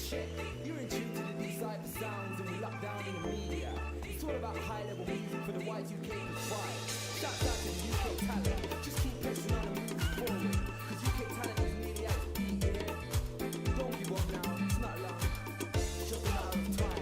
shit. You're in tune to the D-Cypher sounds and we lock down in the media. It's all about high-level music for the Y2K vibe. Shouts out to the UK talent. Just keep pressing on and moving forward. Cause UK talent is nearly at its peak, yeah? Don't give up now, it's not long. It's just a matter of time.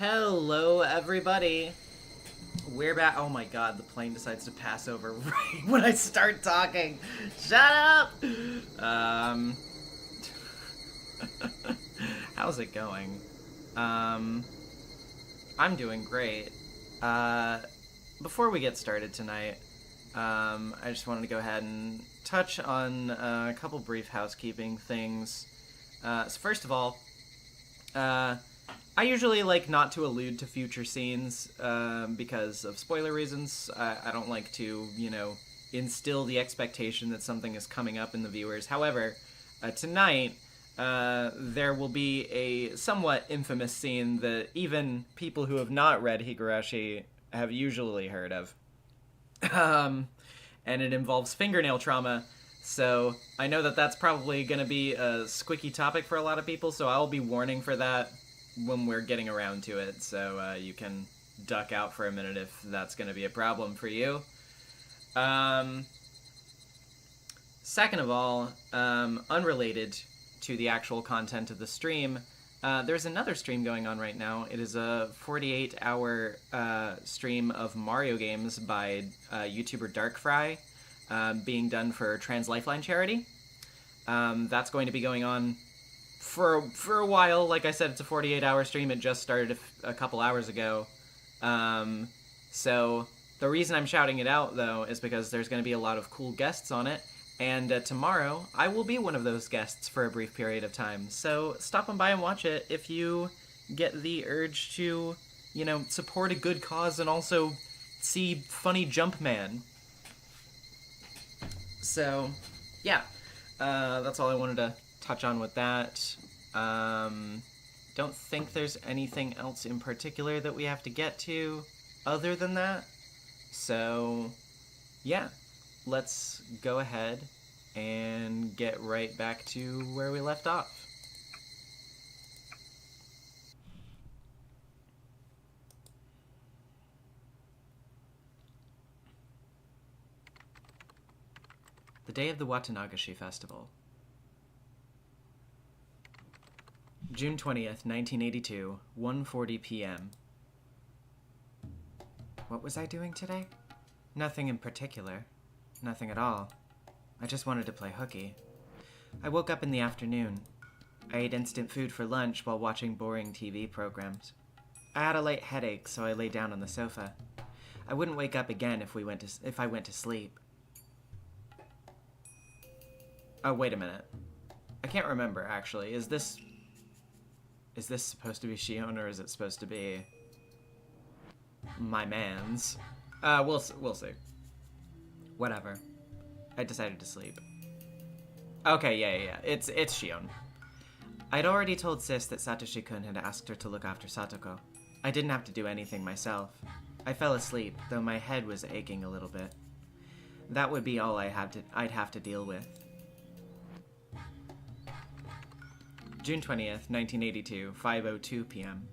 Hello, everybody. We're back. Oh my god, the plane decides to pass over right when I start talking. Shut up! How's it going? I'm doing great. Before we get started tonight, I just wanted to go ahead and touch on a couple brief housekeeping things. So first of all, I usually like not to allude to future scenes because of spoiler reasons. I don't like to, instill the expectation that something is coming up in the viewers. However, tonight, there will be a somewhat infamous scene that even people who have not read Higurashi have usually heard of. And it involves fingernail trauma. So I know that that's probably going to be a squicky topic for a lot of people, so I'll be warning for that when we're getting around to it, so you can duck out for a minute if that's going to be a problem for you. Second of all, unrelated to the actual content of the stream, there's another stream going on right now. It is a 48-hour stream of Mario games by YouTuber Darkfry, being done for Trans Lifeline charity. That's going to be going on for a while. Like I said, it's a 48-hour stream. It just started a couple hours ago. So the reason I'm shouting it out, though, is because there's going to be a lot of cool guests on it. And tomorrow, I will be one of those guests for a brief period of time. So stop on by and watch it if you get the urge to, support a good cause and also see funny Jumpman. So, yeah. That's all I wanted to touch on with that. Don't think there's anything else in particular that we have to get to other than that. So, yeah, let's go ahead and get right back to where we left off. The day of the Watanagashi Festival. June 20th, 1982, 1:40 p.m. What was I doing today? Nothing in particular. Nothing at all. I just wanted to play hooky. I woke up in the afternoon. I ate instant food for lunch while watching boring TV programs. I had a light headache, so I lay down on the sofa. I wouldn't wake up again if I went to sleep. Oh, wait a minute. I can't remember, actually. Is this supposed to be Shion, or is it supposed to be my man's? We'll see. Whatever. I decided to sleep. Okay, yeah. It's Shion. I'd already told Sis that Satoshi-kun had asked her to look after Satoko. I didn't have to do anything myself. I fell asleep, though my head was aching a little bit. That would be all I'd have to deal with. June 20th, 1982, 5:02 p.m.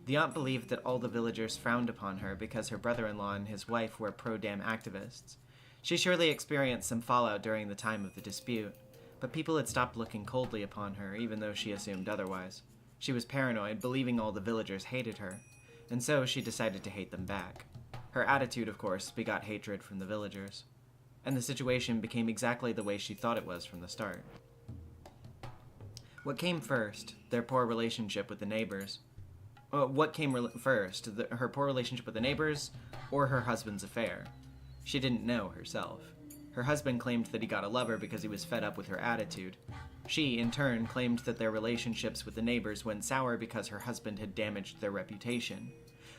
The aunt believed that all the villagers frowned upon her because her brother-in-law and his wife were pro-dam activists. She surely experienced some fallout during the time of the dispute, but people had stopped looking coldly upon her, even though she assumed otherwise. She was paranoid, believing all the villagers hated her, and so she decided to hate them back. Her attitude, of course, begot hatred from the villagers, and the situation became exactly the way she thought it was from the start. What came first? Their poor relationship with the neighbors? What came first? Her poor relationship with the neighbors, or her husband's affair? She didn't know herself. Her husband claimed that he got a lover because he was fed up with her attitude. She, in turn, claimed that their relationships with the neighbors went sour because her husband had damaged their reputation.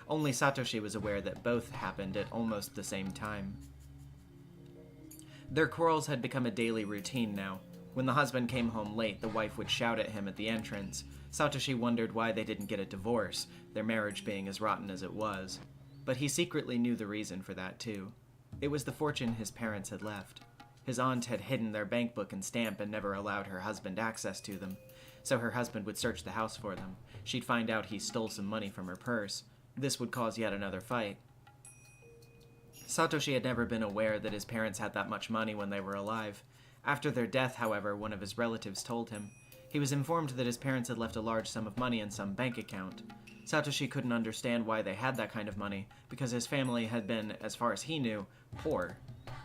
Only Satoshi was aware that both happened at almost the same time. Their quarrels had become a daily routine now. When the husband came home late, the wife would shout at him at the entrance. Satoshi wondered why they didn't get a divorce, their marriage being as rotten as it was. But he secretly knew the reason for that, too. It was the fortune his parents had left. His aunt had hidden their bank book and stamp and never allowed her husband access to them, so her husband would search the house for them. She'd find out he stole some money from her purse. This would cause yet another fight. Satoshi had never been aware that his parents had that much money when they were alive. After their death, however, one of his relatives told him. He was informed that his parents had left a large sum of money in some bank account. Satoshi couldn't understand why they had that kind of money, because his family had been, as far as he knew, poor.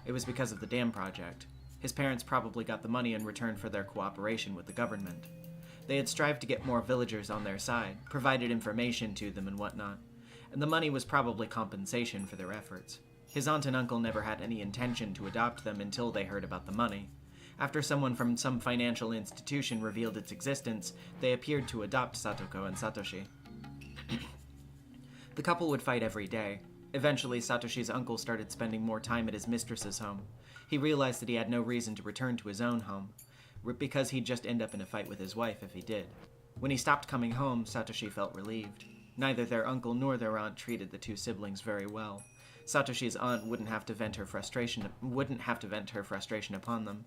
It was because of the dam project. His parents probably got the money in return for their cooperation with the government. They had strived to get more villagers on their side, provided information to them and whatnot, and the money was probably compensation for their efforts. His aunt and uncle never had any intention to adopt them until they heard about the money. After someone from some financial institution revealed its existence, they appeared to adopt Satoko and Satoshi. The couple would fight every day. Eventually, Satoshi's uncle started spending more time at his mistress's home. He realized that he had no reason to return to his own home, because he'd just end up in a fight with his wife if he did. When he stopped coming home, Satoshi felt relieved. Neither their uncle nor their aunt treated the two siblings very well. Satoshi's aunt wouldn't have to vent her frustration upon them.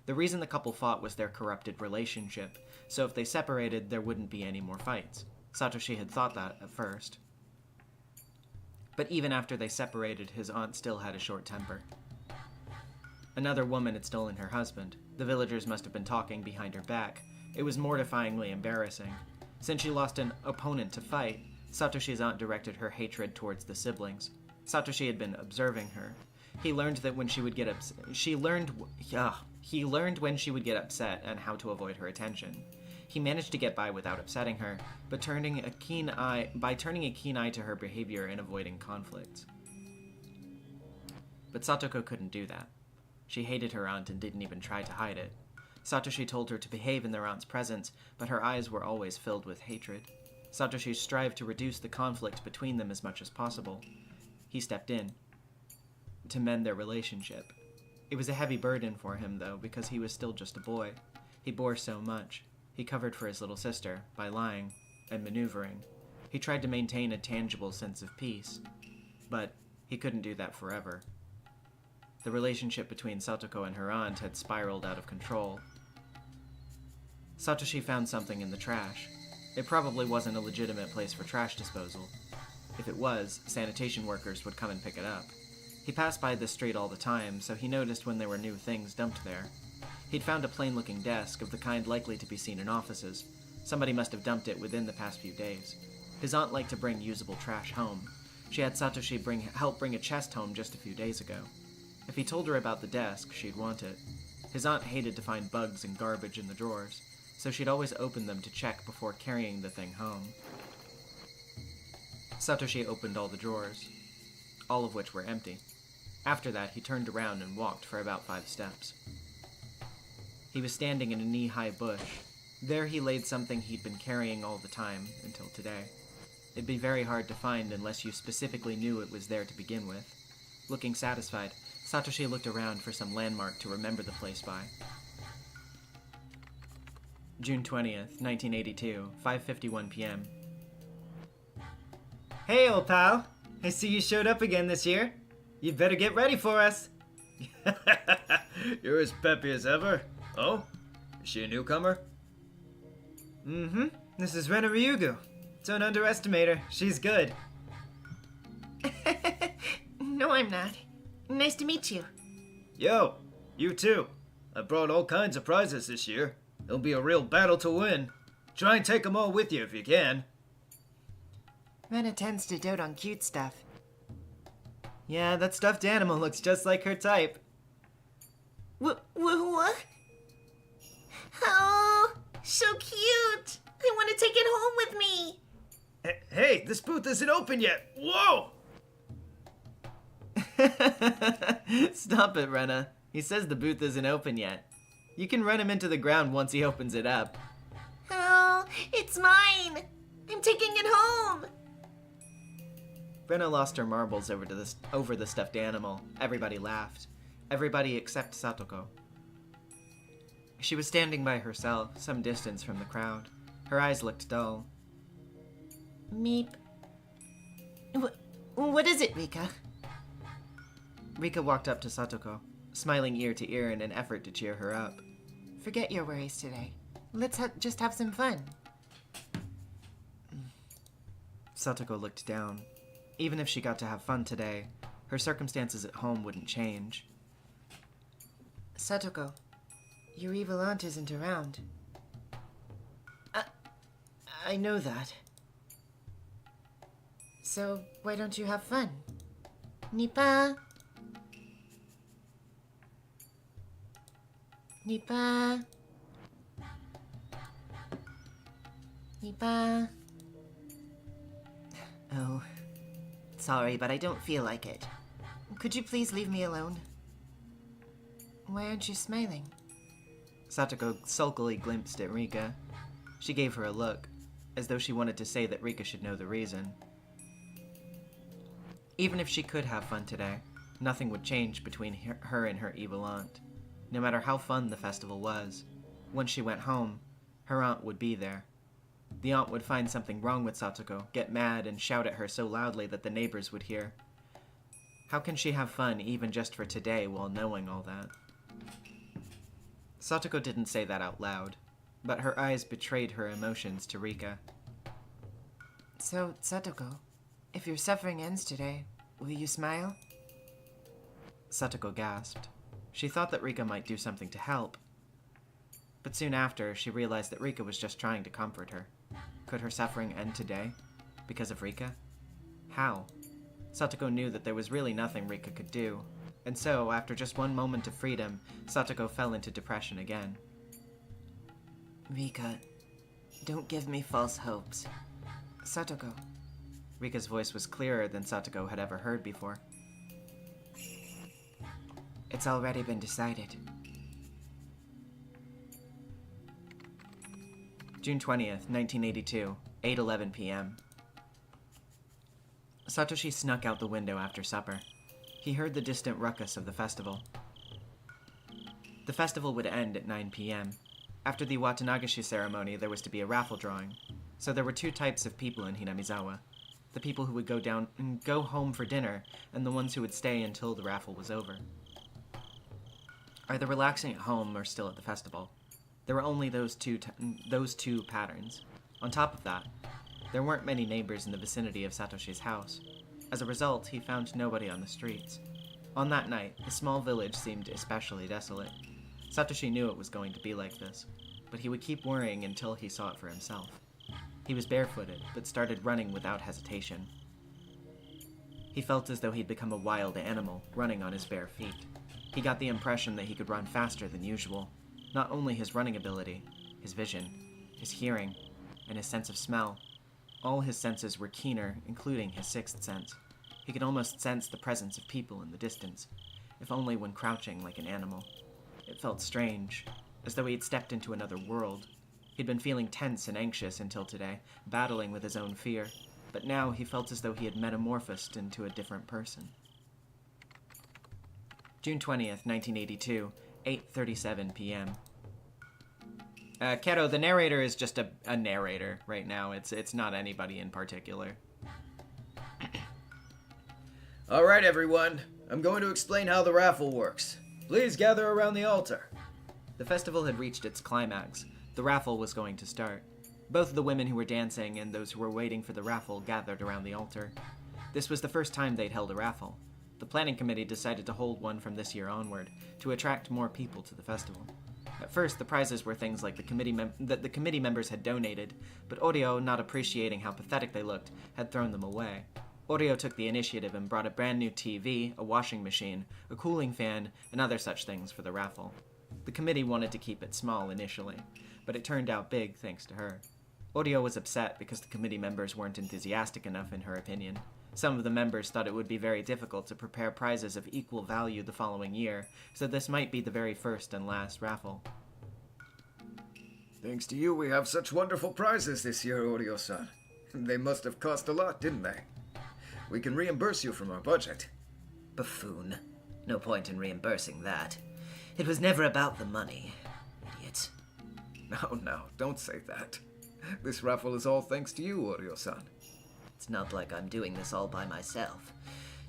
The reason the couple fought was their corrupted relationship, so if they separated, there wouldn't be any more fights. Satoshi had thought that at first. But even after they separated, his aunt still had a short temper. Another woman had stolen her husband. The villagers must have been talking behind her back. It was mortifyingly embarrassing. Since she lost an opponent to fight, Satoshi's aunt directed her hatred towards the siblings. Satoshi had been observing her. He learned that when she would get upset, he learned when she would get upset and how to avoid her attention. He managed to get by without upsetting her, but turning a keen eye to her behavior and avoiding conflicts. But Satoko couldn't do that. She hated her aunt and didn't even try to hide it. Satoshi told her to behave in their aunt's presence, but her eyes were always filled with hatred. Satoshi strived to reduce the conflict between them as much as possible. He stepped in to mend their relationship. It was a heavy burden for him, though, because he was still just a boy. He bore so much. He covered for his little sister by lying and maneuvering. He tried to maintain a tangible sense of peace, but he couldn't do that forever. The relationship between Satoko and her aunt had spiraled out of control. Satoshi found something in the trash. It probably wasn't a legitimate place for trash disposal. If it was, sanitation workers would come and pick it up. He passed by this street all the time, so he noticed when there were new things dumped there. He'd found a plain-looking desk of the kind likely to be seen in offices. Somebody must have dumped it within the past few days. His aunt liked to bring usable trash home. She had Satoshi help bring a chest home just a few days ago. If he told her about the desk, she'd want it. His aunt hated to find bugs and garbage in the drawers, so she'd always open them to check before carrying the thing home. Satoshi opened all the drawers, all of which were empty. After that, he turned around and walked for about 5 steps. He was standing in a knee-high bush. There he laid something he'd been carrying all the time, until today. It'd be very hard to find unless you specifically knew it was there to begin with. Looking satisfied, Satoshi looked around for some landmark to remember the place by. June 20th, 1982, 5:51 p.m. Hey, old pal. I see you showed up again this year. You'd better get ready for us. You're as peppy as ever. Oh? Is she a newcomer? Mm-hmm. This is Rena Ryugu. Don't underestimate her. She's good. No, I'm not. Nice to meet you. Yo, you too. I brought all kinds of prizes this year. It'll be a real battle to win. Try and take them all with you if you can. Rena tends to dote on cute stuff. Yeah, that stuffed animal looks just like her type. What? Oh, so cute! I want to take it home with me. Hey, this booth isn't open yet. Whoa! Stop it, Rena. He says the booth isn't open yet. You can run him into the ground once he opens it up. Oh, it's mine. I'm taking it home. Rena lost her marbles over the stuffed animal. Everybody laughed. Everybody except Satoko. She was standing by herself, some distance from the crowd. Her eyes looked dull. Meep. What is it, Rika? Rika walked up to Satoko, smiling ear to ear in an effort to cheer her up. Forget your worries today. Let's just have some fun. Satoko looked down. Even if she got to have fun today, her circumstances at home wouldn't change. Satoko, your evil aunt isn't around. I know that. So, why don't you have fun? Nipa? Nipa? Nipa? Oh, sorry, but I don't feel like it. Could you please leave me alone? Why aren't you smiling? Satoko sulkily glimpsed at Rika. She gave her a look, as though she wanted to say that Rika should know the reason. Even if she could have fun today, nothing would change between her and her evil aunt. No matter how fun the festival was, once she went home, her aunt would be there. The aunt would find something wrong with Satoko, get mad, and shout at her so loudly that the neighbors would hear. How can she have fun even just for today while knowing all that? Satoko didn't say that out loud, but her eyes betrayed her emotions to Rika. So, Satoko, if your suffering ends today, will you smile? Satoko gasped. She thought that Rika might do something to help. But soon after, she realized that Rika was just trying to comfort her. Could her suffering end today? Because of Rika? How? Satoko knew that there was really nothing Rika could do. And so, after just one moment of freedom, Satoko fell into depression again. Rika, don't give me false hopes. Satoko. Rika's voice was clearer than Satoko had ever heard before. It's already been decided. June 20th, 1982, 8:11 p.m. Satoshi snuck out the window after supper. He heard the distant ruckus of the festival. The festival would end at 9 p.m. After the Watanagashi ceremony, there was to be a raffle drawing. So there were 2 types of people in Hinamizawa. The people who would go home for dinner, and the ones who would stay until the raffle was over. Either relaxing at home or still at the festival. There were only those two patterns. On top of that, there weren't many neighbors in the vicinity of Satoshi's house. As a result, he found nobody on the streets. On that night, the small village seemed especially desolate. Satoshi knew it was going to be like this, but he would keep worrying until he saw it for himself. He was barefooted, but started running without hesitation. He felt as though he'd become a wild animal, running on his bare feet. He got the impression that he could run faster than usual. Not only his running ability, his vision, his hearing, and his sense of smell. All his senses were keener, including his sixth sense. He could almost sense the presence of people in the distance, if only when crouching like an animal. It felt strange, as though he had stepped into another world. He'd been feeling tense and anxious until today, battling with his own fear, but now he felt as though he had metamorphosed into a different person. June 20th, 1982, 8:37 p.m. Keto, the narrator is just a narrator right now. It's not anybody in particular. All right, everyone. I'm going to explain how the raffle works. Please gather around the altar. The festival had reached its climax. The raffle was going to start. Both the women who were dancing and those who were waiting for the raffle gathered around the altar. This was the first time they'd held a raffle. The planning committee decided to hold one from this year onward, to attract more people to the festival. At first, the prizes were things like that the committee members had donated, but Oreo, not appreciating how pathetic they looked, had thrown them away. Oreo took the initiative and brought a brand new TV, a washing machine, a cooling fan, and other such things for the raffle. The committee wanted to keep it small initially, but it turned out big thanks to her. Oreo was upset because the committee members weren't enthusiastic enough in her opinion. Some of the members thought it would be very difficult to prepare prizes of equal value the following year, so this might be the very first and last raffle. Thanks to you, we have such wonderful prizes this year, Oreo-san. They must have cost a lot, didn't they? We can reimburse you from our budget. Buffoon. No point in reimbursing that. It was never about the money. Idiot. No, don't say that. This raffle is all thanks to you, Oreo-san. It's not like I'm doing this all by myself.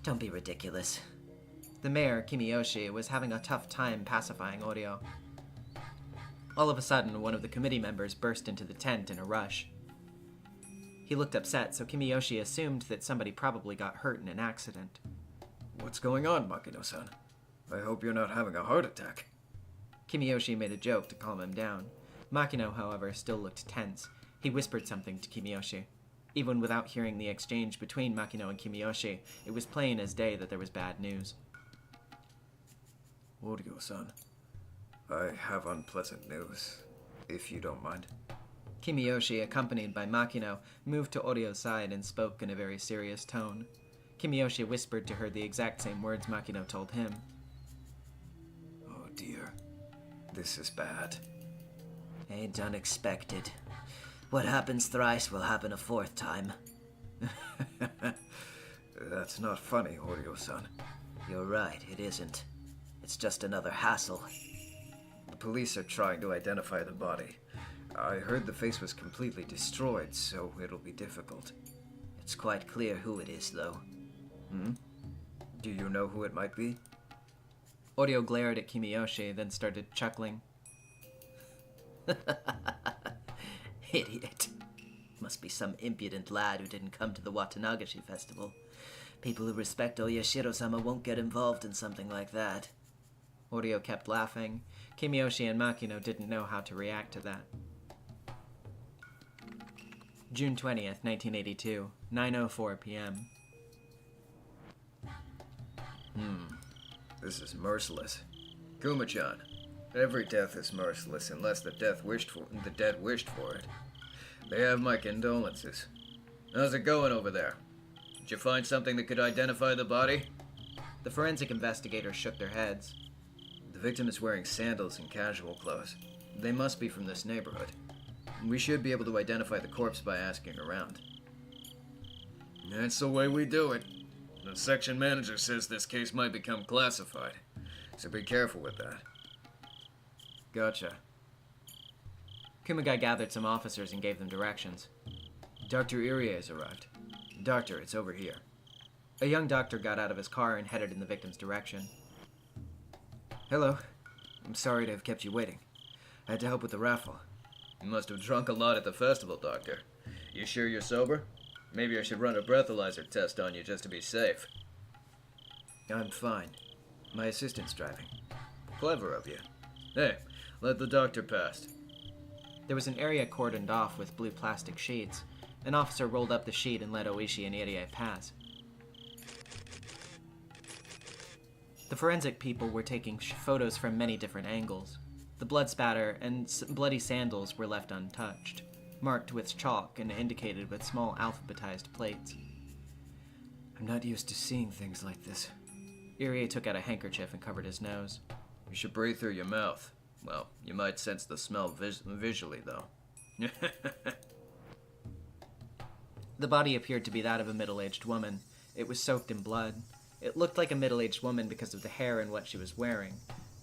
Don't be ridiculous. The mayor, Kimiyoshi, was having a tough time pacifying Oreo. All of a sudden, one of the committee members burst into the tent in a rush. He looked upset, so Kimiyoshi assumed that somebody probably got hurt in an accident. What's going on, Makino-san? I hope you're not having a heart attack. Kimiyoshi made a joke to calm him down. Makino, however, still looked tense. He whispered something to Kimiyoshi. Even without hearing the exchange between Makino and Kimiyoshi, it was plain as day that there was bad news. Oreo-san, I have unpleasant news, if you don't mind. Kimiyoshi, accompanied by Makino, moved to Oreo's side and spoke in a very serious tone. Kimiyoshi whispered to her the exact same words Makino told him. Oh dear, this is bad. Ain't unexpected. What happens thrice will happen a fourth time. That's not funny, Oreo-san. You're right, it isn't. It's just another hassle. The police are trying to identify the body. I heard the face was completely destroyed, so it'll be difficult. It's quite clear who it is, though. Do you know who it might be? Oreo glared at Kimiyoshi, then started chuckling. Idiot. Must be some impudent lad who didn't come to the Watanagashi festival. People who respect Oyashiro-sama won't get involved in something like that. Oreo kept laughing. Kimiyoshi and Makino didn't know how to react to that. June 20th, 1982, 9:04 p.m. This is merciless. Kuma-chan, every death is merciless unless the dead wished for it. They have my condolences. How's it going over there? Did you find something that could identify the body? The forensic investigators shook their heads. The victim is wearing sandals and casual clothes. They must be from this neighborhood. We should be able to identify the corpse by asking around. That's the way we do it. The section manager says this case might become classified, so be careful with that. Gotcha. Kumagai gathered some officers and gave them directions. Dr. Irie has arrived. Doctor, it's over here. A young doctor got out of his car and headed in the victim's direction. Hello. I'm sorry to have kept you waiting. I had to help with the raffle. You must have drunk a lot at the festival, Doctor. You sure you're sober? Maybe I should run a breathalyzer test on you just to be safe. I'm fine. My assistant's driving. Clever of you. Hey, let the doctor pass. There was an area cordoned off with blue plastic sheets. An officer rolled up the sheet and let Oishi and Irie pass. The forensic people were taking photos from many different angles. The blood spatter and bloody sandals were left untouched, marked with chalk and indicated with small alphabetized plates. I'm not used to seeing things like this. Irie took out a handkerchief and covered his nose. You should breathe through your mouth. Well, you might sense the smell visually, though. The body appeared to be that of a middle-aged woman. It was soaked in blood. It looked like a middle-aged woman because of the hair and what she was wearing.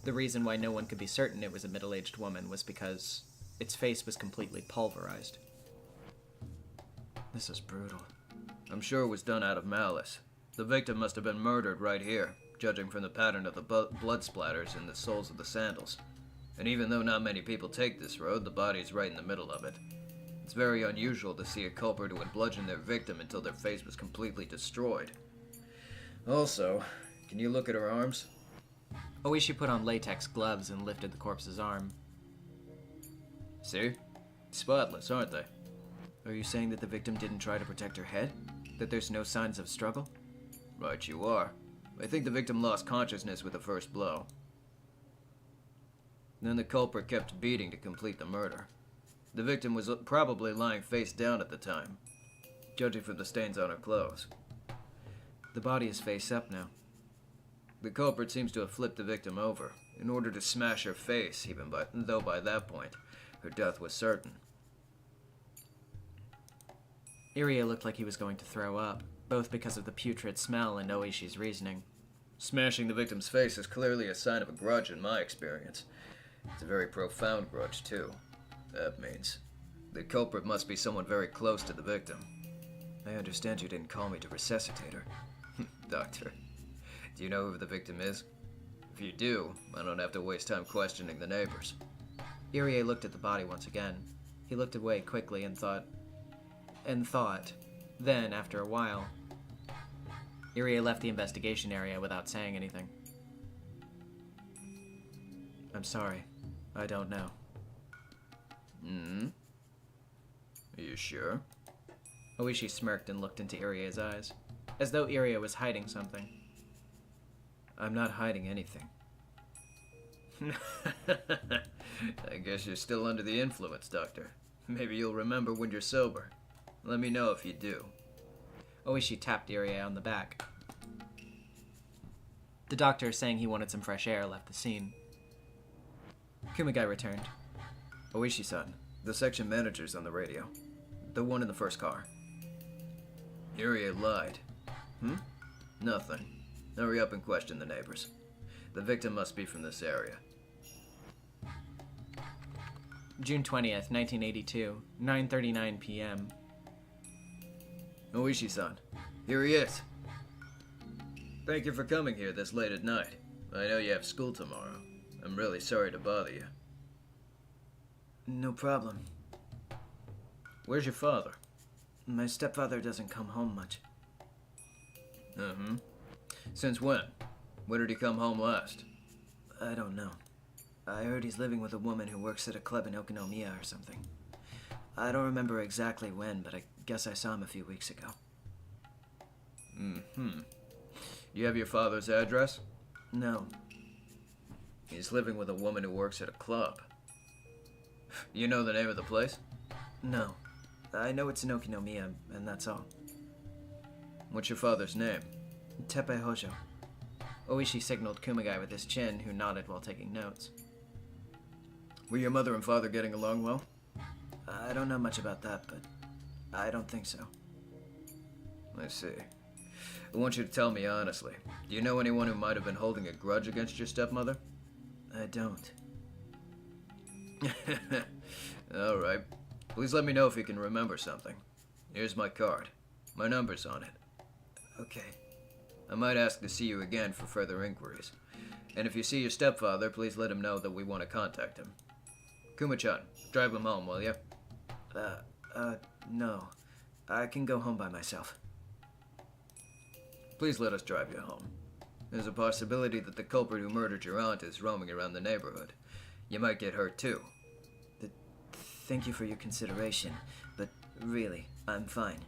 The reason why no one could be certain it was a middle-aged woman was because its face was completely pulverized. This is brutal. I'm sure it was done out of malice. The victim must have been murdered right here, judging from the pattern of the blood splatters in the soles of the sandals. And even though not many people take this road, the body's right in the middle of it. It's very unusual to see a culprit who would bludgeon their victim until their face was completely destroyed. Also, can you look at her arms? Oishi put on latex gloves and lifted the corpse's arm. See? Spotless, aren't they? Are you saying that the victim didn't try to protect her head? That there's no signs of struggle? Right you are. I think the victim lost consciousness with the first blow. Then the culprit kept beating to complete the murder. The victim was probably lying face down at the time, judging from the stains on her clothes. The body is face up now. The culprit seems to have flipped the victim over, in order to smash her face, though by that point, her death was certain. Irie looked like he was going to throw up, both because of the putrid smell and Oishi's reasoning. Smashing the victim's face is clearly a sign of a grudge in my experience. It's a very profound grudge, too. That means the culprit must be someone very close to the victim. I understand you didn't call me to resuscitate her. Doctor, do you know who the victim is? If you do, I don't have to waste time questioning the neighbors. Irie looked at the body once again. He looked away quickly and thought. Then, after a while, Irie left the investigation area without saying anything. I'm sorry. I don't know. Are you sure? Oishi smirked and looked into Irie's eyes, as though Irie was hiding something. I'm not hiding anything. I guess you're still under the influence, Doctor. Maybe you'll remember when you're sober. Let me know if you do. Oishi tapped Irie on the back. The doctor, saying he wanted some fresh air, left the scene. Kumagai returned. Oishi-san, the section manager's on the radio. The one in the first car. Irie lied. Nothing. Hurry up and question the neighbors. The victim must be from this area. June 20th, 1982, 9:39 p.m. Oishi-san, here he is. Thank you for coming here this late at night. I know you have school tomorrow. I'm really sorry to bother you. No problem. Where's your father? My stepfather doesn't come home much. Since when? When did he come home last? I don't know. I heard he's living with a woman who works at a club in Okinomiya or something. I don't remember exactly when, but I guess I saw him a few weeks ago. You have your father's address? No. He's living with a woman who works at a club. You know the name of the place? No. I know it's in Okinomiya, and that's all. What's your father's name? Teppei Hojo. Oishi signaled Kumagai with his chin, who nodded while taking notes. Were your mother and father getting along well? I don't know much about that, but I don't think so. I see. I want you to tell me honestly. Do you know anyone who might have been holding a grudge against your stepmother? I don't. Alright. Please let me know if you can remember something. Here's my card. My number's on it. Okay. I might ask to see you again for further inquiries. And if you see your stepfather, please let him know that we want to contact him. Kuma-chan, drive him home, will you? No. I can go home by myself. Please let us drive you home. There's a possibility that the culprit who murdered your aunt is roaming around the neighborhood. You might get hurt too. Thank you for your consideration, but really, I'm fine.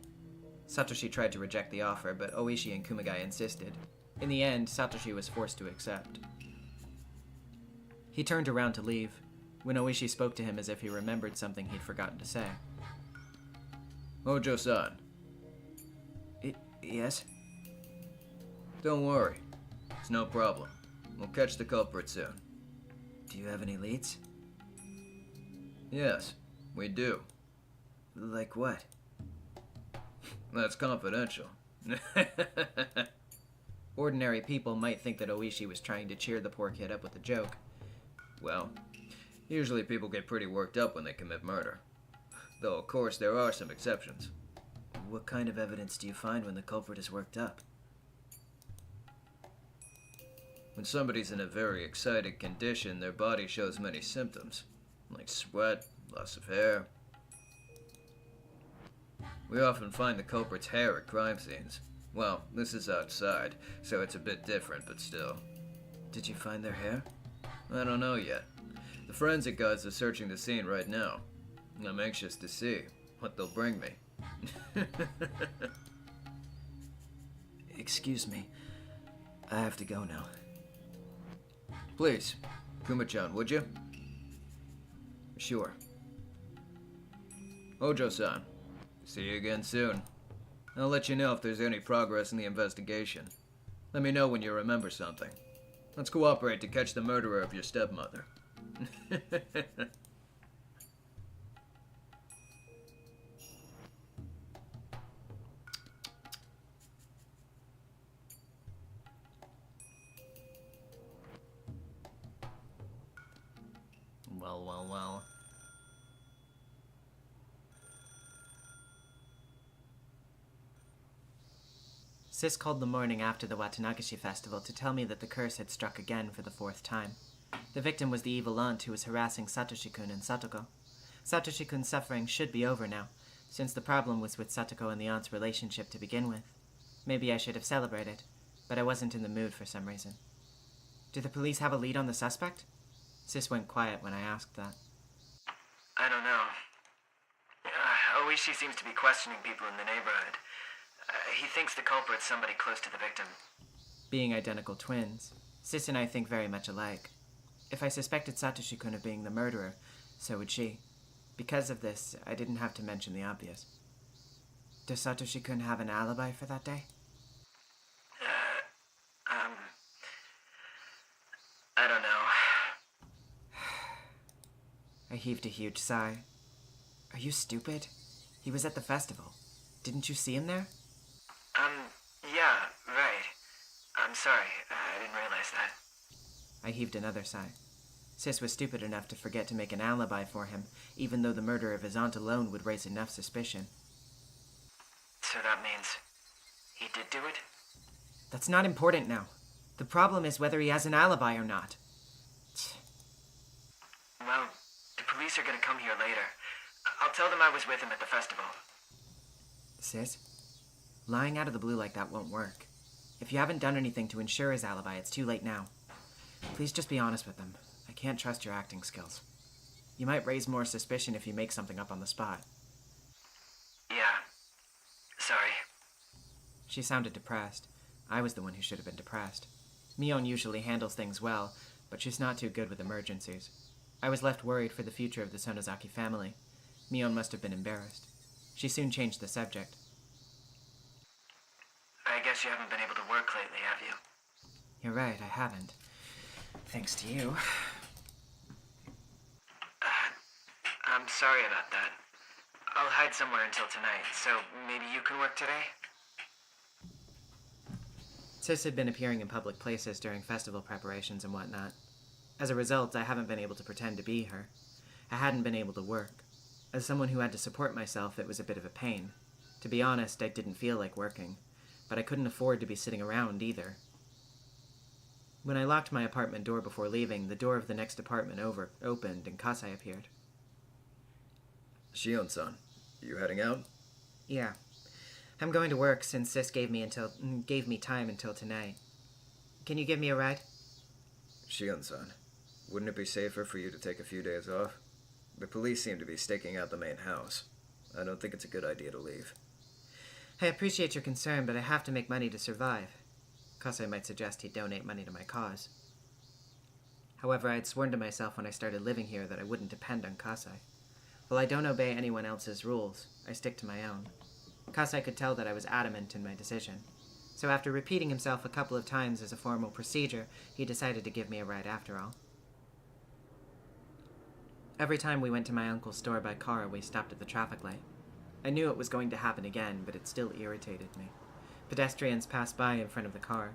Satoshi tried to reject the offer, but Oishi and Kumagai insisted. In the end, Satoshi was forced to accept. He turned around to leave, when Oishi spoke to him as if he remembered something he'd forgotten to say. Hojo-san. Yes? Don't worry. It's no problem. We'll catch the culprit soon. Do you have any leads? Yes, we do. Like what? That's confidential. Ordinary people might think that Oishi was trying to cheer the poor kid up with a joke. Well, usually people get pretty worked up when they commit murder. Though, of course, there are some exceptions. What kind of evidence do you find when the culprit is worked up? When somebody's in a very excited condition, their body shows many symptoms, like sweat, loss of hair. We often find the culprit's hair at crime scenes. Well, this is outside, so it's a bit different, but still. Did you find their hair? I don't know yet. The forensic guys are searching the scene right now. I'm anxious to see what they'll bring me. Excuse me. I have to go now. Please, Kuma-chan, would you? Sure. Hojo-san, see you again soon. I'll let you know if there's any progress in the investigation. Let me know when you remember something. Let's cooperate to catch the murderer of your stepmother. Well. Sis called the morning after the Watanagashi festival to tell me that the curse had struck again for the 4th time. The victim was the evil aunt who was harassing Satoshi-kun and Satoko. Satoshi-kun's suffering should be over now, since the problem was with Satoko and the aunt's relationship to begin with. Maybe I should have celebrated, but I wasn't in the mood for some reason. Do the police have a lead on the suspect? Sis went quiet when I asked that. I don't know. Oishi seems to be questioning people in the neighborhood. He thinks the culprit's somebody close to the victim. Being identical twins, Sis and I think very much alike. If I suspected Satoshi-kun of being the murderer, so would she. Because of this, I didn't have to mention the obvious. Does Satoshi-kun have an alibi for that day? I don't know. I heaved a huge sigh. Are you stupid? He was at the festival. Didn't you see him there? Yeah, right. I'm sorry. I didn't realize that. I heaved another sigh. Sis was stupid enough to forget to make an alibi for him, even though the murder of his aunt alone would raise enough suspicion. So that means he did do it? That's not important now. The problem is whether he has an alibi or not. Well, the police are gonna come here later. I'll tell them I was with him at the festival. Sis, lying out of the blue like that won't work. If you haven't done anything to ensure his alibi, it's too late now. Please just be honest with them. I can't trust your acting skills. You might raise more suspicion if you make something up on the spot. Yeah. Sorry. She sounded depressed. I was the one who should have been depressed. Mion usually handles things well, but she's not too good with emergencies. I was left worried for the future of the Sonozaki family. Mion must have been embarrassed. She soon changed the subject. I guess you haven't been able to work lately, have you? You're right, I haven't. Thanks to you. I'm sorry about that. I'll hide somewhere until tonight, so maybe you can work today? Sis had been appearing in public places during festival preparations and whatnot. As a result, I haven't been able to pretend to be her. I hadn't been able to work. As someone who had to support myself, it was a bit of a pain. To be honest, I didn't feel like working, but I couldn't afford to be sitting around either. When I locked my apartment door before leaving, the door of the next apartment over opened and Kasai appeared. Shion-san, you heading out? Yeah. I'm going to work since Sis gave me time until tonight. Can you give me a ride? Shion-san, wouldn't it be safer for you to take a few days off? The police seem to be staking out the main house. I don't think it's a good idea to leave. I appreciate your concern, but I have to make money to survive. Kasai might suggest he donate money to my cause. However, I had sworn to myself when I started living here that I wouldn't depend on Kasai. While I don't obey anyone else's rules, I stick to my own. Kasai could tell that I was adamant in my decision. So after repeating himself a couple of times as a formal procedure, he decided to give me a ride after all. Every time we went to my uncle's store by car, we stopped at the traffic light. I knew it was going to happen again, but it still irritated me. Pedestrians passed by in front of the car.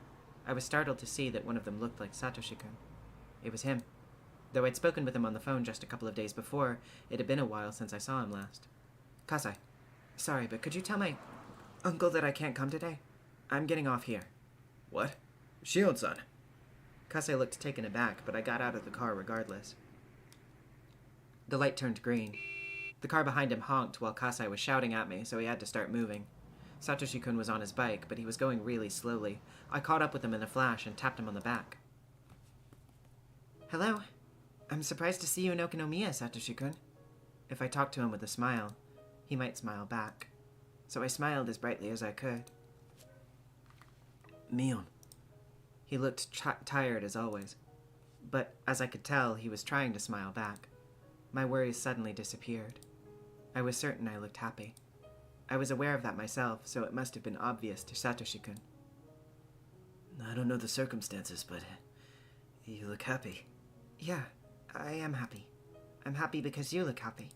I was startled to see that one of them looked like Satoshi-kun. It was him. Though I'd spoken with him on the phone just a couple of days before, it had been a while since I saw him last. Kasai, sorry, but could you tell my uncle that I can't come today? I'm getting off here. What? Shion-san! Kasai looked taken aback, but I got out of the car regardless. The light turned green. The car behind him honked while Kasai was shouting at me, so he had to start moving. Satoshi-kun was on his bike, but he was going really slowly. I caught up with him in a flash and tapped him on the back. Hello. I'm surprised to see you in Okinomiya, Satoshi-kun. If I talked to him with a smile, he might smile back. So I smiled as brightly as I could. Mion. He looked tired as always. But as I could tell, he was trying to smile back. My worries suddenly disappeared. I was certain I looked happy. I was aware of that myself, so it must have been obvious to Satoshi-kun. I don't know the circumstances, but you look happy. Yeah, I am happy. I'm happy because you look happy.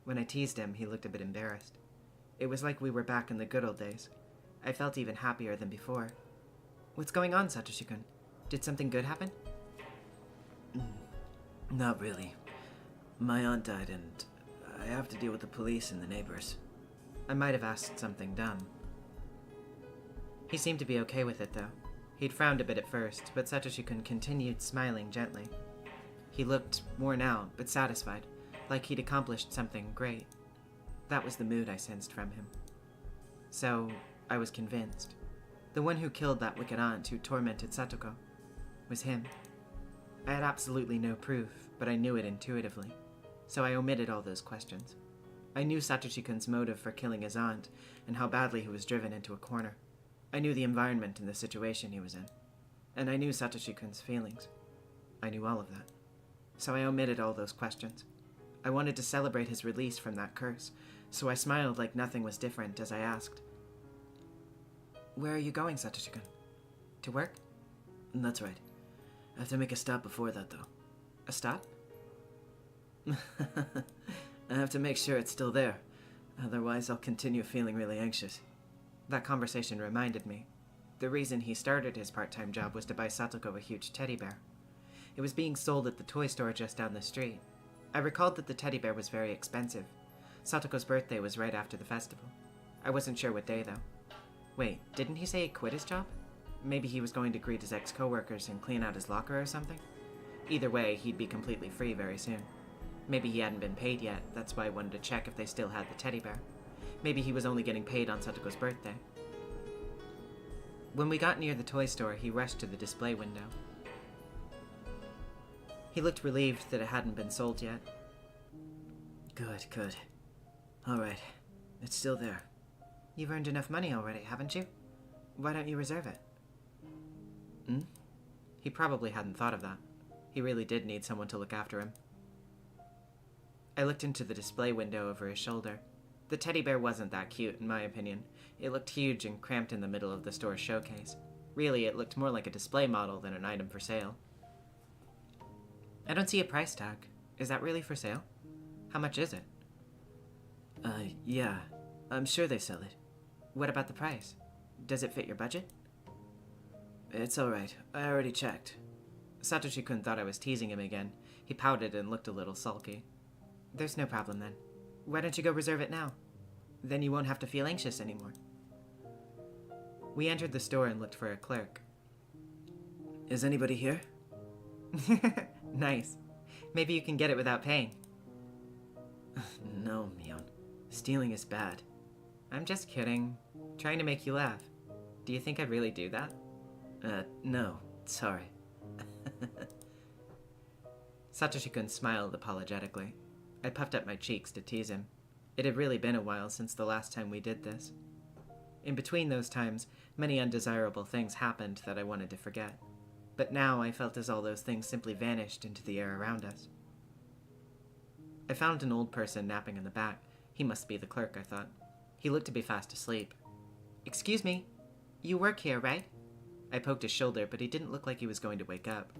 When I teased him, he looked a bit embarrassed. It was like we were back in the good old days. I felt even happier than before. What's going on, Satoshi-kun? Did something good happen? Not really. My aunt died, and I have to deal with the police and the neighbors. I might have asked something dumb. He seemed to be okay with it, though. He'd frowned a bit at first, but Satoshi-kun continued smiling gently. He looked worn out, but satisfied, like he'd accomplished something great. That was the mood I sensed from him. So, I was convinced. The one who killed that wicked aunt who tormented Satoko was him. I had absolutely no proof, but I knew it intuitively. So I omitted all those questions. I knew Satoshi-kun's motive for killing his aunt, and how badly he was driven into a corner. I knew the environment and the situation he was in. And I knew Satoshi-kun's feelings. I knew all of that. So I omitted all those questions. I wanted to celebrate his release from that curse, so I smiled like nothing was different as I asked, "Where are you going, Satoshi-kun? To work?" That's right. I have to make a stop before that, though. A stop? I have to make sure it's still there. Otherwise, I'll continue feeling really anxious. That conversation reminded me. The reason he started his part-time job was to buy Satoko a huge teddy bear. It was being sold at the toy store just down the street. I recalled that the teddy bear was very expensive. Satoko's birthday was right after the festival. I wasn't sure what day, though. Wait, didn't he say he quit his job? Maybe he was going to greet his ex-coworkers and clean out his locker or something? Either way, he'd be completely free very soon. Maybe he hadn't been paid yet, that's why I wanted to check if they still had the teddy bear. Maybe he was only getting paid on Satoko's birthday. When we got near the toy store, he rushed to the display window. He looked relieved that it hadn't been sold yet. Good, good. Alright, it's still there. You've earned enough money already, haven't you? Why don't you reserve it? He probably hadn't thought of that. He really did need someone to look after him. I looked into the display window over his shoulder. The teddy bear wasn't that cute, in my opinion. It looked huge and cramped in the middle of the store's showcase. Really, it looked more like a display model than an item for sale. I don't see a price tag. Is that really for sale? How much is it? Yeah. I'm sure they sell it. What about the price? Does it fit your budget? It's alright. I already checked. Satoshi-kun thought I was teasing him again. He pouted and looked a little sulky. There's no problem then. Why don't you go reserve it now? Then you won't have to feel anxious anymore. We entered the store and looked for a clerk. Is anybody here? Nice. Maybe you can get it without paying. No, Mion. Stealing is bad. I'm just kidding. Trying to make you laugh. Do you think I'd really do that? No. Sorry. Satoshi-kun smiled apologetically. I puffed up my cheeks to tease him. It had really been a while since the last time we did this. In between those times, many undesirable things happened that I wanted to forget. But now I felt as all those things simply vanished into the air around us. I found an old person napping in the back. He must be the clerk, I thought. He looked to be fast asleep. "Excuse me, you work here, right?" I poked his shoulder, but he didn't look like he was going to wake up.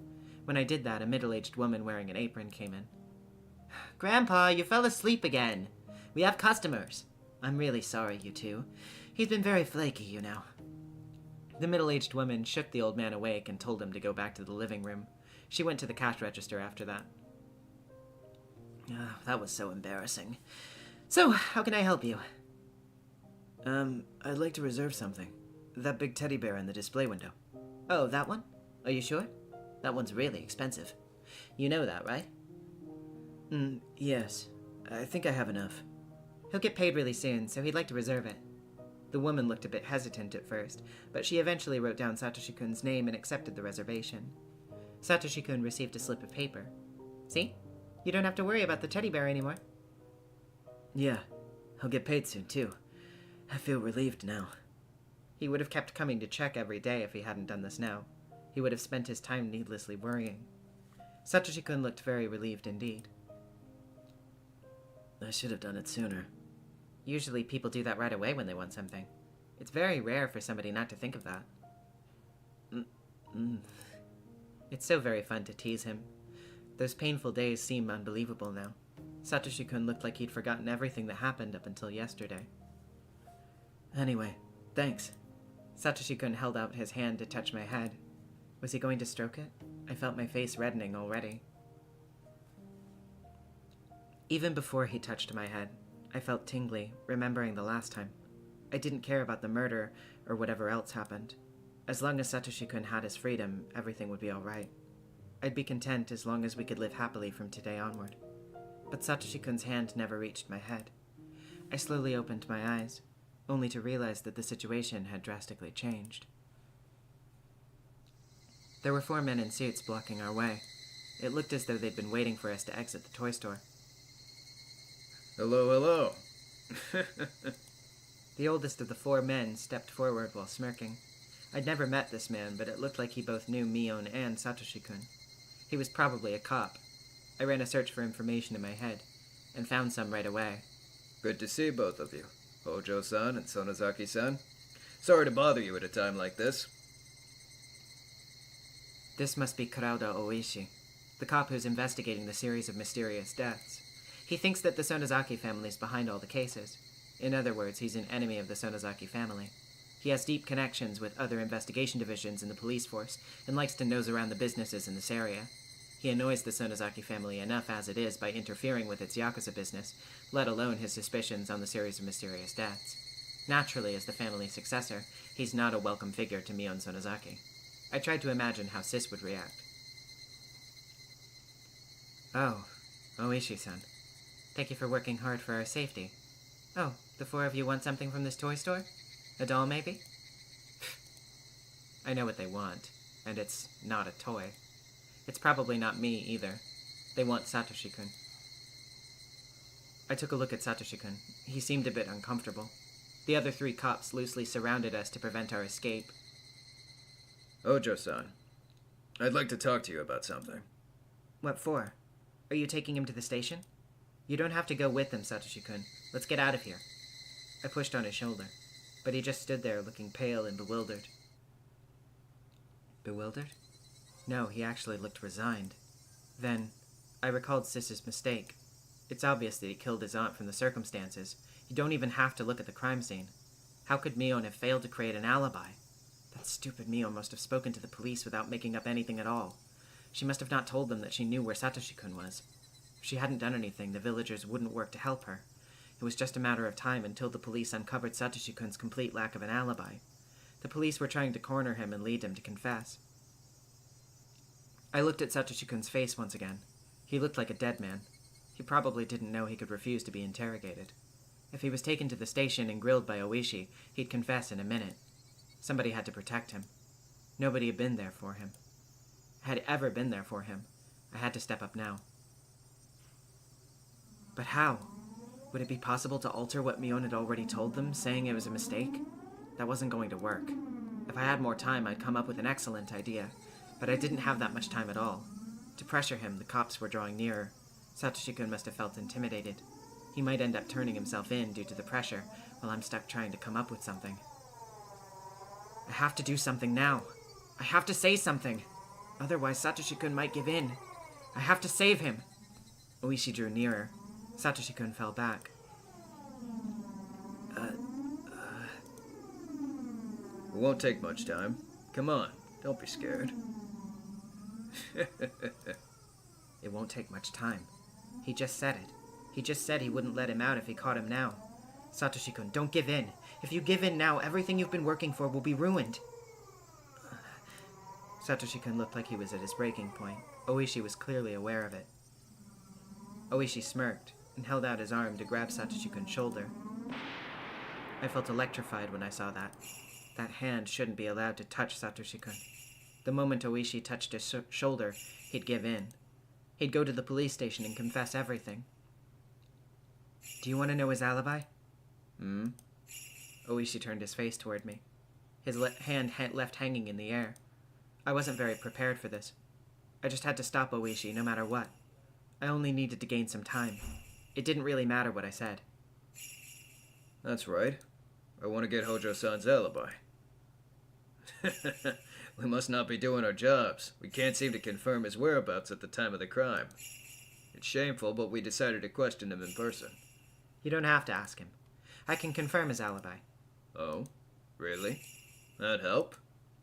When I did that, a middle-aged woman wearing an apron came in. "Grandpa, you fell asleep again. We have customers." "I'm really sorry, you two. He's been very flaky, you know." The middle-aged woman shook the old man awake and told him to go back to the living room. She went to the cash register after that. That was so embarrassing. "So, how can I help you?" I'd like to reserve something. That big teddy bear in the display window. "Oh, that one? Are you sure? That one's really expensive. You know that, right?" Yes. I think I have enough. "He'll get paid really soon, so he'd like to reserve it." The woman looked a bit hesitant at first, but she eventually wrote down Satoshi-kun's name and accepted the reservation. Satoshi-kun received a slip of paper. "See? You don't have to worry about the teddy bear anymore." Yeah. He'll get paid soon, too. I feel relieved now. He would have kept coming to check every day if he hadn't done this now. He would have spent his time needlessly worrying. Satoshi-kun looked very relieved indeed. I should have done it sooner. Usually people do that right away when they want something. It's very rare for somebody not to think of that. It's so very fun to tease him. Those painful days seem unbelievable now. Satoshi-kun looked like he'd forgotten everything that happened up until yesterday. Anyway, thanks. Satoshi-kun held out his hand to touch my head. Was he going to stroke it? I felt my face reddening already. Even before he touched my head, I felt tingly, remembering the last time. I didn't care about the murder or whatever else happened. As long as Satoshi-kun had his freedom, everything would be all right. I'd be content as long as we could live happily from today onward. But Satoshi-kun's hand never reached my head. I slowly opened my eyes, only to realize that the situation had drastically changed. There were 4 men in suits blocking our way. It looked as though they'd been waiting for us to exit the toy store. Hello, hello. The oldest of the 4 men stepped forward while smirking. I'd never met this man, but it looked like he both knew Mion and Satoshi-kun. He was probably a cop. I ran a search for information in my head, and found some right away. Good to see both of you, Hojo-san and Sonozaki-san. Sorry to bother you at a time like this. This must be Kurauda Oishi, the cop who's investigating the series of mysterious deaths. He thinks that the Sonozaki family's behind all the cases. In other words, he's an enemy of the Sonozaki family. He has deep connections with other investigation divisions in the police force, and likes to nose around the businesses in this area. He annoys the Sonozaki family enough as it is by interfering with its Yakuza business, let alone his suspicions on the series of mysterious deaths. Naturally, as the family's successor, he's not a welcome figure to Mion Sonozaki. I tried to imagine how Sis would react. "Oh, Oishi-san. Thank you for working hard for our safety. Oh, the 4 of you want something from this toy store? A doll, maybe?" I know what they want, and it's not a toy. It's probably not me, either. They want Satoshi-kun. I took a look at Satoshi-kun. He seemed a bit uncomfortable. The other 3 cops loosely surrounded us to prevent our escape. Hojo-san, I'd like to talk to you about something. "What for? Are you taking him to the station?" "You don't have to go with him, Satoshi-kun. Let's get out of here." I pushed on his shoulder, but he just stood there looking pale and bewildered. Bewildered? No, he actually looked resigned. Then, I recalled Sis's mistake. It's obvious that he killed his aunt from the circumstances. You don't even have to look at the crime scene. How could Mion have failed to create an alibi? That stupid Mion must have spoken to the police without making up anything at all. She must have not told them that she knew where Satoshi-kun was. If she hadn't done anything, the villagers wouldn't work to help her. It was just a matter of time until the police uncovered Satoshi-kun's complete lack of an alibi. The police were trying to corner him and lead him to confess. I looked at Satoshi-kun's face once again. He looked like a dead man. He probably didn't know he could refuse to be interrogated. If he was taken to the station and grilled by Oishi, he'd confess in a minute. Somebody had to protect him. Nobody had been there for him. had ever been there for him. I had to step up now. But how? Would it be possible to alter what Mion had already told them, saying it was a mistake? That wasn't going to work. If I had more time, I'd come up with an excellent idea, but I didn't have that much time at all. To pressure him, the cops were drawing nearer. Satoshi-kun must have felt intimidated. He might end up turning himself in due to the pressure, while I'm stuck trying to come up with something. I have to do something now. I have to say something. Otherwise, Satoshi-kun might give in. I have to save him. Oishi drew nearer. Satoshi-kun fell back. It won't take much time. Come on, don't be scared. It won't take much time. He just said it. He just said he wouldn't let him out if he caught him now. Satoshi-kun, don't give in. If you give in now, everything you've been working for will be ruined. Satoshi-kun looked like he was at his breaking point. Oishi was clearly aware of it. Oishi smirked and held out his arm to grab Satoshi-kun's shoulder. I felt electrified when I saw that. That hand shouldn't be allowed to touch Satoshi-kun. The moment Oishi touched his shoulder, he'd give in. He'd go to the police station and confess everything. Do you want to know his alibi? Oishi turned his face toward me. His hand left hanging in the air. I wasn't very prepared for this. I just had to stop Oishi no matter what. I only needed to gain some time. It didn't really matter what I said. That's right. I want to get Hojo-san's alibi. We must not be doing our jobs. We can't seem to confirm his whereabouts at the time of the crime. It's shameful, but we decided to question him in person. You don't have to ask him. I can confirm his alibi. Oh? Really? That'd help.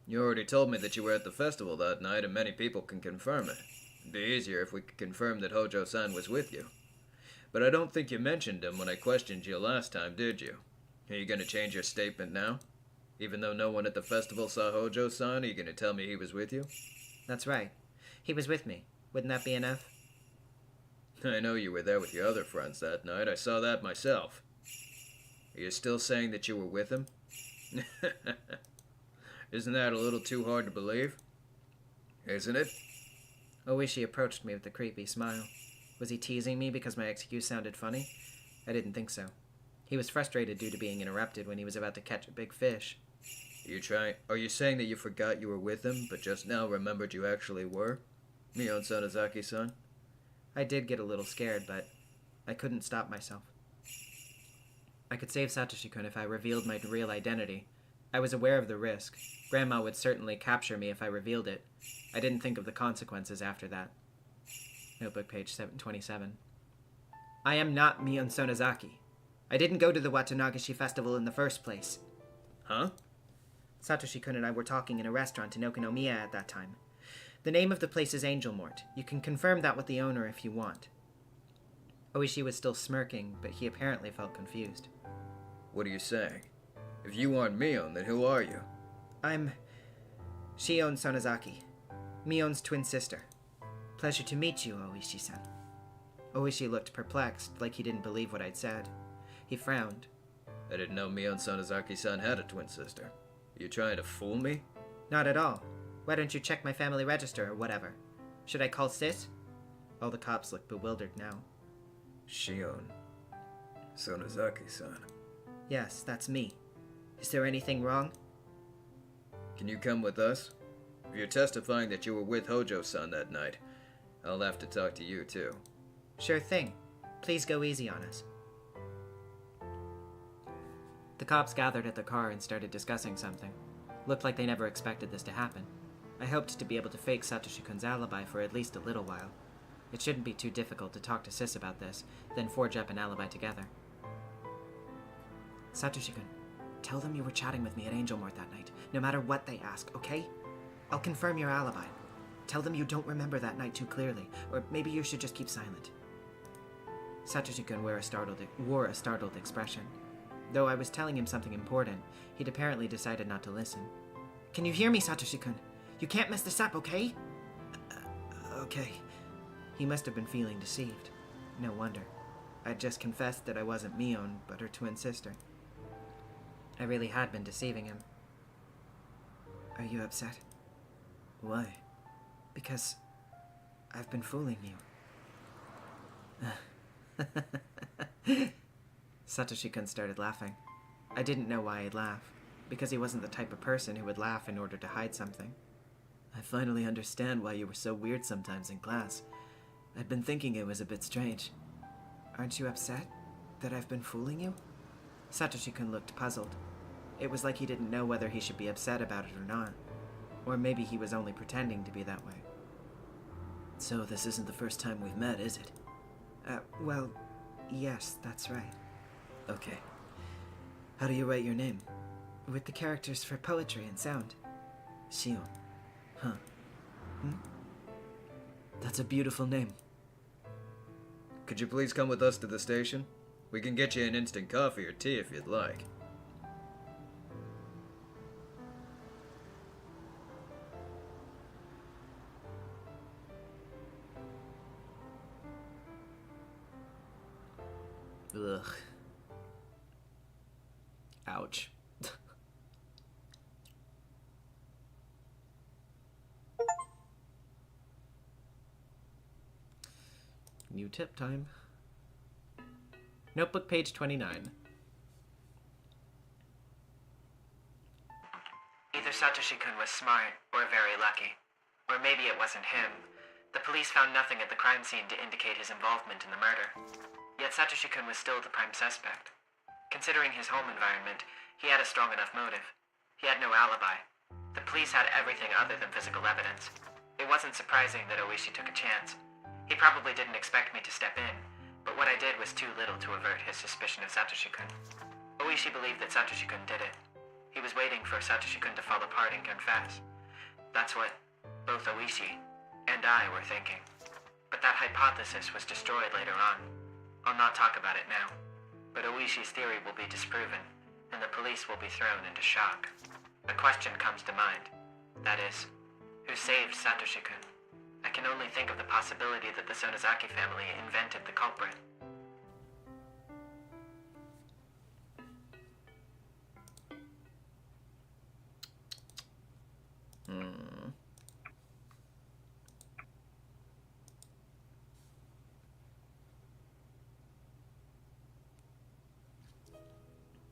You already told me that you were at the festival that night, and many people can confirm it. It'd be easier if we could confirm that Hojo-san was with you. But I don't think you mentioned him when I questioned you last time, did you? Are you going to change your statement now? Even though no one at the festival saw Hojo-san, are you going to tell me he was with you? That's right. He was with me. Wouldn't that be enough? I know you were there with your other friends that night. I saw that myself. Are you still saying that you were with him? Isn't that a little too hard to believe? Isn't it? Oishi approached me with a creepy smile. Was he teasing me because my excuse sounded funny? I didn't think so. He was frustrated due to being interrupted when he was about to catch a big fish. Are you saying that you forgot you were with him, but just now remembered you actually were? Shion Sonozaki-san? I did get a little scared, but I couldn't stop myself. I could save Satoshi-kun if I revealed my real identity. I was aware of the risk. Grandma would certainly capture me if I revealed it. I didn't think of the consequences after that. Notebook page 727. I am not Shion Sonozaki. I didn't go to the Watanagashi festival in the first place. Huh? Satoshi-kun and I were talking in a restaurant in Okinomiya at that time. The name of the place is Angel Mort. You can confirm that with the owner if you want. Oishi was still smirking, but he apparently felt confused. What are you saying? If you aren't Mion, then who are you? I'm Shion Sonozaki, Mion's twin sister. Pleasure to meet you, Oishi-san. Oishi looked perplexed, like he didn't believe what I'd said. He frowned. I didn't know Shion Sonozaki-san had a twin sister. Are you trying to fool me? Not at all. Why don't you check my family register or whatever? Should I call Sis? All the cops looked bewildered now. Shion Sonozaki-san. Yes, that's me. Is there anything wrong? Can you come with us? If you're testifying that you were with Hojo-san that night, I'll have to talk to you too. Sure thing. Please go easy on us. The cops gathered at the car and started discussing something. Looked like they never expected this to happen. I hoped to be able to fake Satoshi-kun's alibi for at least a little while. It shouldn't be too difficult to talk to Sis about this, then forge up an alibi together. Satoshi-kun, tell them you were chatting with me at Angel Mort that night, no matter what they ask, okay? I'll confirm your alibi. Tell them you don't remember that night too clearly, or maybe you should just keep silent. Satoshi-kun wore a startled expression. Though I was telling him something important, he'd apparently decided not to listen. Can you hear me, Satoshi-kun? You can't mess this up, okay? Okay. He must have been feeling deceived. No wonder. I'd just confessed that I wasn't Mion, but her twin sister. I really had been deceiving him. Are you upset? Why? Because I've been fooling you. Satoshi-kun started laughing. I didn't know why he'd laugh, because he wasn't the type of person who would laugh in order to hide something. I finally understand why you were so weird sometimes in class. I'd been thinking it was a bit strange. Aren't you upset that I've been fooling you? Satoshi-kun looked puzzled. It was like he didn't know whether he should be upset about it or not. Or maybe he was only pretending to be that way. So this isn't the first time we've met, is it? Well, yes, that's right. Okay. How do you write your name? With the characters for poetry and sound. Shion. Huh. That's a beautiful name. Could you please come with us to the station? We can get you an instant coffee or tea if you'd like. Ugh. Ouch. New tip time. Notebook page 29. Either Satoshi-kun was smart or very lucky. Or maybe it wasn't him. The police found nothing at the crime scene to indicate his involvement in the murder. Yet Satoshi-kun was still the prime suspect. Considering his home environment, he had a strong enough motive. He had no alibi. The police had everything other than physical evidence. It wasn't surprising that Oishi took a chance. He probably didn't expect me to step in, but what I did was too little to avert his suspicion of Satoshi-kun. Oishi believed that Satoshi-kun did it. He was waiting for Satoshi-kun to fall apart and confess. That's what both Oishi and I were thinking. But that hypothesis was destroyed later on. I'll not talk about it now, but Oishi's theory will be disproven, and the police will be thrown into shock. A question comes to mind. That is, who saved Satoshi-kun? I can only think of the possibility that the Sonozaki family invented the culprit.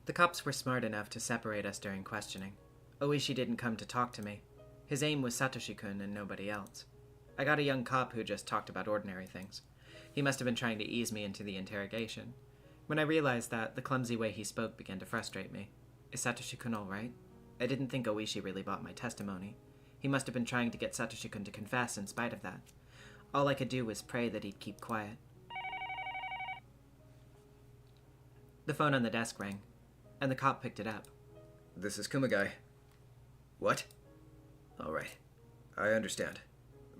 The cops were smart enough to separate us during questioning. Oishi didn't come to talk to me. His aim was Satoshi-kun and nobody else. I got a young cop who just talked about ordinary things. He must have been trying to ease me into the interrogation. When I realized that, the clumsy way he spoke began to frustrate me. Is Satoshi-kun all right? I didn't think Oishi really bought my testimony. He must have been trying to get Satoshi-kun to confess in spite of that. All I could do was pray that he'd keep quiet. The phone on the desk rang, and the cop picked it up. This is Kumagai. What? All right. I understand.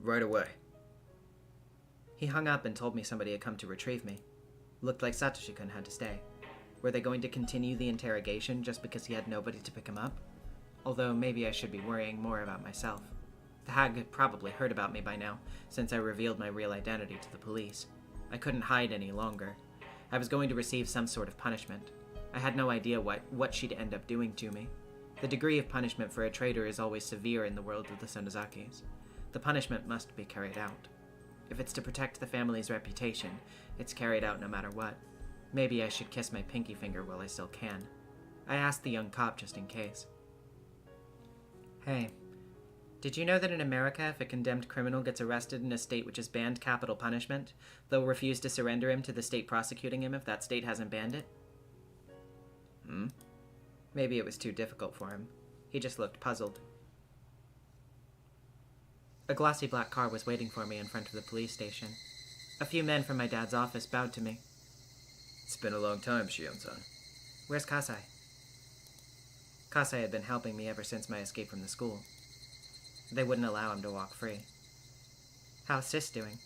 Right away. He hung up and told me somebody had come to retrieve me. Looked like Satoshi-kun had to stay. Were they going to continue the interrogation just because he had nobody to pick him up? Although maybe I should be worrying more about myself. The hag had probably heard about me by now, since I revealed my real identity to the police. I couldn't hide any longer. I was going to receive some sort of punishment. I had no idea what she'd end up doing to me. The degree of punishment for a traitor is always severe in the world of the Sonozakis. The punishment must be carried out. If it's to protect the family's reputation, it's carried out no matter what. Maybe I should kiss my pinky finger while I still can. I asked the young cop just in case. Hey, did you know that in America, if a condemned criminal gets arrested in a state which has banned capital punishment, they'll refuse to surrender him to the state prosecuting him if that state hasn't banned it? Maybe it was too difficult for him. He just looked puzzled. A glossy black car was waiting for me in front of the police station. A few men from my dad's office bowed to me. It's been a long time, Shion-san. Where's Kasai? Kasai had been helping me ever since my escape from the school. They wouldn't allow him to walk free. How's Sis doing?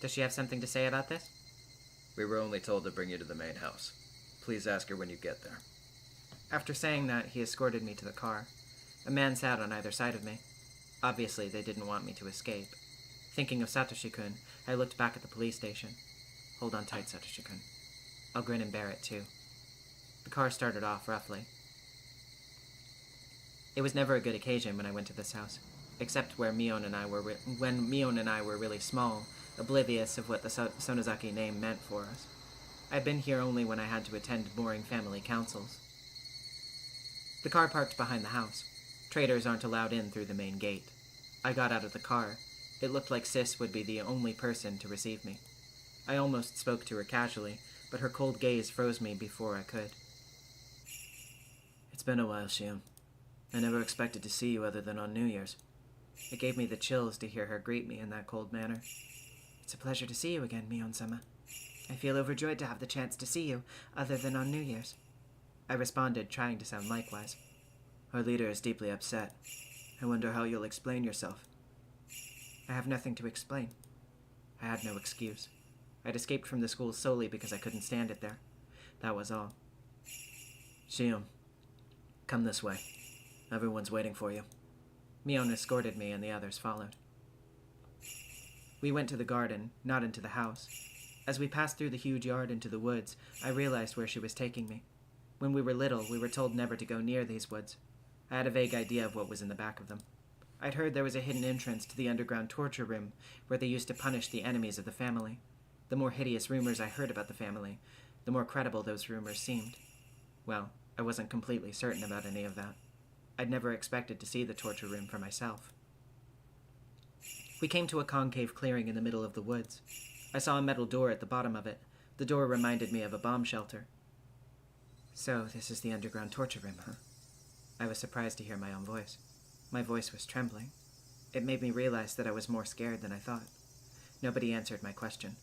Does she have something to say about this? We were only told to bring you to the main house. Please ask her when you get there. After saying that, he escorted me to the car. A man sat on either side of me. Obviously, they didn't want me to escape. Thinking of Satoshi-kun, I looked back at the police station. Hold on tight, Satoshi-kun. I'll grin and bear it, too. The car started off roughly. It was never a good occasion when I went to this house. except where when Mion and I were really small, oblivious of what the Sonozaki name meant for us. I'd been here only when I had to attend boring family councils. The car parked behind the house. Traders aren't allowed in through the main gate. I got out of the car. It looked like Sis would be the only person to receive me. I almost spoke to her casually, but her cold gaze froze me before I could. It's been a while, Shion. I never expected to see you other than on New Year's. It gave me the chills to hear her greet me in that cold manner. It's a pleasure to see you again, Mion-sama. I feel overjoyed to have the chance to see you, other than on New Year's. I responded, trying to sound likewise. Our leader is deeply upset. I wonder how you'll explain yourself. I have nothing to explain. I had no excuse. I'd escaped from the school solely because I couldn't stand it there. That was all. Shion, come this way. Everyone's waiting for you. Mion escorted me and the others followed. We went to the garden, not into the house. As we passed through the huge yard into the woods, I realized where she was taking me. When we were little, we were told never to go near these woods. I had a vague idea of what was in the back of them. I'd heard there was a hidden entrance to the underground torture room where they used to punish the enemies of the family. The more hideous rumors I heard about the family, the more credible those rumors seemed. Well, I wasn't completely certain about any of that. I'd never expected to see the torture room for myself. We came to a concave clearing in the middle of the woods. I saw a metal door at the bottom of it. The door reminded me of a bomb shelter. So, this is the underground torture room, huh? I was surprised to hear my own voice. My voice was trembling. It made me realize that I was more scared than I thought. Nobody answered my question.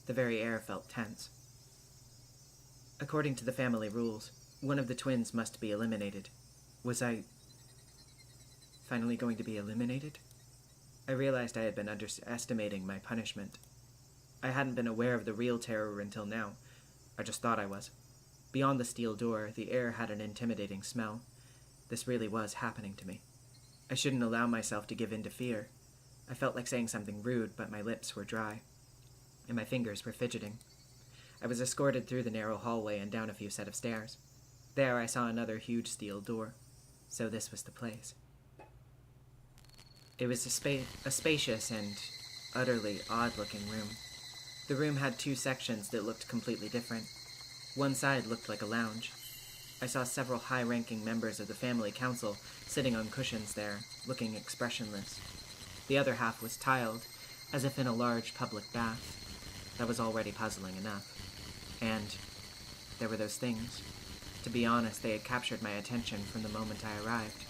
The very air felt tense. According to the family rules, one of the twins must be eliminated. Was I finally going to be eliminated? I realized I had been underestimating my punishment. I hadn't been aware of the real terror until now. I just thought I was. Beyond the steel door, the air had an intimidating smell. This really was happening to me. I shouldn't allow myself to give in to fear. I felt like saying something rude, but my lips were dry, and my fingers were fidgeting. I was escorted through the narrow hallway and down a few set of stairs. There I saw another huge steel door. So this was the place. It was a spacious and utterly odd-looking room. The room had two sections that looked completely different. One side looked like a lounge. I saw several high-ranking members of the family council sitting on cushions there, looking expressionless. The other half was tiled, as if in a large public bath. That was already puzzling enough. And there were those things. To be honest, they had captured my attention from the moment I arrived.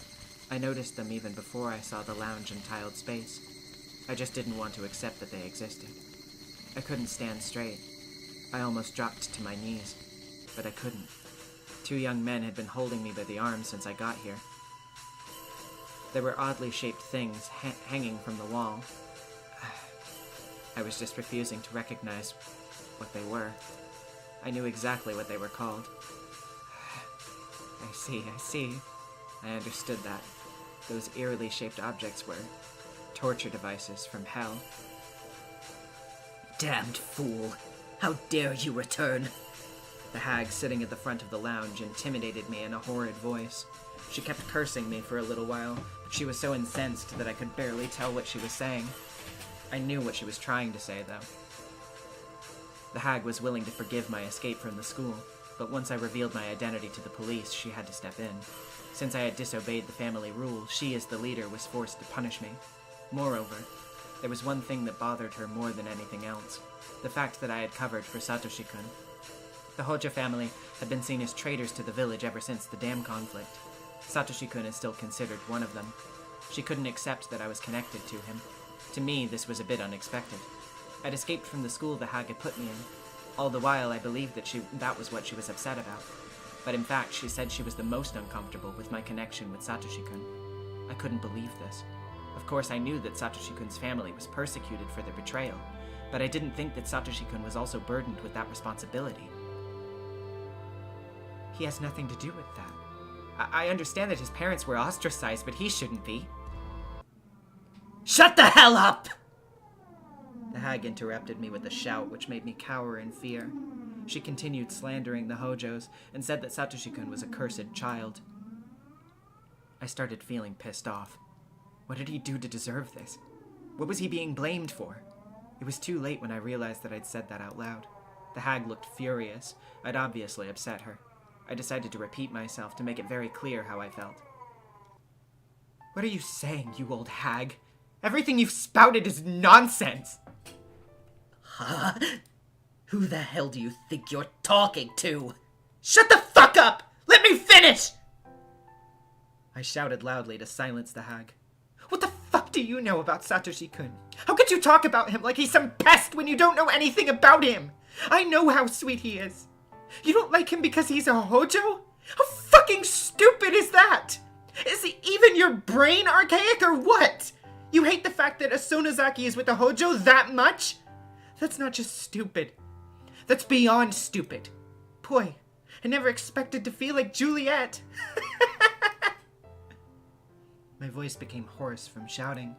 I noticed them even before I saw the lounge and tiled space. I just didn't want to accept that they existed. I couldn't stand straight. I almost dropped to my knees, but I couldn't. Two young men had been holding me by the arm since I got here. There were oddly shaped things hanging from the wall. I was just refusing to recognize what they were. I knew exactly what they were called. I see. I understood that. Those eerily shaped objects were torture devices from hell. Damned fool! How dare you return? The hag sitting at the front of the lounge intimidated me in a horrid voice. She kept cursing me for a little while, but she was so incensed that I could barely tell what she was saying. I knew what she was trying to say, though. The hag was willing to forgive my escape from the school, but once I revealed my identity to the police, she had to step in. Since I had disobeyed the family rule, she as the leader was forced to punish me. Moreover, there was one thing that bothered her more than anything else, the fact that I had covered for Satoshi-kun. The Hojo family had been seen as traitors to the village ever since the dam conflict. Satoshi-kun is still considered one of them. She couldn't accept that I was connected to him. To me, this was a bit unexpected. I'd escaped from the school the hag had put me in. All the while, I believed that was what she was upset about. But in fact, she said she was the most uncomfortable with my connection with Satoshi-kun. I couldn't believe this. Of course, I knew that Satoshi-kun's family was persecuted for their betrayal, but I didn't think that Satoshi-kun was also burdened with that responsibility. He has nothing to do with that. I understand that his parents were ostracized, but he shouldn't be. Shut the hell up! The hag interrupted me with a shout which made me cower in fear. She continued slandering the Hojos and said that Satoshi-kun was a cursed child. I started feeling pissed off. What did he do to deserve this? What was he being blamed for? It was too late when I realized that I'd said that out loud. The hag looked furious. I'd obviously upset her. I decided to repeat myself to make it very clear how I felt. What are you saying, you old hag? Everything you've spouted is nonsense! Huh? Who the hell do you think you're talking to? Shut the fuck up! Let me finish! I shouted loudly to silence the hag. What the fuck do you know about Satoshi-kun? How could you talk about him like he's some pest when you don't know anything about him? I know how sweet he is. You don't like him because he's a hojo? How fucking stupid is that? Is even your brain archaic or what? You hate the fact that a Sonozaki is with a hojo that much? That's not just stupid. That's beyond stupid. Boy, I never expected to feel like Juliet. My voice became hoarse from shouting.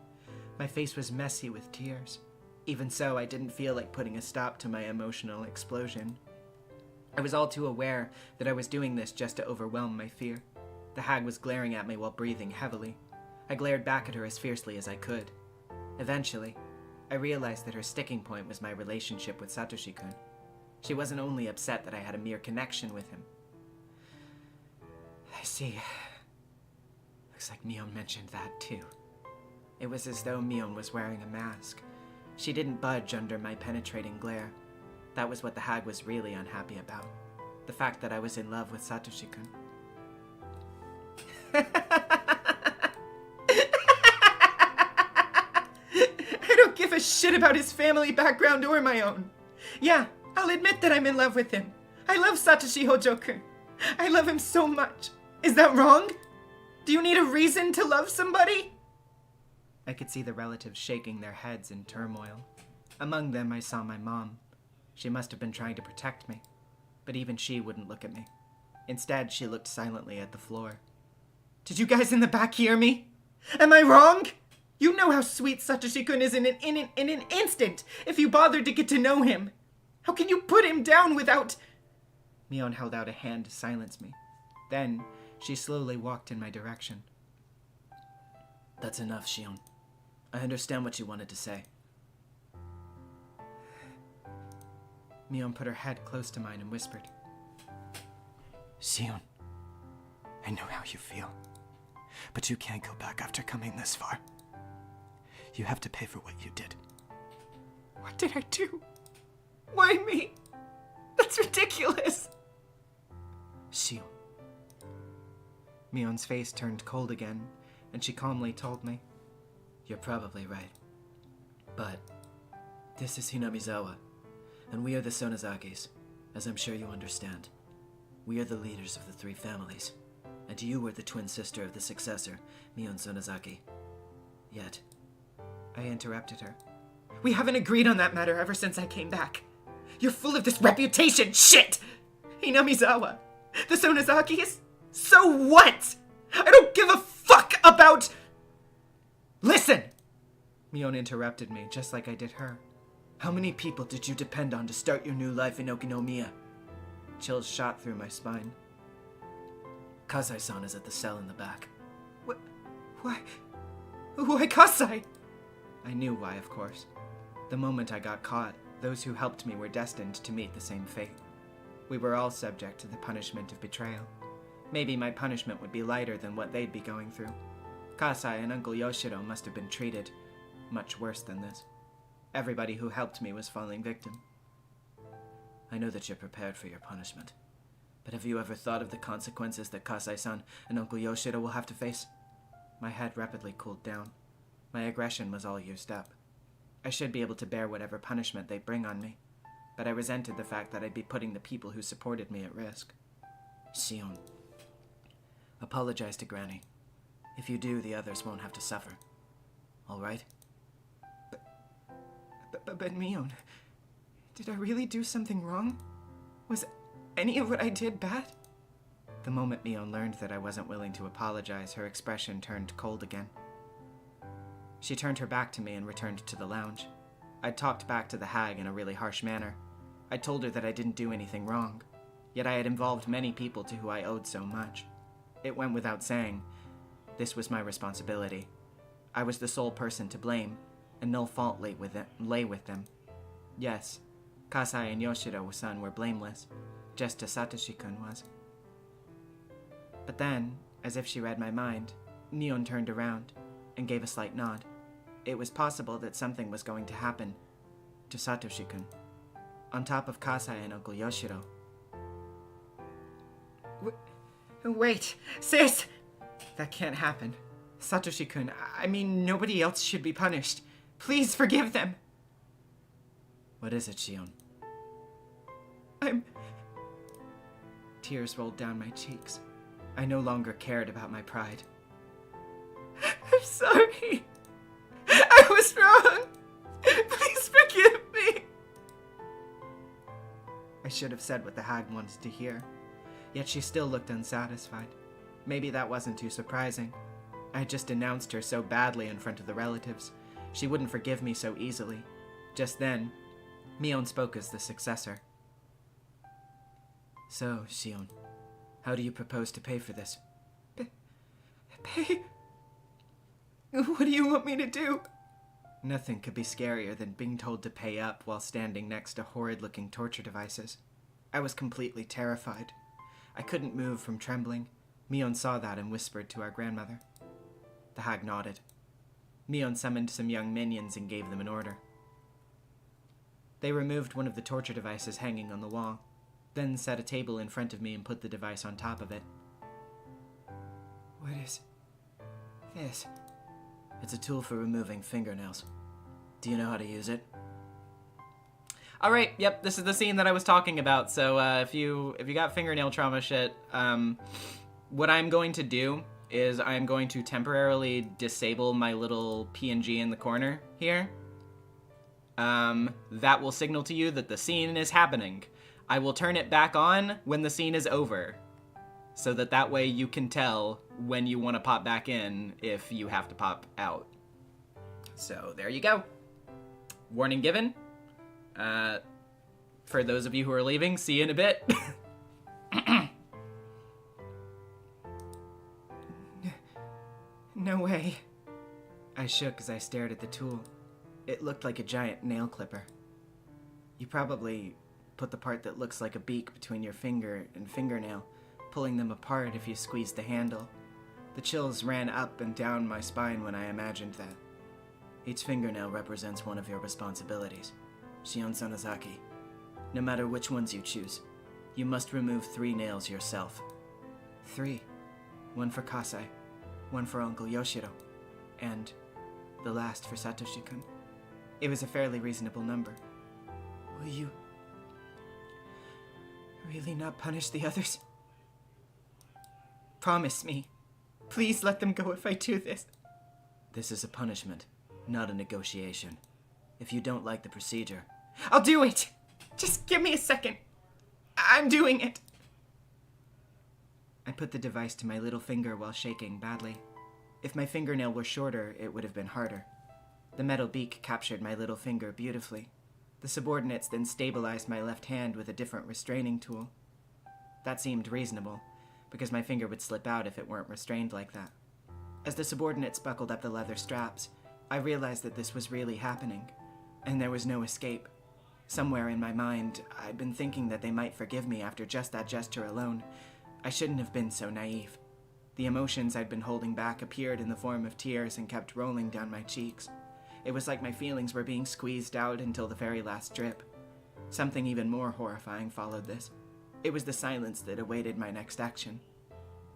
My face was messy with tears. Even so, I didn't feel like putting a stop to my emotional explosion. I was all too aware that I was doing this just to overwhelm my fear. The hag was glaring at me while breathing heavily. I glared back at her as fiercely as I could. Eventually, I realized that her sticking point was my relationship with Satoshi-kun. She wasn't only upset that I had a mere connection with him. I see. Looks like Mion mentioned that too. It was as though Mion was wearing a mask. She didn't budge under my penetrating glare. That was what the hag was really unhappy about. The fact that I was in love with Satoshi-kun. I don't give a shit about his family background or my own. Yeah, I'll admit that I'm in love with him. I love Satoshi Hojo-kun. I love him so much. Is that wrong? Do you need a reason to love somebody? I could see the relatives shaking their heads in turmoil. Among them, I saw my mom. She must have been trying to protect me, but even she wouldn't look at me. Instead, she looked silently at the floor. Did you guys in the back hear me? Am I wrong? You know how sweet Satoshi-kun is in an instant if you bothered to get to know him. How can you put him down without... Mion held out a hand to silence me. Then, she slowly walked in my direction. That's enough, Shion. I understand what you wanted to say. Mion put her head close to mine and whispered. Shion, I know how you feel, but you can't go back after coming this far. You have to pay for what you did. What did I do? Why me? That's ridiculous. Shion. Mion's face turned cold again, and she calmly told me. You're probably right. But this is NezumiVA, and we are the Sonozakis, as I'm sure you understand. We are the leaders of the three families, and you were the twin sister of the successor, Shion Sonozaki. Yet, I interrupted her. We haven't agreed on that matter ever since I came back. You're full of this reputation shit! NezumiVA, the Sonozakis? So what? I don't give a fuck about... Listen! Mion interrupted me, just like I did her. How many people did you depend on to start your new life in Okinomiya? Chills shot through my spine. Kasai-san is at the cell in the back. What? Why? Why Kasai? I knew why, of course. The moment I got caught, those who helped me were destined to meet the same fate. We were all subject to the punishment of betrayal. Maybe my punishment would be lighter than what they'd be going through. Kasai and Uncle Yoshiro must have been treated much worse than this. Everybody who helped me was falling victim. I know that you're prepared for your punishment. But have you ever thought of the consequences that Kasai-san and Uncle Yoshiro will have to face? My head rapidly cooled down. My aggression was all used up. I should be able to bear whatever punishment they bring on me, but I resented the fact that I'd be putting the people who supported me at risk. Shion, apologize to Granny. If you do, the others won't have to suffer. All right? But Mion, did I really do something wrong? Was any of what I did bad? The moment Mion learned that I wasn't willing to apologize, her expression turned cold again. She turned her back to me and returned to the lounge. I'd talked back to the hag in a really harsh manner. I told her that I didn't do anything wrong, yet I had involved many people to who I owed so much. It went without saying, this was my responsibility. I was the sole person to blame, and no fault lay with them. Yes, Kasai and Yoshiro-san were blameless, just as Satoshi-kun was. But then, as if she read my mind, Neon turned around and gave a slight nod. It was possible that something was going to happen to Satoshi-kun, on top of Kasai and Uncle Yoshiro. Wait, sis! That can't happen. Satoshi-kun, I mean, nobody else should be punished. Please forgive them. What is it, Shion? Tears rolled down my cheeks. I no longer cared about my pride. I'm sorry. I was wrong. Please forgive me. I should have said what the hag wanted to hear, yet she still looked unsatisfied. Maybe that wasn't too surprising. I had just denounced her so badly in front of the relatives. She wouldn't forgive me so easily. Just then, Mion spoke as the successor. So, Shion, how do you propose to pay for this? Pay? What do you want me to do? Nothing could be scarier than being told to pay up while standing next to horrid-looking torture devices. I was completely terrified. I couldn't move from trembling. Mion saw that and whispered to our grandmother. The hag nodded. Mion summoned some young minions and gave them an order. They removed one of the torture devices hanging on the wall, then set a table in front of me and put the device on top of it. What is this? It's a tool for removing fingernails. Do you know how to use it? Alright, yep, this is the scene that I was talking about, so if you got fingernail trauma shit, what I'm going to do is I'm going to temporarily disable my little PNG in the corner here. That will signal to you that the scene is happening. I will turn it back on when the scene is over, so that way you can tell when you want to pop back in if you have to pop out. So there you go. Warning given. For those of you who are leaving, see you in a bit. No way. I shook as I stared at the tool. It looked like a giant nail clipper. You probably put the part that looks like a beak between your finger and fingernail, pulling them apart if you squeezed the handle. The chills ran up and down my spine when I imagined that. Each fingernail represents one of your responsibilities. Shion Sonozaki. No matter which ones you choose, you must remove 3 nails yourself. 3. 1 for Kasai, 1 for Uncle Yoshiro, and the last for Satoshi-kun. It was a fairly reasonable number. Will you really not punish the others? Promise me. Please let them go if I do this. This is a punishment, not a negotiation. If you don't like the procedure, I'll do it! Just give me a second. I'm doing it. I put the device to my little finger while shaking badly. If my fingernail were shorter, it would have been harder. The metal beak captured my little finger beautifully. The subordinates then stabilized my left hand with a different restraining tool. That seemed reasonable, because my finger would slip out if it weren't restrained like that. As the subordinates buckled up the leather straps, I realized that this was really happening, and there was no escape. Somewhere in my mind, I'd been thinking that they might forgive me after just that gesture alone. I shouldn't have been so naive. The emotions I'd been holding back appeared in the form of tears and kept rolling down my cheeks. It was like my feelings were being squeezed out until the very last drip. Something even more horrifying followed this. It was the silence that awaited my next action.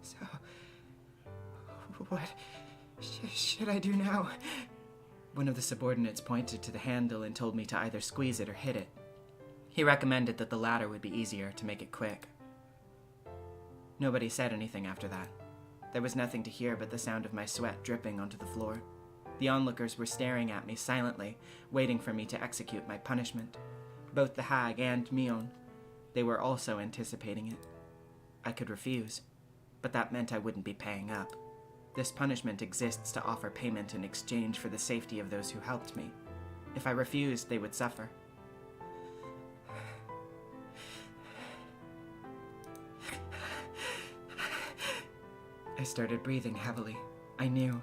So, what should I do now? One of the subordinates pointed to the handle and told me to either squeeze it or hit it. He recommended that the latter would be easier to make it quick. Nobody said anything after that. There was nothing to hear but the sound of my sweat dripping onto the floor. The onlookers were staring at me silently, waiting for me to execute my punishment. Both the hag and Mion. They were also anticipating it. I could refuse, but that meant I wouldn't be paying up. This punishment exists to offer payment in exchange for the safety of those who helped me. If I refused, they would suffer. I started breathing heavily. I knew.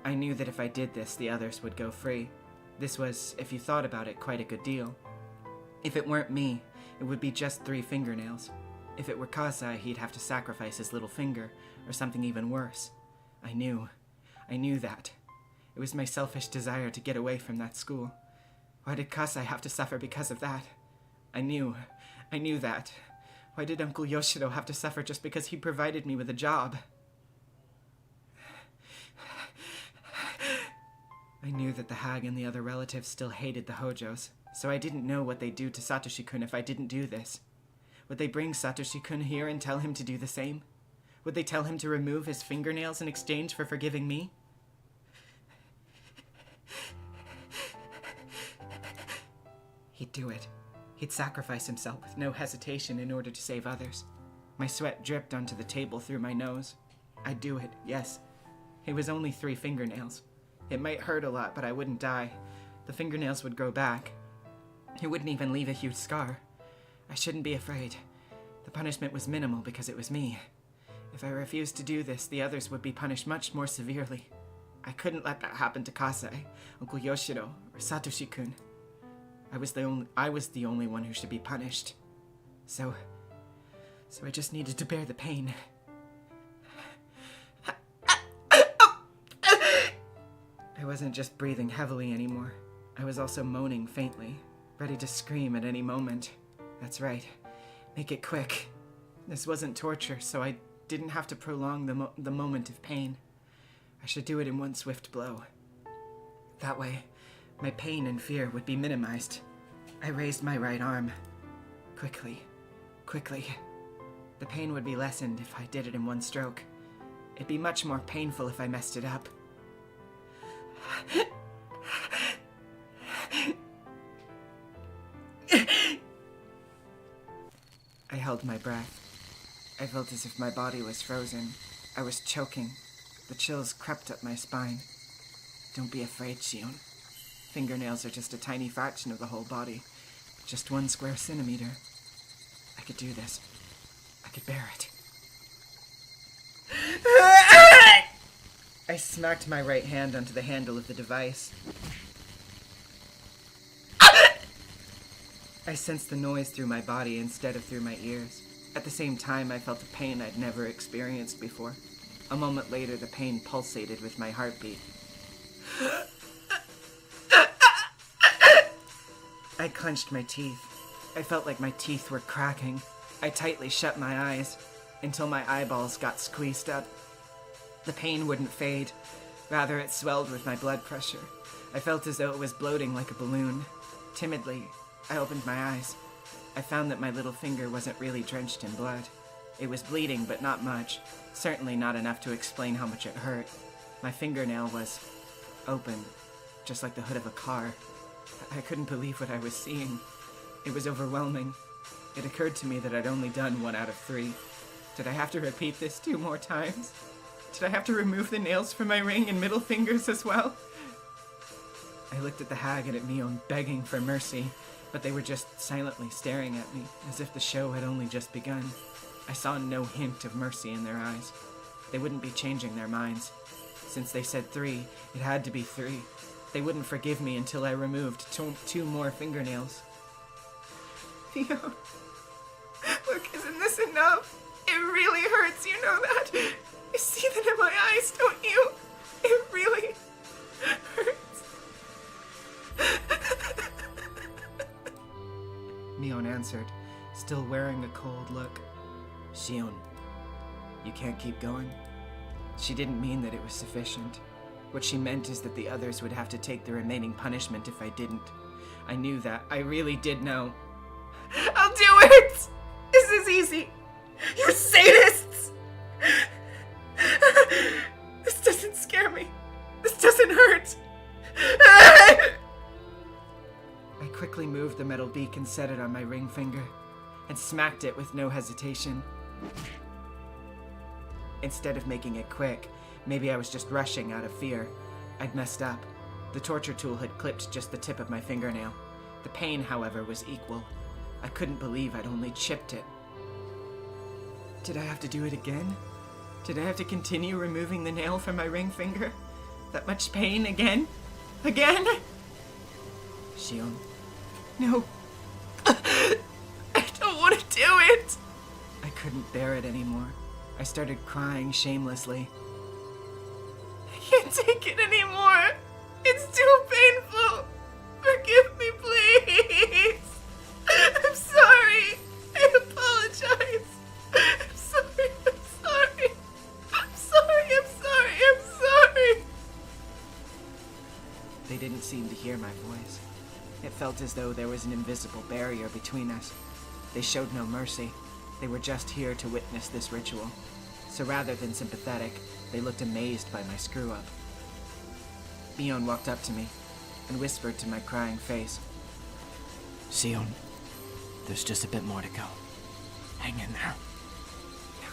I knew that if I did this, the others would go free. This was, if you thought about it, quite a good deal. If it weren't me, it would be just 3 fingernails. If it were Kasai, he'd have to sacrifice his little finger, or something even worse. I knew that. It was my selfish desire to get away from that school. Why did Kasai have to suffer because of that? I knew that. Why did Uncle Yoshiro have to suffer just because he provided me with a job? I knew that the hag and the other relatives still hated the Hojos, so I didn't know what they'd do to Satoshi-kun if I didn't do this. Would they bring Satoshi-kun here and tell him to do the same? Would they tell him to remove his fingernails in exchange for forgiving me? He'd do it. He'd sacrifice himself with no hesitation in order to save others. My sweat dripped onto the table through my nose. I'd do it, yes. It was only 3 fingernails. It might hurt a lot, but I wouldn't die. The fingernails would grow back. It wouldn't even leave a huge scar. I shouldn't be afraid. The punishment was minimal because it was me. If I refused to do this, the others would be punished much more severely. I couldn't let that happen to Kasai, Uncle Yoshiro, or Satoshi-kun. I was the only one who should be punished. So I just needed to bear the pain. I wasn't just breathing heavily anymore. I was also moaning faintly, ready to scream at any moment. That's right. Make it quick. This wasn't torture, so I didn't have to prolong the moment of pain. I should do it in one swift blow. That way, my pain and fear would be minimized. I raised my right arm. Quickly. The pain would be lessened if I did it in one stroke. It'd be much more painful if I messed it up. I held my breath. I felt as if my body was frozen. I was choking. The chills crept up my spine. Don't be afraid, Shion. Fingernails are just a tiny fraction of the whole body. Just 1 square centimeter. I could do this. I could bear it. I smacked my right hand onto the handle of the device. I sensed the noise through my body instead of through my ears. At the same time, I felt a pain I'd never experienced before. A moment later, the pain pulsated with my heartbeat. I clenched my teeth. I felt like my teeth were cracking. I tightly shut my eyes until my eyeballs got squeezed up. The pain wouldn't fade. Rather, it swelled with my blood pressure. I felt as though it was bloating like a balloon. Timidly, I opened my eyes. I found that my little finger wasn't really drenched in blood. It was bleeding, but not much. Certainly not enough to explain how much it hurt. My fingernail was open, just like the hood of a car. I couldn't believe what I was seeing. It was overwhelming. It occurred to me that I'd only done 1 out of 3. Did I have to repeat this 2 more times? Did I have to remove the nails from my ring and middle fingers as well? I looked at the hag and at Mion begging for mercy, but they were just silently staring at me, as if the show had only just begun. I saw no hint of mercy in their eyes. They wouldn't be changing their minds. Since they said 3, it had to be 3. They wouldn't forgive me until I removed 2 more fingernails. Theo, look, isn't this enough? It really hurts, you know that? You see that in my eyes, don't you? It really hurts. Mion answered, still wearing a cold look. Shion, you can't keep going? She didn't mean that it was sufficient. What she meant is that the others would have to take the remaining punishment if I didn't. I knew that. I really did know. I'll do it! This is easy! You sadists! This doesn't scare me. This doesn't hurt. I quickly moved the metal beak and set it on my ring finger, and smacked it with no hesitation. Instead of making it quick, maybe I was just rushing out of fear. I'd messed up. The torture tool had clipped just the tip of my fingernail. The pain, however, was equal. I couldn't believe I'd only chipped it. Did I have to do it again? Did I have to continue removing the nail from my ring finger? That much pain again? Again? Shion, No. I don't want to do it! I couldn't bear it anymore. I started crying shamelessly. I can't take it anymore. It's too painful. Forgive me, please. I'm sorry. I apologize. I'm sorry. I'm sorry. I'm sorry. I'm sorry. I'm sorry. They didn't seem to hear my voice. It felt as though there was an invisible barrier between us. They showed no mercy. They were just here to witness this ritual. So rather than sympathetic, they looked amazed by my screw-up. Shion walked up to me and whispered to my crying face, Shion, there's just a bit more to go. Hang in there. No.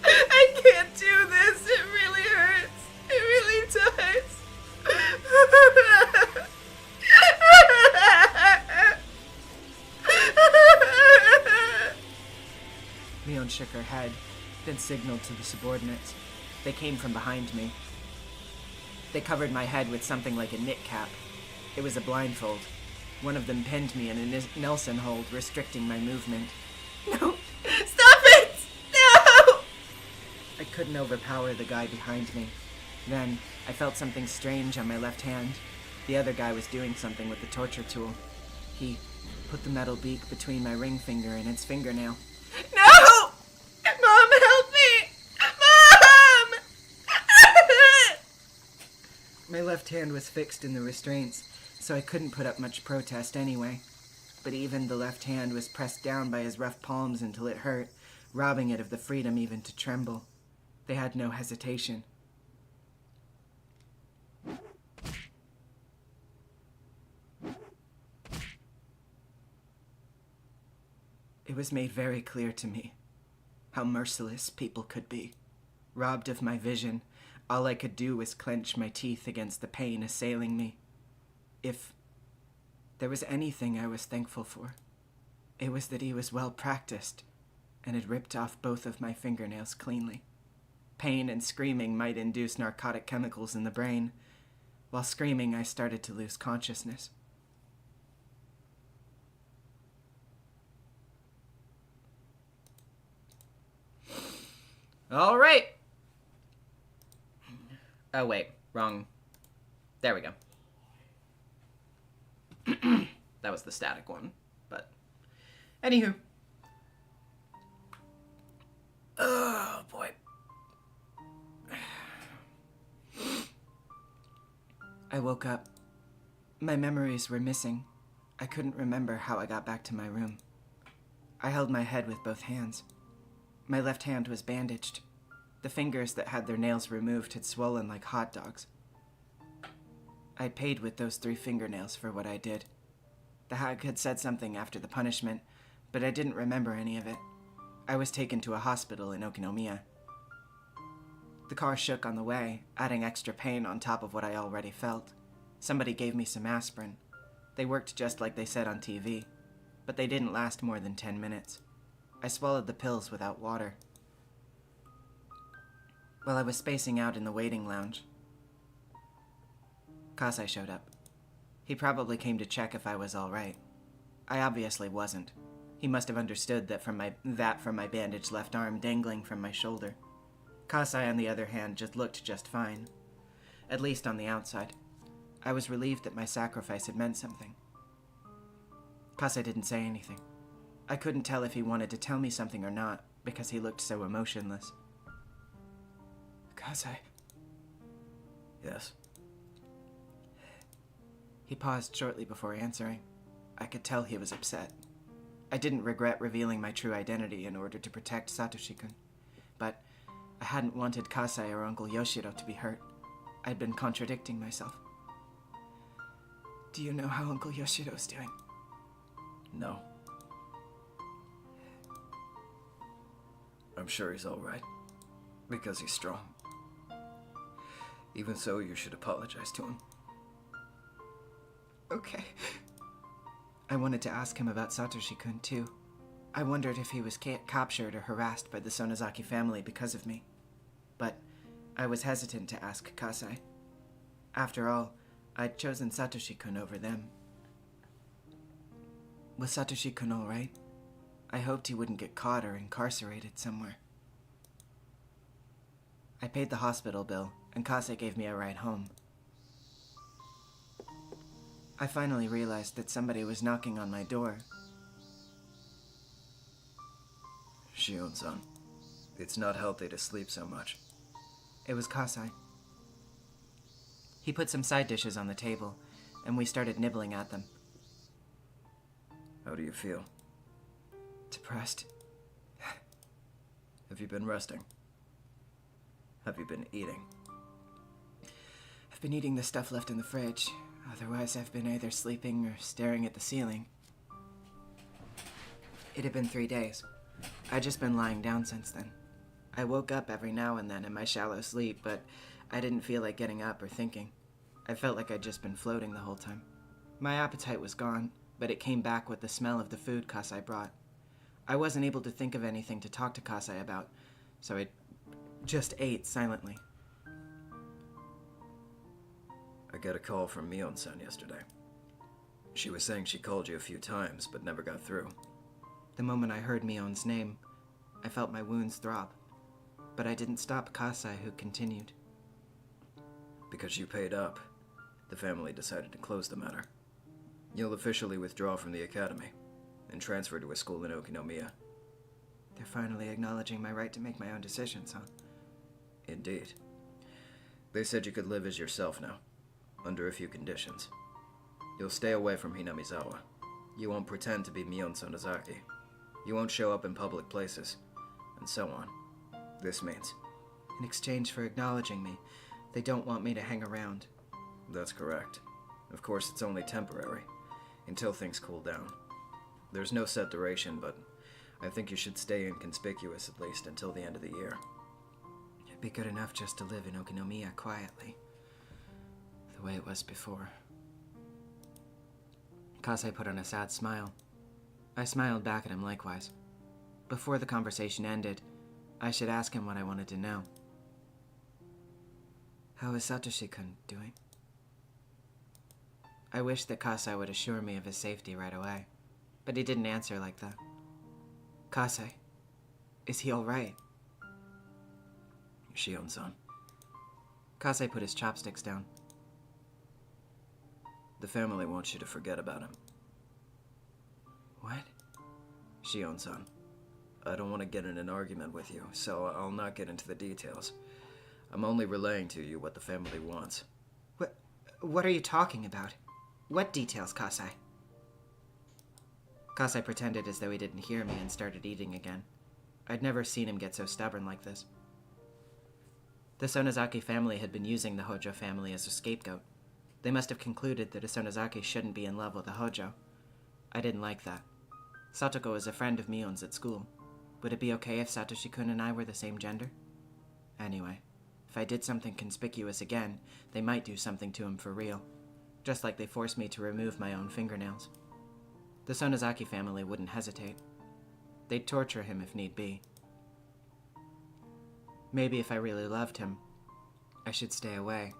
I can't do this. It really hurts. It really does. Shion shook her head, then signaled to the subordinates. They came from behind me. They covered my head with something like a knit cap. It was a blindfold. One of them pinned me in a Nelson hold, restricting my movement. No. Stop it! No! I couldn't overpower the guy behind me. Then, I felt something strange on my left hand. The other guy was doing something with the torture tool. He put the metal beak between my ring finger and its fingernail. No! Mom, help me! Mom! My left hand was fixed in the restraints, so I couldn't put up much protest anyway. But even the left hand was pressed down by his rough palms until it hurt, robbing it of the freedom even to tremble. They had no hesitation. It was made very clear to me how merciless people could be. Robbed of my vision, all I could do was clench my teeth against the pain assailing me. If there was anything I was thankful for, it was that he was well practiced and had ripped off both of my fingernails cleanly. Pain and screaming might induce narcotic chemicals in the brain. While screaming, I started to lose consciousness. All right. Oh, wait. Wrong. There we go. That was the static one. But, anywho. Oh, boy. I woke up. My memories were missing. I couldn't remember how I got back to my room. I held my head with both hands. My left hand was bandaged. The fingers that had their nails removed had swollen like hot dogs. I paid with those 3 fingernails for what I did. The hag had said something after the punishment, but I didn't remember any of it. I was taken to a hospital in Okinomiya. The car shook on the way, adding extra pain on top of what I already felt. Somebody gave me some aspirin. They worked just like they said on TV, but they didn't last more than 10 minutes. I swallowed the pills without water. While I was spacing out in the waiting lounge, Kasai showed up. He probably came to check if I was all right. I obviously wasn't. He must have understood that from my bandaged left arm dangling from my shoulder. Kasai, on the other hand, just looked just fine. At least on the outside. I was relieved that my sacrifice had meant something. Kasai didn't say anything. I couldn't tell if he wanted to tell me something or not, because he looked so emotionless. Kasai. Yes. He paused shortly before answering. I could tell he was upset. I didn't regret revealing my true identity in order to protect Satoshi-kun, but I hadn't wanted Kasai or Uncle Yoshiro to be hurt. I'd been contradicting myself. Do you know how Uncle Yoshiro's doing? No. I'm sure he's all right, because he's strong. Even so, you should apologize to him. Okay. I wanted to ask him about Satoshi-kun, too. I wondered if he was captured or harassed by the Sonozaki family because of me. but I was hesitant to ask Kasai. After all, I'd chosen Satoshi-kun over them. Was Satoshi-kun all right? I hoped he wouldn't get caught or incarcerated somewhere. I paid the hospital bill, and Kasai gave me a ride home. I finally realized that somebody was knocking on my door. Shion-san, it's not healthy to sleep so much. It was Kasai. He put some side dishes on the table, and we started nibbling at them. How do you feel? Depressed. Have you been resting? Have you been eating? I've been eating the stuff left in the fridge. Otherwise, I've been either sleeping or staring at the ceiling. It had been 3 days. I'd just been lying down since then. I woke up every now and then in my shallow sleep, but I didn't feel like getting up or thinking. I felt like I'd just been floating the whole time. My appetite was gone, but it came back with the smell of the food Kasai brought. I wasn't able to think of anything to talk to Kasai about, so I just ate silently. I got a call from Mion-san yesterday. She was saying she called you a few times, but never got through. The moment I heard Mion's name, I felt my wounds throb. But I didn't stop Kasai, who continued. Because you paid up, the family decided to close the matter. You'll officially withdraw from the academy and transfer to a school in Okinomiya. They're finally acknowledging my right to make my own decisions, huh? Indeed. They said you could live as yourself now, under a few conditions. You'll stay away from Hinamizawa. You won't pretend to be Shion Sonozaki. You won't show up in public places, and so on. This means... In exchange for acknowledging me, they don't want me to hang around. That's correct. Of course, it's only temporary, until things cool down. There's no set duration, but I think you should stay inconspicuous at least until the end of the year. It'd be good enough just to live in Okinomiya quietly, the way it was before. Kasai put on a sad smile. I smiled back at him likewise. Before the conversation ended, I should ask him what I wanted to know. How is Satoshi-kun doing? I wished that Kasai would assure me of his safety right away, but he didn't answer like that. Kasai, is he all right? Shion-san. Kasai put his chopsticks down. The family wants you to forget about him. What? Shion-san, I don't want to get in an argument with you, so I'll not get into the details. I'm only relaying to you what the family wants. What are you talking about? What details, Kasai? Kasai pretended as though he didn't hear me and started eating again. I'd never seen him get so stubborn like this. The Sonozaki family had been using the Hojo family as a scapegoat. They must have concluded that a Sonozaki shouldn't be in love with a Hojo. I didn't like that. Satoko is a friend of Mion's at school. Would it be okay if Satoshi-kun and I were the same gender? Anyway, if I did something conspicuous again, they might do something to him for real. Just like they forced me to remove my own fingernails. The Sonozaki family wouldn't hesitate. They'd torture him if need be. Maybe if I really loved him, I should stay away.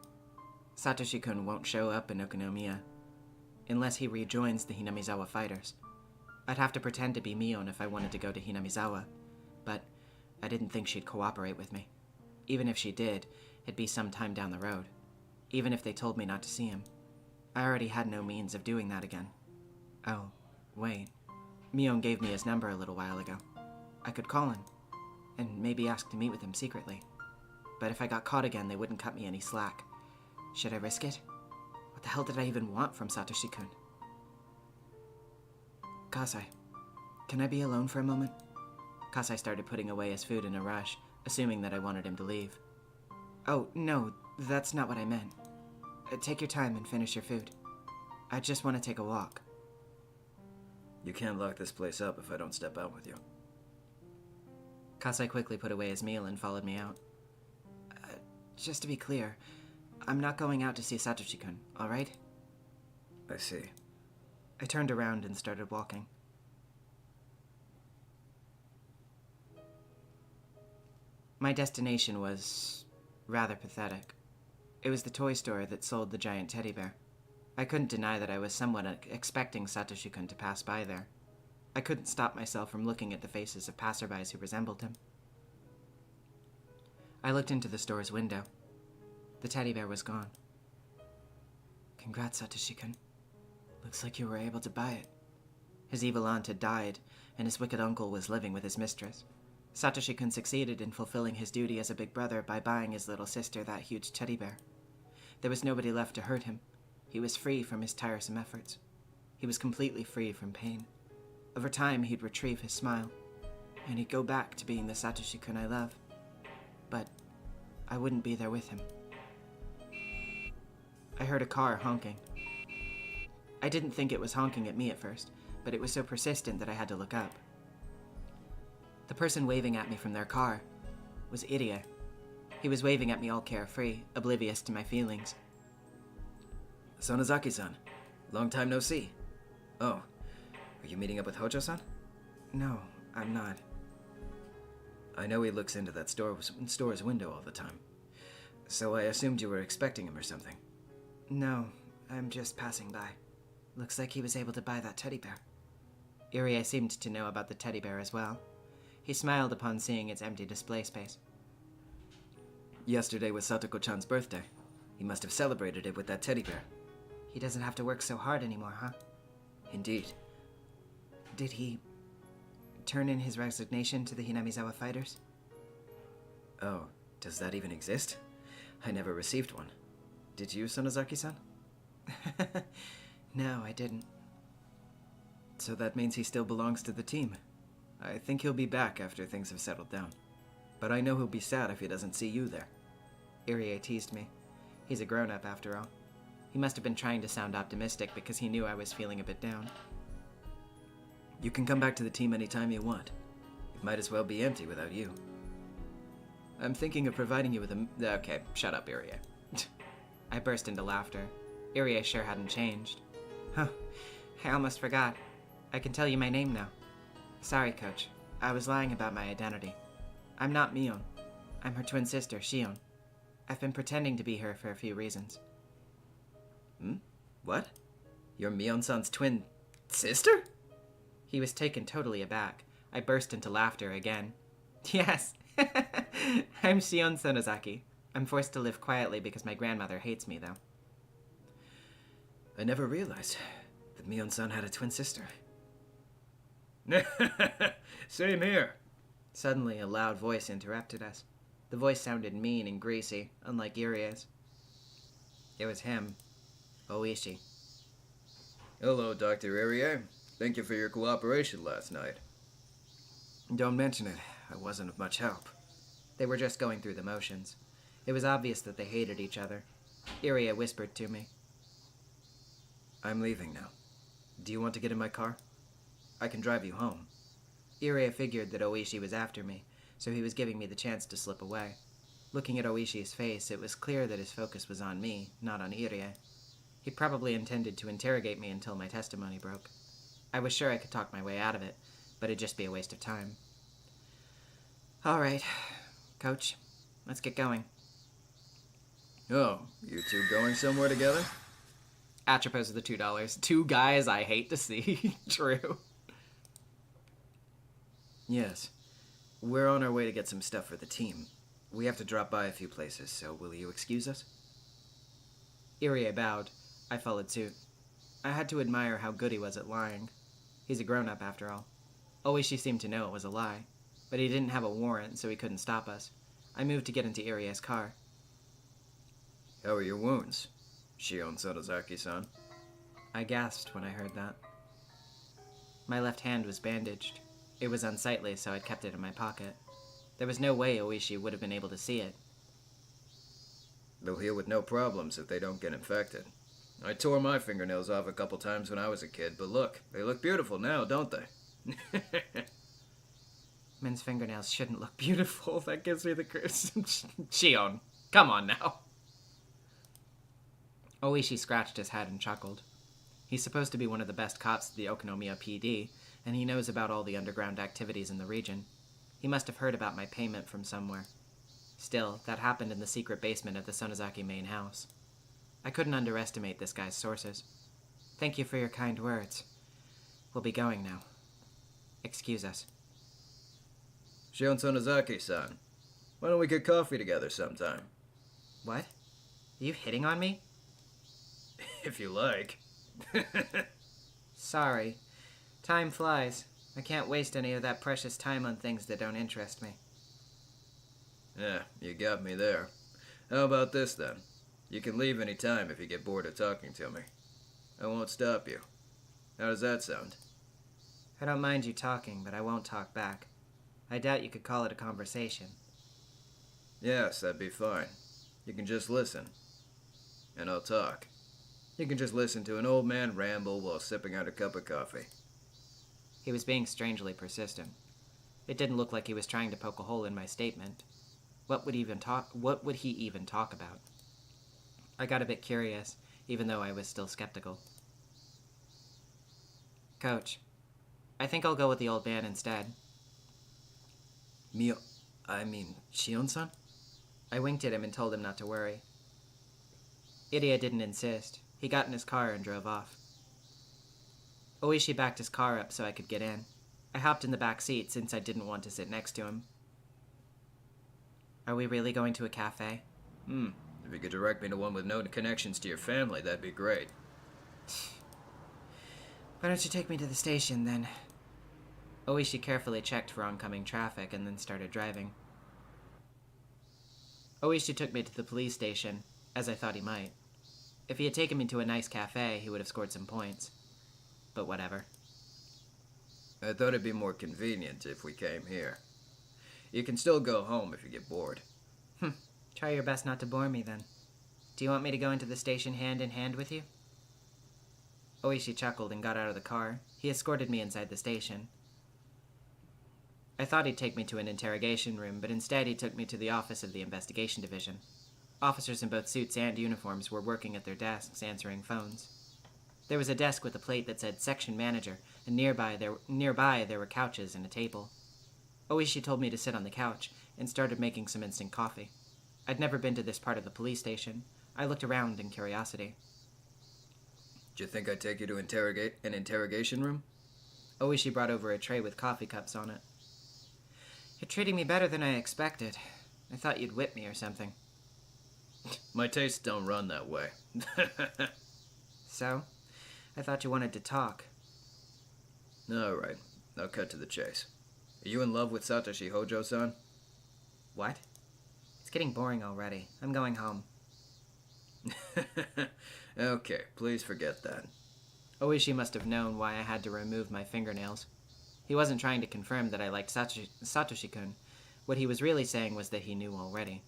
Satoshi-kun won't show up in Okinomiya, unless he rejoins the Hinamizawa fighters. I'd have to pretend to be Mion if I wanted to go to Hinamizawa, but I didn't think she'd cooperate with me. Even if she did, it'd be some time down the road. Even if they told me not to see him. I already had no means of doing that again. Oh, wait. Mion gave me his number a little while ago. I could call him, and maybe ask to meet with him secretly. But if I got caught again, they wouldn't cut me any slack. Should I risk it? What the hell did I even want from Satoshi-kun? Kasai, can I be alone for a moment? Kasai started putting away his food in a rush, assuming that I wanted him to leave. Oh, no, that's not what I meant. Take your time and finish your food. I just want to take a walk. You can't lock this place up if I don't step out with you. Kasai quickly put away his meal and followed me out. Just to be clear, I'm not going out to see Satoshi-kun, alright? I see. I turned around and started walking. My destination was rather pathetic. It was the toy store that sold the giant teddy bear. I couldn't deny that I was somewhat expecting Satoshi-kun to pass by there. I couldn't stop myself from looking at the faces of passerbys who resembled him. I looked into the store's window. The teddy bear was gone. Congrats, Satoshi-kun. Looks like you were able to buy it. His evil aunt had died, and his wicked uncle was living with his mistress. Satoshi-kun succeeded in fulfilling his duty as a big brother by buying his little sister that huge teddy bear. There was nobody left to hurt him. He was free from his tiresome efforts. He was completely free from pain. Over time, he'd retrieve his smile, and he'd go back to being the Satoshi-kun I love. But I wouldn't be there with him. I heard a car honking. I didn't think it was honking at me at first, but it was so persistent that I had to look up. The person waving at me from their car was Irie. He was waving at me all carefree, oblivious to my feelings. Sonozaki-san, long time no see. Oh, are you meeting up with Hojo-san? No, I'm not. I know he looks into that store's window all the time, so I assumed you were expecting him or something. No, I'm just passing by. Looks like he was able to buy that teddy bear. Irie seemed to know about the teddy bear as well. He smiled upon seeing its empty display space. Yesterday was Satoko-chan's birthday. He must have celebrated it with that teddy bear. He doesn't have to work so hard anymore, huh? Indeed. Did he turn in his resignation to the Hinamizawa fighters? Oh, does that even exist? I never received one. Did you, Sonozaki-san? No, I didn't. So that means he still belongs to the team. I think he'll be back after things have settled down. But I know he'll be sad if he doesn't see you there. Irie teased me. He's a grown-up after all. He must have been trying to sound optimistic because he knew I was feeling a bit down. You can come back to the team anytime you want. It might as well be empty without you. I'm thinking of providing you with a... Okay, shut up, Irie. I burst into laughter. Irie sure hadn't changed. Huh, I almost forgot. I can tell you my name now. Sorry, Coach. I was lying about my identity. I'm not Mion. I'm her twin sister, Shion. I've been pretending to be her for a few reasons. What? You're Mion-san's twin sister? He was taken totally aback. I burst into laughter again. Yes! I'm Shion Sonozaki. I'm forced to live quietly because my grandmother hates me, though. I never realized that Mion-san had a twin sister. Same here. Suddenly, a loud voice interrupted us. The voice sounded mean and greasy, unlike Irie's. It was him, Oishi. Hello, Dr. Irie. Thank you for your cooperation last night. Don't mention it. I wasn't of much help. They were just going through the motions. It was obvious that they hated each other. Irie whispered to me. I'm leaving now. Do you want to get in my car? I can drive you home. Irie figured that Oishi was after me, so he was giving me the chance to slip away. Looking at Oishi's face, it was clear that his focus was on me, not on Irie. He probably intended to interrogate me until my testimony broke. I was sure I could talk my way out of it, but it'd just be a waste of time. All right, Coach, let's get going. Oh, you two going somewhere together? Atropos of the $2. Two guys I hate to see. True. Yes. We're on our way to get some stuff for the team. We have to drop by a few places, so will you excuse us? Irie bowed. I followed suit. I had to admire how good he was at lying. He's a grown-up, after all. Oishi seemed to know it was a lie, but he didn't have a warrant, so he couldn't stop us. I moved to get into Irie's car. How are your wounds, Shion Sonozaki-san? I gasped when I heard that. My left hand was bandaged. It was unsightly, so I'd kept it in my pocket. There was no way Oishi would have been able to see it. They'll heal with no problems if they don't get infected. I tore my fingernails off a couple times when I was a kid, but look, they look beautiful now, don't they? Men's fingernails shouldn't look beautiful. That gives me the curse. Shion, come on now. Oishi scratched his head and chuckled. He's supposed to be one of the best cops at the Okonomiya PD, and he knows about all the underground activities in the region. He must have heard about my payment from somewhere. Still, that happened in the secret basement of the Sonozaki main house. I couldn't underestimate this guy's sources. Thank you for your kind words. We'll be going now. Excuse us. Shion Sonozaki-san, why don't we get coffee together sometime? What? Are you hitting on me? If you like. Sorry. Time flies. I can't waste any of that precious time on things that don't interest me. Yeah, you got me there. How about this then? You can leave any time if you get bored of talking to me. I won't stop you. How does that sound? I don't mind you talking, but I won't talk back. I doubt you could call it a conversation. Yes, that'd be fine. You can just listen. And I'll talk. You can just listen to an old man ramble while sipping out a cup of coffee. He was being strangely persistent. It didn't look like he was trying to poke a hole in my statement. What would he even talk about? I got a bit curious, even though I was still skeptical. Coach, I think I'll go with the old man instead. Shion-san? I winked at him and told him not to worry. Idia didn't insist. He got in his car and drove off. Oishi backed his car up so I could get in. I hopped in the back seat since I didn't want to sit next to him. Are we really going to a cafe? If you could direct me to one with no connections to your family, that'd be great. Why don't you take me to the station, then? Oishi carefully checked for oncoming traffic and then started driving. Oishi took me to the police station, as I thought he might. If he had taken me to a nice cafe, he would have scored some points. But whatever. I thought it'd be more convenient if we came here. You can still go home if you get bored. Try your best not to bore me, then. Do you want me to go into the station hand in hand with you? Oishi chuckled and got out of the car. He escorted me inside the station. I thought he'd take me to an interrogation room, but instead he took me to the office of the investigation division. Officers in both suits and uniforms were working at their desks, answering phones. There was a desk with a plate that said Section Manager, and nearby there were couches and a table. Oishi told me to sit on the couch, and started making some instant coffee. I'd never been to this part of the police station. I looked around in curiosity. Do you think I'd take you to an interrogation room? Oishi brought over a tray with coffee cups on it. You're treating me better than I expected. I thought you'd whip me or something. My tastes don't run that way. So? I thought you wanted to talk. Alright, I'll cut to the chase. Are you in love with Satoshi Hojo-san? What? It's getting boring already. I'm going home. Okay, please forget that. Oishi must have known why I had to remove my fingernails. He wasn't trying to confirm that I liked Satoshi-kun. What he was really saying was that he knew already.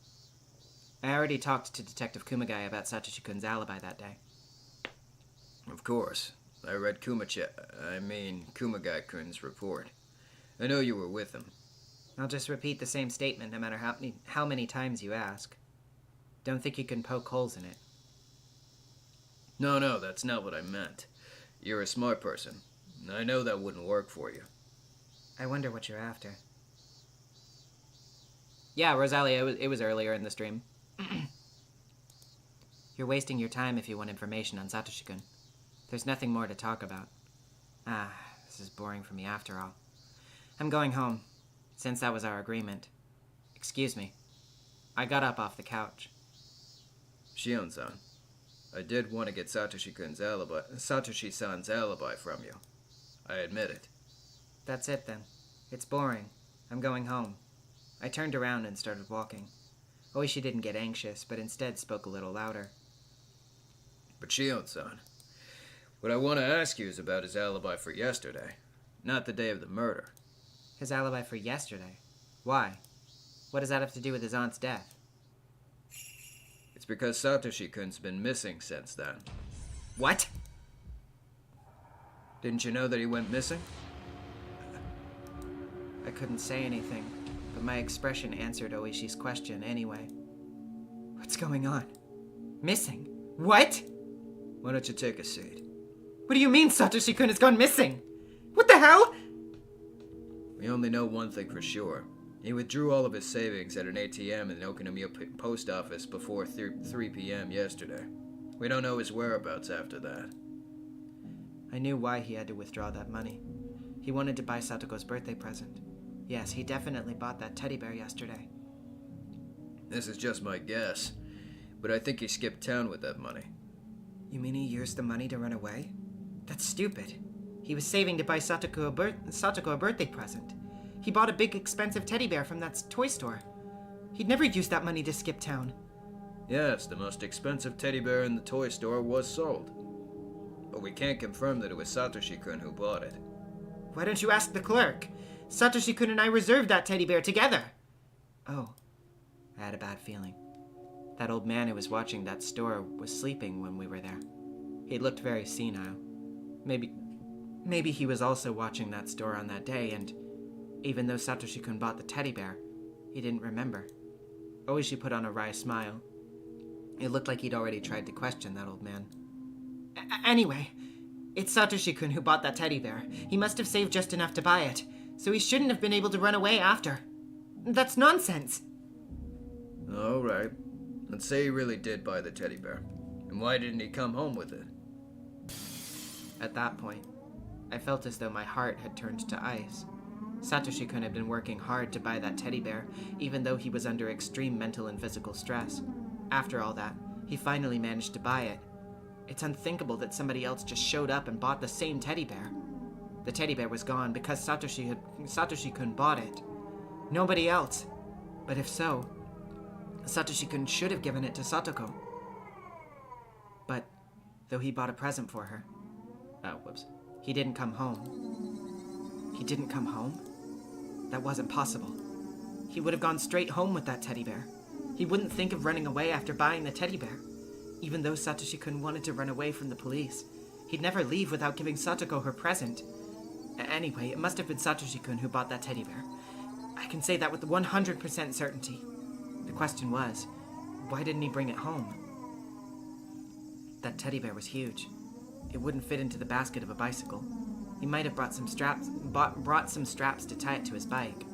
I already talked to Detective Kumagai about Satoshi-kun's alibi that day. Of course. I read Kumagai-kun's report. I know you were with him. I'll just repeat the same statement no matter how many times you ask. Don't think you can poke holes in it. No, that's not what I meant. You're a smart person. I know that wouldn't work for you. I wonder what you're after. Yeah, Rosalia, it was earlier in the stream. You're wasting your time if you want information on Satoshi-kun. There's nothing more to talk about. This is boring for me after all. I'm going home, since that was our agreement. Excuse me. I got up off the couch. Shion-san, I did want to get Satoshi-san's alibi from you. I admit it. That's it then. It's boring. I'm going home. I turned around and started walking. Oishi didn't get anxious, but instead spoke a little louder. But Shion-san, what I want to ask you is about his alibi for yesterday, not the day of the murder. His alibi for yesterday? Why? What does that have to do with his aunt's death? It's because Satoshi-kun's been missing since then. What? Didn't you know that he went missing? I couldn't say anything, but my expression answered Oishi's question anyway. What's going on? Missing? What? Why don't you take a seat? What do you mean Satoshi-kun has gone missing? What the hell? We only know one thing for sure. He withdrew all of his savings at an ATM in the Okinomiya post office before 3 p.m. yesterday. We don't know his whereabouts after that. I knew why he had to withdraw that money. He wanted to buy Satoko's birthday present. Yes, he definitely bought that teddy bear yesterday. This is just my guess, but I think he skipped town with that money. You mean he used the money to run away? That's stupid. He was saving to buy Satoko a birthday present. He bought a big expensive teddy bear from that toy store. He'd never use that money to skip town. Yes, the most expensive teddy bear in the toy store was sold. But we can't confirm that it was Satoshi-kun who bought it. Why don't you ask the clerk? Satoshi-kun and I reserved that teddy bear together. Oh, I had a bad feeling. That old man who was watching that store was sleeping when we were there. He looked very senile. Maybe he was also watching that store on that day, and even though Satoshi-kun bought the teddy bear, he didn't remember. Oishi put on a wry smile. It looked like he'd already tried to question that old man. Anyway, it's Satoshi-kun who bought that teddy bear. He must have saved just enough to buy it, so he shouldn't have been able to run away after. That's nonsense. All right. Let's say he really did buy the teddy bear. And why didn't he come home with it? At that point, I felt as though my heart had turned to ice. Satoshi-kun had been working hard to buy that teddy bear, even though he was under extreme mental and physical stress. After all that, he finally managed to buy it. It's unthinkable that somebody else just showed up and bought the same teddy bear. The teddy bear was gone because Satoshi-kun bought it. Nobody else. But if so, Satoshi-kun should have given it to Satoko. But, though he bought a present for her, he didn't come home. He didn't come home? That wasn't possible. He would have gone straight home with that teddy bear. He wouldn't think of running away after buying the teddy bear. Even though Satoshi-kun wanted to run away from the police, he'd never leave without giving Satoko her present. Anyway, it must have been Satoshi-kun who bought that teddy bear. I can say that with 100% certainty. The question was, why didn't he bring it home? That teddy bear was huge. It wouldn't fit into the basket of a bicycle. He might have brought some straps to tie it to his bike.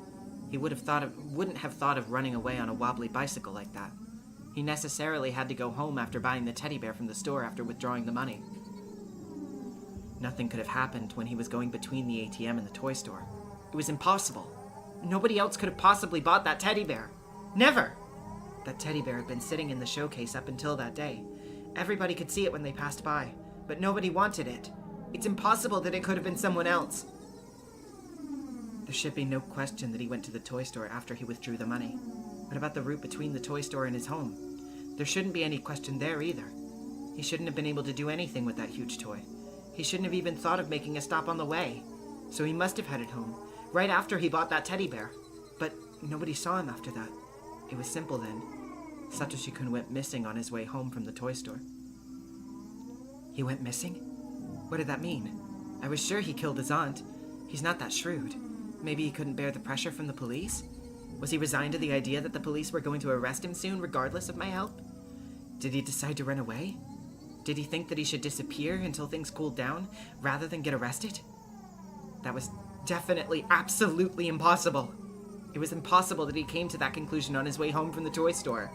He wouldn't have thought of running away on a wobbly bicycle like that. He necessarily had to go home after buying the teddy bear from the store after withdrawing the money. Nothing could have happened when he was going between the ATM and the toy store. It was impossible. Nobody else could have possibly bought that teddy bear. Never! That teddy bear had been sitting in the showcase up until that day. Everybody could see it when they passed by, but nobody wanted it. It's impossible that it could have been someone else. There should be no question that he went to the toy store after he withdrew the money. What about the route between the toy store and his home? There shouldn't be any question there either. He shouldn't have been able to do anything with that huge toy. He shouldn't have even thought of making a stop on the way. So he must have headed home, right after he bought that teddy bear. But nobody saw him after that. It was simple then. Satoshi-kun went missing on his way home from the toy store. He went missing? What did that mean? I was sure he killed his aunt. He's not that shrewd. Maybe he couldn't bear the pressure from the police? Was he resigned to the idea that the police were going to arrest him soon, regardless of my help? Did he decide to run away? Did he think that he should disappear until things cooled down, rather than get arrested? That was definitely, absolutely impossible. It was impossible that he came to that conclusion on his way home from the toy store.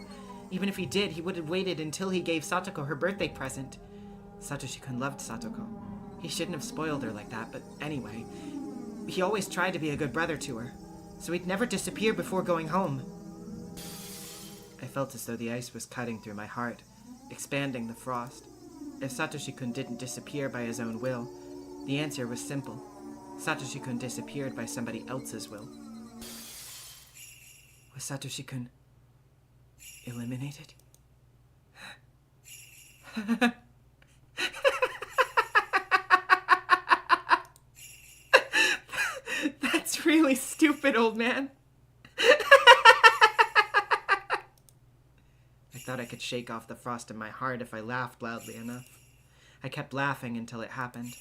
Even if he did, he would have waited until he gave Satoko her birthday present. Satoshi-kun loved Satoko. He shouldn't have spoiled her like that, but anyway, he always tried to be a good brother to her, so he'd never disappear before going home. I felt as though the ice was cutting through my heart, expanding the frost. If Satoshi-kun didn't disappear by his own will, the answer was simple. Satoshi-kun disappeared by somebody else's will. Was Satoshi-kun eliminated? That's really stupid, old man. I thought I could shake off the frost in my heart if I laughed loudly enough. I kept laughing until it happened.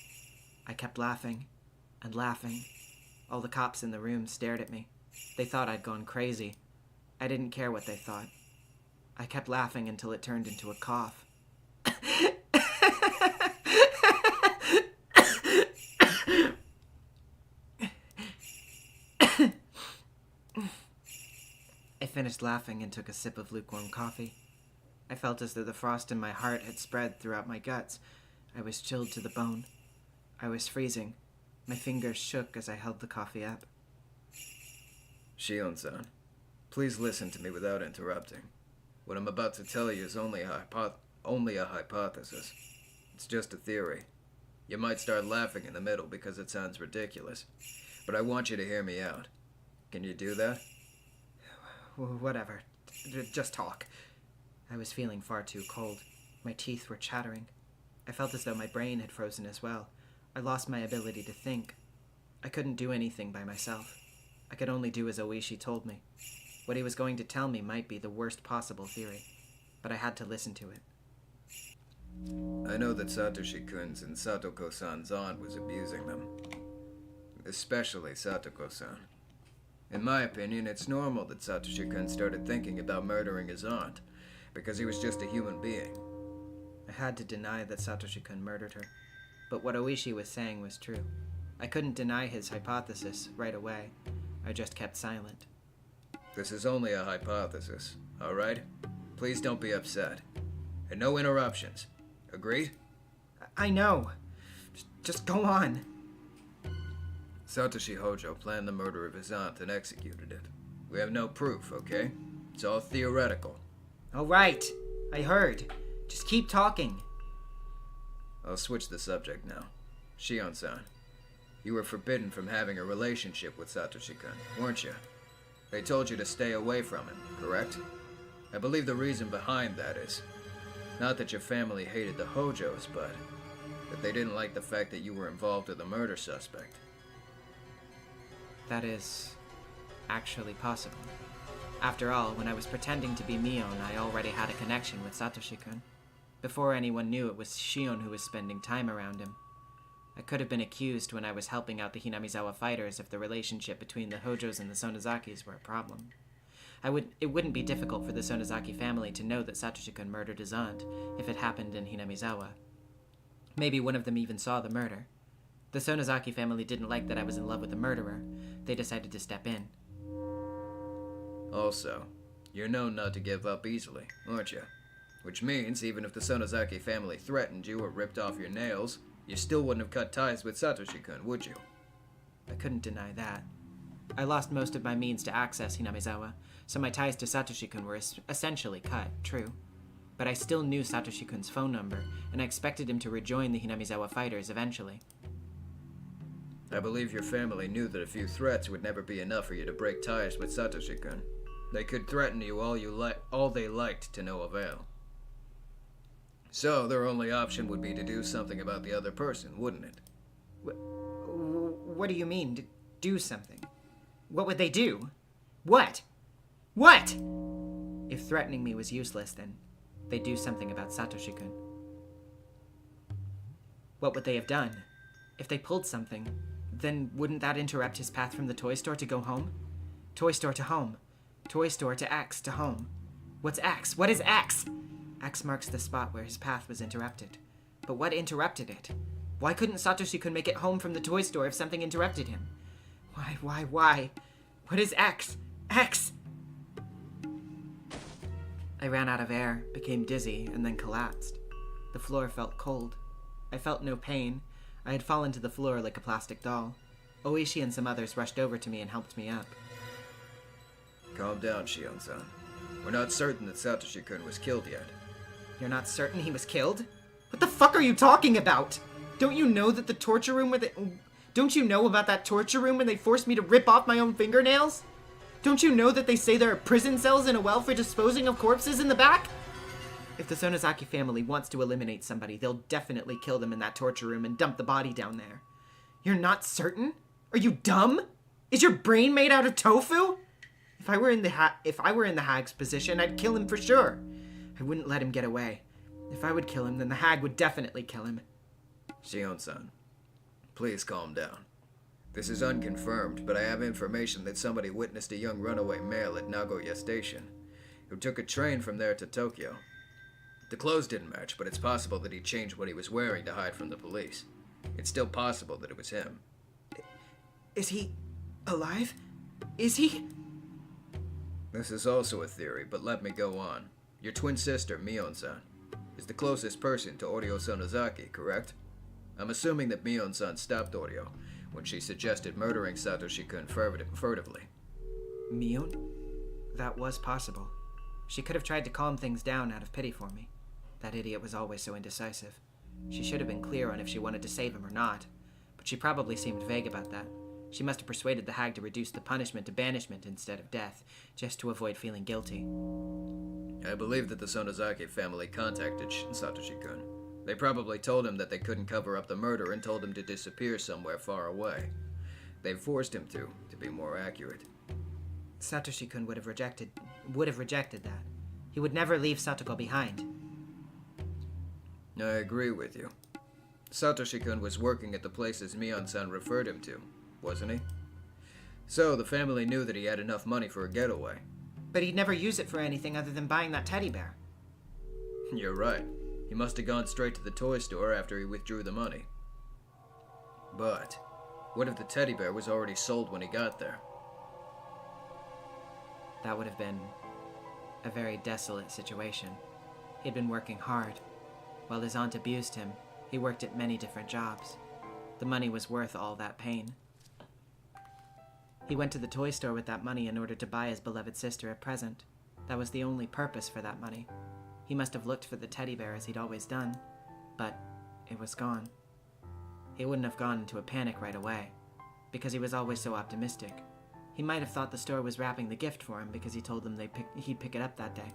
I kept laughing and laughing. All the cops in the room stared at me. They thought I'd gone crazy. I didn't care what they thought. I kept laughing until it turned into a cough. finished laughing and took a sip of lukewarm coffee. I felt as though the frost in my heart had spread throughout my guts. I was chilled to the bone. I was freezing. My fingers shook as I held the coffee up. Shion-san, please listen to me without interrupting. What I'm about to tell you is only a hypothesis. It's just a theory. You might start laughing in the middle because it sounds ridiculous, but I want you to hear me out. Can you do that? Whatever. Just talk. I was feeling far too cold. My teeth were chattering. I felt as though my brain had frozen as well. I lost my ability to think. I couldn't do anything by myself. I could only do as Oishi told me. What he was going to tell me might be the worst possible theory, but I had to listen to it. I know that Satoshi-kun's and Satoko-san's aunt was abusing them. Especially Satoko-san. In my opinion, it's normal that Satoshi-kun started thinking about murdering his aunt, because he was just a human being. I had to deny that Satoshi-kun murdered her, but what Oishi was saying was true. I couldn't deny his hypothesis right away. I just kept silent. This is only a hypothesis, alright? Please don't be upset. And no interruptions. Agreed? I know. Just go on. Satoshi Hojo planned the murder of his aunt and executed it. We have no proof, okay? It's all theoretical. All right. I heard. Just keep talking. I'll switch the subject now. Shion-san, you were forbidden from having a relationship with Satoshi-kun, weren't you? They told you to stay away from him, correct? I believe the reason behind that is not that your family hated the Hojos, but that they didn't like the fact that you were involved with a murder suspect. That is actually possible. After all, when I was pretending to be Mion, I already had a connection with Satoshi-kun. Before anyone knew it was Shion who was spending time around him. I could have been accused when I was helping out the Hinamizawa fighters if the relationship between the Hojos and the Sonozakis were a problem. It wouldn't be difficult for the Sonozaki family to know that Satoshi-kun murdered his aunt if it happened in Hinamizawa. Maybe one of them even saw the murder. The Sonozaki family didn't like that I was in love with the murderer. They decided to step in. Also, you're known not to give up easily, aren't you? Which means, even if the Sonozaki family threatened you or ripped off your nails, you still wouldn't have cut ties with Satoshi-kun, would you? I couldn't deny that. I lost most of my means to access Hinamizawa, so my ties to Satoshi-kun were essentially cut, true. But I still knew Satoshi-kun's phone number, and I expected him to rejoin the Hinamizawa fighters eventually. I believe your family knew that a few threats would never be enough for you to break ties with Satoshi-kun. They could threaten you all they liked to no avail. So, their only option would be to do something about the other person, wouldn't it? What do you mean, do something? What would they do? What? What? If threatening me was useless, then they'd do something about Satoshi-kun. What would they have done? If they pulled something, then wouldn't that interrupt his path from the toy store to go home? Toy store to home. Toy store to X to home. What's X? What is X? X marks the spot where his path was interrupted. But what interrupted it? Why couldn't Satoshi-kun make it home from the toy store if something interrupted him? Why? What is X? X! I ran out of air, became dizzy, and then collapsed. The floor felt cold. I felt no pain. I had fallen to the floor like a plastic doll. Oishi and some others rushed over to me and helped me up. Calm down, Shion-san. We're not certain that Satoshi-kun was killed yet. You're not certain he was killed? What the fuck are you talking about? Don't you know that the torture room Don't you know about that torture room when they forced me to rip off my own fingernails? Don't you know that they say there are prison cells in a well for disposing of corpses in the back? If the Sonozaki family wants to eliminate somebody, they'll definitely kill them in that torture room and dump the body down there. You're not certain? Are you dumb? Is your brain made out of tofu? If I were in the hag's position, I'd kill him for sure. I wouldn't let him get away. If I would kill him, then the hag would definitely kill him. Shion-san, please calm down. This is unconfirmed, but I have information that somebody witnessed a young runaway male at Nagoya Station, who took a train from there to Tokyo. The clothes didn't match, but it's possible that he changed what he was wearing to hide from the police. It's still possible that it was him. Is he alive? Is he? This is also a theory, but let me go on. Your twin sister, Mion-san, is the closest person to Oryo Sonozaki, correct? I'm assuming that Mion-san stopped Oryo when she suggested murdering Satoshi-kun furtively. Mion? That was possible. She could have tried to calm things down out of pity for me. That idiot was always so indecisive. She should have been clear on if she wanted to save him or not, but she probably seemed vague about that. She must have persuaded the hag to reduce the punishment to banishment instead of death, just to avoid feeling guilty. I believe that the Sonozaki family contacted Satoshi-kun. They probably told him that they couldn't cover up the murder and told him to disappear somewhere far away. They forced him to be more accurate. Satoshi-kun would have rejected that. He would never leave Satoko behind. I agree with you. Satoshi-kun was working at the places Mion-san referred him to, wasn't he? So the family knew that he had enough money for a getaway. But he'd never use it for anything other than buying that teddy bear. You're right. He must have gone straight to the toy store after he withdrew the money. But what if the teddy bear was already sold when he got there? That would have been a very desolate situation. He'd been working hard. While his aunt abused him, he worked at many different jobs. The money was worth all that pain. He went to the toy store with that money in order to buy his beloved sister a present. That was the only purpose for that money. He must have looked for the teddy bear as he'd always done, but it was gone. He wouldn't have gone into a panic right away, because he was always so optimistic. He might have thought the store was wrapping the gift for him because he told them he'd pick it up that day.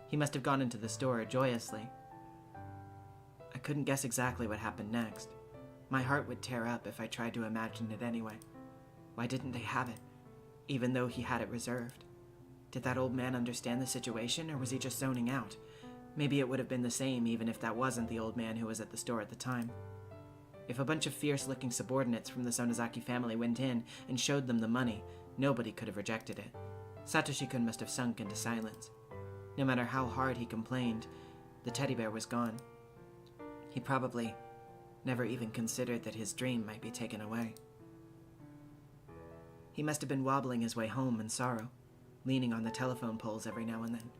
He must have gone into the store joyously. I couldn't guess exactly what happened next. My heart would tear up if I tried to imagine it anyway. Why didn't they have it, even though he had it reserved? Did that old man understand the situation, or was he just zoning out? Maybe it would have been the same even if that wasn't the old man who was at the store at the time. If a bunch of fierce-looking subordinates from the Sonozaki family went in and showed them the money, nobody could have rejected it. Satoshi-kun must have sunk into silence. No matter how hard he complained, the teddy bear was gone. He probably never even considered that his dream might be taken away. He must have been wobbling his way home in sorrow, leaning on the telephone poles every now and then.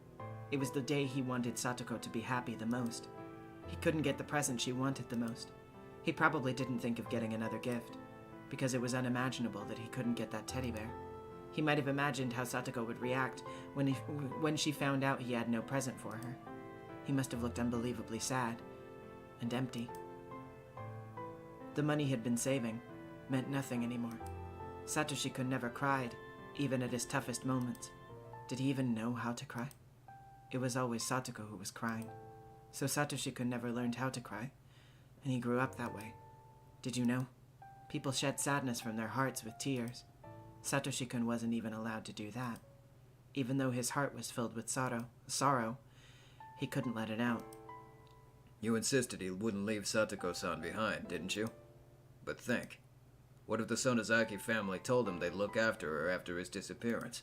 It was the day he wanted Satoko to be happy the most. He couldn't get the present she wanted the most. He probably didn't think of getting another gift, because it was unimaginable that he couldn't get that teddy bear. He might have imagined how Satoko would react when she found out he had no present for her. He must have looked unbelievably sad and empty. The money he'd been saving meant nothing anymore. Satoshi-kun never cried, even at his toughest moments. Did he even know how to cry? It was always Satoko who was crying. So Satoshi-kun never learned how to cry, and he grew up that way. Did you know? People shed sadness from their hearts with tears. Satoshi-kun wasn't even allowed to do that. Even though his heart was filled with sorrow, he couldn't let it out. You insisted he wouldn't leave Satoko-san behind, didn't you? But think. What if the Sonozaki family told him they'd look after her after his disappearance?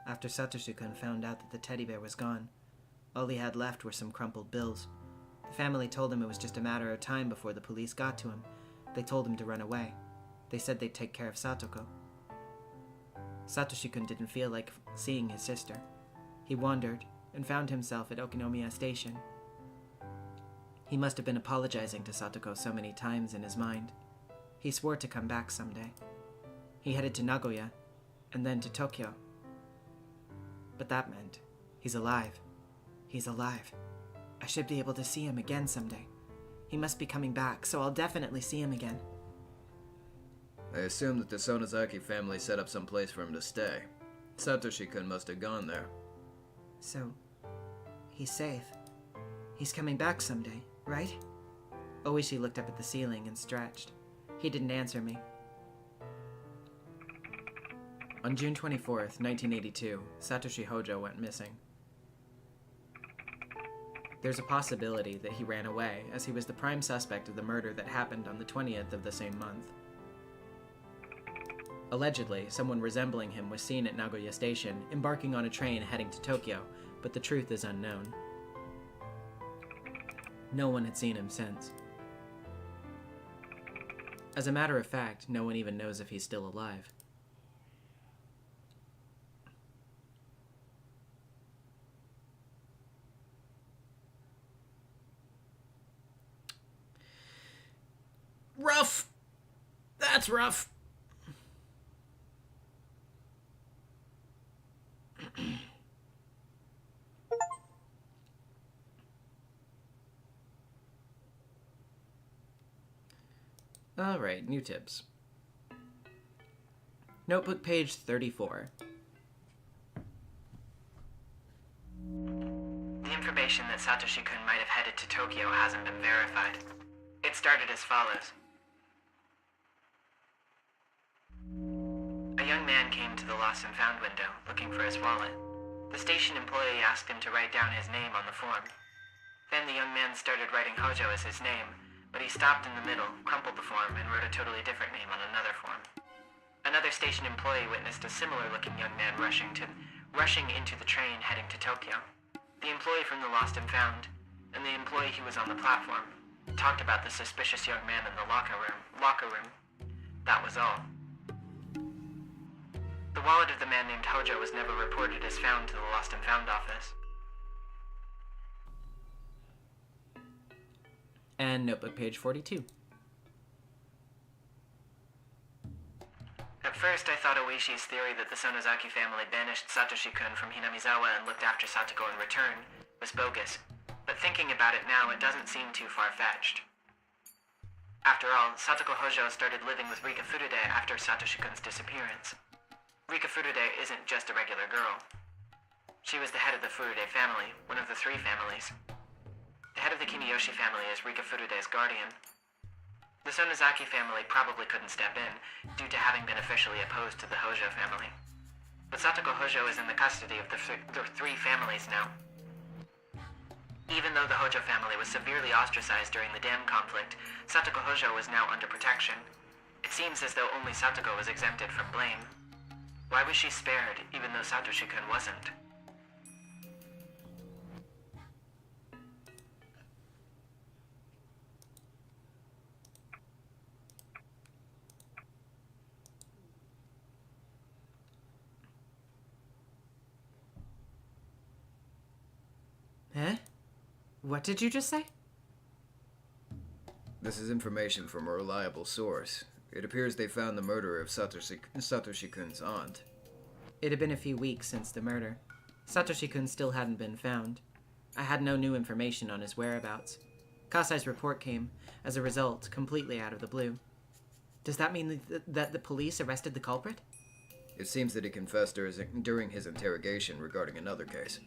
After Satoshi-kun found out that the teddy bear was gone, all he had left were some crumpled bills. The family told him it was just a matter of time before the police got to him. They told him to run away. They said they'd take care of Satoko. Satoshi-kun didn't feel like seeing his sister. He wandered and found himself at Okinomiya Station. He must have been apologizing to Satoko so many times in his mind. He swore to come back someday. He headed to Nagoya, and then to Tokyo. But that meant he's alive. He's alive. I should be able to see him again someday. He must be coming back, so I'll definitely see him again. I assume that the Sonozaki family set up some place for him to stay. Satoshi-kun must have gone there. So, he's safe. He's coming back someday, right? Oishi looked up at the ceiling and stretched. He didn't answer me. On June 24th, 1982, Satoshi Hojo went missing. There's a possibility that he ran away, as he was the prime suspect of the murder that happened on the 20th of the same month. Allegedly, someone resembling him was seen at Nagoya Station, embarking on a train heading to Tokyo, but the truth is unknown. No one had seen him since. As a matter of fact, no one even knows if he's still alive. that's rough. Alright, new tips. Notebook page 34. The information that Satoshi-kun might have headed to Tokyo hasn't been verified. It started as follows. A young man came to the lost and found window, looking for his wallet. The station employee asked him to write down his name on the form. Then the young man started writing Hojo as his name, but he stopped in the middle, crumpled the form, and wrote a totally different name on another form. Another station employee witnessed a similar-looking young man rushing into the train heading to Tokyo. The employee from the lost and found, and the employee who was on the platform, talked about the suspicious young man in the locker room. That was all. The wallet of the man named Hojo was never reported as found to the lost and found office. And notebook page 42. At first, I thought Oishi's theory that the Sonozaki family banished Satoshi-kun from Hinamizawa and looked after Satoko in return was bogus, but thinking about it now, it doesn't seem too far-fetched. After all, Satoko Hojo started living with Rika Furude after Satoshi-kun's disappearance. Rika Furude isn't just a regular girl. She was the head of the Furude family, one of the three families. The head of the Kimiyoshi family is Rika Furude's guardian. The Sonozaki family probably couldn't step in, due to having been officially opposed to the Hojo family. But Satoko Hojo is in the custody of the three families now. Even though the Hojo family was severely ostracized during the dam conflict, Satoko Hojo was now under protection. It seems as though only Satoko was exempted from blame. Why was she spared, even though Satoshi-kun wasn't? Eh? What did you just say? This is information from a reliable source. It appears they found the murderer of Satoshi-kun's aunt. It had been a few weeks since the murder. Satoshi-kun still hadn't been found. I had no new information on his whereabouts. Kasai's report came, as a result, completely out of the blue. Does that mean that the police arrested the culprit? It seems that he confessed during his interrogation regarding another case.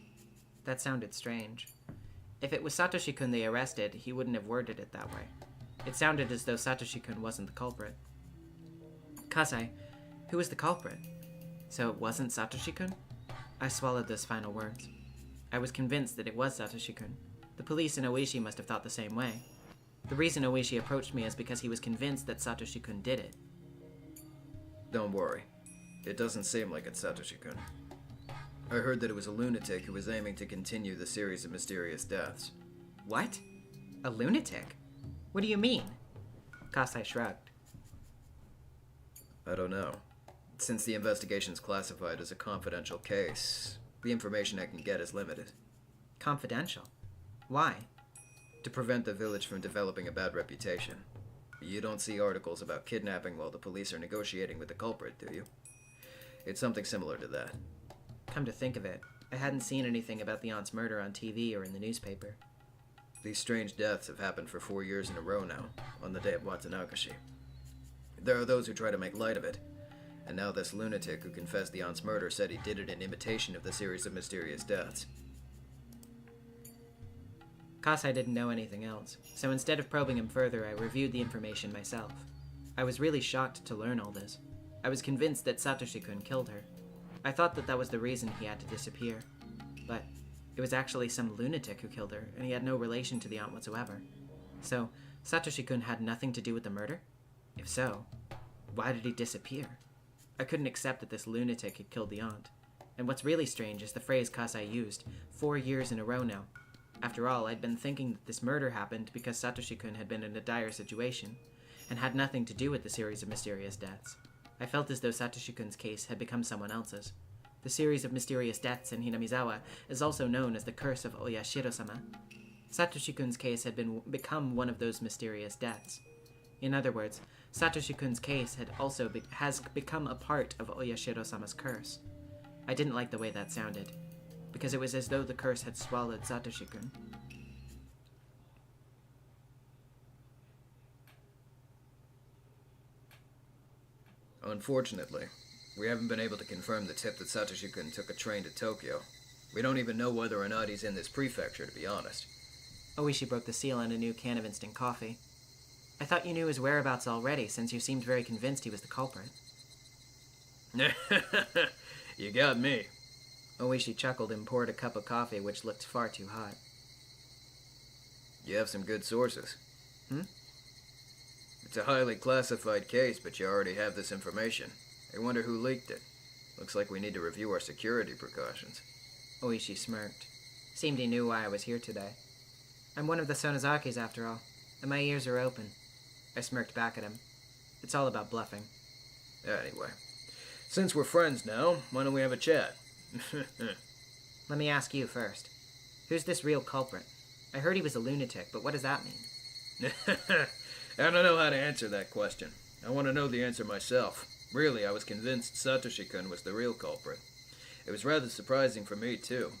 That sounded strange. If it was Satoshi-kun they arrested, he wouldn't have worded it that way. It sounded as though Satoshi-kun wasn't the culprit. Kasai, who was the culprit? So it wasn't Satoshi-kun? I swallowed those final words. I was convinced that it was Satoshi-kun. The police and Oishi must have thought the same way. The reason Oishi approached me is because he was convinced that Satoshi-kun did it. Don't worry. It doesn't seem like it's Satoshi-kun. I heard that it was a lunatic who was aiming to continue the series of mysterious deaths. What? A lunatic? What do you mean? Kasai shrugged. I don't know. Since the investigation's classified as a confidential case, the information I can get is limited. Confidential? Why? To prevent the village from developing a bad reputation. You don't see articles about kidnapping while the police are negotiating with the culprit, do you? It's something similar to that. Come to think of it, I hadn't seen anything about the aunt's murder on TV or in the newspaper. These strange deaths have happened for 4 years in a row now, on the day of Watsunagashi. There are those who try to make light of it, and now this lunatic who confessed the aunt's murder said he did it in imitation of the series of mysterious deaths. Kasai didn't know anything else, so instead of probing him further, I reviewed the information myself. I was really shocked to learn all this. I was convinced that Satoshi-kun killed her. I thought that was the reason he had to disappear. But it was actually some lunatic who killed her, and he had no relation to the aunt whatsoever. So, Satoshi-kun had nothing to do with the murder? If so, why did he disappear? I couldn't accept that this lunatic had killed the aunt. And what's really strange is the phrase Kasai used, 4 years in a row now. After all, I'd been thinking that this murder happened because Satoshi-kun had been in a dire situation, and had nothing to do with the series of mysterious deaths. I felt as though Satoshi-kun's case had become someone else's. The series of mysterious deaths in Hinamizawa is also known as the Curse of Oyashiro-sama. Satoshi-kun's case had become one of those mysterious deaths. In other words, Satoshi-kun's case has become a part of Oyashiro-sama's curse. I didn't like the way that sounded, because it was as though the curse had swallowed Satoshi-kun. Unfortunately, we haven't been able to confirm the tip that Satoshi-kun took a train to Tokyo. We don't even know whether or not he's in this prefecture, to be honest. Oishi broke the seal on a new can of instant coffee. I thought you knew his whereabouts already, since you seemed very convinced he was the culprit. You got me. Oishi chuckled and poured a cup of coffee, which looked far too hot. You have some good sources. Hmm? It's a highly classified case, but you already have this information. I wonder who leaked it. Looks like we need to review our security precautions. Oishi smirked. Seemed he knew why I was here today. I'm one of the Sonozakis, after all, and my ears are open. I smirked back at him. It's all about bluffing. Anyway, since we're friends now, why don't we have a chat? Let me ask you first. Who's this real culprit? I heard he was a lunatic, but what does that mean? I don't know how to answer that question. I want to know the answer myself. Really, I was convinced Satoshi-kun was the real culprit. It was rather surprising for me, too.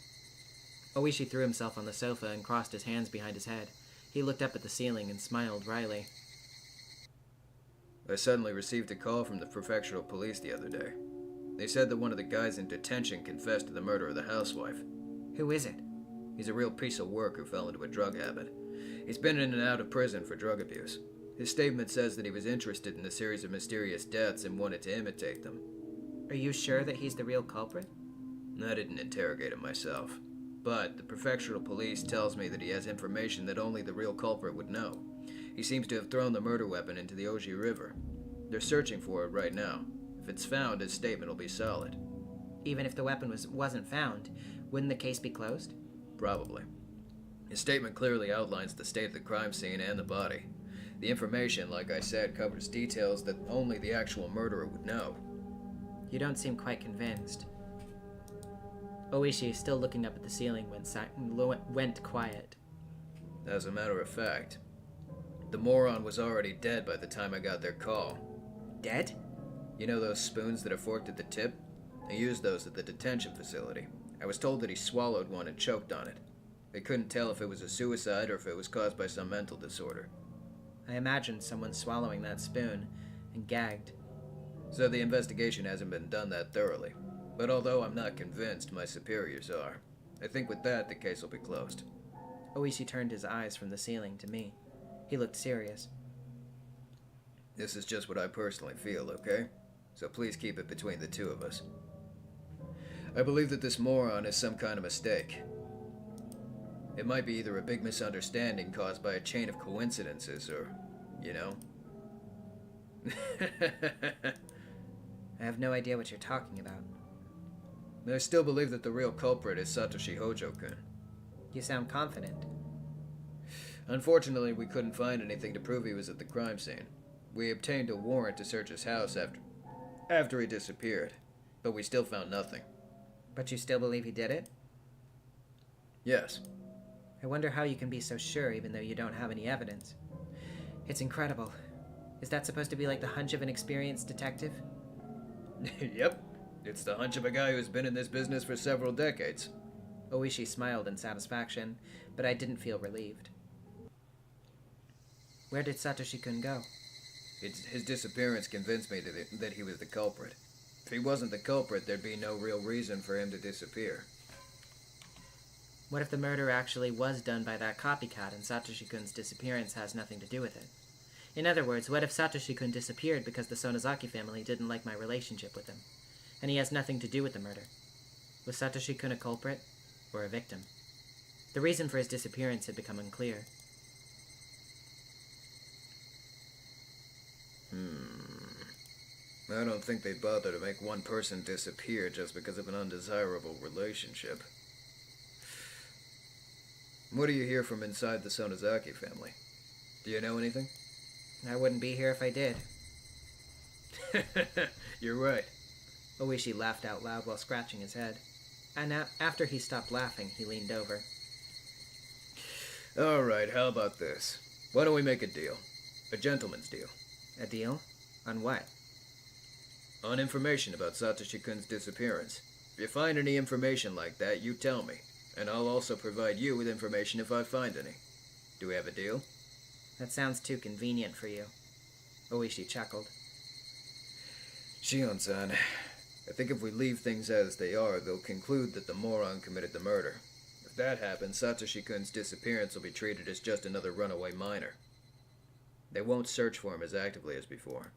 Oishi threw himself on the sofa and crossed his hands behind his head. He looked up at the ceiling and smiled wryly. I suddenly received a call from the prefectural police the other day. They said that one of the guys in detention confessed to the murder of the housewife. Who is it? He's a real piece of work who fell into a drug habit. He's been in and out of prison for drug abuse. His statement says that he was interested in a series of mysterious deaths and wanted to imitate them. Are you sure that he's the real culprit? I didn't interrogate him myself, but the prefectural police tells me that he has information that only the real culprit would know. He seems to have thrown the murder weapon into the Oji River. They're searching for it right now. If it's found, his statement will be solid. Even if the weapon wasn't found, wouldn't the case be closed? Probably. His statement clearly outlines the state of the crime scene and the body. The information, like I said, covers details that only the actual murderer would know. You don't seem quite convinced. Oishi, still looking up at the ceiling, went quiet. As a matter of fact, the moron was already dead by the time I got their call. Dead? You know those spoons that are forked at the tip? I used those at the detention facility. I was told that he swallowed one and choked on it. They couldn't tell if it was a suicide or if it was caused by some mental disorder. I imagined someone swallowing that spoon and gagged. So the investigation hasn't been done that thoroughly. But although I'm not convinced, my superiors are. I think with that, the case will be closed. Oishi turned his eyes from the ceiling to me. He looked serious. This is just what I personally feel, okay? So please keep it between the two of us. I believe that this moron is some kind of mistake. It might be either a big misunderstanding caused by a chain of coincidences or, you know. I have no idea what you're talking about. I still believe that the real culprit is Satoshi Hojo-kun. You sound confident. Unfortunately, we couldn't find anything to prove he was at the crime scene. We obtained a warrant to search his house after he disappeared, but we still found nothing. But you still believe he did it? Yes. I wonder how you can be so sure even though you don't have any evidence. It's incredible. Is that supposed to be like the hunch of an experienced detective? Yep. It's the hunch of a guy who's been in this business for several decades. Oishi smiled in satisfaction, but I didn't feel relieved. Where did Satoshi-kun go? His disappearance convinced me that he was the culprit. If he wasn't the culprit, there'd be no real reason for him to disappear. What if the murder actually was done by that copycat and Satoshi-kun's disappearance has nothing to do with it? In other words, what if Satoshi-kun disappeared because the Sonozaki family didn't like my relationship with him, and he has nothing to do with the murder? Was Satoshi-kun a culprit or a victim? The reason for his disappearance had become unclear. I don't think they'd bother to make one person disappear just because of an undesirable relationship. What do you hear from inside the Sonozaki family? Do you know anything? I wouldn't be here if I did. You're right. Oishi laughed out loud while scratching his head. And after he stopped laughing, he leaned over. All right, how about this? Why don't we make a deal? A gentleman's deal. A deal? On what? On information about Satoshi-kun's disappearance. If you find any information like that, you tell me. And I'll also provide you with information if I find any. Do we have a deal? That sounds too convenient for you. Oishi chuckled. Shion-san, I think if we leave things as they are, they'll conclude that the moron committed the murder. If that happens, Satoshi-kun's disappearance will be treated as just another runaway minor. They won't search for him as actively as before.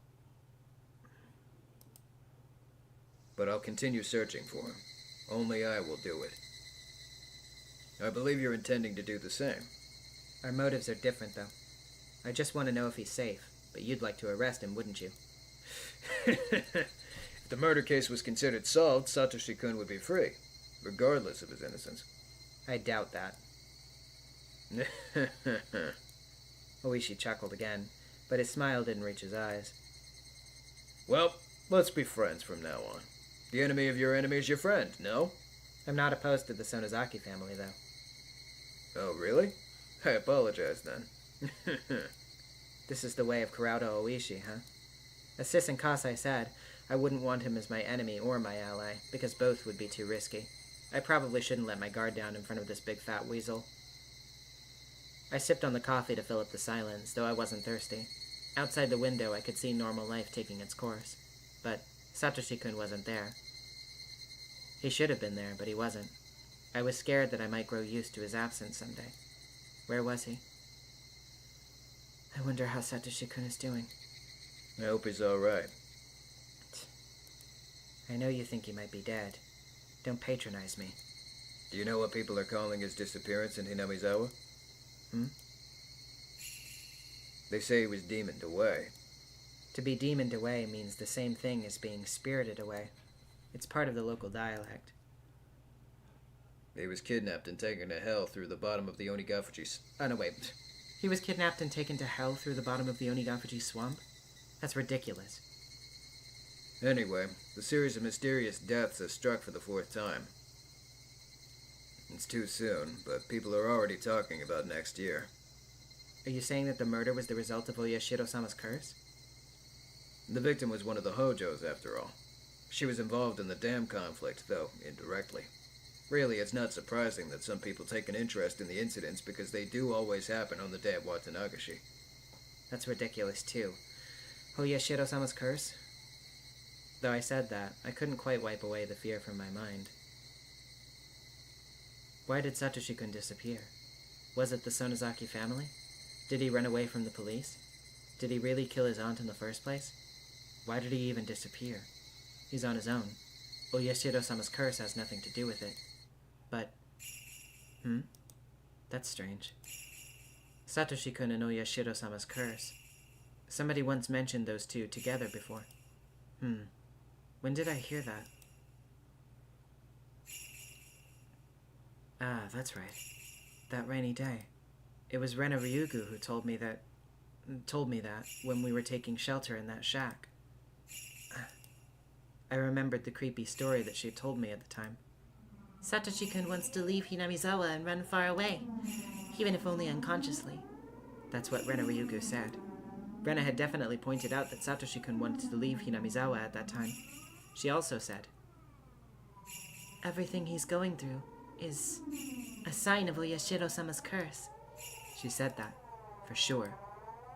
But I'll continue searching for him. Only I will do it. I believe you're intending to do the same. Our motives are different, though. I just want to know if he's safe, but you'd like to arrest him, wouldn't you? If the murder case was considered solved, Satoshi-kun would be free, regardless of his innocence. I doubt that. Oishi chuckled again, but his smile didn't reach his eyes. Well, let's be friends from now on. The enemy of your enemy is your friend, no? I'm not opposed to the Sonozaki family, though. Oh, really? I apologize, then. This is the way of Kurauda Oishi, huh? As Sis and Kasai said, I wouldn't want him as my enemy or my ally, because both would be too risky. I probably shouldn't let my guard down in front of this big fat weasel. I sipped on the coffee to fill up the silence, though I wasn't thirsty. Outside the window, I could see normal life taking its course. But Satoshi-kun wasn't there. He should have been there, but he wasn't. I was scared that I might grow used to his absence someday. Where was he? I wonder how Satoshi-kun is doing. I hope he's alright. I know you think he might be dead. Don't patronize me. Do you know what people are calling his disappearance in Hinamizawa? They say he was demoned away. To be demoned away means the same thing as being spirited away. It's part of the local dialect. He was kidnapped and taken to hell through the bottom of the Onigafuji. Oh, no, wait. He was kidnapped and taken to hell through the bottom of the Onigafuji swamp? That's ridiculous. Anyway, the series of mysterious deaths has struck for the 4th time. It's too soon, but people are already talking about next year. Are you saying that the murder was the result of Oyashiro-sama's curse? The victim was one of the Hojos, after all. She was involved in the dam conflict, though indirectly. Really, it's not surprising that some people take an interest in the incidents because they do always happen on the day of Watanagashi. That's ridiculous, too. Oyashiro-sama's curse? Though I said that, I couldn't quite wipe away the fear from my mind. Why did Satoshi-kun disappear? Was it the Sonozaki family? Did he run away from the police? Did he really kill his aunt in the first place? Why did he even disappear? He's on his own. Oyashiro-sama's curse has nothing to do with it. But... That's strange. Satoshi-kun and Oyashiro-sama's curse. Somebody once mentioned those two together before. When did I hear that? Ah, that's right. That rainy day. It was Rena Ryugu who told me that when we were taking shelter in that shack. I remembered the creepy story that she had told me at the time. Satoshi-kun wants to leave Hinamizawa and run far away, even if only unconsciously. That's what Rena Ryugu said. Rena had definitely pointed out that Satoshi-kun wanted to leave Hinamizawa at that time. She also said, everything he's going through is a sign of Oyashiro-sama's curse. She said that, for sure.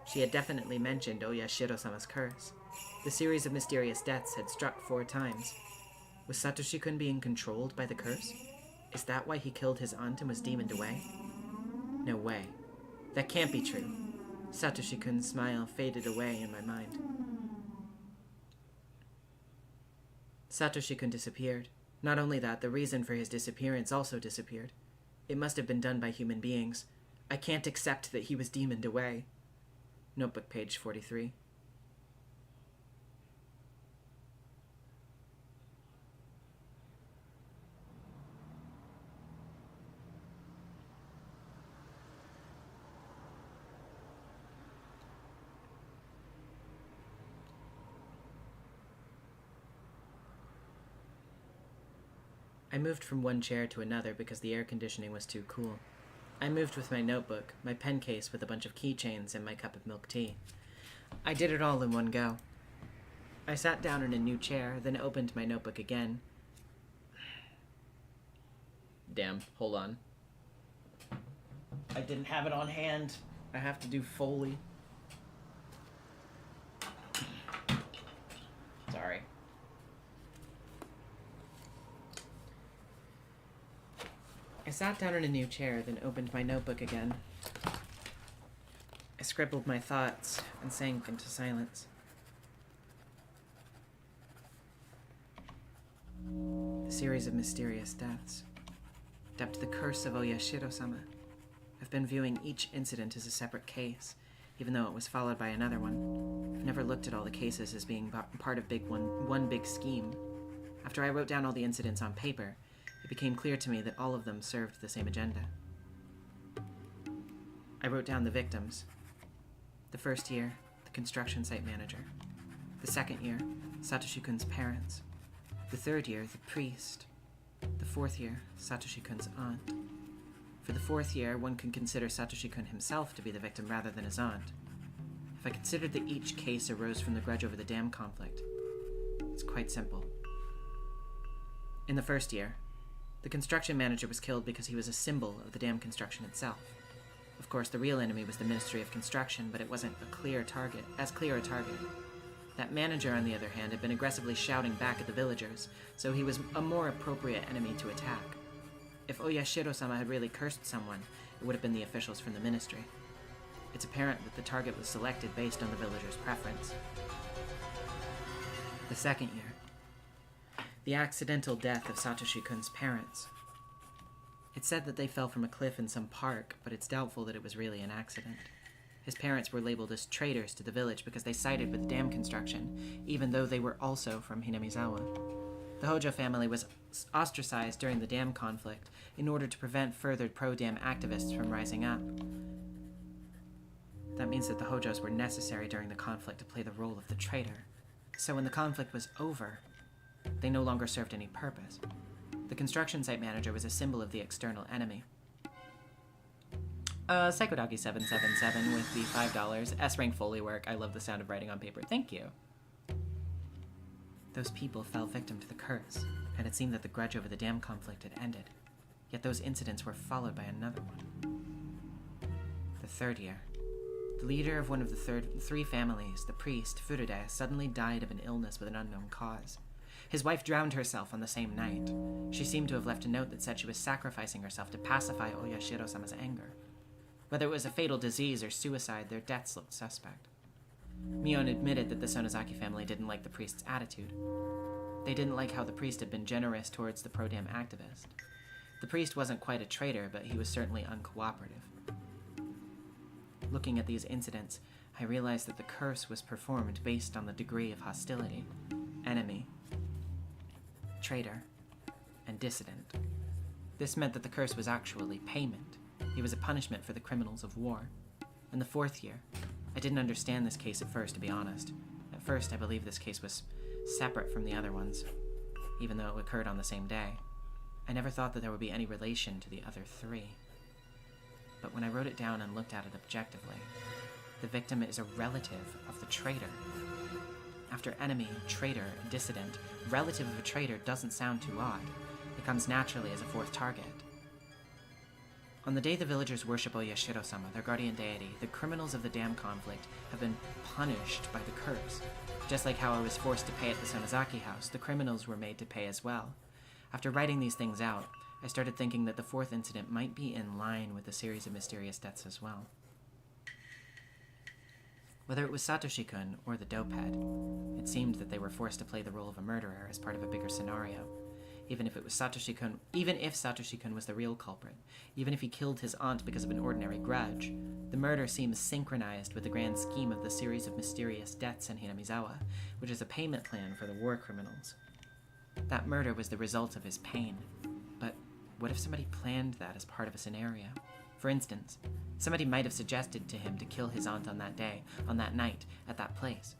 She had definitely mentioned Oyashiro-sama's curse. The series of mysterious deaths had struck 4 times. Was Satoshi-kun being controlled by the curse? Is that why he killed his aunt and was demoned away? No way. That can't be true. Satoshi-kun's smile faded away in my mind. Satoshi-kun disappeared. Not only that, the reason for his disappearance also disappeared. It must have been done by human beings. I can't accept that he was demoned away. Notebook page 43. I moved from one chair to another because the air conditioning was too cool. I moved with my notebook, my pen case with a bunch of keychains, and my cup of milk tea. I did it all in one go. I sat down in a new chair, then opened my notebook again. Damn, hold on. I didn't have it on hand. I have to do Foley. Sorry. I sat down in a new chair, then opened my notebook again. I scribbled my thoughts and sank into silence. The series of mysterious deaths. Dubbed the Curse of Oyashiro-sama. I've been viewing each incident as a separate case, even though it was followed by another one. I've never looked at all the cases as being part of one big scheme. After I wrote down all the incidents on paper, it became clear to me that all of them served the same agenda. I wrote down the victims. The first year, the construction site manager. The second year, Satoshi-kun's parents. The third year, the priest. The fourth year, Satoshi-kun's aunt. For the fourth year, one can consider Satoshi-kun himself to be the victim rather than his aunt. If I considered that each case arose from the grudge over the dam conflict, it's quite simple. In the first year, the construction manager was killed because he was a symbol of the dam construction itself. Of course, the real enemy was the Ministry of Construction, but it wasn't as clear a target. That manager, on the other hand, had been aggressively shouting back at the villagers, so he was a more appropriate enemy to attack. If Oyashiro-sama had really cursed someone, it would have been the officials from the ministry. It's apparent that the target was selected based on the villagers' preference. The second year. The accidental death of Satoshi-kun's parents. It's said that they fell from a cliff in some park, but it's doubtful that it was really an accident. His parents were labeled as traitors to the village because they sided with the dam construction, even though they were also from Hinamizawa. The Hojo family was ostracized during the dam conflict in order to prevent further pro-dam activists from rising up. That means that the Hojos were necessary during the conflict to play the role of the traitor. So when the conflict was over, they no longer served any purpose. The construction site manager was a symbol of the external enemy. Psychodoggy777 with the $5. S-rank Foley work. I love the sound of writing on paper. Thank you. Those people fell victim to the curse, and it seemed that the grudge over the dam conflict had ended. Yet those incidents were followed by another one. The third year. The leader of one of the three families, the priest, Furude, suddenly died of an illness with an unknown cause. His wife drowned herself on the same night. She seemed to have left a note that said she was sacrificing herself to pacify Oyashiro-sama's anger. Whether it was a fatal disease or suicide, their deaths looked suspect. Mion admitted that the Sonozaki family didn't like the priest's attitude. They didn't like how the priest had been generous towards the pro-dam activist. The priest wasn't quite a traitor, but he was certainly uncooperative. Looking at these incidents, I realized that the curse was performed based on the degree of hostility, enemy, traitor, and dissident. This meant that the curse was actually payment. It was a punishment for the criminals of war. In the fourth year, I didn't understand this case at first, to be honest. At first, I believed this case was separate from the other ones, even though it occurred on the same day. I never thought that there would be any relation to the other three. But when I wrote it down and looked at it objectively, the victim is a relative of the traitor. After enemy, traitor, and dissident, relative of a traitor doesn't sound too odd. It comes naturally as a fourth target. On the day the villagers worship Oyashiro-sama, their guardian deity, the criminals of the dam conflict have been punished by the curse. Just like how I was forced to pay at the Sonozaki house, the criminals were made to pay as well. After writing these things out, I started thinking that the fourth incident might be in line with the series of mysterious deaths as well. Whether it was Satoshi-kun or the dopehead, it seemed that they were forced to play the role of a murderer as part of a bigger scenario. Even if Satoshi-kun was the real culprit, even if he killed his aunt because of an ordinary grudge, the murder seems synchronized with the grand scheme of the series of mysterious deaths in Hinamizawa, which is a payment plan for the war criminals. That murder was the result of his pain, but what if somebody planned that as part of a scenario? For instance, somebody might have suggested to him to kill his aunt on that day, on that night, at that place.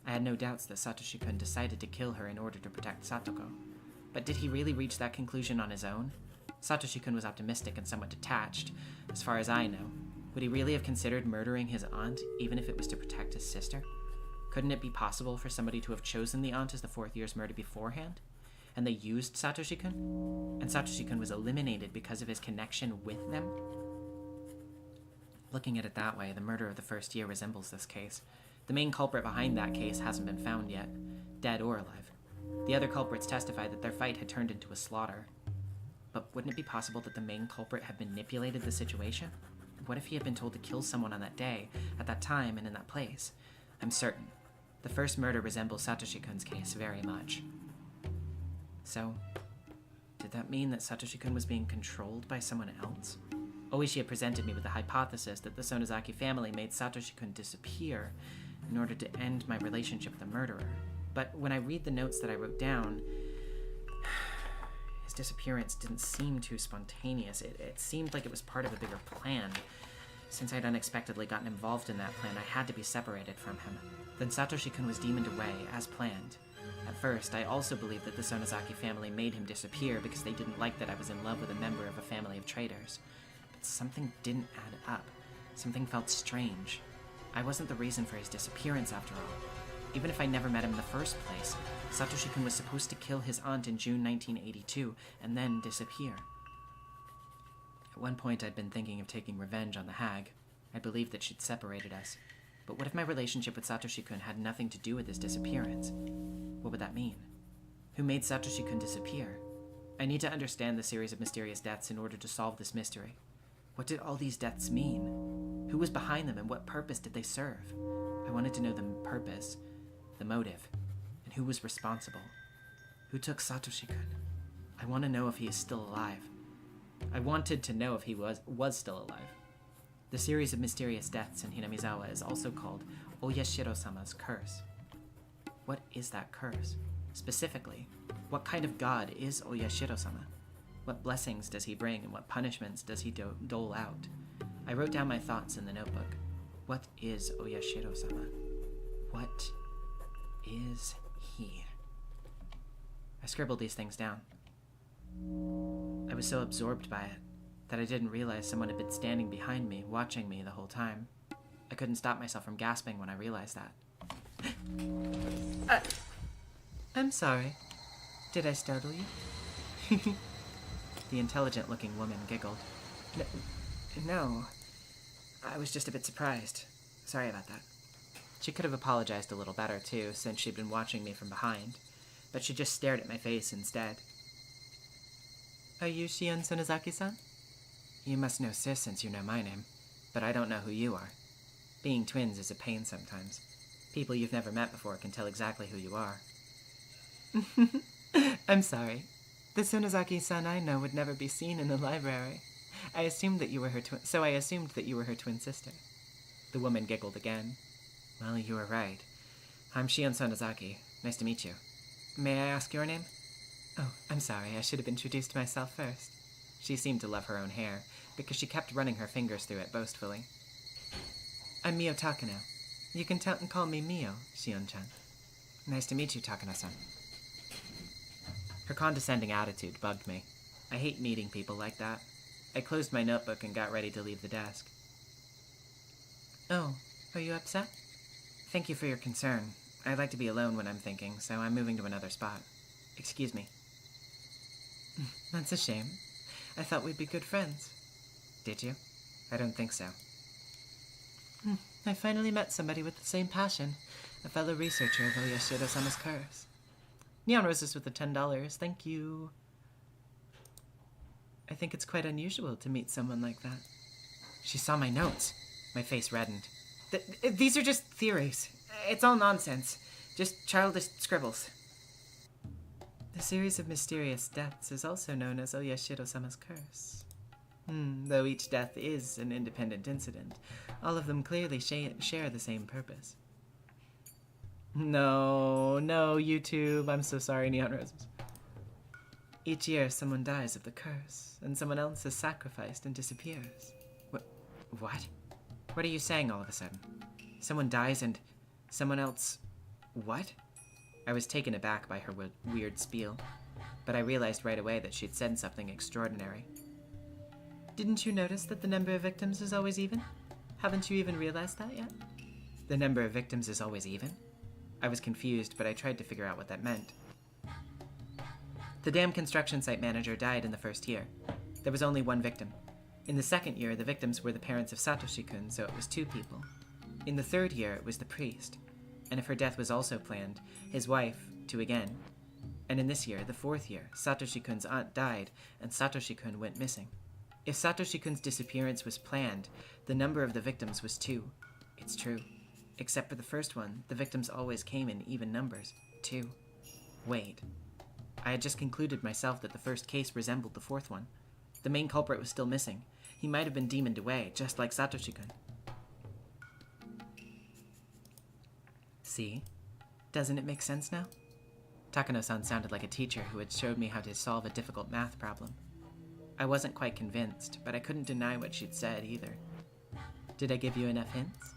I had no doubts that Satoshi-kun decided to kill her in order to protect Satoko. But did he really reach that conclusion on his own? Satoshi-kun was optimistic and somewhat detached, as far as I know. Would he really have considered murdering his aunt, even if it was to protect his sister? Couldn't it be possible for somebody to have chosen the aunt as the fourth year's murder beforehand? And they used Satoshi-kun? And Satoshi-kun was eliminated because of his connection with them? Looking at it that way, the murder of the first year resembles this case. The main culprit behind that case hasn't been found yet, dead or alive. The other culprits testified that their fight had turned into a slaughter. But wouldn't it be possible that the main culprit had manipulated the situation? What if he had been told to kill someone on that day, at that time, and in that place? I'm certain. The first murder resembles Satoshi-kun's case very much. So, did that mean that Satoshi-kun was being controlled by someone else? Oishi had presented me with the hypothesis that the Sonozaki family made Satoshi-kun disappear in order to end my relationship with the murderer. But when I read the notes that I wrote down, his disappearance didn't seem too spontaneous. It seemed like it was part of a bigger plan. Since I'd unexpectedly gotten involved in that plan, I had to be separated from him. Then Satoshi-kun was demoned away, as planned. At first, I also believed that the Sonozaki family made him disappear because they didn't like that I was in love with a member of a family of traitors. But something didn't add up. Something felt strange. I wasn't the reason for his disappearance, after all. Even if I never met him in the first place, Satoshi-kun was supposed to kill his aunt in June 1982, and then disappear. At one point, I'd been thinking of taking revenge on the hag. I believed that she'd separated us. But what if my relationship with Satoshi-kun had nothing to do with his disappearance? What would that mean? Who made Satoshi-kun disappear? I need to understand the series of mysterious deaths in order to solve this mystery. What did all these deaths mean? Who was behind them, and what purpose did they serve? I wanted to know the purpose, the motive, and who was responsible. Who took Satoshi-kun? I want to know if he is still alive. I wanted to know if he was still alive. The series of mysterious deaths in Hinamizawa is also called Oyashiro-sama's curse. What is that curse? Specifically, what kind of god is Oyashiro-sama? What blessings does he bring, and what punishments does he dole out? I wrote down my thoughts in the notebook. What is Oyashiro-sama? What is he? I scribbled these things down. I was so absorbed by it that I didn't realize someone had been standing behind me, watching me the whole time. I couldn't stop myself from gasping when I realized that. I'm sorry. Did I startle you? The intelligent-looking woman giggled. No. I was just a bit surprised. Sorry about that. She could have apologized a little better, too, since she'd been watching me from behind, but she just stared at my face instead. Are you Shion Sonozaki-san? You must know Sis since you know my name, but I don't know who you are. Being twins is a pain sometimes. People you've never met before can tell exactly who you are. I'm sorry. The Sonozaki-san I know would never be seen in the library. I assumed that you were her twin sister. The woman giggled again. Well, you were right. I'm Shion Sonozaki. Nice to meet you. May I ask your name? Oh, I'm sorry. I should have introduced myself first. She seemed to love her own hair, because she kept running her fingers through it boastfully. I'm Mio Takano. You can call me Mio, Shion-chan. Nice to meet you, Takano-san. Her condescending attitude bugged me. I hate meeting people like that. I closed my notebook and got ready to leave the desk. Oh, are you upset? Thank you for your concern. I like to be alone when I'm thinking, so I'm moving to another spot. Excuse me. That's a shame. I thought we'd be good friends. Did you? I don't think so. I finally met somebody with the same passion. A fellow researcher of Oyashiro-sama's curse. Neon roses with the $10. Thank you. I think it's quite unusual to meet someone like that. She saw my notes. My face reddened. These are just theories. It's all nonsense. Just childish scribbles. The series of mysterious deaths is also known as Oyashiro-sama's curse. Though each death is an independent incident, all of them clearly share the same purpose. No, YouTube. I'm so sorry, Neon Roses. Each year, someone dies of the curse, and someone else is sacrificed and disappears. What? What are you saying all of a sudden? Someone dies and someone else... What? I was taken aback by her weird spiel, but I realized right away that she'd said something extraordinary. Didn't you notice that the number of victims is always even? Haven't you even realized that yet? The number of victims is always even? I was confused, but I tried to figure out what that meant. The dam construction site manager died in the first year. There was only one victim. In the second year, the victims were the parents of Satoshi-kun, so it was 2 people. In the third year, it was the priest. And if her death was also planned, his wife, 2 again. And in this year, the 4th year, Satoshi-kun's aunt died, and Satoshi-kun went missing. If Satoshi-kun's disappearance was planned, the number of the victims was 2. It's true. Except for the first one, the victims always came in even numbers. 2. Wait. I had just concluded myself that the first case resembled the 4th one. The main culprit was still missing. He might have been demoned away, just like Satoshi-kun. See? Doesn't it make sense now? Takano-san sounded like a teacher who had showed me how to solve a difficult math problem. I wasn't quite convinced, but I couldn't deny what she'd said either. Did I give you enough hints?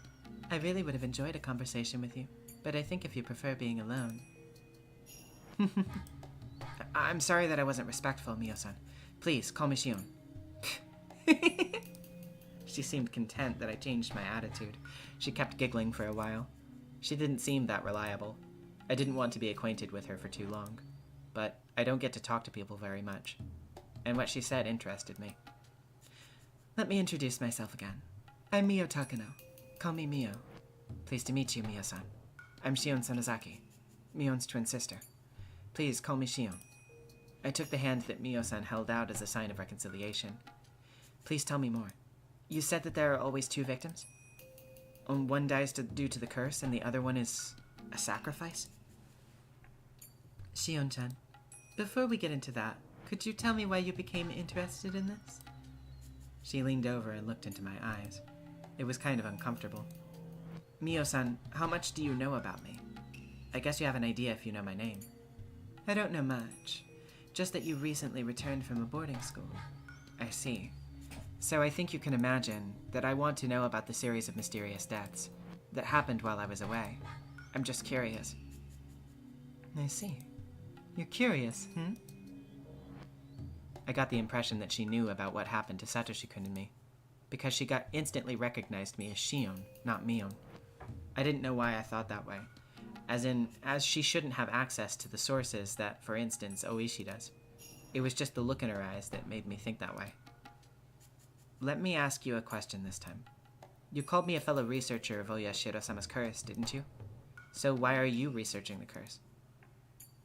I really would have enjoyed a conversation with you, but I think if you prefer being alone... I'm sorry that I wasn't respectful, Mio-san. Please, call me Shion. She seemed content that I changed my attitude. She kept giggling for a while. She didn't seem that reliable. I didn't want to be acquainted with her for too long. But I don't get to talk to people very much. And what she said interested me. Let me introduce myself again. I'm Mio Takano. Call me Mio. Pleased to meet you, Mio-san. I'm Shion Sonozaki, Mion's twin sister. Please call me Shion. I took the hand that Mio-san held out as a sign of reconciliation. Please tell me more. You said that there are always 2 victims? One dies due to the curse, and the other one is a sacrifice? Shion-chan, before we get into that, could you tell me why you became interested in this? She leaned over and looked into my eyes. It was kind of uncomfortable. Mio-san, how much do you know about me? I guess you have an idea if you know my name. I don't know much. Just that you recently returned from a boarding school. I see. So I think you can imagine that I want to know about the series of mysterious deaths that happened while I was away. I'm just curious. I see. You're curious, I got the impression that she knew about what happened to Satoshi-kun and me, because she instantly recognized me as Shion, not Mion. I didn't know why I thought that way. As she shouldn't have access to the sources that, for instance, Oishi does. It was just the look in her eyes that made me think that way. Let me ask you a question this time. You called me a fellow researcher of Oyashiro-sama's curse, didn't you? So why are you researching the curse?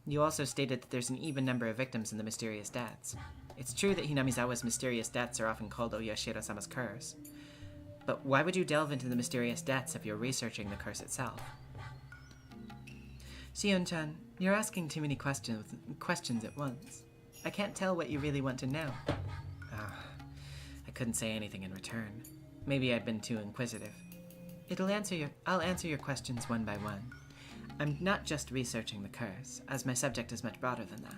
You also stated that there's an even number of victims in the mysterious deaths. It's true that Hinamizawa's mysterious deaths are often called Oyashiro-sama's curse. But why would you delve into the mysterious deaths if you're researching the curse itself? Shion-chan, you're asking too many questions at once. I can't tell what you really want to know. I couldn't say anything in return. Maybe I'd been too inquisitive. I'll answer your questions one by one. I'm not just researching the curse, as my subject is much broader than that.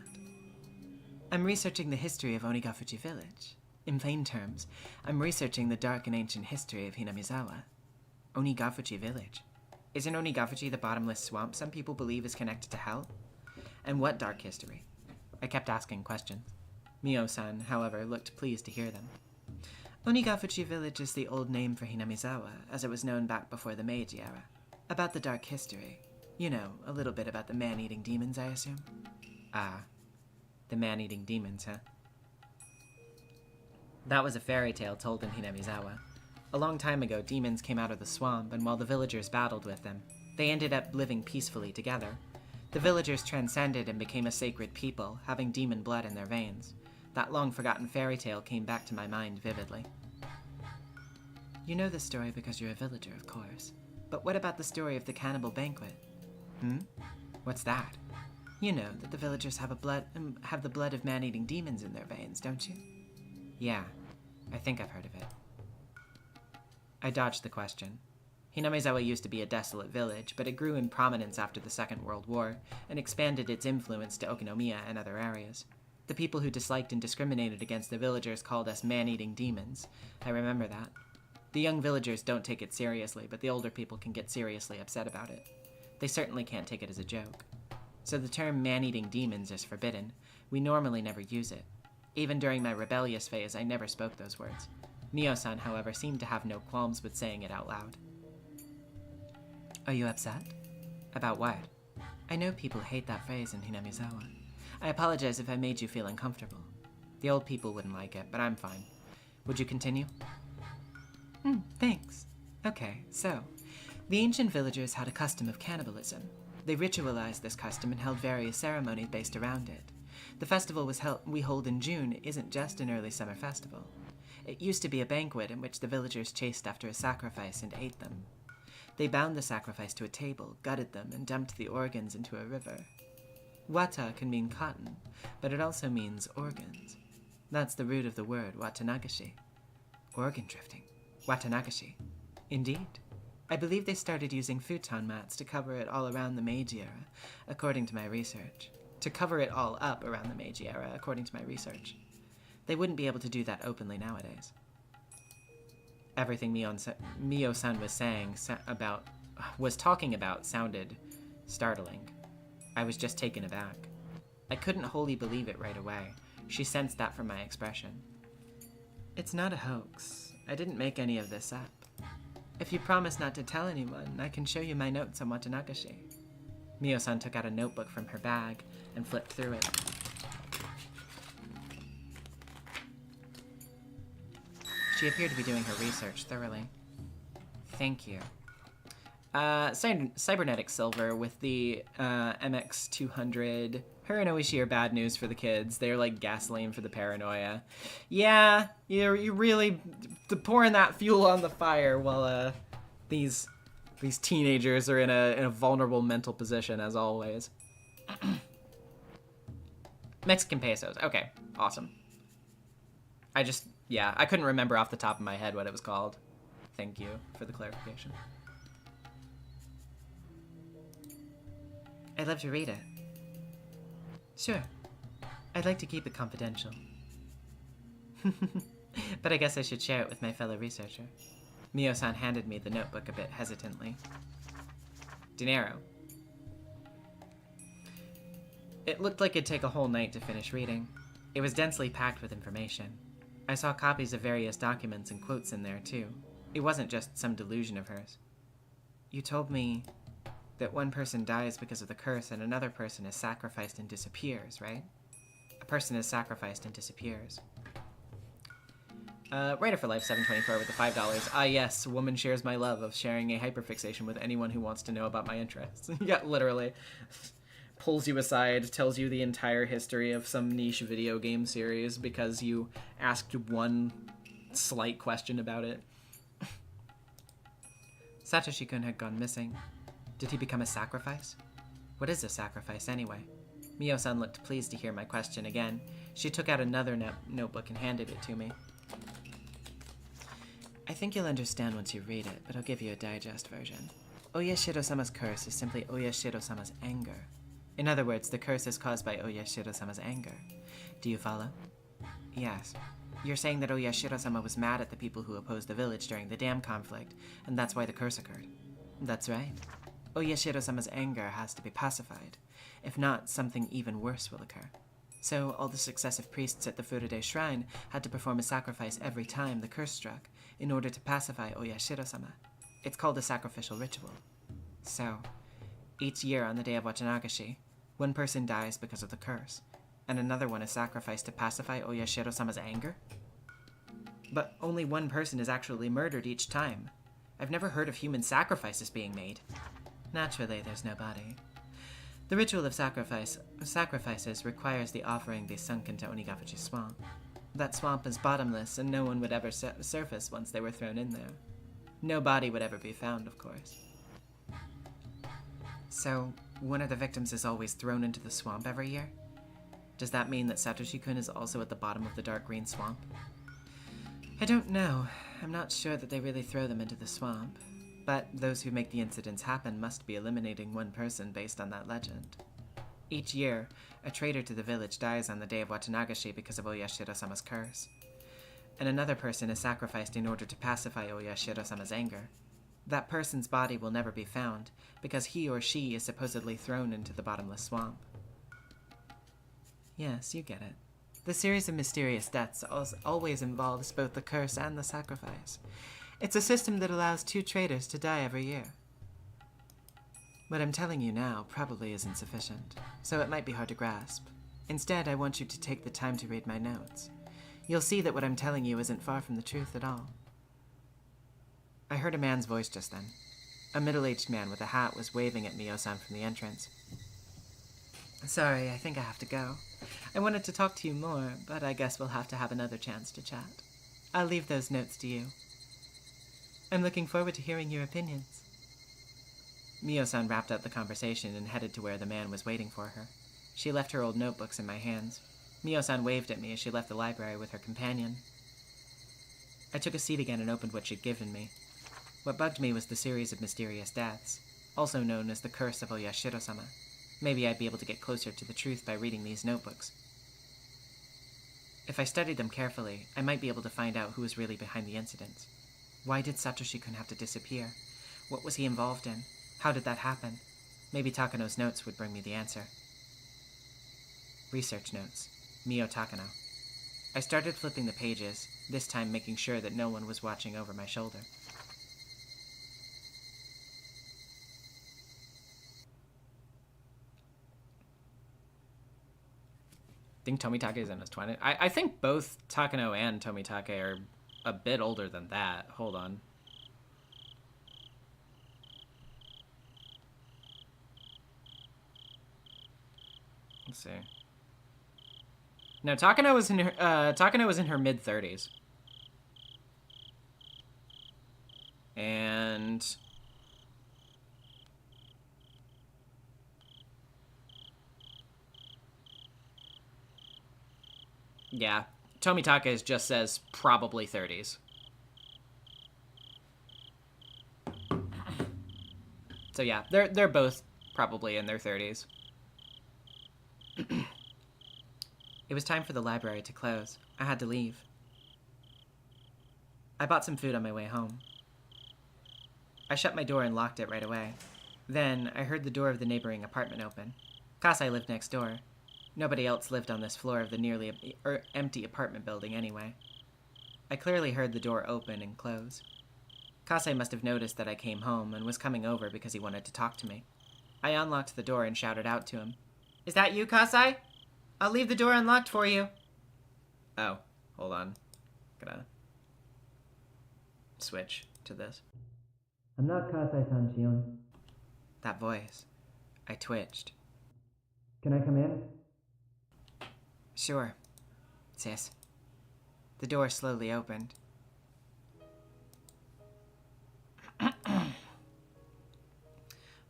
I'm researching the history of Onigafuji village. In plain terms, I'm researching the dark and ancient history of Hinamizawa. Onigafuji village. Isn't Onigafuji the bottomless swamp some people believe is connected to hell? And what dark history? I kept asking questions. Mio-san, however, looked pleased to hear them. Onigafuji village is the old name for Hinamizawa, as it was known back before the Meiji era. About the dark history. You know, a little bit about the man-eating demons, I assume? Ah, the man-eating demons, huh? That was a fairy tale told in Hinamizawa. A long time ago, demons came out of the swamp, and while the villagers battled with them, they ended up living peacefully together. The villagers transcended and became a sacred people, having demon blood in their veins. That long-forgotten fairy tale came back to my mind vividly. You know the story because you're a villager, of course. But what about the story of the cannibal banquet? What's that? You know that the villagers have the blood of man-eating demons in their veins, don't you? Yeah, I think I've heard of it. I dodged the question. Hinamizawa used to be a desolate village, but it grew in prominence after the Second World War, and expanded its influence to Okinomiya and other areas. The people who disliked and discriminated against the villagers called us man-eating demons. I remember that. The young villagers don't take it seriously, but the older people can get seriously upset about it. They certainly can't take it as a joke. So the term man-eating demons is forbidden. We normally never use it. Even during my rebellious phase, I never spoke those words. Mio-san, however, seemed to have no qualms with saying it out loud. Are you upset? About what? I know people hate that phrase in Hinamizawa. I apologize if I made you feel uncomfortable. The old people wouldn't like it, but I'm fine. Would you continue? Thanks. Okay, so, the ancient villagers had a custom of cannibalism. They ritualized this custom and held various ceremonies based around it. The festival we hold in June isn't just an early summer festival. It used to be a banquet in which the villagers chased after a sacrifice and ate them. They bound the sacrifice to a table, gutted them, and dumped the organs into a river. Wata can mean cotton, but it also means organs. That's the root of the word watanagashi. Organ drifting. Watanagashi. Indeed. I believe they started using futon mats to cover it all around the Meiji era, according to my research. To cover it all up around the Meiji era, according to my research. They wouldn't be able to do that openly nowadays. Everything Mio-san was talking about sounded startling. I was just taken aback. I couldn't wholly believe it right away. She sensed that from my expression. It's not a hoax. I didn't make any of this up. If you promise not to tell anyone, I can show you my notes on Watanagashi. Mio-san took out a notebook from her bag and flipped through it. She appeared to be doing her research thoroughly. Thank you. Cybernetic silver with the MX200. Her and Oishi are bad news for the kids. They're like gasoline for the paranoia. Yeah, you really pouring that fuel on the fire while these teenagers are in a vulnerable mental position as always. Mexican pesos. Okay, awesome. I couldn't remember off the top of my head what it was called. Thank you for the clarification. I'd love to read it. Sure. I'd like to keep it confidential. But I guess I should share it with my fellow researcher. Mio-san handed me the notebook a bit hesitantly. Dinero. It looked like it'd take a whole night to finish reading. It was densely packed with information. I saw copies of various documents and quotes in there, too. It wasn't just some delusion of hers. You told me that one person dies because of the curse and another person is sacrificed and disappears, right? A person is sacrificed and disappears. Writer for Life 724 with the $5. Ah yes, woman shares my love of sharing a hyperfixation with anyone who wants to know about my interests. Yeah, literally. Pulls you aside, tells you the entire history of some niche video game series because you asked one slight question about it. Satoshi-kun had gone missing. Did he become a sacrifice? What is a sacrifice, anyway? Mio-san looked pleased to hear my question again. She took out another notebook and handed it to me. I think you'll understand once you read it, but I'll give you a digest version. Oyashiro-sama's curse is simply Oyashiro-sama's anger. In other words, the curse is caused by Oyashiro-sama's anger. Do you follow? Yes. You're saying that Oyashiro-sama was mad at the people who opposed the village during the dam conflict, and that's why the curse occurred. That's right. Oyashiro-sama's anger has to be pacified. If not, something even worse will occur. So, all the successive priests at the Furude shrine had to perform a sacrifice every time the curse struck, in order to pacify Oyashiro-sama. It's called a sacrificial ritual. So, each year on the day of Watanagashi, one person dies because of the curse, and another one is sacrificed to pacify Oyashiro-sama's anger? But only one person is actually murdered each time. I've never heard of human sacrifices being made. Naturally, there's no body. The ritual of sacrifices requires the offering be sunk into Onigafuchi swamp. That swamp is bottomless, and no one would ever surface once they were thrown in there. No body would ever be found, of course. So, one of the victims is always thrown into the swamp every year? Does that mean that Satoshi-kun is also at the bottom of the dark green swamp? I don't know. I'm not sure that they really throw them into the swamp. But those who make the incidents happen must be eliminating one person based on that legend. Each year, a traitor to the village dies on the day of Watanagashi because of Oyashiro-sama's curse. And another person is sacrificed in order to pacify Oyashiro-sama's anger. That person's body will never be found, because he or she is supposedly thrown into the bottomless swamp. Yes, you get it. The series of mysterious deaths always involves both the curse and the sacrifice. It's a system that allows two traitors to die every year. What I'm telling you now probably isn't sufficient, so it might be hard to grasp. Instead, I want you to take the time to read my notes. You'll see that what I'm telling you isn't far from the truth at all. I heard a man's voice just then. A middle-aged man with a hat was waving at Mio-san from the entrance. Sorry, I think I have to go. I wanted to talk to you more, but I guess we'll have to have another chance to chat. I'll leave those notes to you. I'm looking forward to hearing your opinions. Mio-san wrapped up the conversation and headed to where the man was waiting for her. She left her old notebooks in my hands. Mio-san waved at me as she left the library with her companion. I took a seat again and opened what she'd given me. What bugged me was the series of mysterious deaths, also known as the Curse of Oyashiro-sama. Maybe I'd be able to get closer to the truth by reading these notebooks. If I studied them carefully, I might be able to find out who was really behind the incidents. Why did Satoshi-kun have to disappear? What was he involved in? How did that happen? Maybe Takano's notes would bring me the answer. Research notes. Mio Takano. I started flipping the pages, this time making sure that no one was watching over my shoulder. I think Tomitake is in his 20s. I think both Takano and Tomitake are a bit older than that. Hold on. Let's see. No, Takano was in her mid-30s. And yeah, Tomitake just says probably 30s. So yeah, they're both probably in their 30s. It was time for the library to close. I had to leave. I bought some food on my way home. I shut my door and locked it right away. Then, I heard the door of the neighboring apartment open. Kasai lived next door. Nobody else lived on this floor of the nearly empty apartment building anyway. I clearly heard the door open and close. Kasai must have noticed that I came home and was coming over because he wanted to talk to me. I unlocked the door and shouted out to him. "Is that you, Kasai? I'll leave the door unlocked for you." Oh, hold on. Gotta switch to this. "I'm not Kasai-san, Shion." That voice. I twitched. "Can I come in?" "Sure, sis." The door slowly opened.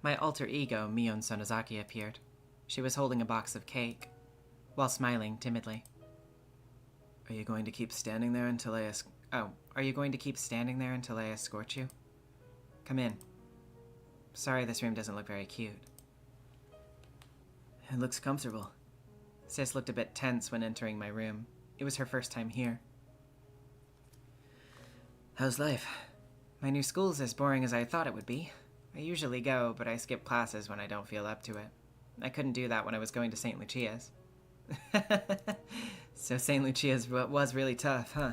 My alter ego, Shion Sonozaki, appeared. She was holding a box of cake, while smiling timidly. Are you going to keep standing there until I Are you going to keep standing there until I escort you? Come in. Sorry, this room doesn't look very cute. It looks comfortable. Sis looked a bit tense when entering my room. It was her first time here. How's life? My new school's as boring as I thought it would be. I usually go, but I skip classes when I don't feel up to it. I couldn't do that when I was going to St. Lucia's. So St. Lucia's was really tough, huh?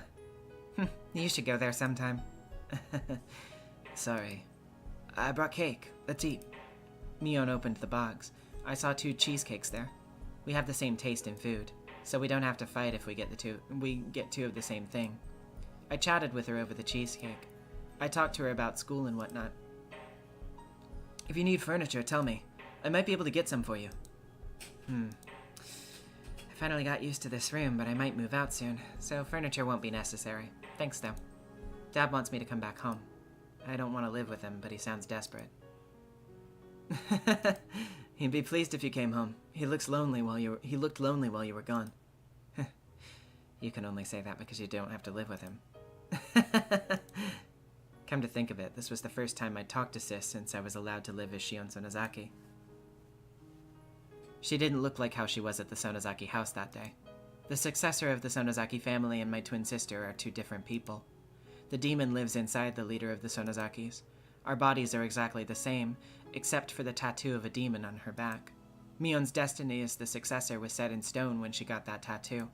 You should go there sometime. Sorry. I brought cake. Let's eat. Mion opened the box. I saw 2 cheesecakes there. We have the same taste in food, so we don't have to fight if we get 2 of the same thing. I chatted with her over the cheesecake. I talked to her about school and whatnot. If you need furniture, tell me. I might be able to get some for you. I finally got used to this room, but I might move out soon, so furniture won't be necessary. Thanks, though. Dad wants me to come back home. I don't want to live with him, but he sounds desperate. He'd be pleased if you came home. He looked lonely while you were gone. You can only say that because you don't have to live with him. Come to think of it, this was the first time I'd talked to Sis since I was allowed to live as Shion Sonozaki. She didn't look like how she was at the Sonozaki house that day. The successor of the Sonozaki family and my twin sister are 2 different people. The demon lives inside the leader of the Sonozakis. Our bodies are exactly the same, except for the tattoo of a demon on her back. Mion's destiny as the successor was set in stone when she got that tattoo.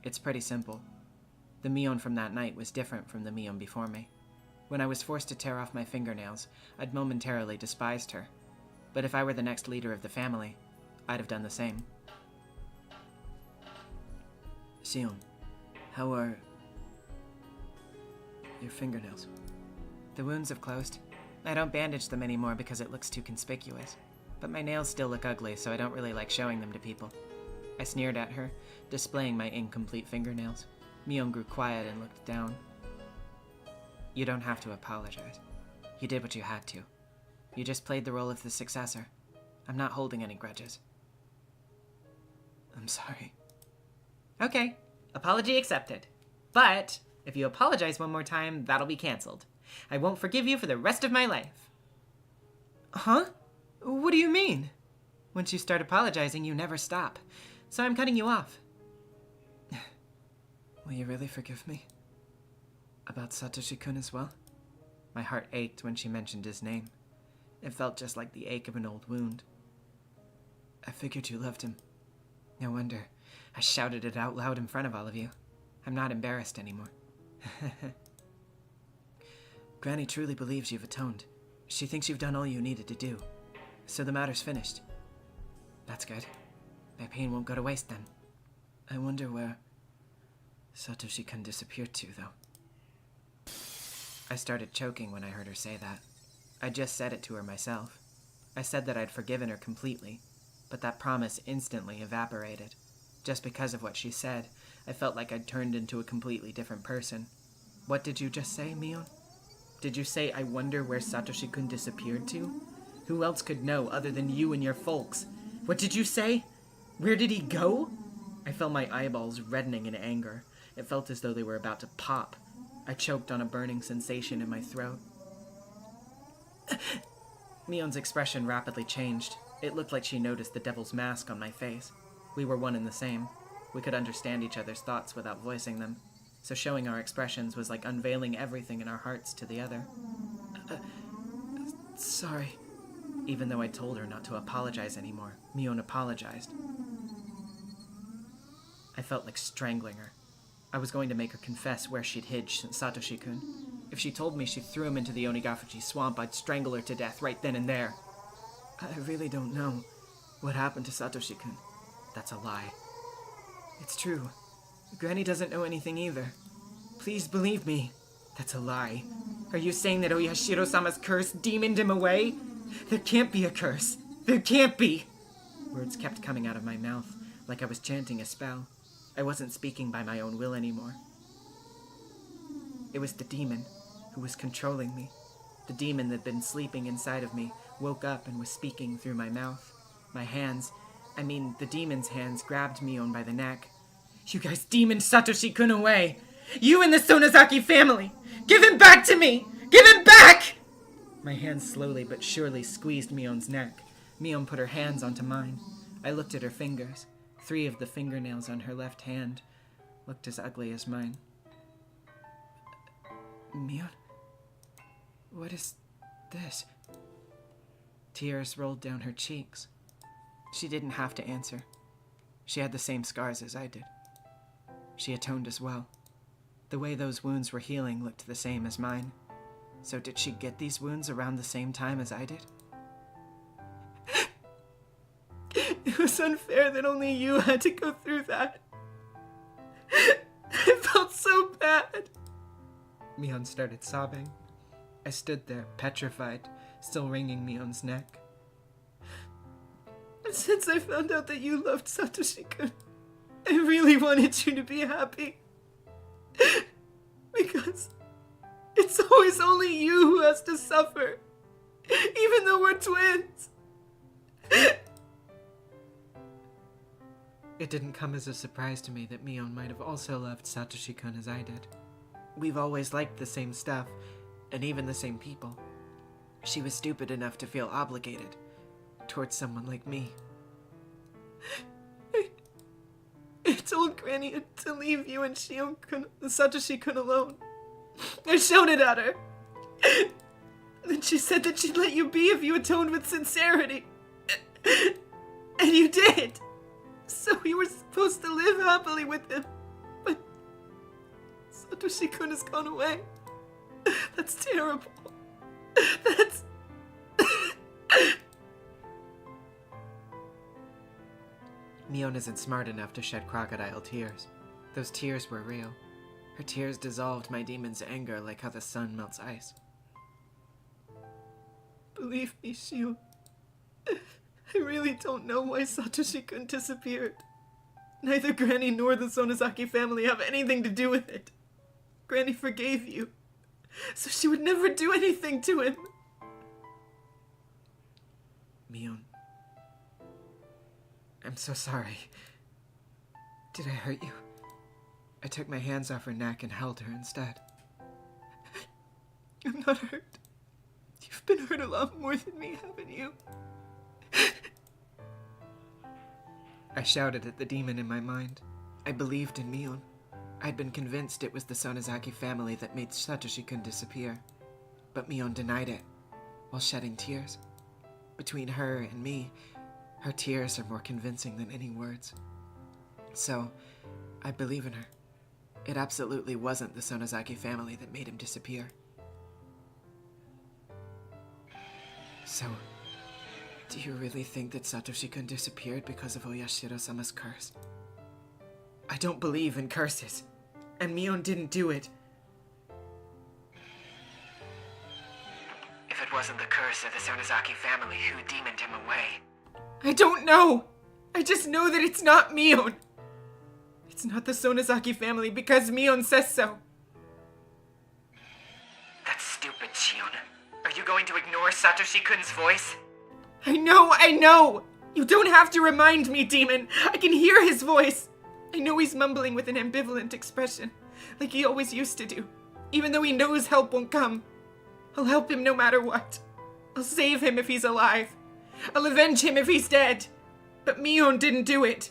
It's pretty simple. The Mion from that night was different from the Mion before me. When I was forced to tear off my fingernails, I'd momentarily despised her. But if I were the next leader of the family, I'd have done the same. Shion, how are your fingernails? The wounds have closed. I don't bandage them anymore because it looks too conspicuous. But my nails still look ugly, so I don't really like showing them to people. I sneered at her, displaying my incomplete fingernails. Mion grew quiet and looked down. You don't have to apologize. You did what you had to. You just played the role of the successor. I'm not holding any grudges. I'm sorry. Okay, apology accepted. But if you apologize one more time, that'll be canceled. I won't forgive you for the rest of my life. Huh? What do you mean? Once you start apologizing, you never stop. So I'm cutting you off. Will you really forgive me? About Satoshi-kun as well? My heart ached when she mentioned his name. It felt just like the ache of an old wound. I figured you loved him. No wonder. I shouted it out loud in front of all of you. I'm not embarrassed anymore. Granny truly believes you've atoned. She thinks you've done all you needed to do. So the matter's finished. That's good. My pain won't go to waste then. I wonder where Satoshi-kun disappeared to, though. I started choking when I heard her say that. I just said it to her myself. I said that I'd forgiven her completely, but that promise instantly evaporated. Just because of what she said, I felt like I'd turned into a completely different person. What did you just say, Mion? Did you say, I wonder where Satoshi-kun disappeared to? Who else could know other than you and your folks? What did you say? Where did he go? I felt my eyeballs reddening in anger. It felt as though they were about to pop. I choked on a burning sensation in my throat. Mion's expression rapidly changed. It looked like she noticed the devil's mask on my face. We were one and the same. We could understand each other's thoughts without voicing them. So showing our expressions was like unveiling everything in our hearts to the other. Sorry. Even though I told her not to apologize anymore, Mion apologized. I felt like strangling her. I was going to make her confess where she'd hid Satoshi-kun. If she told me she threw him into the Onigafuji swamp, I'd strangle her to death right then and there. I really don't know what happened to Satoshi-kun. That's a lie. It's true. Granny doesn't know anything either. Please believe me. That's a lie. Are you saying that Oyashiro-sama's curse demoned him away? There can't be a curse. There can't be! Words kept coming out of my mouth, like I was chanting a spell. I wasn't speaking by my own will anymore. It was the demon who was controlling me. The demon that'd been sleeping inside of me woke up and was speaking through my mouth. My hands, the demon's hands grabbed Mion by the neck. You guys demoned Satoshi-kun away! You and the Sonozaki family! Give him back to me! Give him back! My hands slowly but surely squeezed Mion's neck. Mion put her hands onto mine. I looked at her fingers. 3 of the fingernails on her left hand looked as ugly as mine. Mion? What is this? Tears rolled down her cheeks. She didn't have to answer. She had the same scars as I did. She atoned as well. The way those wounds were healing looked the same as mine. So did she get these wounds around the same time as I did? It was unfair that only you had to go through that. I felt so bad. Mion started sobbing. I stood there, petrified, still wringing Mion's neck. Since I found out that you loved Satoshi-kun, I really wanted you to be happy. Because it's always only you who has to suffer, even though we're twins. It didn't come as a surprise to me that Mion might have also loved Satoshi-kun as I did. We've always liked the same stuff, and even the same people. She was stupid enough to feel obligated towards someone like me. I told Granny to leave you and Satoshi-kun alone. I shouted at her. Then she said that she'd let you be if you atoned with sincerity. And you did. So we were supposed to live happily with him. But Satoshi-kun has gone away. That's terrible. That's... Mion isn't smart enough to shed crocodile tears. Those tears were real. Her tears dissolved my demon's anger like how the sun melts ice. Believe me, Shion. I really don't know why Satoshi-kun disappeared. Neither Granny nor the Sonozaki family have anything to do with it. Granny forgave you, so she would never do anything to him. Mion, I'm so sorry. Did I hurt you? I took my hands off her neck and held her instead. I'm not hurt. You've been hurt a lot more than me, haven't you? I shouted at the demon in my mind. I believed in Mion. I'd been convinced it was the Sonozaki family that made Satoshi-kun disappear. But Mion denied it, while shedding tears. Between her and me, her tears are more convincing than any words. So, I believe in her. It absolutely wasn't the Sonozaki family that made him disappear. So, do you really think that Satoshi-kun disappeared because of Oyashiro-sama's curse? I don't believe in curses, and Mion didn't do it. If it wasn't the curse of the Sonozaki family, who demoned him away? I don't know! I just know that it's not Mion! It's not the Sonozaki family because Mion says so. That's stupid, Shion. Are you going to ignore Satoshi-kun's voice? I know! You don't have to remind me, demon! I can hear his voice! I know he's mumbling with an ambivalent expression, like he always used to do, even though he knows help won't come. I'll help him no matter what. I'll save him if he's alive. I'll avenge him if he's dead. But Mion didn't do it.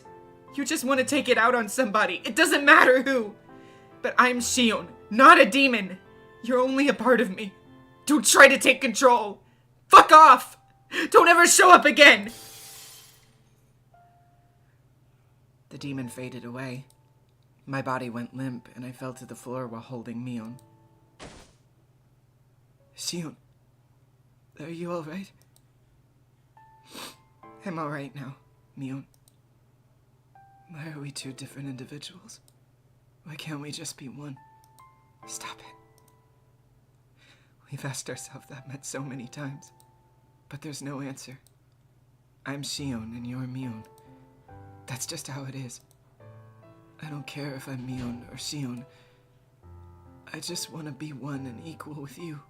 You just want to take it out on somebody. It doesn't matter who. But I'm Shion, not a demon. You're only a part of me. Don't try to take control. Fuck off! Don't ever show up again! The demon faded away. My body went limp, and I fell to the floor while holding Mion. Shion, are you alright? I'm alright now, Mion. Why are we two different individuals? Why can't we just be one? Stop it. We've asked ourselves that so many times, but there's no answer. I'm Shion and you're Mion. That's just how it is. I don't care if I'm Mion or Shion. I just want to be one and equal with you.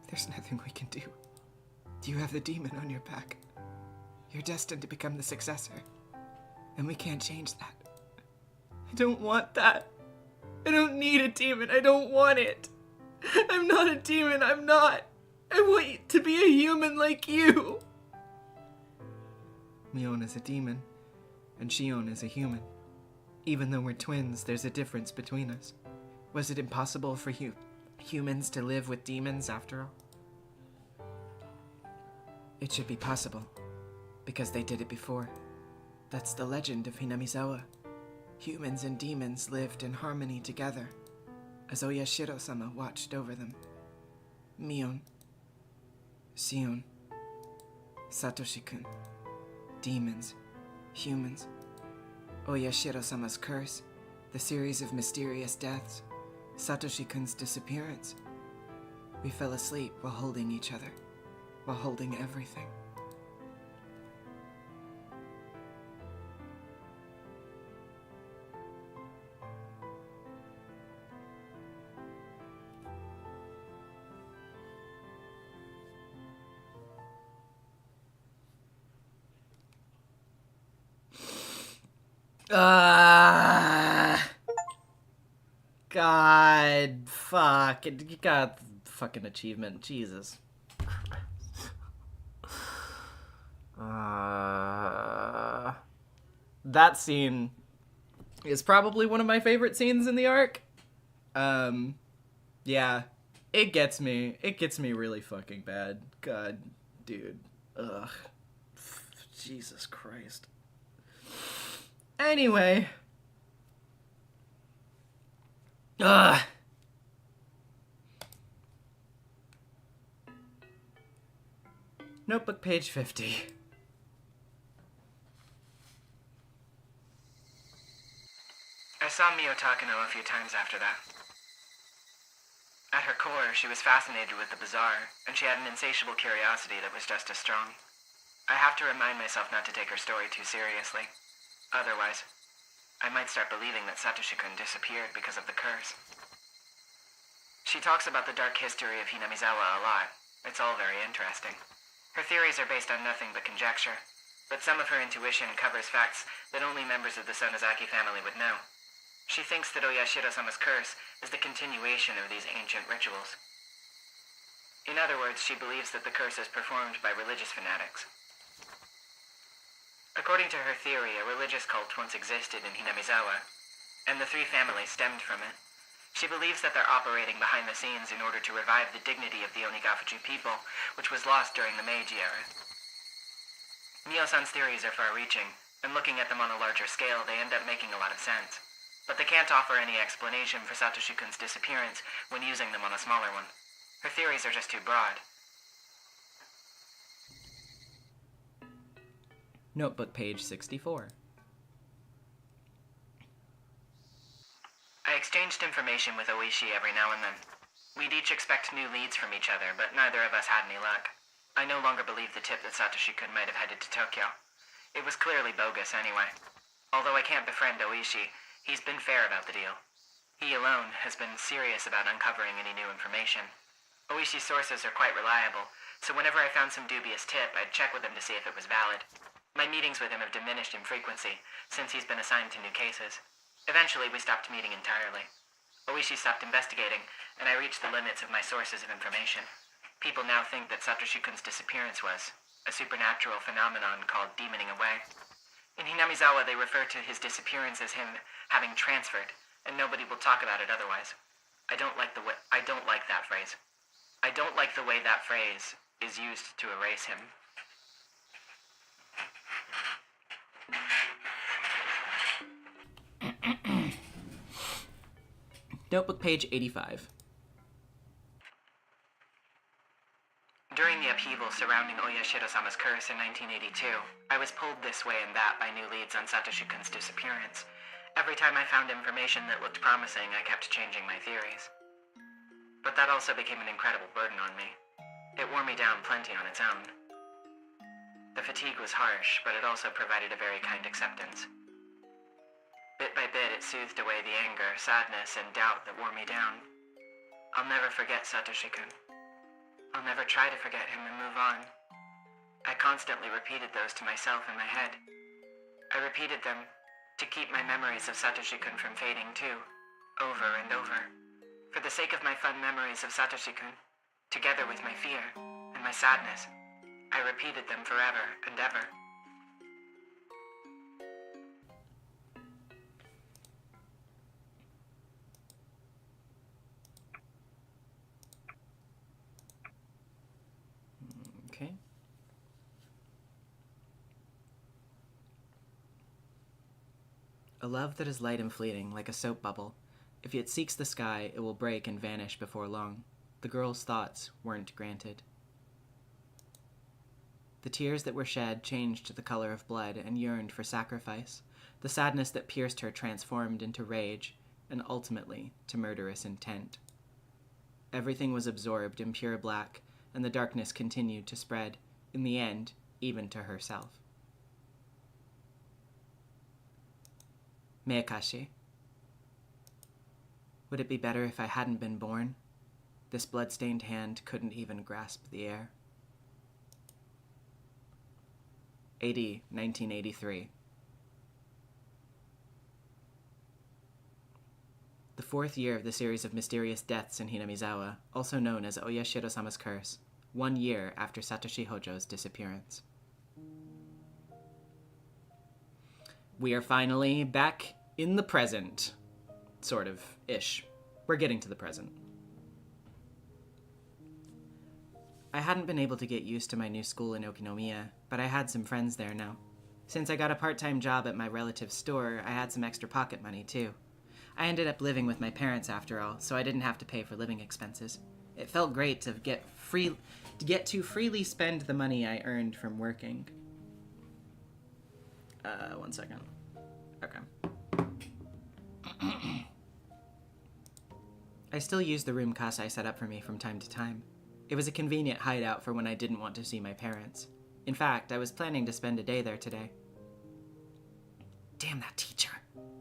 There's nothing we can do. You have the demon on your back. You're destined to become the successor. And we can't change that. I don't want that. I don't need a demon. I don't want it. I'm not a demon. I'm not. I want to be a human like you. Mion is a demon, and Shion is a human. Even though we're twins, there's a difference between us. Was it impossible for humans to live with demons after all? It should be possible, because they did it before. That's the legend of Hinamizawa. Humans and demons lived in harmony together, as Oyashiro-sama watched over them. Mion, Shion, Satoshi-kun, demons, humans, Oyashiro-sama's curse, the series of mysterious deaths, Satoshi-kun's disappearance. We fell asleep while holding each other, while holding everything. God, fuck. You got the fucking achievement. Jesus. That scene is probably one of my favorite scenes in the arc. Yeah. It gets me. It gets me really fucking bad. God, dude. Ugh. Jesus Christ. Anyway. Notebook page 50. I saw Mio Takano a few times after that. At her core, she was fascinated with the bizarre, and she had an insatiable curiosity that was just as strong. I have to remind myself not to take her story too seriously. Otherwise, I might start believing that Satoshi-kun disappeared because of the curse. She talks about the dark history of Hinamizawa a lot. It's all very interesting. Her theories are based on nothing but conjecture, but some of her intuition covers facts that only members of the Sonozaki family would know. She thinks that Oyashiro-sama's curse is the continuation of these ancient rituals. In other words, she believes that the curse is performed by religious fanatics. According to her theory, a religious cult once existed in Hinamizawa, and the three families stemmed from it. She believes that they're operating behind the scenes in order to revive the dignity of the Onigafuchi people, which was lost during the Meiji era. Mio-san's theories are far-reaching, and looking at them on a larger scale, they end up making a lot of sense. But they can't offer any explanation for Satoshi-kun's disappearance when using them on a smaller one. Her theories are just too broad. Notebook page 64. I exchanged information with Oishi every now and then. We'd each expect new leads from each other, but neither of us had any luck. I no longer believed the tip that Satoshi-kun might have headed to Tokyo. It was clearly bogus anyway. Although I can't befriend Oishi, he's been fair about the deal. He alone has been serious about uncovering any new information. Oishi's sources are quite reliable, so whenever I found some dubious tip, I'd check with him to see if it was valid. My meetings with him have diminished in frequency, since he's been assigned to new cases. Eventually, we stopped meeting entirely. Oishi stopped investigating, and I reached the limits of my sources of information. People now think that Satoshi-kun's disappearance was a supernatural phenomenon called demoning away. In Hinamizawa, they refer to his disappearance as him having transferred, and nobody will talk about it otherwise. I don't like that phrase. I don't like the way that phrase is used to erase him. Notebook page 85. During the upheaval surrounding Oyashiro-sama's curse in 1982, I was pulled this way and that by new leads on Satoshi-kun's disappearance. Every time I found information that looked promising, I kept changing my theories. But that also became an incredible burden on me. It wore me down plenty on its own. The fatigue was harsh, but it also provided a very kind acceptance. Bit by bit, it soothed away the anger, sadness, and doubt that wore me down. I'll never forget Satoshi-kun. I'll never try to forget him and move on. I constantly repeated those to myself in my head. I repeated them to keep my memories of Satoshi-kun from fading too, over and over. For the sake of my fun memories of Satoshi-kun, together with my fear and my sadness, I repeated them forever and ever. Okay. A love that is light and fleeting, like a soap bubble. If it seeks the sky, it will break and vanish before long. The girl's thoughts weren't granted. The tears that were shed changed the color of blood and yearned for sacrifice. The sadness that pierced her transformed into rage, and ultimately to murderous intent. Everything was absorbed in pure black, and the darkness continued to spread, in the end, even to herself. Meakashi. Would it be better if I hadn't been born? This blood-stained hand couldn't even grasp the air. AD 1983. The fourth year of the series of mysterious deaths in Hinamizawa, also known as Oyashiro-sama's curse, 1 year after Satoshi Hojo's disappearance. We are finally back in the present. Sort of, ish. We're getting to the present. I hadn't been able to get used to my new school in Okinomiya, but I had some friends there now. Since I got a part-time job at my relative's store, I had some extra pocket money too. I ended up living with my parents after all, so I didn't have to pay for living expenses. It felt great to get to freely spend the money I earned from working. 1 second. Okay. I still use the room Kasai set up for me from time to time. It was a convenient hideout for when I didn't want to see my parents. In fact, I was planning to spend a day there today. Damn that teacher.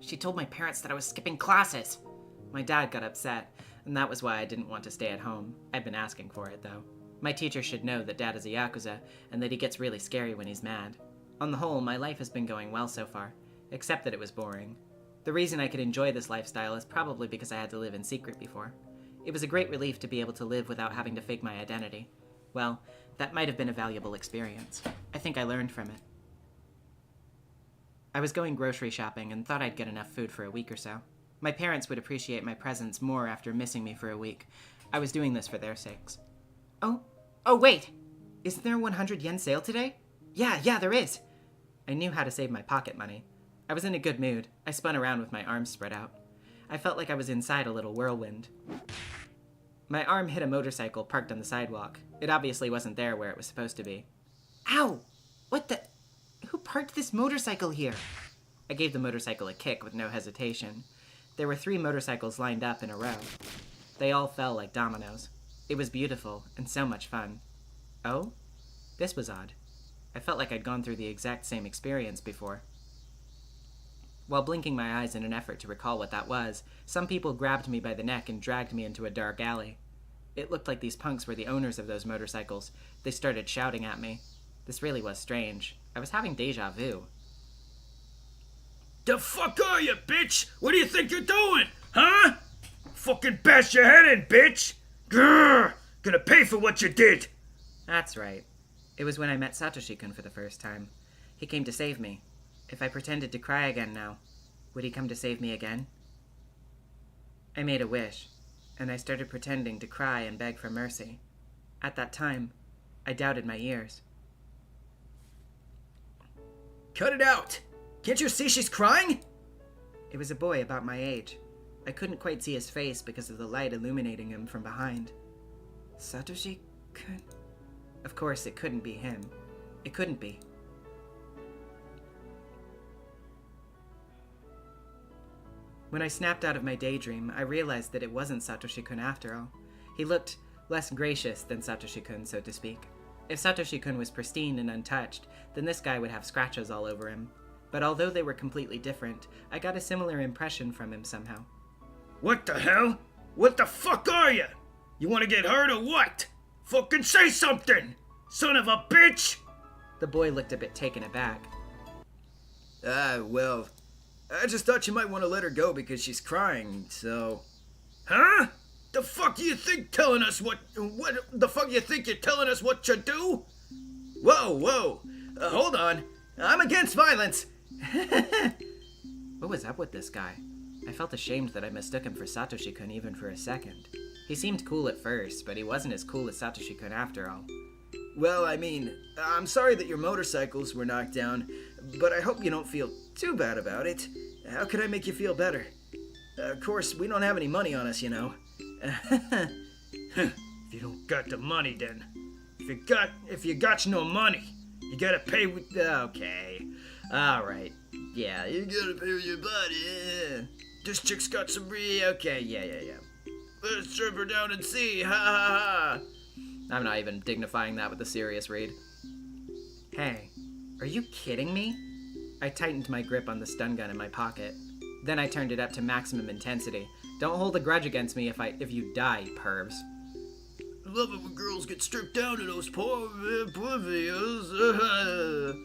She told my parents that I was skipping classes. My dad got upset, and that was why I didn't want to stay at home. I'd been asking for it, though. My teacher should know that Dad is a Yakuza, and that he gets really scary when he's mad. On the whole, my life has been going well so far, except that it was boring. The reason I could enjoy this lifestyle is probably because I had to live in secret before. It was a great relief to be able to live without having to fake my identity. Well, that might have been a valuable experience. I think I learned from it. I was going grocery shopping and thought I'd get enough food for a week or so. My parents would appreciate my presence more after missing me for a week. I was doing this for their sakes. Oh, wait! Isn't there a 100 yen sale today? Yeah, there is! I knew how to save my pocket money. I was in a good mood. I spun around with my arms spread out. I felt like I was inside a little whirlwind. My arm hit a motorcycle parked on the sidewalk. It obviously wasn't there where it was supposed to be. Ow! What the... Who parked this motorcycle here? I gave the motorcycle a kick with no hesitation. There were 3 motorcycles lined up in a row. They all fell like dominoes. It was beautiful and so much fun. Oh? This was odd. I felt like I'd gone through the exact same experience before. While blinking my eyes in an effort to recall what that was, some people grabbed me by the neck and dragged me into a dark alley. It looked like these punks were the owners of those motorcycles. They started shouting at me. This really was strange. I was having deja vu. The fuck are you, bitch? What do you think you're doing? Huh? Fucking bash your head in, bitch! Grrr! Gonna pay for what you did! That's right. It was when I met Satoshi-kun for the first time. He came to save me. If I pretended to cry again now, would he come to save me again? I made a wish, and I started pretending to cry and beg for mercy. At that time, I doubted my ears. Cut it out! Can't you see she's crying? It was a boy about my age. I couldn't quite see his face because of the light illuminating him from behind. Satoshi-kun? Of course, it couldn't be him. It couldn't be. When I snapped out of my daydream, I realized that it wasn't Satoshi-kun after all. He looked less gracious than Satoshi-kun, so to speak. If Satoshi-kun was pristine and untouched, then this guy would have scratches all over him. But although they were completely different, I got a similar impression from him somehow. What the hell? What the fuck are you? You wanna get hurt or what? Fucking say something! Son of a bitch! The boy looked a bit taken aback. Well, I just thought you might want to let her go because she's crying, so... Huh? The fuck you think telling us what the fuck you think you're telling us what to do? Whoa! Hold on. I'm against violence! What was up with this guy? I felt ashamed that I mistook him for Satoshi-kun even for a second. He seemed cool at first, but he wasn't as cool as Satoshi-kun after all. Well, I mean, I'm sorry that your motorcycles were knocked down, but I hope you don't feel too bad about it. How could I make you feel better? Of course, we don't have any money on us, you know. If you don't got the money, then. If you got no money, you gotta pay with... Okay. Alright. Yeah, you gotta pay with your body. This chick's got some Okay, yeah. Let's strip her down and see. Ha ha ha. I'm not even dignifying that with a serious read. Hey, are you kidding me? I tightened my grip on the stun gun in my pocket. Then I turned it up to maximum intensity. Don't hold a grudge against me if you die, pervs. I love it when girls get stripped down in those porn videos.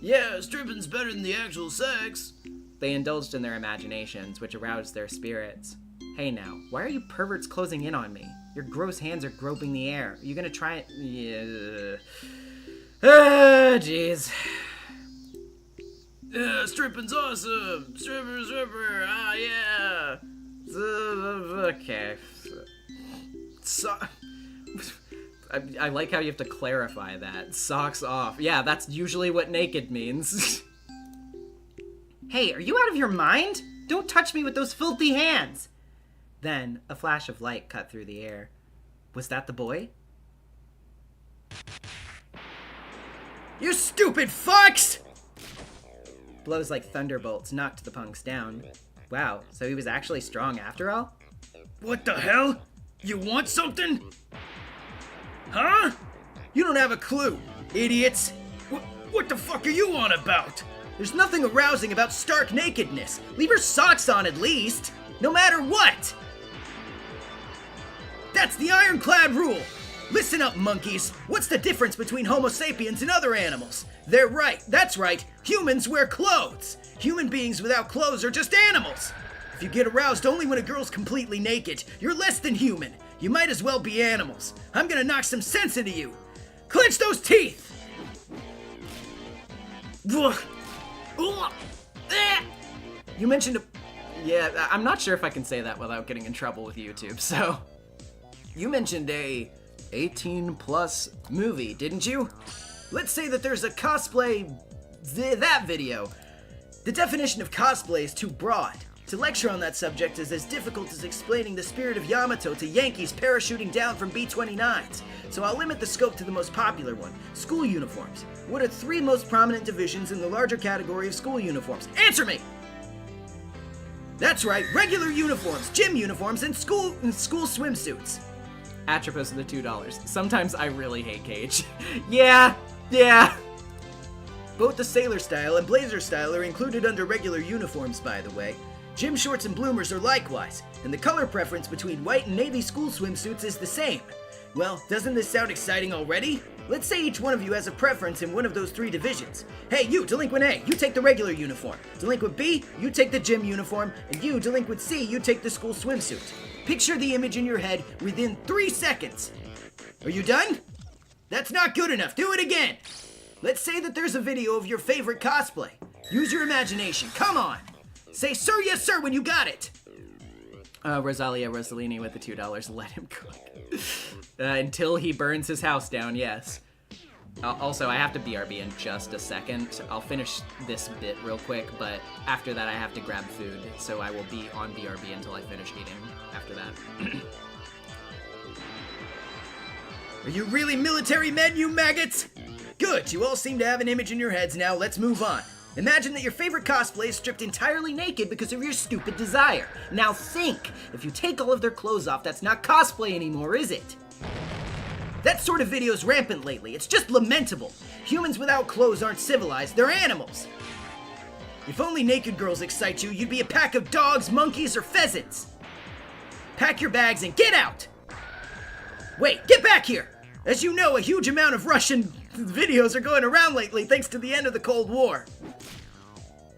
Yeah, stripping's better than the actual sex. They indulged in their imaginations, which aroused their spirits. Hey now, why are you perverts closing in on me? Your gross hands are groping the air. Are you gonna try it? Yeah. Jeez. Yeah, stripping's awesome. Stripper. Ah, yeah. Okay. I like how you have to clarify that. Socks off. Yeah, that's usually what naked means. Hey, are you out of your mind? Don't touch me with those filthy hands! Then, a flash of light cut through the air. Was that the boy? You stupid fucks! Blows like thunderbolts knocked the punks down. Wow, so he was actually strong after all? What the hell? You want something? Huh? You don't have a clue, idiots. What the fuck are you on about? There's nothing arousing about stark nakedness. Leave her socks on at least. No matter what. That's the ironclad rule. Listen up, monkeys. What's the difference between Homo sapiens and other animals? They're right. That's right. Humans wear clothes. Human beings without clothes are just animals. If you get aroused only when a girl's completely naked, you're less than human. You might as well be animals. I'm gonna knock some sense into you. Clench those teeth! You mentioned yeah, I'm not sure if I can say that without getting in trouble with YouTube, so... You mentioned a 18-plus movie, didn't you? Let's say that there's a cosplay... that video. The definition of cosplay is too broad. To lecture on that subject is as difficult as explaining the spirit of Yamato to Yankees parachuting down from B-29s. So I'll limit the scope to the most popular one, school uniforms. What are 3 most prominent divisions in the larger category of school uniforms? Answer me! That's right, regular uniforms, gym uniforms, and school swimsuits. Atropos of the $2. Sometimes I really hate Cage. Yeah. Both the sailor style and blazer style are included under regular uniforms, by the way. Gym shorts and bloomers are likewise, and the color preference between white and navy school swimsuits is the same. Well, doesn't this sound exciting already? Let's say each one of you has a preference in one of those 3 divisions. Hey, you, Delinquent A, you take the regular uniform. Delinquent B, you take the gym uniform. And you, Delinquent C, you take the school swimsuit. Picture the image in your head within 3 seconds. Are you done? That's not good enough. Do it again. Let's say that there's a video of your favorite cosplay. Use your imagination. Come on. Say, sir, yes, sir, when you got it. Rosalia Rossellini with the $2. Let him cook. Until he burns his house down, yes. Also, I have to BRB in just a second. I'll finish this bit real quick, but after that I have to grab food, so I will be on BRB until I finish eating after that. Are you really military men, you maggots? Good, you all seem to have an image in your heads now. Let's move on. Imagine that your favorite cosplay is stripped entirely naked because of your stupid desire. Now think, if you take all of their clothes off, that's not cosplay anymore, is it? That sort of video is rampant lately. It's just lamentable. Humans without clothes aren't civilized, they're animals. If only naked girls excite you, you'd be a pack of dogs, monkeys, or pheasants. Pack your bags and get out! Wait, get back here! As you know, a huge amount of Russian videos are going around lately thanks to the end of the Cold War.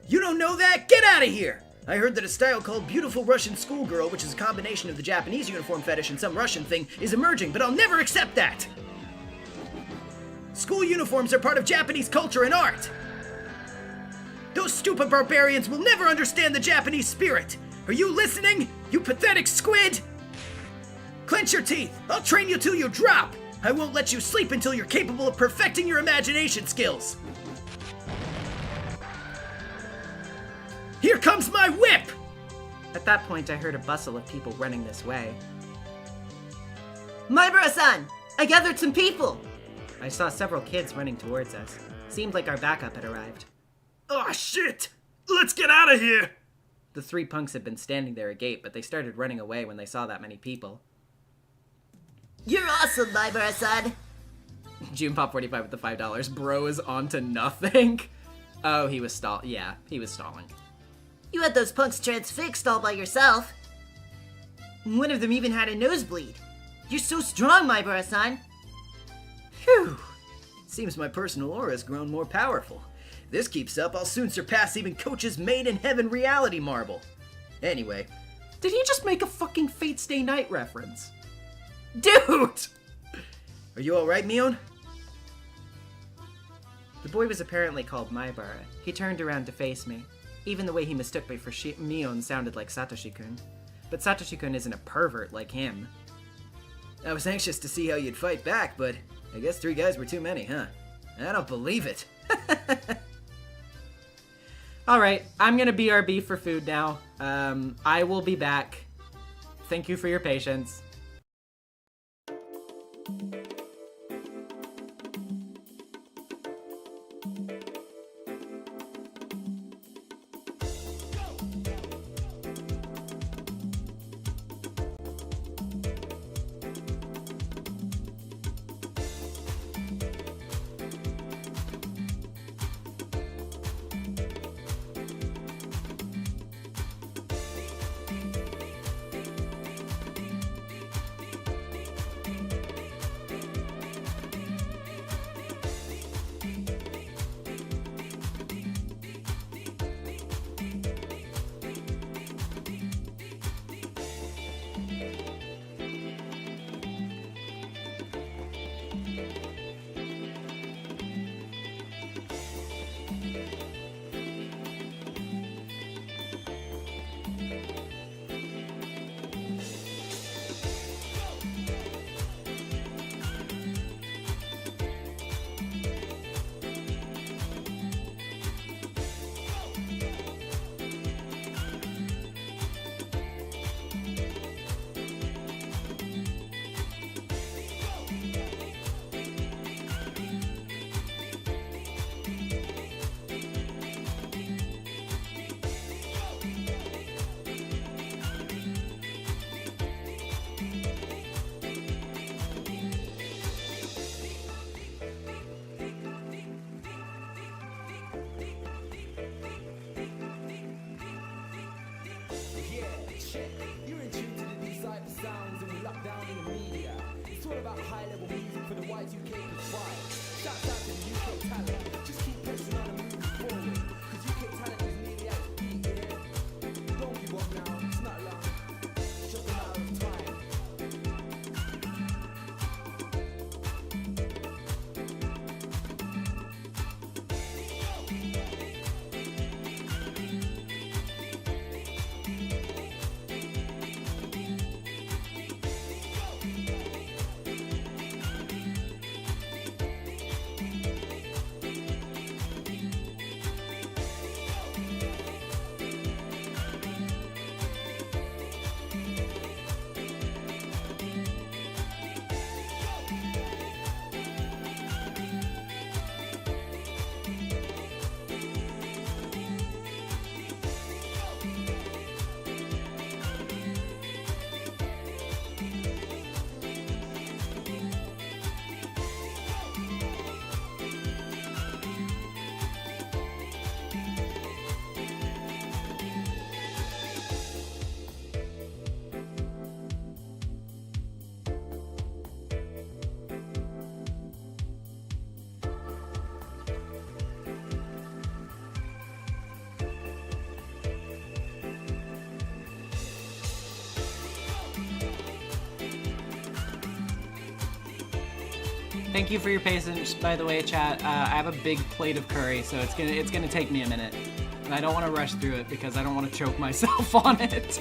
You don't know that? Get out of here! I heard that a style called Beautiful Russian Schoolgirl, which is a combination of the Japanese uniform fetish and some Russian thing, is emerging, but I'll never accept that! School uniforms are part of Japanese culture and art! Those stupid barbarians will never understand the Japanese spirit! Are you listening, you pathetic squid? Clench your teeth! I'll train you till you drop! I won't let you sleep until you're capable of perfecting your imagination skills! Here comes my whip! At that point, I heard a bustle of people running this way. Maibara-san! I gathered some people! I saw several kids running towards us. Seemed like our backup had arrived. Oh shit! Let's get out of here! The 3 punks had been standing there agape, but they started running away when they saw that many people. You're awesome, Maibara-san! Junepop 45 with the $5. Bro is on to nothing. Oh, he was stalling. Yeah, he was stalling. You had those punks transfixed all by yourself. One of them even had a nosebleed. You're so strong, Maibara-san! Phew! Seems my personal aura has grown more powerful. If this keeps up, I'll soon surpass even Coach's Made in Heaven reality marble. Anyway. Did he just make a fucking Fate Stay Night reference? Dude! Are you alright, Mion? The boy was apparently called Maibara. He turned around to face me. Even the way he mistook me for Mion sounded like Satoshi-kun. But Satoshi-kun isn't a pervert like him. I was anxious to see how you'd fight back, but I guess 3 guys were too many, huh? I don't believe it. Alright, I'm gonna BRB for food now. I will be back. Thank you for your patience. about high-level music for the Y2K vibe. Shouts out to the UK talent. Just keep pressing on and moving forward. Cause UK talent is nearly at its peak, yeah? Don't give up now, it's not long. It's just a matter of time. Thank you for your patience, by the way, chat. I have a big plate of curry, so it's gonna take me a minute, and I don't want to rush through it because I don't want to choke myself on it.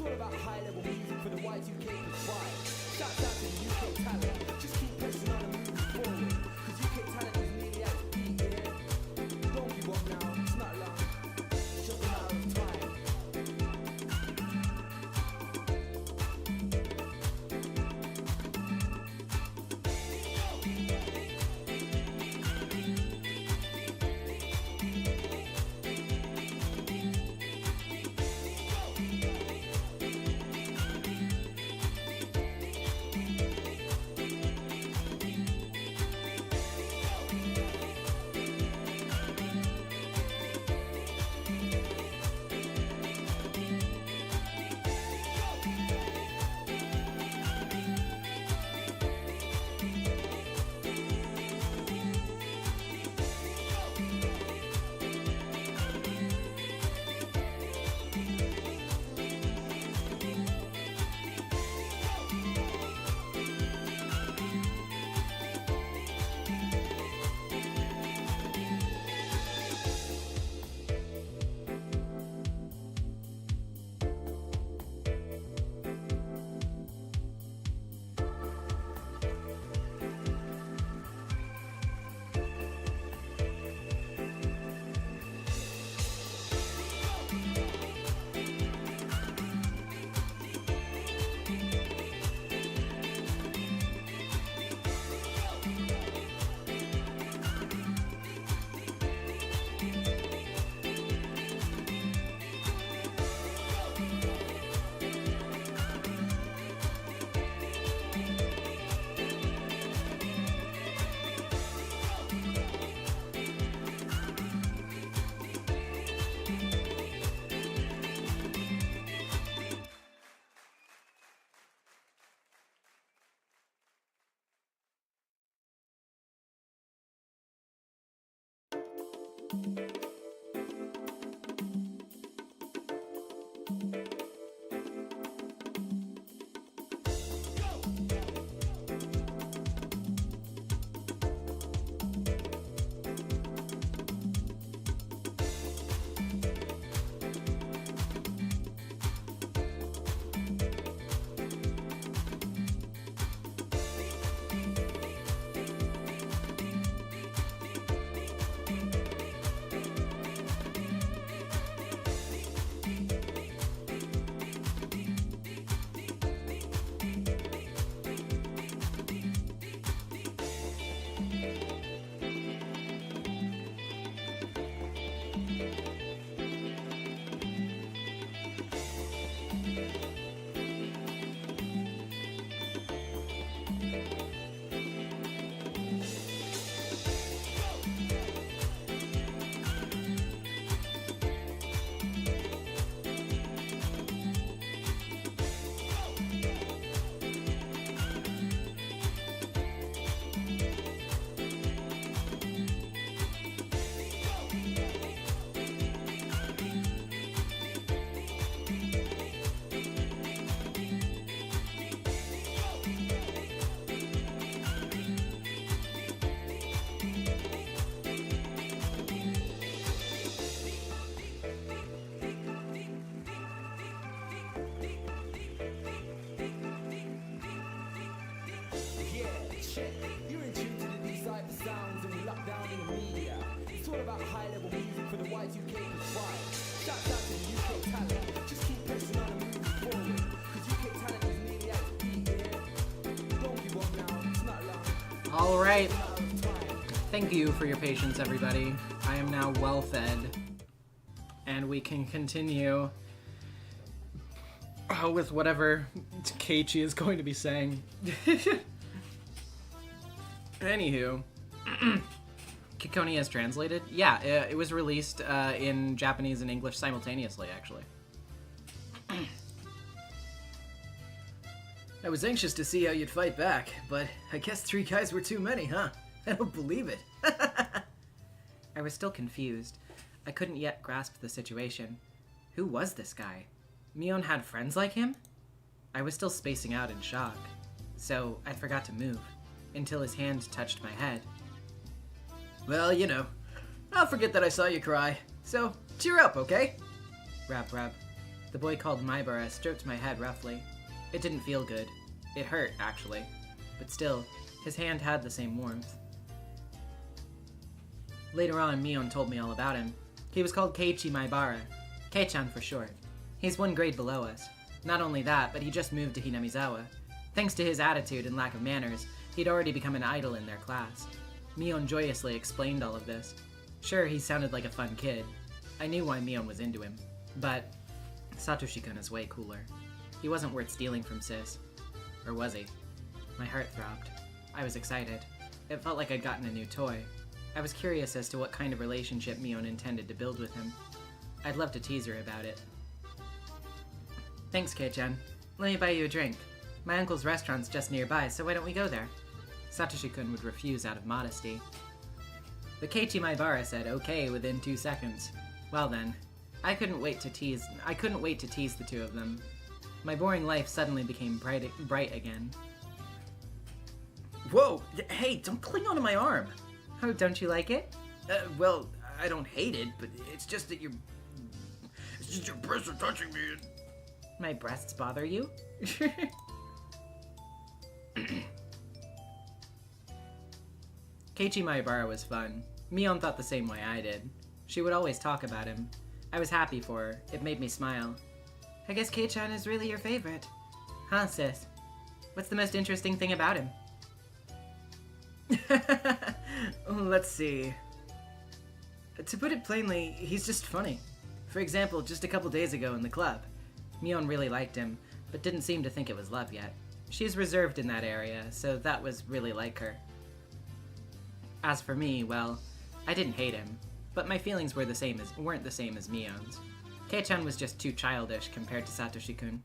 all about high-level music for the Y2K vibe. Shouts out to the UK talent. Just keep pressing on and moving forward. Cause UK talent is nearly at its peak, yeah. Don't give up now, it's not long. It's just a matter of time. You're in tune to the decipher sounds and we lock down in the media. It's all about high-level music for the Y2K vibe. Shouts out to the UK talent. Just keep pressing on and moving forward. Cause UK talent is nearly at its peak, yeah. Don't give up now, it's not long. All right. Thank you for your patience, everybody. I am now well fed, and we can continue with whatever Keiichi is going to be saying. Anywho, Kikoni has translated. Yeah, it was released in Japanese and English simultaneously, actually. I was anxious to see how you'd fight back, but I guess 3 guys were too many, huh? I don't believe it. I was still confused. I couldn't yet grasp the situation. Who was this guy? Mion had friends like him? I was still spacing out in shock, so I forgot to move, until his hand touched my head. Well, you know, I'll forget that I saw you cry, so cheer up, okay? Rub, rub. The boy called Maibara stroked my head roughly. It didn't feel good. It hurt, actually. But still, his hand had the same warmth. Later on, Mion told me all about him. He was called Keiichi Maibara. Kei-chan for short. He's one grade below us. Not only that, but he just moved to Hinamizawa. Thanks to his attitude and lack of manners, he'd already become an idol in their class. Mion joyously explained all of this. Sure, he sounded like a fun kid. I knew why Mion was into him. But Satoshi-kun is way cooler. He wasn't worth stealing from Sis. Or was he? My heart throbbed. I was excited. It felt like I'd gotten a new toy. I was curious as to what kind of relationship Mion intended to build with him. I'd love to tease her about it. Thanks, Kei-chan. Let me buy you a drink. My uncle's restaurant's just nearby, so why don't we go there? Satoshi-kun would refuse out of modesty. But Keiichi Maibara said okay within 2 seconds. Well then, I couldn't wait to tease the two of them. My boring life suddenly became bright again. Whoa! Hey, don't cling onto my arm! Oh, don't you like it? Well, I don't hate it, but it's just that it's just your breasts are touching me. My breasts bother you? Keiichi Maibara was fun. Mion thought the same way I did. She would always talk about him. I was happy for her. It made me smile. I guess Kei-chan is really your favorite. Huh, sis? What's the most interesting thing about him? Let's see. To put it plainly, he's just funny. For example, just a couple days ago in the club. Mion really liked him, but didn't seem to think it was love yet. She's reserved in that area, so that was really like her. As for me, well, I didn't hate him, but my feelings weren't the same as Mion's. Kei-chan was just too childish compared to Satoshi-kun.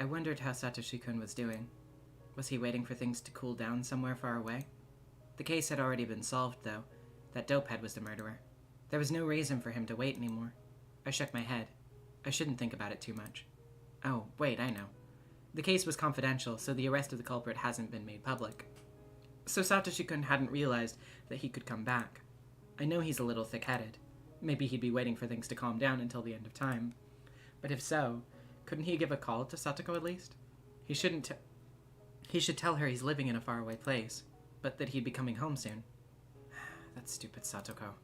I wondered how Satoshi-kun was doing. Was he waiting for things to cool down somewhere far away? The case had already been solved, though. That dopehead was the murderer. There was no reason for him to wait anymore. I shook my head. I shouldn't think about it too much. Oh, wait, I know. The case was confidential, so the arrest of the culprit hasn't been made public. So Satoshi-kun hadn't realized that he could come back. I know he's a little thick-headed. Maybe he'd be waiting for things to calm down until the end of time. But if so, couldn't he give a call to Satoko at least? He should tell her he's living in a faraway place, but that he'd be coming home soon. That stupid Satoko.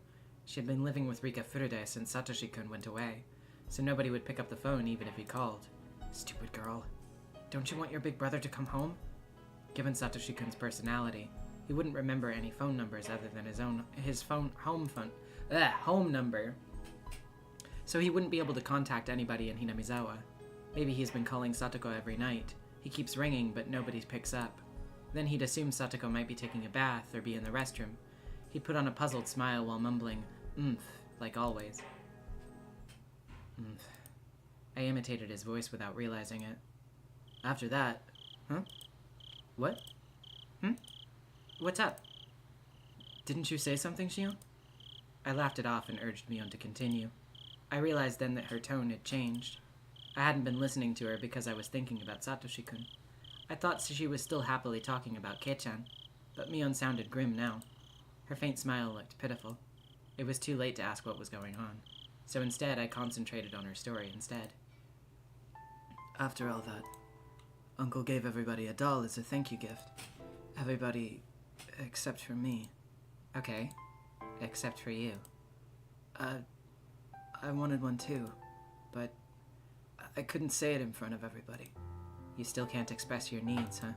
She had been living with Rika Furude since Satoshi-kun went away, so nobody would pick up the phone even if he called. Stupid girl. Don't you want your big brother to come home? Given Satoshi-kun's personality, he wouldn't remember any phone numbers other than his home number. So he wouldn't be able to contact anybody in Hinamizawa. Maybe he's been calling Satoko every night. He keeps ringing, but nobody picks up. Then he'd assume Satoko might be taking a bath or be in the restroom. He'd put on a puzzled smile while mumbling, like always. I imitated his voice without realizing it. After that... Huh? What? What's up? Didn't you say something, Shion? I laughed it off and urged Mion to continue. I realized then that her tone had changed. I hadn't been listening to her because I was thinking about Satoshi-kun. I thought she was still happily talking about Kei-chan, but Mion sounded grim now. Her faint smile looked pitiful. It was too late to ask what was going on, so instead I concentrated on her story instead. After all that, Uncle gave everybody a doll as a thank you gift. Everybody except for me. Okay, except for you. I wanted one too, but I couldn't say it in front of everybody. You still can't express your needs, huh?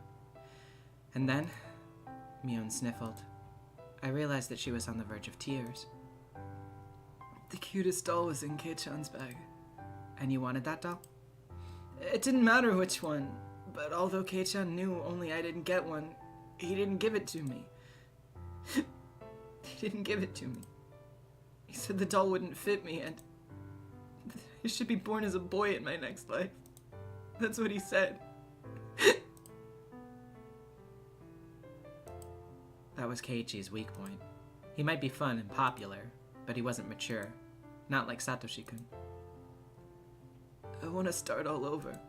And then, Mion sniffled. I realized that she was on the verge of tears. The cutest doll was in Kei-chan's bag. And you wanted that doll? It didn't matter which one, but although Kei-chan knew only I didn't get one, he didn't give it to me. He didn't give it to me. He said the doll wouldn't fit me and I should be born as a boy in my next life. That's what he said. That was Keiichi's weak point. He might be fun and popular, but he wasn't mature. Not like Satoshi-kun. I want to start all over.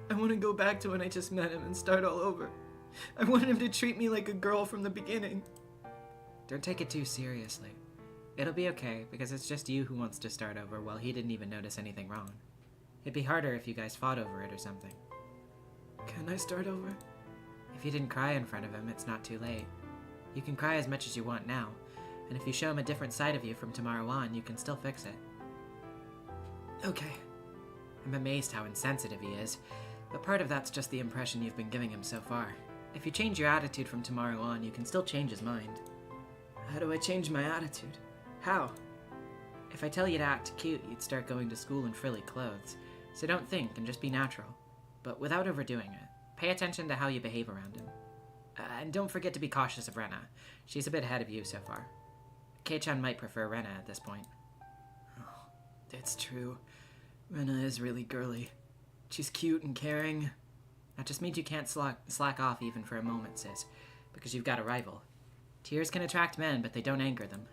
I want to go back to when I just met him and start all over. I want him to treat me like a girl from the beginning. Don't take it too seriously. It'll be okay, because it's just you who wants to start over while he didn't even notice anything wrong. It'd be harder if you guys fought over it or something. Can I start over? If you didn't cry in front of him, it's not too late. You can cry as much as you want now, and if you show him a different side of you from tomorrow on, you can still fix it. Okay. I'm amazed how insensitive he is, but part of that's just the impression you've been giving him so far. If you change your attitude from tomorrow on, you can still change his mind. How do I change my attitude? How? If I tell you to act cute, you'd start going to school in frilly clothes. So don't think and just be natural. But without overdoing it. Pay attention to how you behave around him. And don't forget to be cautious of Rena. She's a bit ahead of you so far. Kei-chan might prefer Rena at this point. Oh, it's true. Rena is really girly. She's cute and caring. That just means you can't slack off even for a moment, sis. Because you've got a rival. Tears can attract men, but they don't anger them.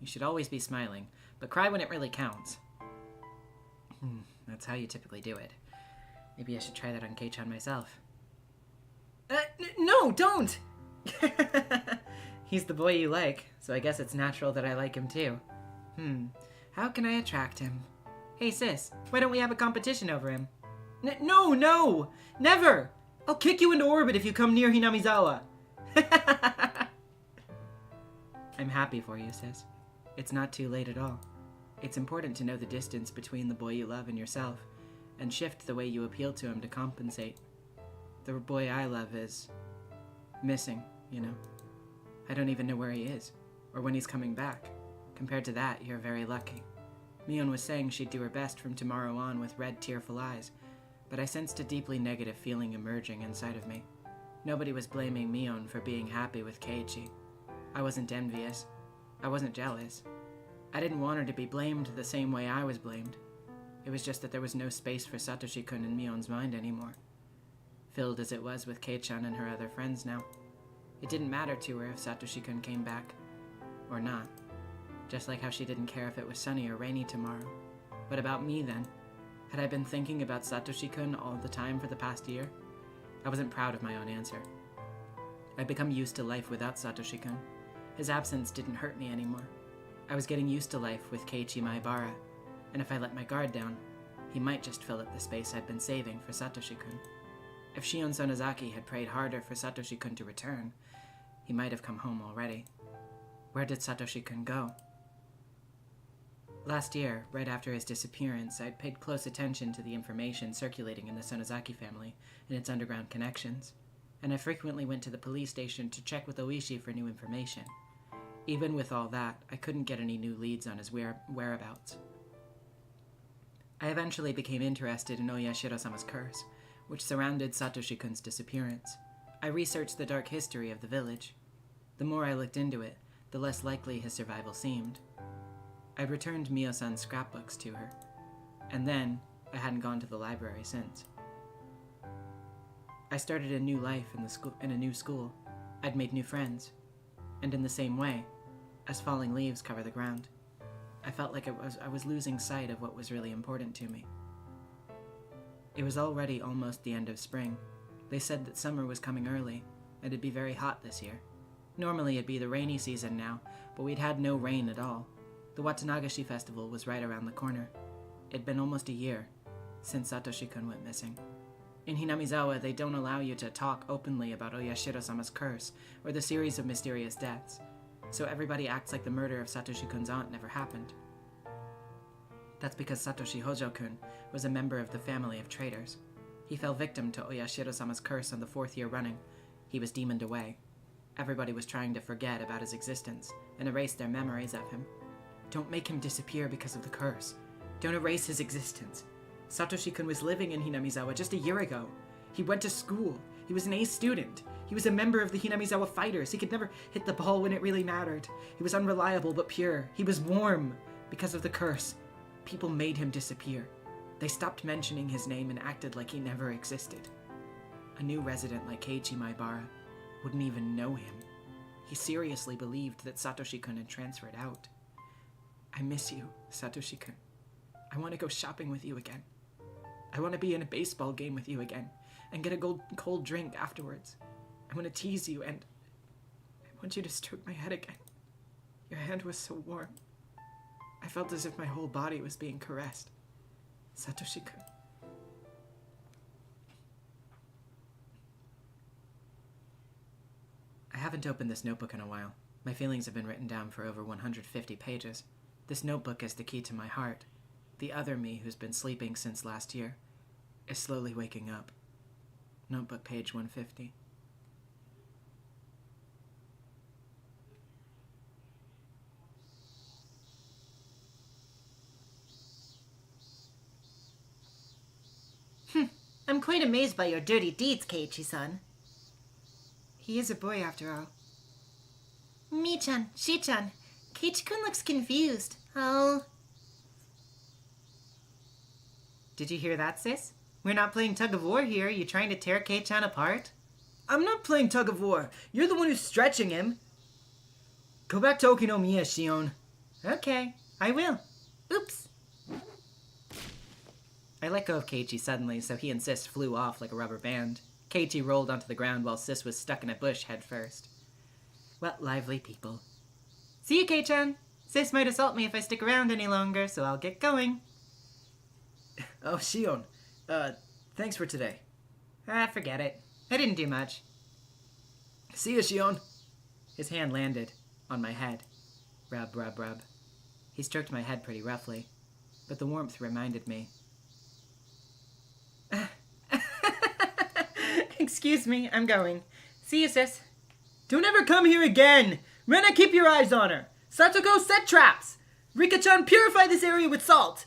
You should always be smiling, but cry when it really counts. That's how you typically do it. Maybe I should try that on Kei-chan myself. No, don't! He's the boy you like, so I guess it's natural that I like him too. How can I attract him? Hey sis, why don't we have a competition over him? No! Never! I'll kick you into orbit if you come near Hinamizawa! I'm happy for you, sis. It's not too late at all. It's important to know the distance between the boy you love and yourself, and shift the way you appeal to him to compensate. The boy I love is missing, you know. I don't even know where he is, or when he's coming back. Compared to that, you're very lucky. Mion was saying she'd do her best from tomorrow on with red, tearful eyes, but I sensed a deeply negative feeling emerging inside of me. Nobody was blaming Mion for being happy with Keiichi. I wasn't envious. I wasn't jealous. I didn't want her to be blamed the same way I was blamed. It was just that there was no space for Satoshi-kun in Mion's mind anymore. Filled as it was with Kei-chan and her other friends now. It didn't matter to her if Satoshi-kun came back. Or not. Just like how she didn't care if it was sunny or rainy tomorrow. What about me then? Had I been thinking about Satoshi-kun all the time for the past year? I wasn't proud of my own answer. I'd become used to life without Satoshi-kun. His absence didn't hurt me anymore. I was getting used to life with Keiichi Maibara, and if I let my guard down, he might just fill up the space I'd been saving for Satoshi-kun. If Shion Sonozaki had prayed harder for Satoshi-kun to return, he might have come home already. Where did Satoshi-kun go? Last year, right after his disappearance, I'd paid close attention to the information circulating in the Sonozaki family and its underground connections, and I frequently went to the police station to check with Oishi for new information. Even with all that, I couldn't get any new leads on his whereabouts. I eventually became interested in Oyashiro-sama's curse, which surrounded Satoshi-kun's disappearance. I researched the dark history of the village. The more I looked into it, the less likely his survival seemed. I'd returned Mio-san's scrapbooks to her, and then I hadn't gone to the library since. I started a new life in a new school. I'd made new friends, and in the same way, as falling leaves cover the ground, I felt like I was losing sight of what was really important to me. It was already almost the end of spring. They said that summer was coming early, and it'd be very hot this year. Normally it'd be the rainy season now, but we'd had no rain at all. The Watanagashi festival was right around the corner. It'd been almost a year since Satoshi-kun went missing. In Hinamizawa, they don't allow you to talk openly about Oyashiro-sama's curse or the series of mysterious deaths, so everybody acts like the murder of Satoshi-kun's aunt never happened. That's because Satoshi Hojo-kun was a member of the family of traitors. He fell victim to Oyashiro-sama's curse on the 4th year running. He was demoned away. Everybody was trying to forget about his existence and erase their memories of him. Don't make him disappear because of the curse. Don't erase his existence. Satoshi-kun was living in Hinamizawa just a year ago. He went to school. He was an A student. He was a member of the Hinamizawa Fighters. He could never hit the ball when it really mattered. He was unreliable but pure. He was warm. Because of the curse, people made him disappear. They stopped mentioning his name and acted like he never existed. A new resident like Keiichi Maibara wouldn't even know him. He seriously believed that Satoshi-kun had transferred out. I miss you, Satoshi-kun. I want to go shopping with you again. I want to be in a baseball game with you again and get a cold drink afterwards. I want to tease you and I want you to stroke my head again. Your hand was so warm. I felt as if my whole body was being caressed. Satoshi-kun. I haven't opened this notebook in a while. My feelings have been written down for over 150 pages. This notebook is the key to my heart. The other me, who's been sleeping since last year, is slowly waking up. Notebook page 150. I'm quite amazed by your dirty deeds, Keiichi-san. He is a boy after all. Mi-chan, Shi-chan, Keiichi-kun looks confused. Oh. Did you hear that, sis? We're not playing tug of war here. You trying to tear Kei-chan apart? I'm not playing tug of war. You're the one who's stretching him. Go back to Okinomiya, Shion. Okay, I will. Oops. I let go of Keiichi suddenly, so he and Sis flew off like a rubber band. Keiichi rolled onto the ground while Sis was stuck in a bush head first. What lively people. See you, Kei-chan. Sis might assault me if I stick around any longer, so I'll get going. Oh, Shion. Thanks for today. Forget it. I didn't do much. See you, Shion. His hand landed on my head. Rub, rub, rub. He stroked my head pretty roughly, but the warmth reminded me. Excuse me, I'm going. See you, sis. Don't ever come here again! Rena, keep your eyes on her! Satoko, set traps! Rika-chan, purify this area with salt!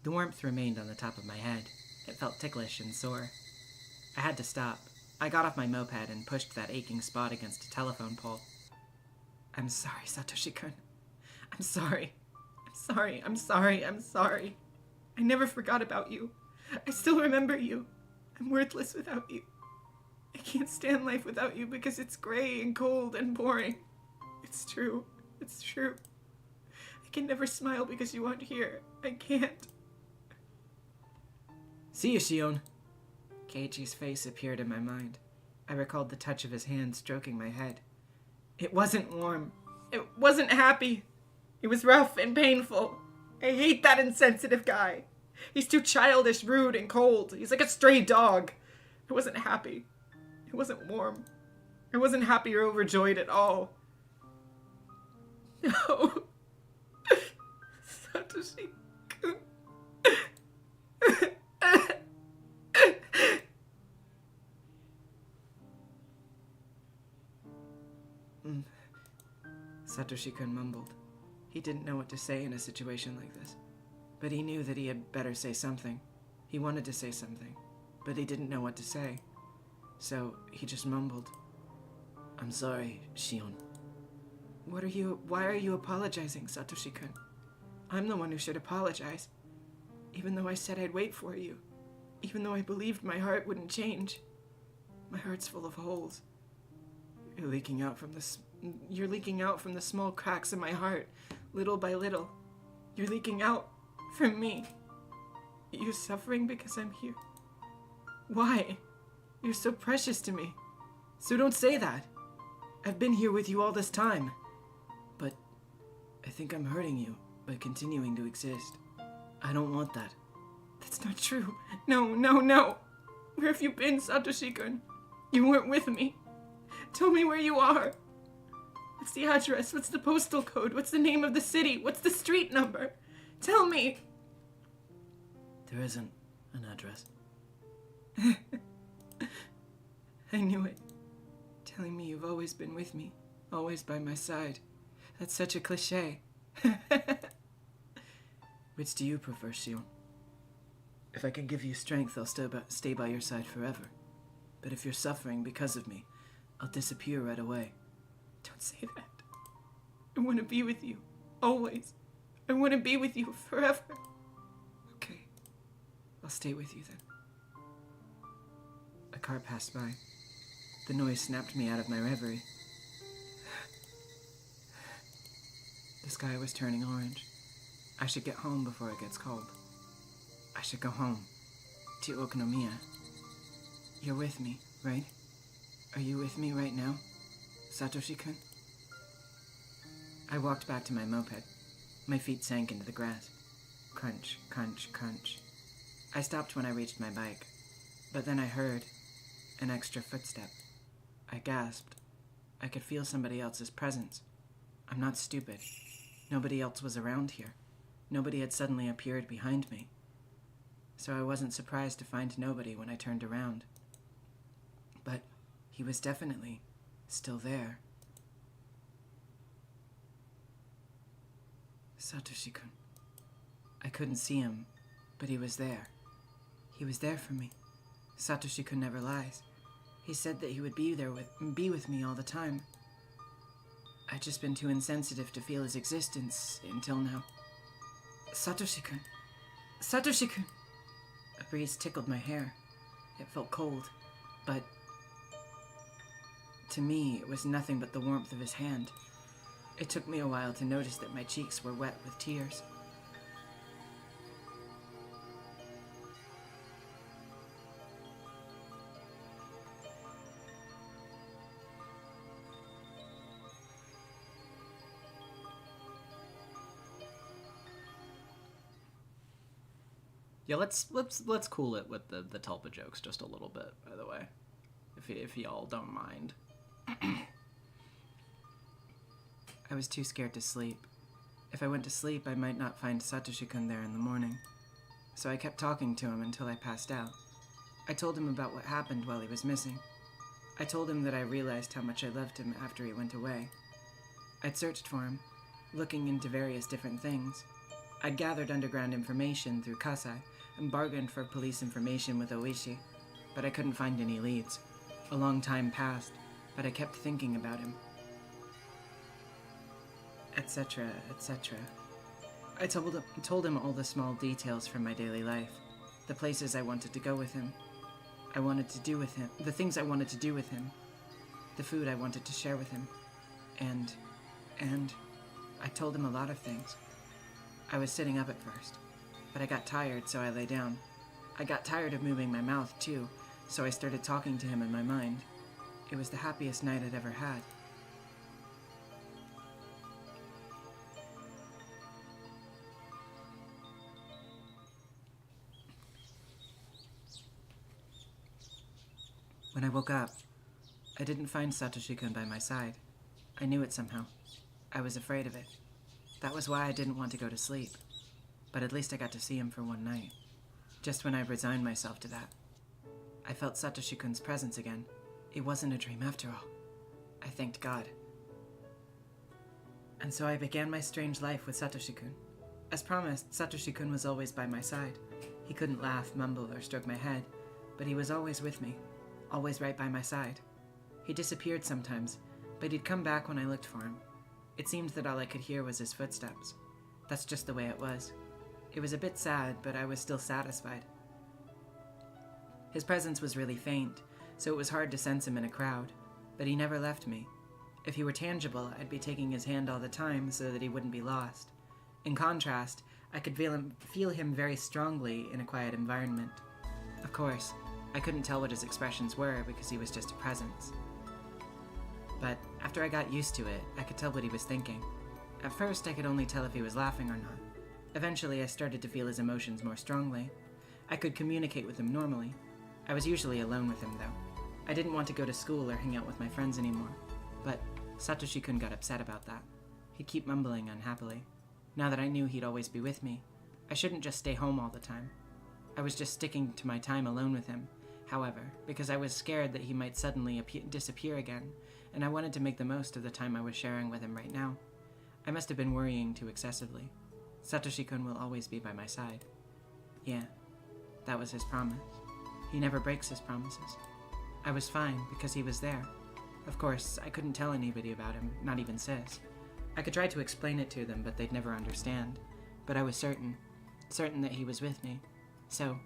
The warmth remained on the top of my head. It felt ticklish and sore. I had to stop. I got off my moped and pushed that aching spot against a telephone pole. I'm sorry, Satoshi-kun. I'm sorry. I'm sorry. I never forgot about you. I still remember you. I'm worthless without you. I can't stand life without you because it's gray and cold and boring. It's true. I can never smile because you aren't here. I can't. See you, Shion. Keiichi's face appeared in my mind. I recalled the touch of his hand stroking my head. It wasn't warm. It wasn't happy. It was rough and painful. I hate that insensitive guy. He's too childish, rude, and cold. He's like a stray dog. I wasn't happy. It wasn't warm. I wasn't happy or overjoyed at all. No. Satoshi-kun. Satoshi-kun mumbled. He didn't know what to say in a situation like this. But he knew that he had better say something. He wanted to say something, but he didn't know what to say. So he just mumbled. I'm sorry, Shion. Why are you apologizing, Satoshi-kun? I'm the one who should apologize. Even though I said I'd wait for you. Even though I believed my heart wouldn't change. My heart's full of holes. You're leaking out from the small cracks in my heart, little by little. You're leaking out from me. You're suffering because I'm here. Why? You're so precious to me. So don't say that. I've been here with you all this time. But I think I'm hurting you by continuing to exist. I don't want that. That's not true. No. Where have you been, Satoshi-kun? You weren't with me. Tell me where you are. What's the address? What's the postal code? What's the name of the city? What's the street number? Tell me. There isn't an address. I knew it. Telling me you've always been with me. Always by my side. That's such a cliché. Which do you prefer, Shion? If I can give you strength, I'll stay by your side forever. But if you're suffering because of me, I'll disappear right away. Don't say that. I want to be with you. Always. I want to be with you forever. Okay. I'll stay with you then. A car passed by. The noise snapped me out of my reverie. The sky was turning orange. I should get home before it gets cold. I should go home. To Okinomiya. You're with me, right? Are you with me right now, Satoshi-kun? I walked back to my moped. My feet sank into the grass. Crunch, crunch, crunch. I stopped when I reached my bike, but then I heard an extra footstep. I gasped. I could feel somebody else's presence. I'm not stupid. Nobody else was around here. Nobody had suddenly appeared behind me. So I wasn't surprised to find nobody when I turned around. But he was definitely still there. Satoshi-kun. I couldn't see him, but he was there. He was there for me. Satoshi-kun never lies. He said that he would be with me all the time. I'd just been too insensitive to feel his existence until now. Satoshi-kun. Satoshi-kun! A breeze tickled my hair. It felt cold, but to me it was nothing but the warmth of his hand. It took me a while to notice that my cheeks were wet with tears. Yeah, let's cool it with the tulpa jokes just a little bit, by the way, if y'all don't mind. I was too scared to sleep. If I went to sleep, I might not find Satoshi-kun there in the morning. So I kept talking to him until I passed out. I told him about what happened while he was missing. I told him that I realized how much I loved him after he went away. I'd searched for him, looking into various different things. I'd gathered underground information through Kasai and bargained for police information with Oishi, but I couldn't find any leads. A long time passed, but I kept thinking about him. Etc., etc. I told him all the small details from my daily life, the places I wanted to go with him, the things I wanted to do with him, the food I wanted to share with him, and I told him a lot of things. I was sitting up at first, but I got tired, so I lay down. I got tired of moving my mouth, too, so I started talking to him in my mind. It was the happiest night I'd ever had. When I woke up, I didn't find Satoshi-kun by my side. I knew it somehow. I was afraid of it. That was why I didn't want to go to sleep. But at least I got to see him for one night. Just when I resigned myself to that. I felt Satoshi-kun's presence again. It wasn't a dream after all. I thanked God. And so I began my strange life with Satoshi-kun. As promised, Satoshi-kun was always by my side. He couldn't laugh, mumble, or stroke my head, but he was always with me, always right by my side. He disappeared sometimes, but he'd come back when I looked for him. It seemed that all I could hear was his footsteps. That's just the way it was. It was a bit sad, but I was still satisfied. His presence was really faint, so it was hard to sense him in a crowd, but he never left me. If he were tangible, I'd be taking his hand all the time so that he wouldn't be lost. In contrast, I could feel him very strongly in a quiet environment. Of course, I couldn't tell what his expressions were because he was just a presence. But after I got used to it, I could tell what he was thinking. At first, I could only tell if he was laughing or not. Eventually, I started to feel his emotions more strongly. I could communicate with him normally. I was usually alone with him, though. I didn't want to go to school or hang out with my friends anymore. But Satoshi-kun got upset about that. He'd keep mumbling unhappily. Now that I knew he'd always be with me, I shouldn't just stay home all the time. I was just sticking to my time alone with him, however, because I was scared that he might suddenly disappear again, and I wanted to make the most of the time I was sharing with him right now. I must have been worrying too excessively. Satoshi-kun will always be by my side. Yeah, that was his promise. He never breaks his promises. I was fine because he was there. Of course, I couldn't tell anybody about him, not even Sis. I could try to explain it to them, but they'd never understand. But I was certain that he was with me. So,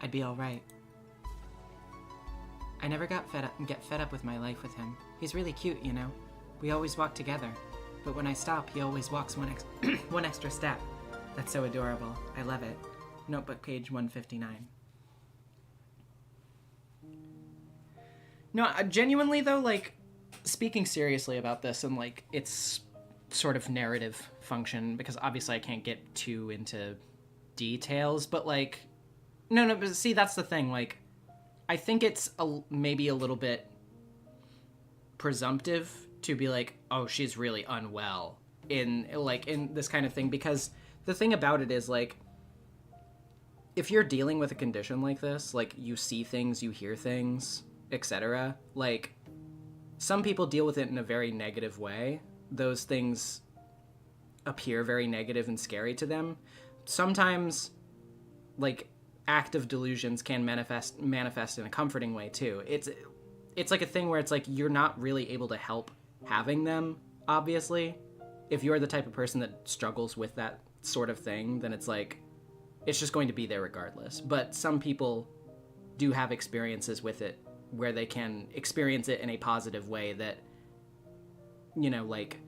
I'd be alright. I never get fed up with my life with him. He's really cute, you know. We always walk together. But when I stop, he always walks one extra step. That's so adorable. I love it. Notebook page 159. No, genuinely though, like, speaking seriously about this, and like, it's sort of narrative function, because obviously I can't get too into details, but like, no, but see, that's the thing, like, I think it's maybe a little bit presumptive to be like, oh, she's really unwell in this kind of thing, because the thing about it is, like, if you're dealing with a condition like this, like, you see things, you hear things, etc., like, some people deal with it in a very negative way. Those things appear very negative and scary to them. Sometimes, like, active delusions can manifest in a comforting way too. It's like a thing where it's like you're not really able to help having them, obviously. If you're the type of person that struggles with that sort of thing, then it's like it's just going to be there regardless. But some people do have experiences with it where they can experience it in a positive way that, you know, like,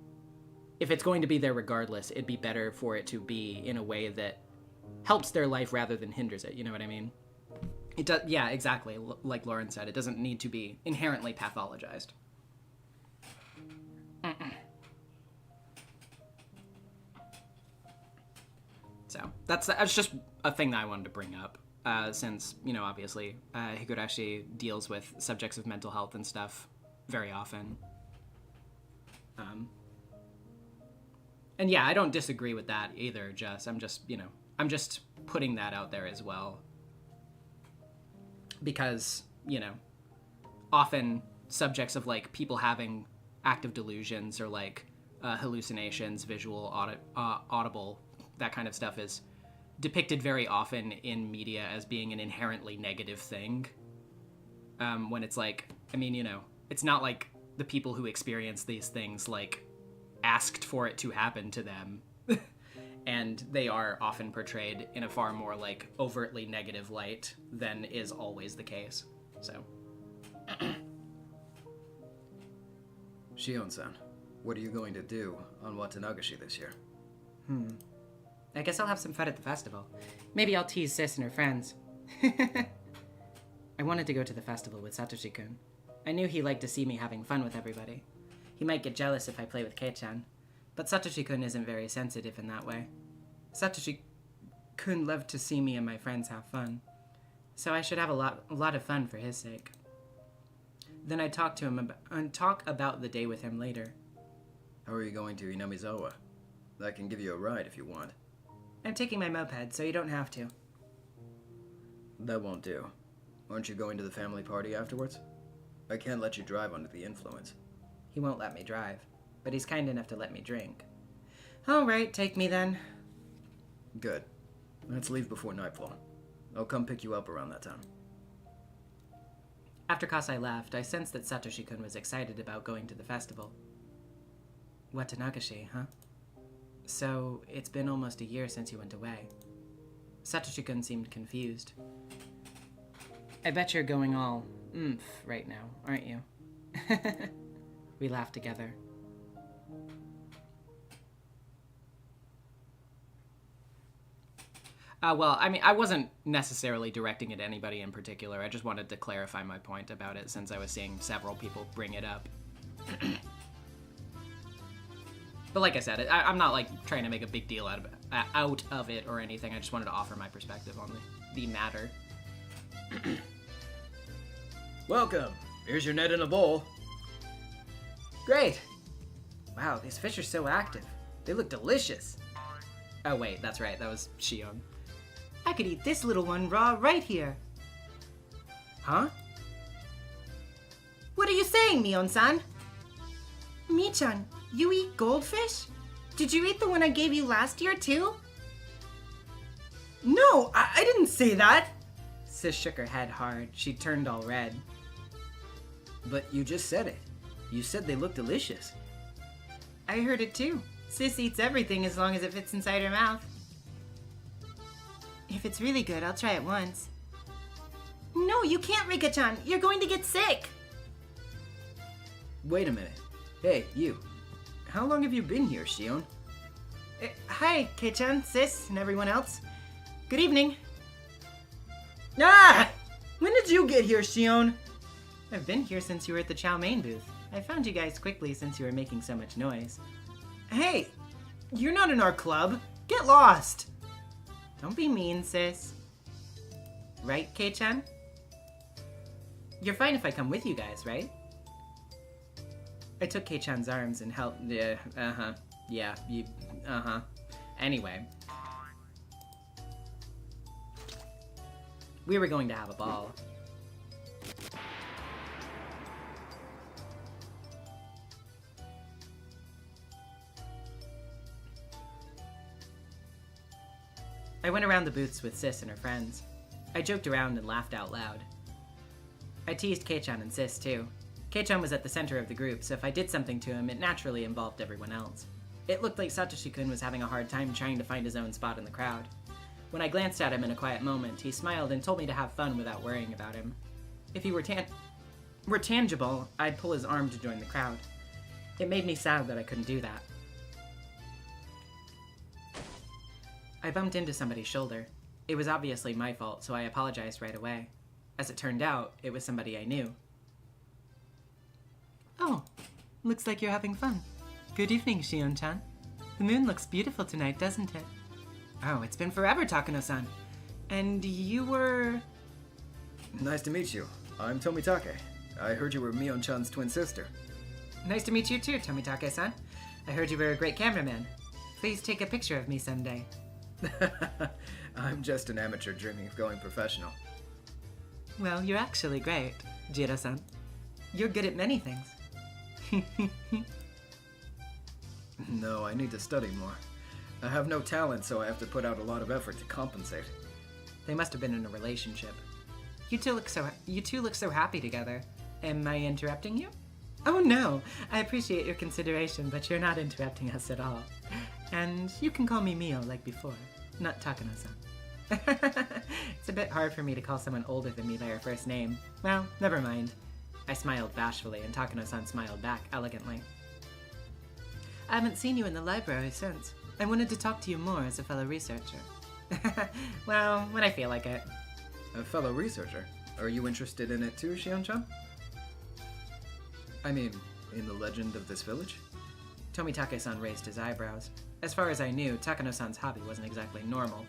if it's going to be there regardless, it'd be better for it to be in a way that helps their life rather than hinders it, you know what I mean? It does, yeah, exactly, like Lauren said, it doesn't need to be inherently pathologized. So, that's just a thing that I wanted to bring up, since, you know, obviously, Higurashi deals with subjects of mental health and stuff very often. And yeah, I don't disagree with that either, Jess. I'm just putting that out there as well. Because, you know, often subjects of, like, people having active delusions or, like, hallucinations, visual, audible, that kind of stuff is depicted very often in media as being an inherently negative thing. When it's like, I mean, you know, it's not like the people who experience these things, like, asked for it to happen to them. And they are often portrayed in a far more, like, overtly negative light than is always the case. So. Shion-san, what are you going to do on Watanagashi this year? I guess I'll have some fun at the festival. Maybe I'll tease Sis and her friends. I wanted to go to the festival with Satoshi-kun. I knew he liked to see me having fun with everybody. He might get jealous if I play with Kei-chan, but Satoshi-kun isn't very sensitive in that way. Satoshi-kun loved to see me and my friends have fun, so I should have a lot of fun for his sake. Then I'd talk about the day with him later. How are you going to Inamizawa? I can give you a ride if you want. I'm taking my moped, so you don't have to. That won't do. Aren't you going to the family party afterwards? I can't let you drive under the influence. He won't let me drive, but he's kind enough to let me drink. All right, take me then. Good. Let's leave before nightfall. I'll come pick you up around that time. After Kasai left, I sensed that Satoshi-kun was excited about going to the festival. Watanagashi, huh? So, it's been almost a year since you went away. Satoshi-kun seemed confused. I bet you're going all oomph right now, aren't you? We laughed together. Well, I mean, I wasn't necessarily directing it at anybody in particular. I just wanted to clarify my point about it since I was seeing several people bring it up. But like I said, I'm not, like, trying to make a big deal out of it or anything. I just wanted to offer my perspective on the matter. Welcome. Here's your net in a bowl. Great! Wow, these fish are so active. They look delicious. Oh wait, that's right, that was Shion. I could eat this little one raw right here. Huh? What are you saying, Mion-san? Mi-chan, you eat goldfish? Did you eat the one I gave you last year too? No, I didn't say that! Sis shook her head hard. She turned all red. But you just said it. You said they look delicious. I heard it too. Sis eats everything as long as it fits inside her mouth. If it's really good, I'll try it once. No, you can't, Rika-chan. You're going to get sick. Wait a minute. Hey, you. How long have you been here, Shion? Hi, Kei-chan, Sis, and everyone else. Good evening. Ah! When did you get here, Shion? I've been here since you were at the chow mein booth. I found you guys quickly since you were making so much noise. Hey, you're not in our club. Get lost. Don't be mean, sis. Right, Kei-chan? You're fine if I come with you guys, right? I took Kei-chan's arms and helped. Yeah, you. Anyway. We were going to have a ball. I went around the booths with Sis and her friends. I joked around and laughed out loud. I teased Kei-chan and Sis, too. Kei-chan was at the center of the group, so if I did something to him, it naturally involved everyone else. It looked like Satoshi-kun was having a hard time trying to find his own spot in the crowd. When I glanced at him in a quiet moment, he smiled and told me to have fun without worrying about him. If he were tangible, I'd pull his arm to join the crowd. It made me sad that I couldn't do that. I bumped into somebody's shoulder. It was obviously my fault, so I apologized right away. As it turned out, it was somebody I knew. Oh, looks like you're having fun. Good evening, Shion-chan. The moon looks beautiful tonight, doesn't it? Oh, it's been forever, Takano-san. And you were... Nice to meet you. I'm Tomitake. I heard you were Mion-chan's twin sister. Nice to meet you too, Tomitake-san. I heard you were a great cameraman. Please take a picture of me someday. I'm just an amateur dreaming of going professional. Well, you're actually great, Jiro-san. You're good at many things. No, I need to study more. I have no talent, so I have to put out a lot of effort to compensate. They must have been in a relationship. You two look so happy together. Am I interrupting you? Oh no, I appreciate your consideration, but you're not interrupting us at all. And you can call me Mio like before, not Takano-san. It's a bit hard for me to call someone older than me by her first name. Well, never mind. I smiled bashfully, and Takano-san smiled back elegantly. I haven't seen you in the library since. I wanted to talk to you more as a fellow researcher. Well, when I feel like it. A fellow researcher? Are you interested in it too, Shion-chan? I mean, in the legend of this village? Tomitake-san raised his eyebrows. As far as I knew, Takano-san's hobby wasn't exactly normal.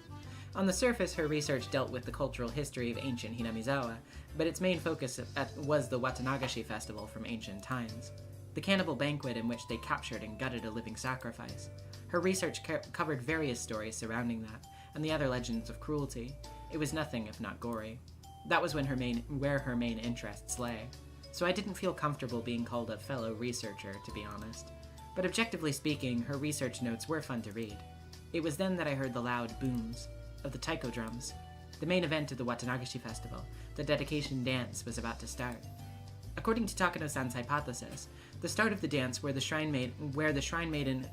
On the surface, her research dealt with the cultural history of ancient Hinamizawa, but its main focus was the Watanagashi festival from ancient times, the cannibal banquet in which they captured and gutted a living sacrifice. Her research covered various stories surrounding that, and the other legends of cruelty. It was nothing if not gory. That was where her main interests lay. So I didn't feel comfortable being called a fellow researcher, to be honest. But objectively speaking, her research notes were fun to read. It was then that I heard the loud booms of the taiko drums. The main event of the Watanagashi festival, the dedication dance, was about to start. According to Takano-san's hypothesis, the start of the dance where the shrine maiden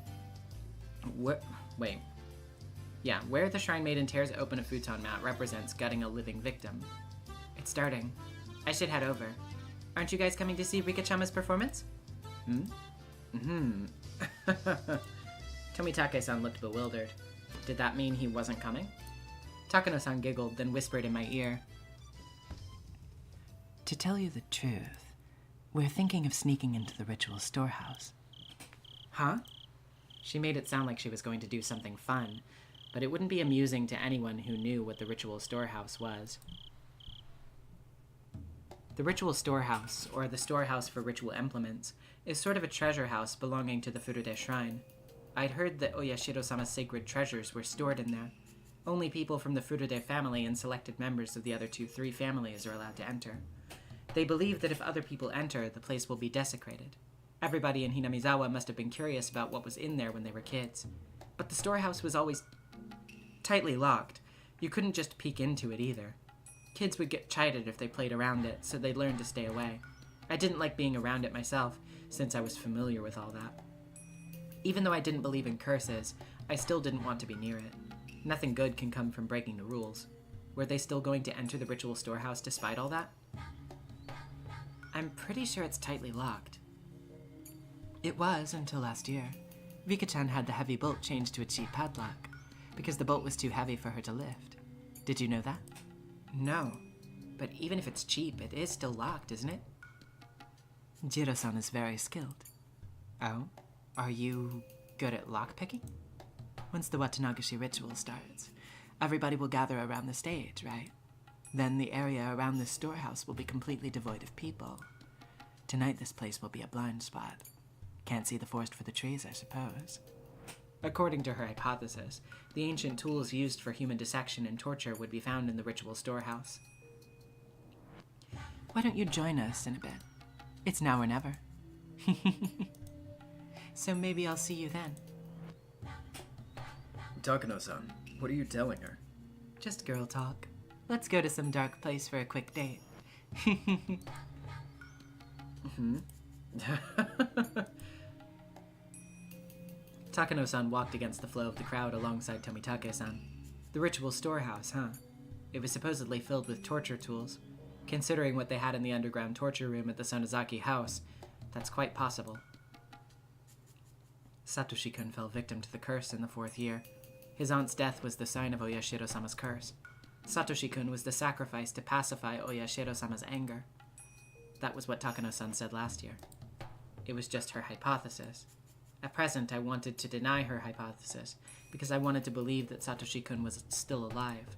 tears open a futon mat represents gutting a living victim. It's starting. I should head over. Aren't you guys coming to see Rika-chama's performance? Tomitake-san looked bewildered. Did that mean he wasn't coming? Takano-san giggled, then whispered in my ear. To tell you the truth, we're thinking of sneaking into the ritual storehouse. Huh? She made it sound like she was going to do something fun, but it wouldn't be amusing to anyone who knew what the ritual storehouse was. The ritual storehouse, or the storehouse for ritual implements, is sort of a treasure house belonging to the Furude Shrine. I'd heard that Oyashiro-sama's sacred treasures were stored in there. Only people from the Furude family and selected members of the other 3 families are allowed to enter. They believe that if other people enter, the place will be desecrated. Everybody in Hinamizawa must have been curious about what was in there when they were kids. But the storehouse was always tightly locked. You couldn't just peek into it either. Kids would get chided if they played around it, so they'd learn to stay away. I didn't like being around it myself, since I was familiar with all that. Even though I didn't believe in curses, I still didn't want to be near it. Nothing good can come from breaking the rules. Were they still going to enter the ritual storehouse despite all that? I'm pretty sure it's tightly locked. It was until last year. Rika-chan had the heavy bolt changed to a cheap padlock, because the bolt was too heavy for her to lift. Did you know that? No, but even if it's cheap, it is still locked, isn't it? Jiro-san is very skilled. Oh? Are you Good at lockpicking? Once the Watanagashi ritual starts, everybody will gather around the stage, right? Then the area around the storehouse will be completely devoid of people. Tonight this place will be a blind spot. Can't see the forest for the trees, I suppose. According to her hypothesis, the ancient tools used for human dissection and torture would be found in the ritual storehouse. Why don't you join us in a bit? It's now or never. So maybe I'll see you then. Takano-san, what are you telling her? Just girl talk. Let's go to some dark place for a quick date. Takano-san walked against the flow of the crowd alongside Tomitake-san. The ritual storehouse, huh? It was supposedly filled with torture tools. Considering what they had in the underground torture room at the Sonozaki house, that's quite possible. Satoshi-kun fell victim to the curse in the 4th year. His aunt's death was the sign of Oyashiro-sama's curse. Satoshi-kun was the sacrifice to pacify Oyashiro-sama's anger. That was what Takano-san said last year. It was just her hypothesis. At present, I wanted to deny her hypothesis, because I wanted to believe that Satoshi-kun was still alive.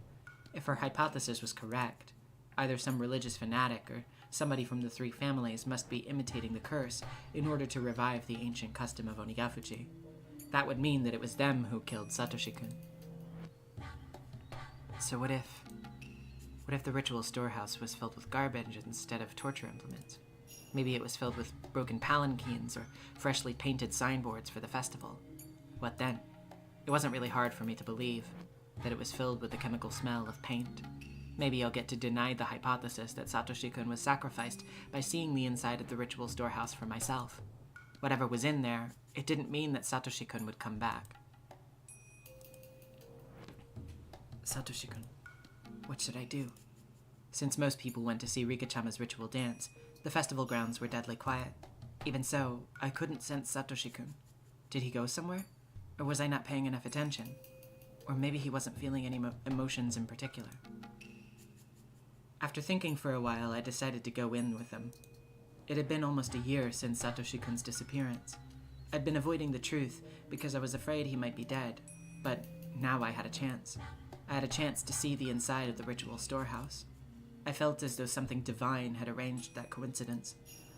If her hypothesis was correct, either some religious fanatic or somebody from the 3 families must be imitating the curse in order to revive the ancient custom of Onigafuji. That would mean that it was them who killed Satoshi-kun. So what if the ritual storehouse was filled with garbage instead of torture implements? Maybe it was filled with broken palanquins or freshly painted signboards for the festival. What then? It wasn't really hard for me to believe that it was filled with the chemical smell of paint. Maybe I'll get to deny the hypothesis that Satoshi-kun was sacrificed by seeing the inside of the ritual storehouse for myself. Whatever was in there, it didn't mean that Satoshi-kun would come back. Satoshi-kun, what should I do? Since most people went to see Rika-chama's ritual dance, the festival grounds were deadly quiet. Even so, I couldn't sense Satoshi-kun. Did he go somewhere? Or was I not paying enough attention? Or maybe he wasn't feeling any emotions in particular. After thinking for a while, I decided to go in with him. It had been almost a year since Satoshi-kun's disappearance. I'd been avoiding the truth because I was afraid he might be dead, but now I had a chance. I had a chance to see the inside of the ritual storehouse. I felt as though something divine had arranged that coincidence.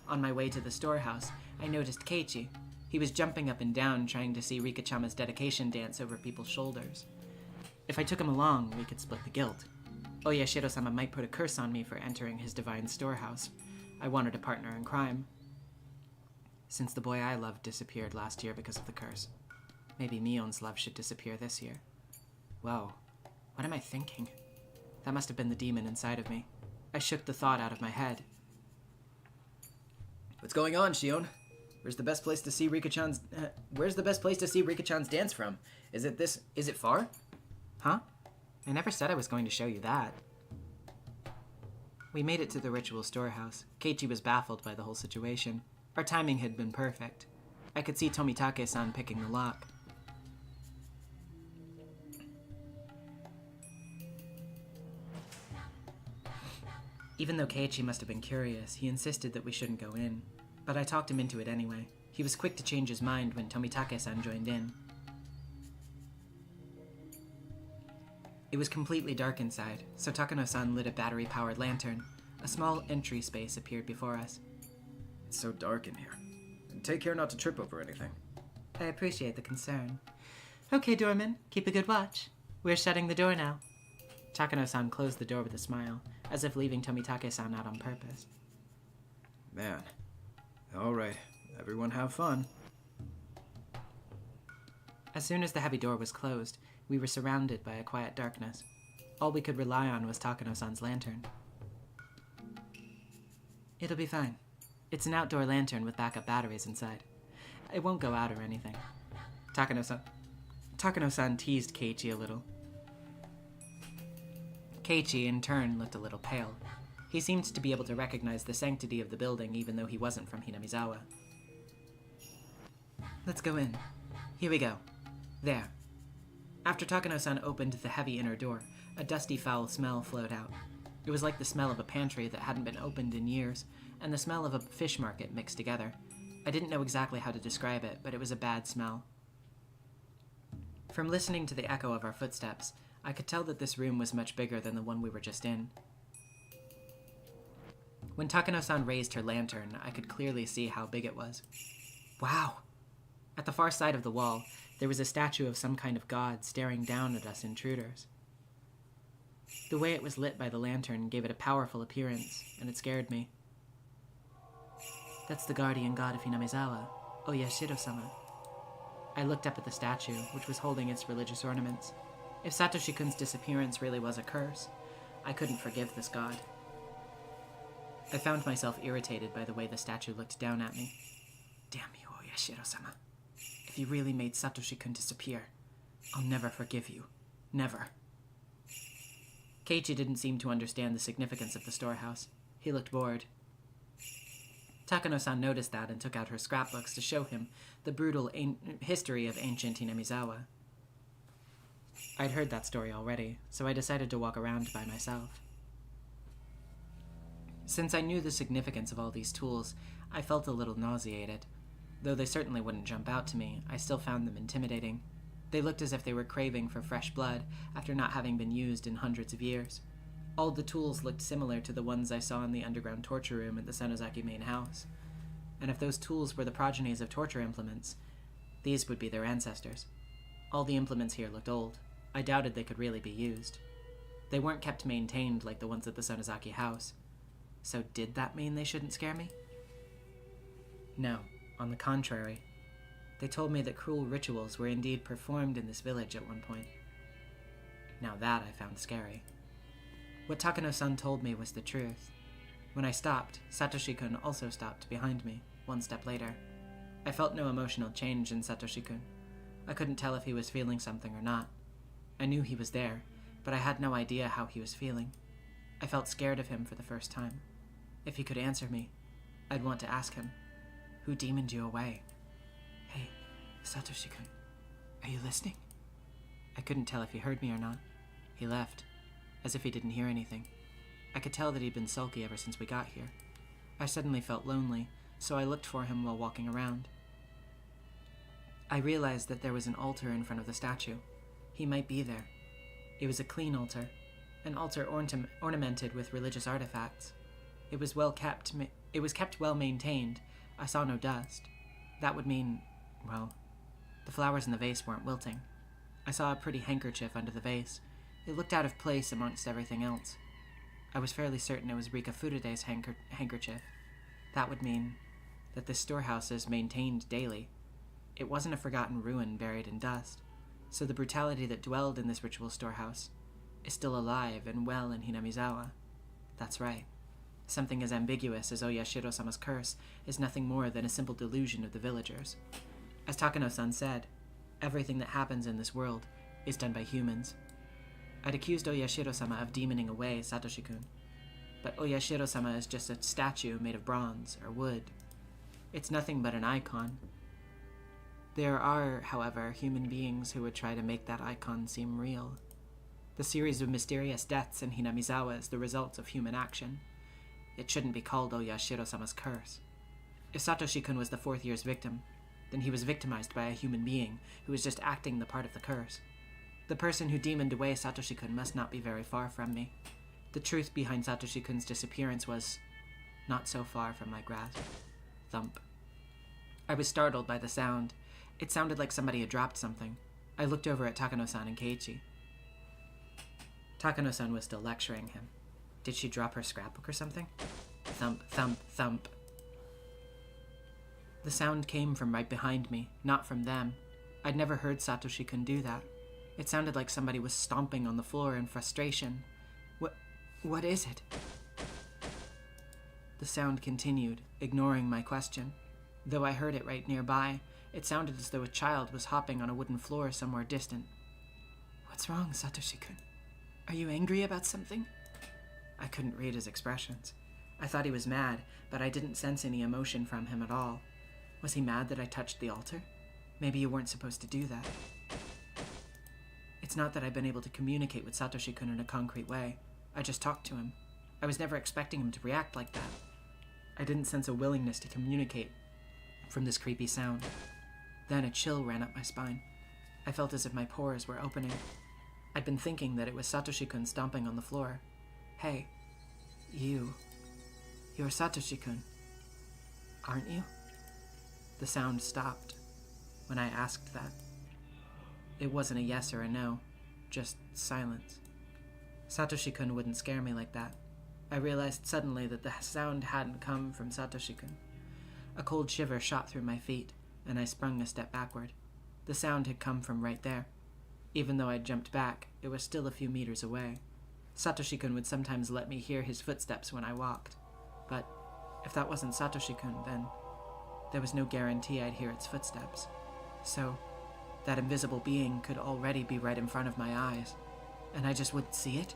On my way to the storehouse, I noticed Keiichi. He was jumping up and down trying to see Rika-chama's dedication dance over people's shoulders. If I took him along, we could split the guilt. Oyashiro-sama might put a curse on me for entering his divine storehouse. I wanted a partner in crime. Since the boy I loved disappeared last year because of the curse, maybe Mion's love should disappear this year. Whoa, what am I thinking? That must have been the demon inside of me. I shook the thought out of my head. What's going on, Shion? Where's the best place to see Rika-chan's dance from? Is it far? Huh? I never said I was going to show you that. We made it to the ritual storehouse. Keiichi was baffled by the whole situation. Our timing had been perfect. I could see Tomitake-san picking the lock. Even though Keiichi must have been curious, he insisted that we shouldn't go in. But I talked him into it anyway. He was quick to change his mind when Tomitake-san joined in. It was completely dark inside, so Takano-san lit a battery-powered lantern. A small entry space appeared before us. It's so dark in here. And take care not to trip over anything. I appreciate the concern. Okay, doorman, keep a good watch. We're shutting the door now. Takano-san closed the door with a smile, as if leaving Tomitake-san out on purpose. Man. Alright, everyone have fun. As soon as the heavy door was closed, we were surrounded by a quiet darkness. All we could rely on was Takano-san's lantern. It'll be fine. It's an outdoor lantern with backup batteries inside. It won't go out or anything. Takano-san teased Keiichi a little. Keiichi, in turn, looked a little pale. He seemed to be able to recognize the sanctity of the building even though he wasn't from Hinamizawa. Let's go in. Here we go. There. After Takano-san opened the heavy inner door, a dusty foul smell flowed out. It was like the smell of a pantry that hadn't been opened in years, and the smell of a fish market mixed together. I didn't know exactly how to describe it, but it was a bad smell. From listening to the echo of our footsteps, I could tell that this room was much bigger than the one we were just in. When Takano-san raised her lantern, I could clearly see how big it was. Wow! At the far side of the wall, there was a statue of some kind of god staring down at us intruders. The way it was lit by the lantern gave it a powerful appearance, and it scared me. That's the guardian god of Hinamizawa, Oyashiro-sama. I looked up at the statue, which was holding its religious ornaments. If Satoshi-kun's disappearance really was a curse, I couldn't forgive this god. I found myself irritated by the way the statue looked down at me. Damn you, Oyashiro-sama. If you really made Satoshi-kun disappear, I'll never forgive you. Never. Keiichi didn't seem to understand the significance of the storehouse. He looked bored. Takano-san noticed that and took out her scrapbooks to show him the brutal history of ancient Hinamizawa. I'd heard that story already, so I decided to walk around by myself. Since I knew the significance of all these tools, I felt a little nauseated. Though they certainly wouldn't jump out to me, I still found them intimidating. They looked as if they were craving for fresh blood after not having been used in hundreds of years. All the tools looked similar to the ones I saw in the underground torture room at the Sonozaki main house. And if those tools were the progenies of torture implements, these would be their ancestors. All the implements here looked old. I doubted they could really be used. They weren't kept maintained like the ones at the Sonozaki house. So did that mean they shouldn't scare me? No, on the contrary. They told me that cruel rituals were indeed performed in this village at one point. Now that I found scary. What Takano-san told me was the truth. When I stopped, Satoshi-kun also stopped behind me, one step later. I felt no emotional change in Satoshi-kun. I couldn't tell if he was feeling something or not. I knew he was there, but I had no idea how he was feeling. I felt scared of him for the first time. If he could answer me, I'd want to ask him, who demoned you away? Hey, Satoshi-kun, are you listening? I couldn't tell if he heard me or not. He left, as if he didn't hear anything. I could tell that he'd been sulky ever since we got here. I suddenly felt lonely, so I looked for him while walking around. I realized that there was an altar in front of the statue. He might be there. It was a clean altar, an altar ornamented with religious artifacts. It was kept well maintained. I saw no dust. That would mean, well, the flowers in the vase weren't wilting. I saw a pretty handkerchief under the vase. It looked out of place amongst everything else. I was fairly certain it was Rika Furude's handkerchief. That would mean that this storehouse is maintained daily. It wasn't a forgotten ruin buried in dust, so the brutality that dwelled in this ritual storehouse is still alive and well in Hinamizawa. That's right. Something as ambiguous as Oyashiro-sama's curse is nothing more than a simple delusion of the villagers. As Takano-san said, everything that happens in this world is done by humans. I'd accused Oyashiro-sama of demoning away Satoshi-kun, but Oyashiro-sama is just a statue made of bronze or wood. It's nothing but an icon. There are, however, human beings who would try to make that icon seem real. The series of mysterious deaths in Hinamizawa is the result of human action. It shouldn't be called Oyashiro-sama's curse. If Satoshi-kun was the fourth year's victim, then he was victimized by a human being who was just acting the part of the curse. The person who demoned away Satoshi-kun must not be very far from me. The truth behind Satoshi-kun's disappearance was not so far from my grasp. Thump. I was startled by the sound. It sounded like somebody had dropped something. I looked over at Takano-san and Keiichi. Takano-san was still lecturing him. Did she drop her scrapbook or something? Thump, thump, thump. The sound came from right behind me, not from them. I'd never heard Satoshi-kun do that. It sounded like somebody was stomping on the floor in frustration. What is it? The sound continued, ignoring my question. Though I heard it right nearby, it sounded as though a child was hopping on a wooden floor somewhere distant. What's wrong, Satoshi-kun? Are you angry about something? I couldn't read his expressions. I thought he was mad, but I didn't sense any emotion from him at all. Was he mad that I touched the altar? Maybe you weren't supposed to do that. It's not that I've been able to communicate with Satoshi-kun in a concrete way. I just talked to him. I was never expecting him to react like that. I didn't sense a willingness to communicate from this creepy sound. Then a chill ran up my spine. I felt as if my pores were opening. I'd been thinking that it was Satoshi-kun stomping on the floor. Hey, you're Satoshi-kun, aren't you? The sound stopped when I asked that. It wasn't a yes or a no, just silence. Satoshi-kun wouldn't scare me like that. I realized suddenly that the sound hadn't come from Satoshi-kun. A cold shiver shot through my feet, and I sprung a step backward. The sound had come from right there. Even though I'd jumped back, it was still a few meters away. Satoshi-kun would sometimes let me hear his footsteps when I walked. But if that wasn't Satoshi-kun, then there was no guarantee I'd hear its footsteps. So, that invisible being could already be right in front of my eyes, and I just wouldn't see it?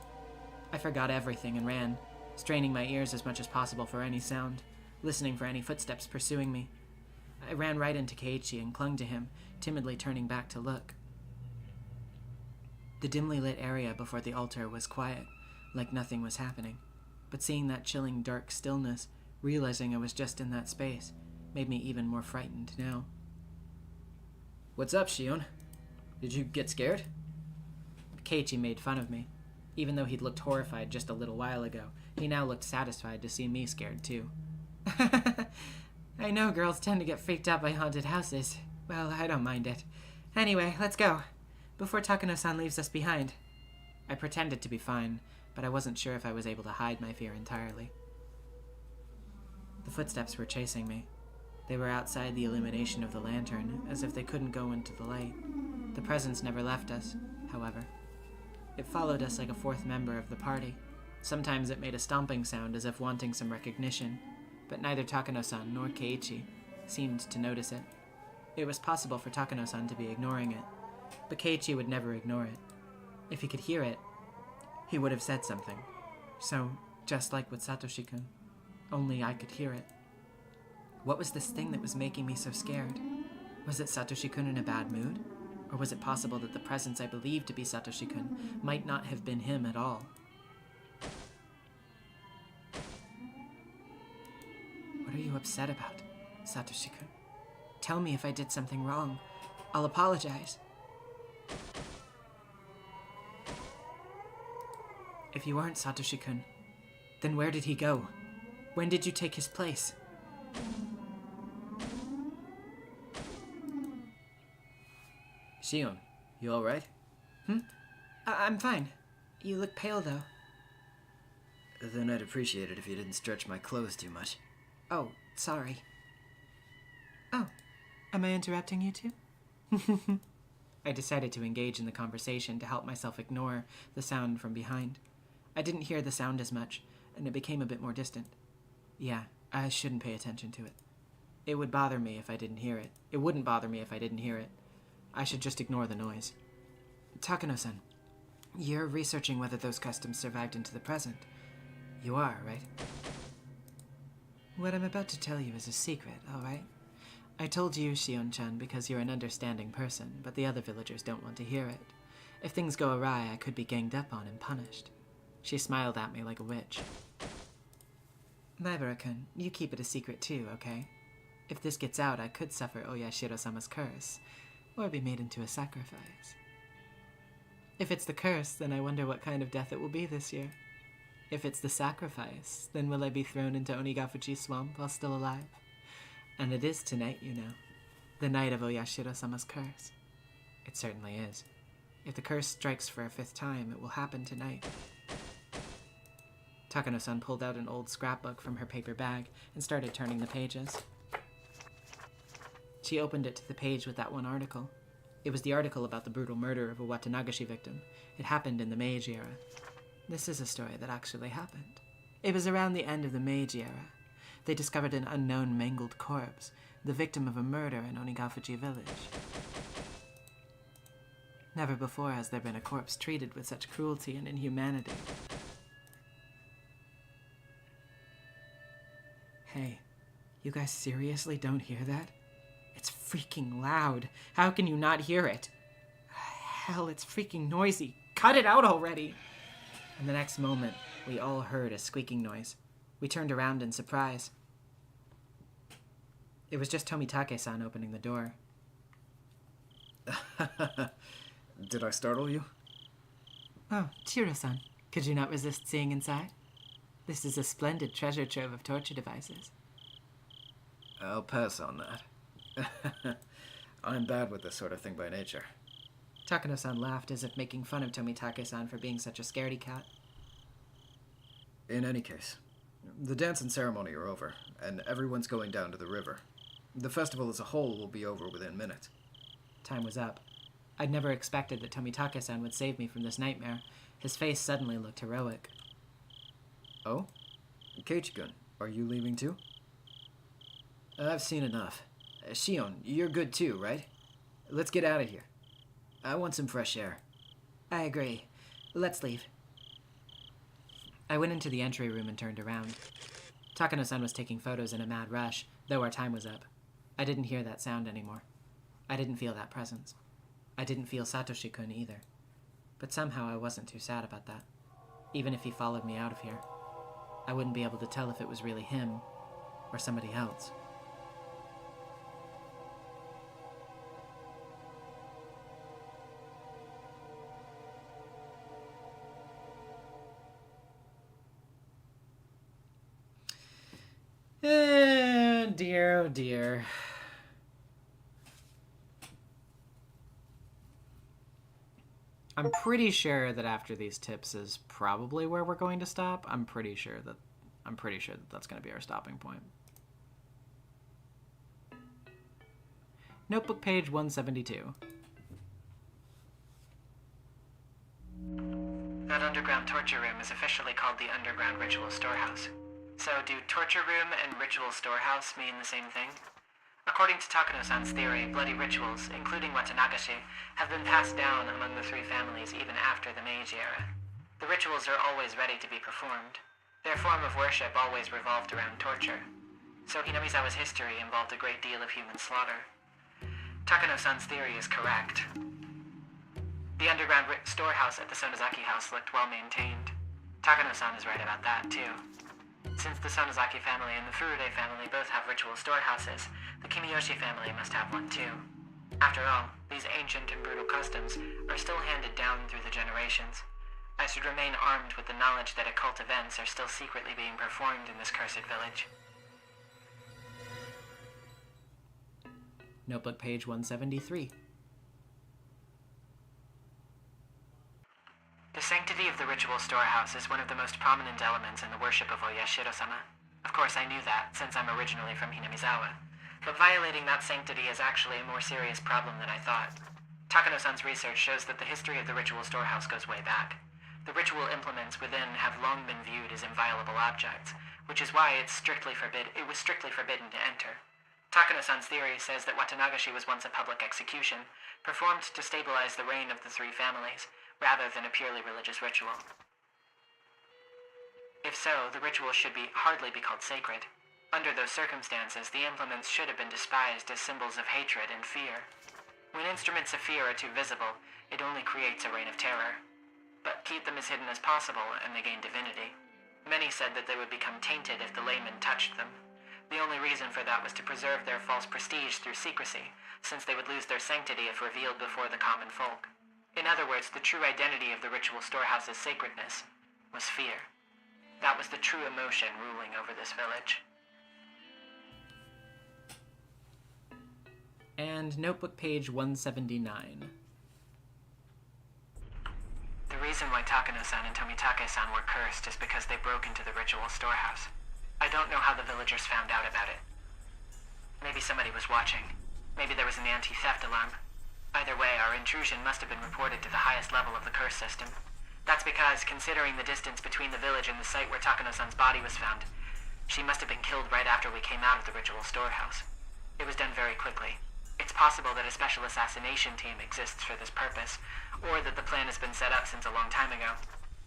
I forgot everything and ran, straining my ears as much as possible for any sound, listening for any footsteps pursuing me. I ran right into Keiichi and clung to him, timidly turning back to look. The dimly lit area before the altar was quiet, like nothing was happening. But seeing that chilling dark stillness, realizing I was just in that space, made me even more frightened now. What's up, Shion? Did you get scared? Keiichi made fun of me. Even though he'd looked horrified just a little while ago, he now looked satisfied to see me scared too. I know girls tend to get freaked out by haunted houses. Well, I don't mind it. Anyway, let's go, before Takano-san leaves us behind. I pretended to be fine, but I wasn't sure if I was able to hide my fear entirely. The footsteps were chasing me. They were outside the illumination of the lantern, as if they couldn't go into the light. The presence never left us, however. It followed us like a fourth member of the party. Sometimes it made a stomping sound as if wanting some recognition, but neither Takano-san nor Keiichi seemed to notice it. It was possible for Takano-san to be ignoring it, but Keiichi would never ignore it. If he could hear it, he would have said something. So, just like with Satoshi-kun, only I could hear it. What was this thing that was making me so scared? Was it Satoshi-kun in a bad mood? Or was it possible that the presence I believed to be Satoshi-kun might not have been him at all? What are you upset about, Satoshi-kun? Tell me if I did something wrong. I'll apologize. If you aren't Satoshi-kun, then where did he go? When did you take his place? Shion, you alright? I'm fine. You look pale, though. Then I'd appreciate it if you didn't stretch my clothes too much. Oh, sorry. Oh, am I interrupting you two? I decided to engage in the conversation to help myself ignore the sound from behind. I didn't hear the sound as much, and it became a bit more distant. Yeah, I shouldn't pay attention to it. It would bother me if I didn't hear it. It wouldn't bother me if I didn't hear it. I should just ignore the noise. Takano-san, you're researching whether those customs survived into the present. You are, right? What I'm about to tell you is a secret, all right? I told you, Shion-chan, because you're an understanding person, but the other villagers don't want to hear it. If things go awry, I could be ganged up on and punished. She smiled at me like a witch. Maibara-kun, you keep it a secret too, okay? If this gets out, I could suffer Oyashiro-sama's curse, or be made into a sacrifice. If it's the curse, then I wonder what kind of death it will be this year. If it's the sacrifice, then will I be thrown into Onigafuji Swamp while still alive? And it is tonight, you know. The night of Oyashiro-sama's curse. It certainly is. If the curse strikes for a fifth time, it will happen tonight. Takano-san pulled out an old scrapbook from her paper bag and started turning the pages. She opened it to the page with that one article. It was the article about the brutal murder of a Watanagashi victim. It happened in the Meiji era. This is a story that actually happened. It was around the end of the Meiji era. They discovered an unknown mangled corpse, the victim of a murder in Onigafuji village. Never before has there been a corpse treated with such cruelty and inhumanity. Hey, you guys seriously don't hear that? It's freaking loud. How can you not hear it? Hell, it's freaking noisy. Cut it out already! And the next moment, we all heard a squeaking noise. We turned around in surprise. It was just Tomitake-san opening the door. Did I startle you? Oh, Chiro-san, could you not resist seeing inside? This is a splendid treasure trove of torture devices. I'll pass on that. I'm bad with this sort of thing by nature. Takano-san laughed as if making fun of Tomitake-san for being such a scaredy cat. In any case, the dance and ceremony are over, and everyone's going down to the river. The festival as a whole will be over within minutes. Time was up. I'd never expected that Tomitake-san would save me from this nightmare. His face suddenly looked heroic. Oh? Keiichi-kun, are you leaving too? I've seen enough. Shion, you're good too, right? Let's get out of here. I want some fresh air. I agree. Let's leave. I went into the entry room and turned around. Takano-san was taking photos in a mad rush, though our time was up. I didn't hear that sound anymore. I didn't feel that presence. I didn't feel Satoshi-kun either. But somehow I wasn't too sad about that. Even if he followed me out of here, I wouldn't be able to tell if it was really him or somebody else. Dear, oh dear. I'm pretty sure that after these tips is probably where we're going to stop. I'm pretty sure that that's going to be our stopping point. Notebook page 172. That underground torture room is officially called the Underground Ritual Storehouse. So do torture room and ritual storehouse mean the same thing? According to Takano-san's theory, bloody rituals, including Watanagashi, have been passed down among the three families even after the Meiji era. The rituals are always ready to be performed. Their form of worship always revolved around torture. So Hinamizawa's history involved a great deal of human slaughter. Takano-san's theory is correct. The underground storehouse at the Sonozaki house looked well maintained. Takano-san is right about that, too. Since the Sonozaki family and the Furude family both have ritual storehouses, the Kimiyoshi family must have one too. After all, these ancient and brutal customs are still handed down through the generations. I should remain armed with the knowledge that occult events are still secretly being performed in this cursed village. Notebook page 173. The sanctity of the ritual storehouse is one of the most prominent elements in the worship of Oyashiro-sama. Of course, I knew that, since I'm originally from Hinamizawa. But violating that sanctity is actually a more serious problem than I thought. Takano-san's research shows that the history of the ritual storehouse goes way back. The ritual implements within have long been viewed as inviolable objects, which is why it was strictly forbidden to enter. Takano-san's theory says that Watanagashi was once a public execution, performed to stabilize the reign of the three families, rather than a purely religious ritual. If so, the ritual should hardly be called sacred. Under those circumstances, the implements should have been despised as symbols of hatred and fear. When instruments of fear are too visible, it only creates a reign of terror. But keep them as hidden as possible, and they gain divinity. Many said that they would become tainted if the layman touched them. The only reason for that was to preserve their false prestige through secrecy, since they would lose their sanctity if revealed before the common folk. In other words, the true identity of the ritual storehouse's sacredness was fear. That was the true emotion ruling over this village. And notebook page 179. The reason why Takano-san and Tomitake-san were cursed is because they broke into the ritual storehouse. I don't know how the villagers found out about it. Maybe somebody was watching. Maybe there was an anti-theft alarm. Either way, our intrusion must have been reported to the highest level of the curse system. That's because, considering the distance between the village and the site where Takano-san's body was found, she must have been killed right after we came out of the ritual storehouse. It was done very quickly. It's possible that a special assassination team exists for this purpose, or that the plan has been set up since a long time ago.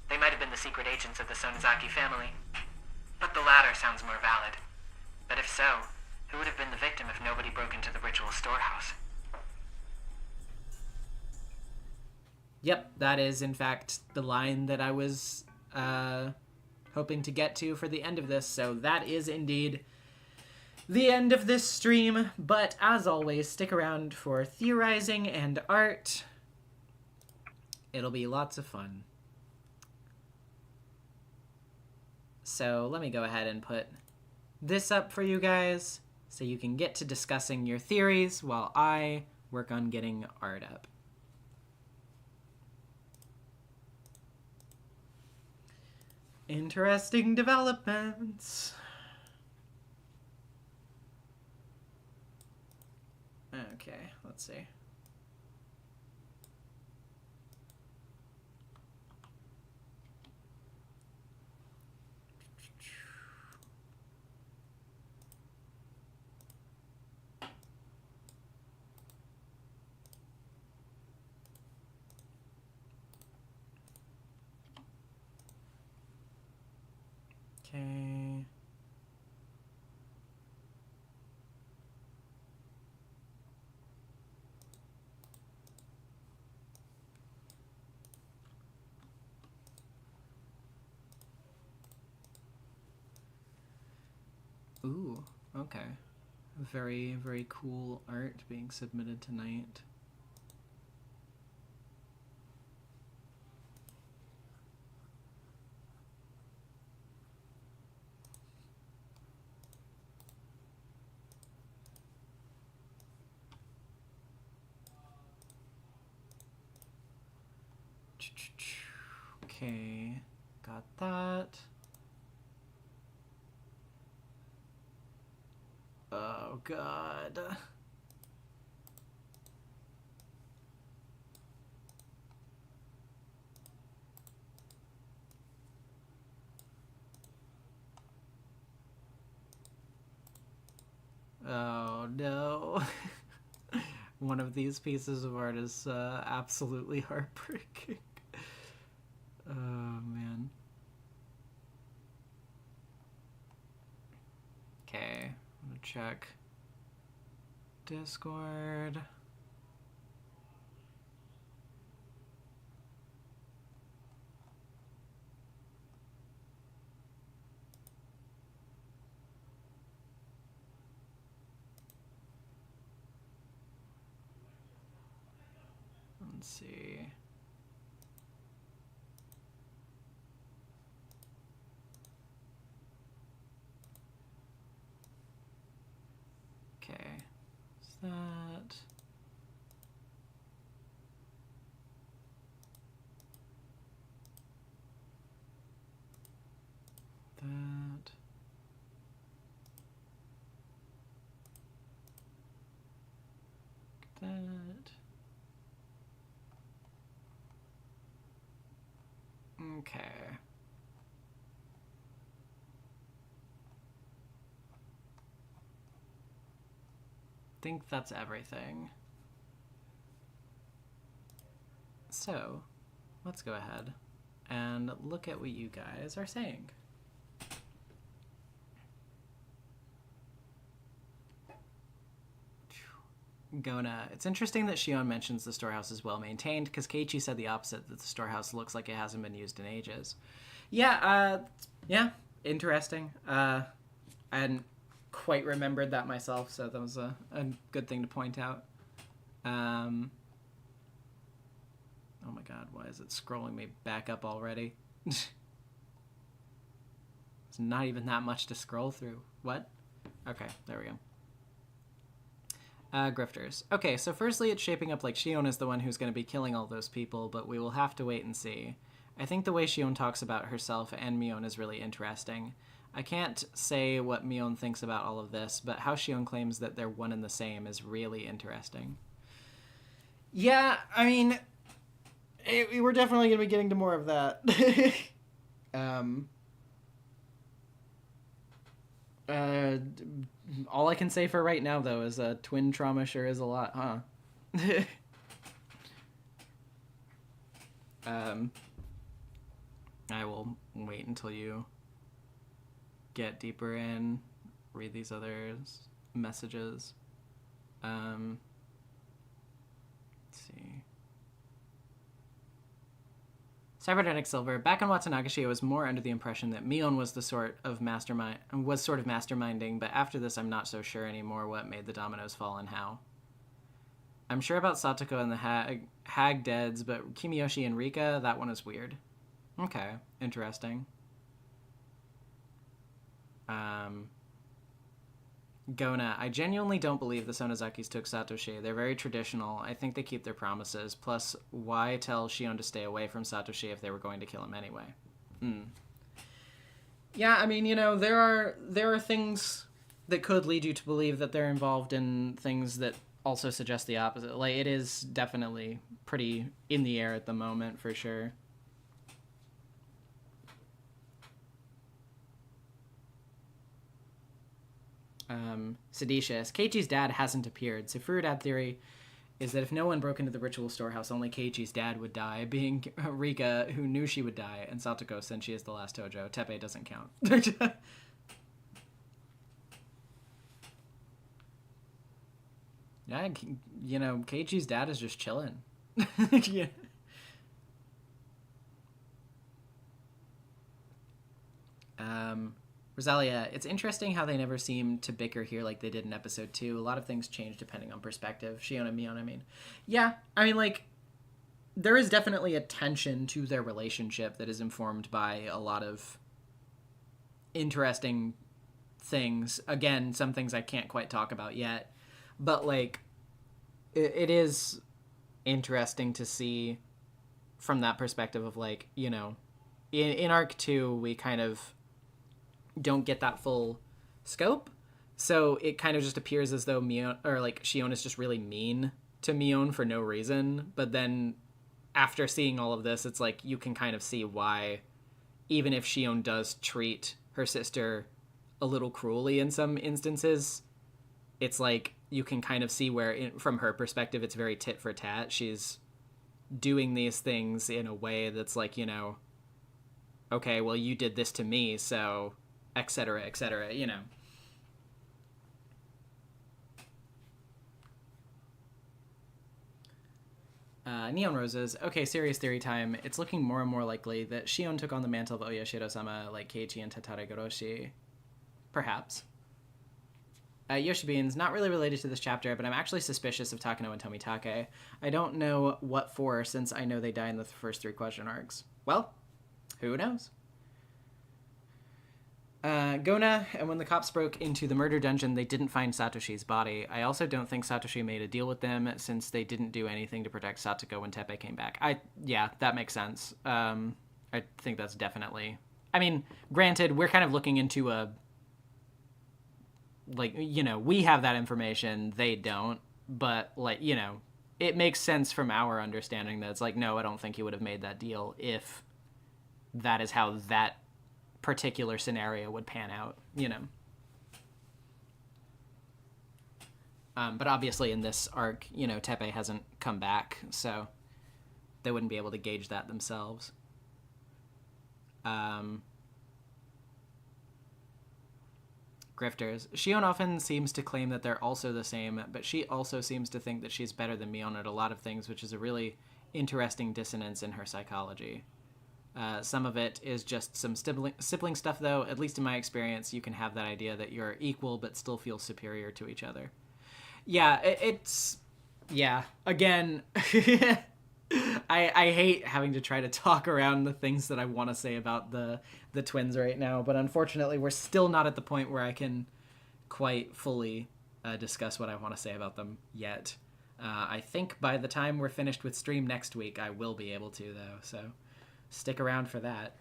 They might have been the secret agents of the Sonozaki family. But the latter sounds more valid. But if so, who would have been the victim if nobody broke into the ritual storehouse? Yep, that is in fact the line that I was hoping to get to for the end of this. So that is indeed the end of this stream, but as always, stick around for theorizing and art. It'll be lots of fun. So let me go ahead and put this up for you guys so you can get to discussing your theories while I work on getting art up. Interesting developments. Okay, let's see. Okay. Ooh, okay. Very, very cool art being submitted tonight. Okay, got that. Oh, God. Oh, no. One of these pieces of art is absolutely heartbreaking. Oh, man. Okay, I'm gonna check Discord. Let's see. Okay, is that? That. That. Okay. Think that's everything. So, let's go ahead and look at what you guys are saying. It's interesting that Shion mentions the storehouse is well maintained, because Keiichi said the opposite, that the storehouse looks like it hasn't been used in ages. Yeah, interesting. I hadn't quite remembered that myself, so that was a good thing to point out. Oh my god, why is it scrolling me back up already? It's not even that much to scroll through. What? Okay, there we go. Grifters. Okay, so firstly, it's shaping up like Shion is the one who's going to be killing all those people, but we will have to wait and see. I think the way Shion talks about herself and Mion is really interesting. I can't say what Mion thinks about all of this, but how Shion claims that they're one and the same is really interesting. Yeah, I mean, we're definitely going to be getting to more of that. All I can say for right now, though, is twin trauma sure is a lot, huh? I will wait until you get deeper in, read these other messages. Let's see. Cybernetic Silver. Back in Watsunagashi, I was more under the impression that Mion was sort of masterminding, but after this, I'm not so sure anymore what made the dominoes fall and how. I'm sure about Satoko and the Hag Deads, but Kimiyoshi and Rika, that one is weird. Okay, interesting. Gona, I genuinely don't believe the Sonozakis took Satoshi. They're very traditional. I think they keep their promises. Plus, why tell Shion to stay away from Satoshi if they were going to kill him anyway? Yeah, I mean, there are things that could lead you to believe that they're involved in things that also suggest the opposite. Like, it is definitely pretty in the air at the moment, for sure. Seditious. Keiichi's dad hasn't appeared, so Furudad theory is that if no one broke into the ritual storehouse, only Keiichi's dad would die, being Rika, who knew she would die, and Satoko, since she is the last Tojo. Teppei doesn't count. Yeah, Keiichi's dad is just chilling. Yeah. Rosalia, it's interesting how they never seem to bicker here like they did in episode 2. A lot of things change depending on perspective. Shion and Mion, I mean. Yeah, I mean, like, there is definitely a tension to their relationship that is informed by a lot of interesting things. Again, some things I can't quite talk about yet. But, like, it is interesting to see from that perspective of, like, in Arc 2, we kind of don't get that full scope, so it kind of just appears as though Shion is just really mean to Mion for no reason. But then after seeing all of this, it's like you can kind of see why, even if Shion does treat her sister a little cruelly in some instances, it's like you can kind of see where from her perspective it's very tit for tat. She's doing these things in a way that's like, okay, well, you did this to me, so etc., etc., Neon Roses. Okay, serious theory time. It's looking more and more likely that Shion took on the mantle of Oyashiro-sama like Keiichi and Tatare Goroshi. Perhaps. Yoshibeans, not really related to this chapter, but I'm actually suspicious of Takano and Tomitake. I don't know what for, since I know they die in the first 3 question arcs. Well, who knows? Gona, and when the cops broke into the murder dungeon, they didn't find Satoshi's body. I also don't think Satoshi made a deal with them, since they didn't do anything to protect Satoko when Teppei came back. Yeah, that makes sense. I think that's definitely... I mean, granted, we're kind of looking into we have that information, they don't, but, it makes sense from our understanding that it's like, no, I don't think he would have made that deal if that is how that particular scenario would pan out, but obviously in this arc, Teppei hasn't come back, so they wouldn't be able to gauge that themselves. Grifters. Shion often seems to claim that they're also the same, but she also seems to think that she's better than Mion at a lot of things, which is a really interesting dissonance in her psychology. Some of it is just some sibling stuff, though. At least in my experience, you can have that idea that you're equal but still feel superior to each other. Yeah, again, I hate having to try to talk around the things that I want to say about the twins right now, but unfortunately we're still not at the point where I can quite fully discuss what I want to say about them yet. I think by the time we're finished with stream next week, I will be able to, though, so... stick around for that.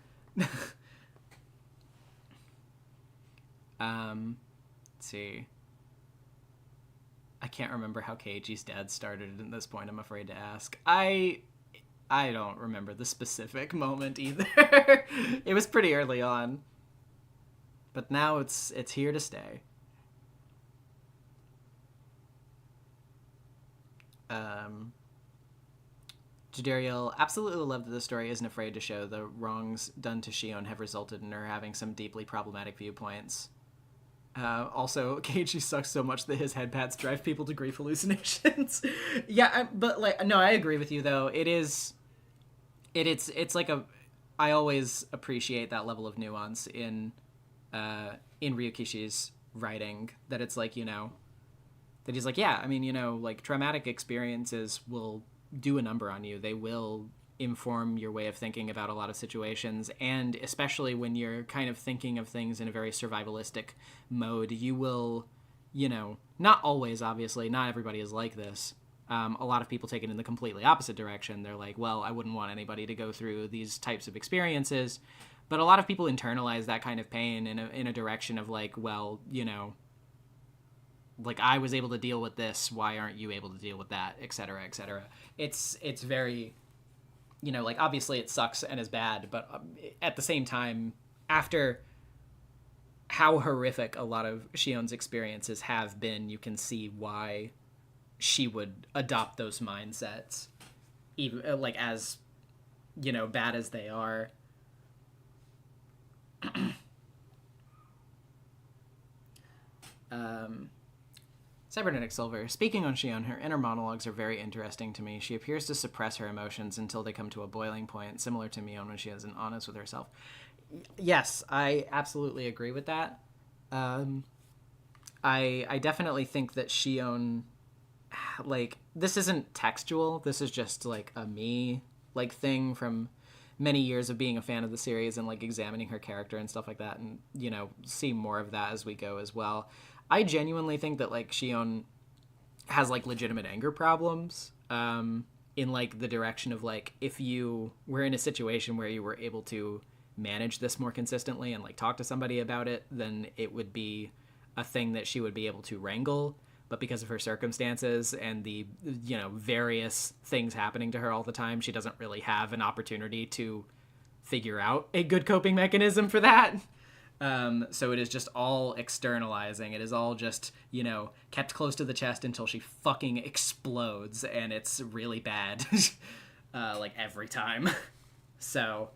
Let's see. I can't remember how Keiichi's dad started at this point, I'm afraid to ask. I don't remember the specific moment either. It was pretty early on. But now it's here to stay. Jadariel, absolutely love that the story isn't afraid to show the wrongs done to Shion have resulted in her having some deeply problematic viewpoints. Also, Keiichi sucks so much that his head pats drive people to grief hallucinations. Yeah, but, no, I agree with you, though. It is it's like I always appreciate that level of nuance in Ryukishi's writing, that it's like, that he's like, yeah, I mean, like traumatic experiences will do a number on you. They will inform your way of thinking about a lot of situations, and especially when you're kind of thinking of things in a very survivalistic mode, you will, not always, obviously, not everybody is like this. A lot of people take it in the completely opposite direction. They're like, well, I wouldn't want anybody to go through these types of experiences. But a lot of people internalize that kind of pain in a direction of like, well, like I was able to deal with this, why aren't you able to deal with that, et cetera, et cetera. It's very, like obviously it sucks and is bad, but at the same time, after how horrific a lot of Shion's experiences have been, you can see why she would adopt those mindsets, even like as, bad as they are. Cybernetic Silver. Speaking on Shion, her inner monologues are very interesting to me. She appears to suppress her emotions until they come to a boiling point, similar to Mion when she isn't honest with herself. Yes, I absolutely agree with that. I definitely think that Shion, like, this isn't textual. This is just like a me like thing from many years of being a fan of the series and like examining her character and stuff like that, and see more of that as we go as well. I genuinely think that like Shion has like legitimate anger problems, in like the direction of like, if you were in a situation where you were able to manage this more consistently and like talk to somebody about it, then it would be a thing that she would be able to wrangle. But because of her circumstances and the, various things happening to her all the time, she doesn't really have an opportunity to figure out a good coping mechanism for that. So it is just all externalizing. It is all just, kept close to the chest until she fucking explodes, and it's really bad. Like every time. So,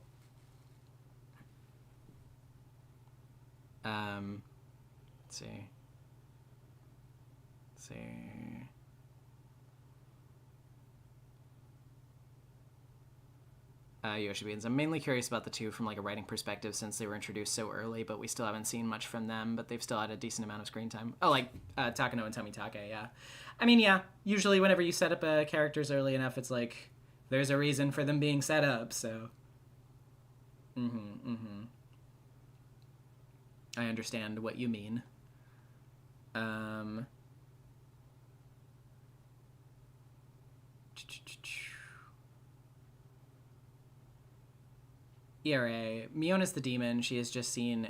let's see. Yoshi Beans. I'm mainly curious about the two from like a writing perspective, since they were introduced so early, but we still haven't seen much from them, but they've still had a decent amount of screen time. Oh, like Takano and Tomitake, yeah. I mean, yeah, usually whenever you set up characters early enough, it's like, there's a reason for them being set up, so. I understand what you mean. ERA. Mion is the demon. She is seen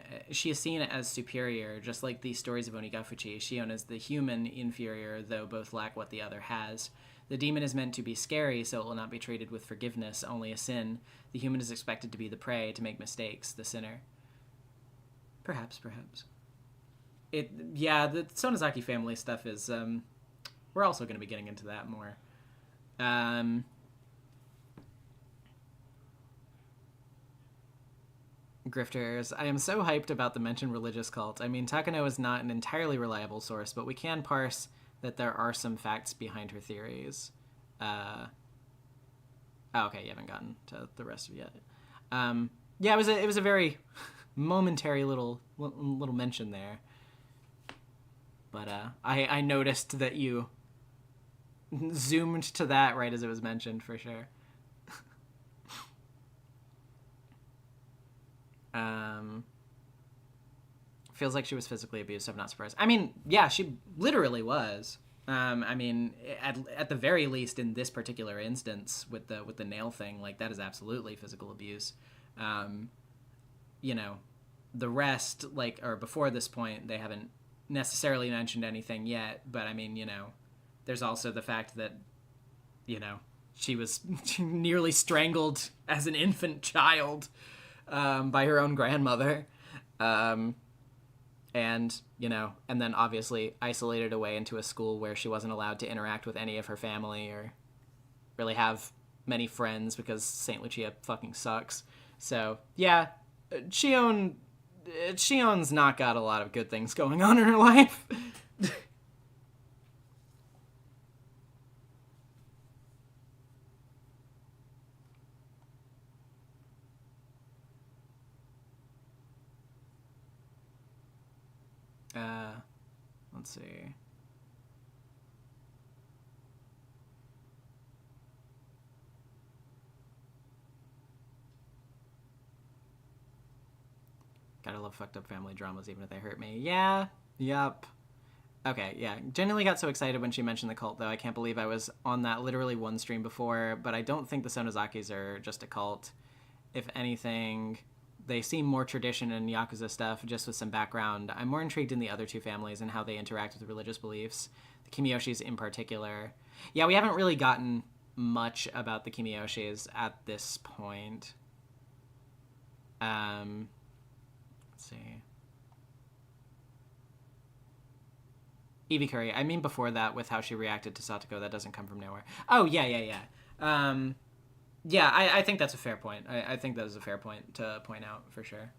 as superior, just like the stories of Onigafuchi. Shion is the human inferior, though both lack what the other has. The demon is meant to be scary, so it will not be treated with forgiveness, only a sin. The human is expected to be the prey, to make mistakes, the sinner. Perhaps. The Sonozaki family stuff is, we're also going to be getting into that more. Grifters, I am so hyped about the mentioned religious cult. I mean, Takano is not an entirely reliable source, but we can parse that there are some facts behind her theories. Okay, you haven't gotten to the rest of it yet. It was a very momentary little mention there. But I noticed that you zoomed to that right as it was mentioned, for sure. Feels like she was physically abused, so I'm not surprised. I mean, yeah, she literally was. I mean, at the very least, in this particular instance, with the nail thing, like, that is absolutely physical abuse. The rest, like, or before this point, they haven't necessarily mentioned anything yet, but I mean, there's also the fact that, she was nearly strangled as an infant child by her own grandmother. And then obviously isolated away into a school where she wasn't allowed to interact with any of her family or really have many friends because St. Lucia fucking sucks. So, yeah, Shion's not got a lot of good things going on in her life. Let's see. Gotta love fucked up family dramas even if they hurt me. Yeah. Yup. Okay, yeah. Genuinely got so excited when she mentioned the cult, though. I can't believe I was on that literally one stream before, but I don't think the Sonozakis are just a cult. If anything, they seem more tradition and Yakuza stuff, just with some background. I'm more intrigued in the other two families and how they interact with religious beliefs. The Kimiyoshis in particular. Yeah, we haven't really gotten much about the Kimiyoshis at this point. Let's see. Evie Curry. I mean, before that, with how she reacted to Satoko, that doesn't come from nowhere. Oh, yeah. Yeah, I think that's a fair point. I think that is a fair point to point out, for sure.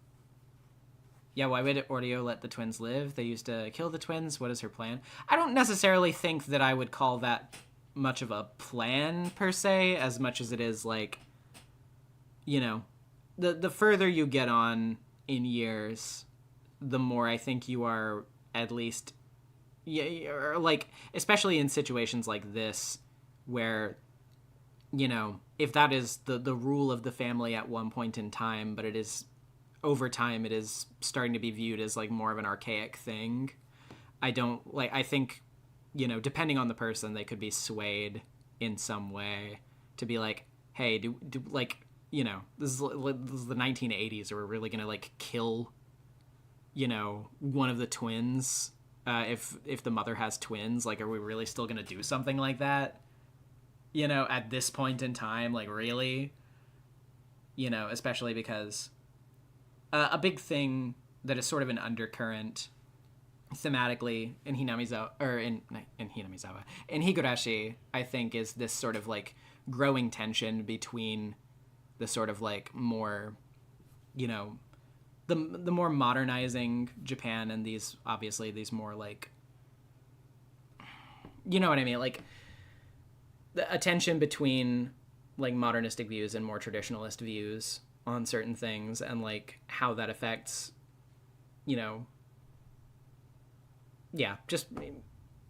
Yeah, why would Oreo let the twins live? They used to kill the twins. What is her plan? I don't necessarily think that I would call that much of a plan, per se, as much as it is, like, you know, the further you get on in years, the more I think you are at least... Yeah, or like, especially in situations like this, where, you know, if that is the rule of the family at one point in time, but it is, over time, it is starting to be viewed as, like, more of an archaic thing. I think, you know, depending on the person, they could be swayed in some way to be like, hey, do like, you know, this is the 1980s, or we're really gonna, like, kill, you know, one of the twins. If the mother has twins, like, are we really still gonna do something like that? You know, at this point in time, like, really? You know, especially because a big thing that is sort of an undercurrent thematically in Hinamizawa, or in Higurashi, I think, is this sort of, like, growing tension between the sort of, like, more, you know, the more modernizing Japan and these more, like, you know what I mean, like, a tension between, like, modernistic views and more traditionalist views on certain things, and, like, how that affects, you know, yeah, just,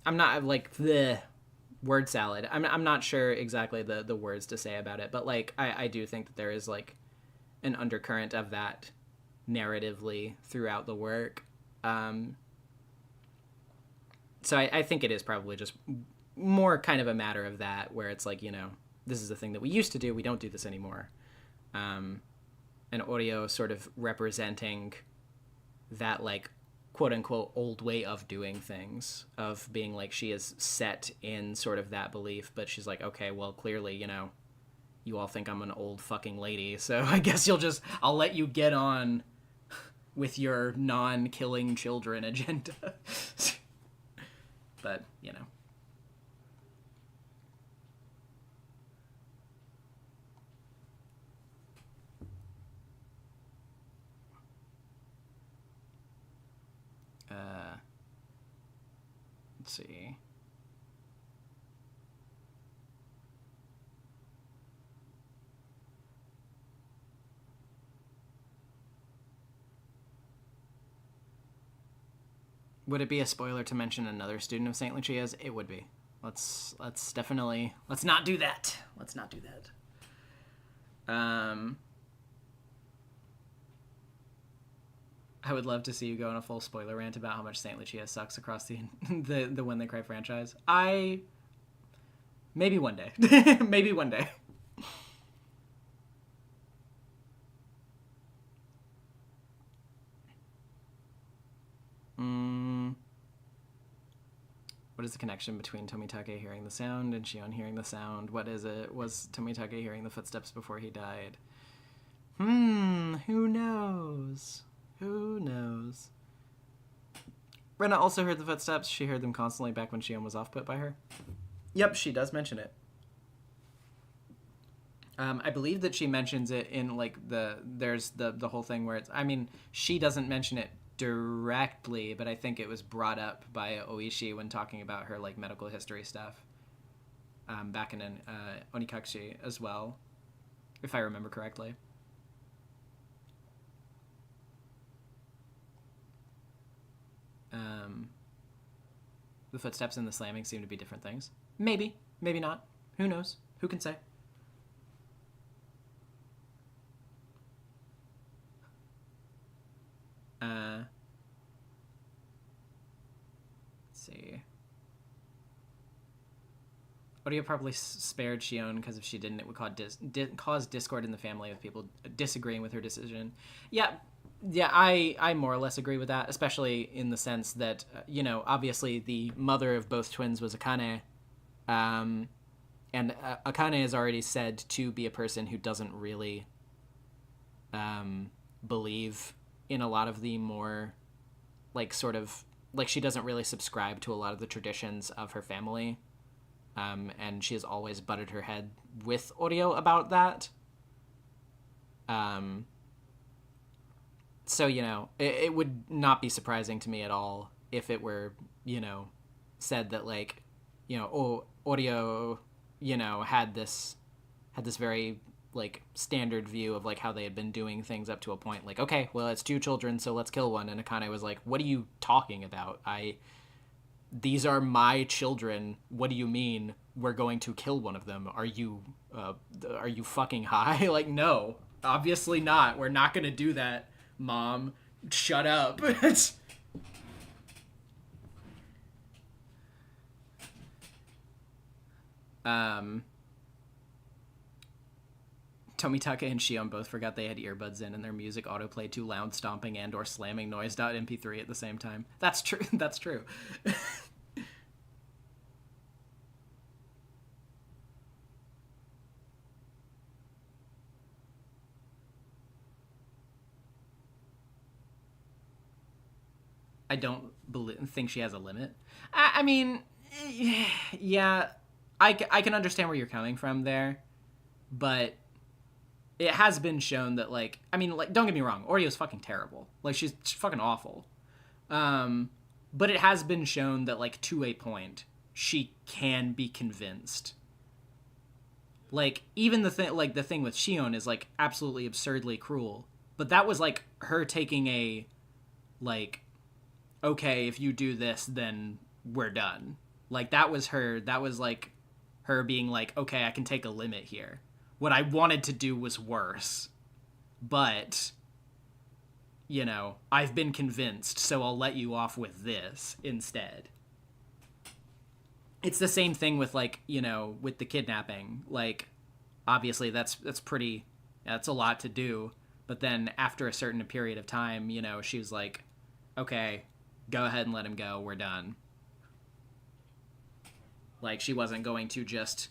I'm not, like, the word salad. I'm not sure exactly the words to say about it, but, like, I do think that there is, like, an undercurrent of that narratively throughout the work. So I think it is probably just more kind of a matter of that, where it's like, you know, this is a thing that we used to do, we don't do this anymore. And Oreo sort of representing that, like, quote-unquote old way of doing things, of being like, she is set in sort of that belief, but she's like, okay, well, clearly, you know, you all think I'm an old fucking lady, so I guess I'll let you get on with your non-killing children agenda. But, you know. Let's see. Would it be a spoiler to mention another student of St. Lucia's? It would be. Let's definitely, let's not do that. Let's not do that. I would love to see you go on a full spoiler rant about how much St. Lucia sucks across the When They Cry franchise. Maybe one day. Maybe one day. What is the connection between Tomitake hearing the sound and Shion hearing the sound? What is it? Was Tomitake hearing the footsteps before he died? Who knows? Who knows? Rena also heard the footsteps. She heard them constantly back when Shion was off-put by her. Yep, she does mention it. I believe that she mentions it in, like, there's the whole thing where it's, I mean, she doesn't mention it directly, but I think it was brought up by Oishi when talking about her, like, medical history stuff. Back in Onikakushi as well, if I remember correctly. The footsteps and the slamming seem to be different things. Maybe. Maybe not. Who knows? Who can say? Let's see. Odio probably spared Shion because if she didn't, it would cause discord in the family with people disagreeing with her decision. Yeah, I more or less agree with that, especially in the sense that, obviously the mother of both twins was Akane, and Akane is already said to be a person who doesn't really believe in a lot of the more, she doesn't really subscribe to a lot of the traditions of her family. And she has always butted her head with Orio about that. So, it would not be surprising to me at all if it were, said that, Orio, had this very, standard view of, how they had been doing things up to a point. Okay, well, it's 2 children, so let's kill one. And Akane was like, what are you talking about? These are my children. What do you mean we're going to kill one of them? Are you fucking high? No, obviously not. We're not going to do that, Mom. Shut up. Tomitaka and Shion both forgot they had earbuds in and their music autoplayed to loud stomping and or slamming noise.mp3 at the same time. That's true. That's true. I don't think she has a limit. I mean, yeah, I can understand where you're coming from there, but it has been shown that, don't get me wrong, Orio's fucking terrible. She's fucking awful. But it has been shown that, to a point, she can be convinced. Even the thing with Shion is, absolutely absurdly cruel. But that was, her taking a, okay, if you do this, then we're done. That was her being okay, I can take a limit here. What I wanted to do was worse. But, I've been convinced, so I'll let you off with this instead. It's the same thing with, with the kidnapping. Obviously, that's a lot to do. But then, after a certain period of time, she was like, okay, go ahead and let him go, we're done. She wasn't going to just,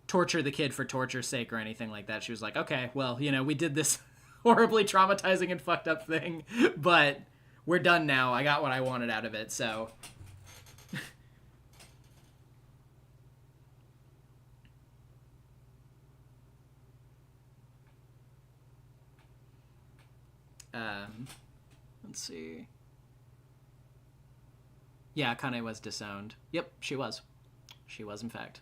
torture the kid for torture's sake or anything like that. She was like, okay, well, we did this horribly traumatizing and fucked up thing, but we're done now. I got what I wanted out of it, so. Let's see. Yeah, Akane was disowned. Yep, she was. She was, in fact.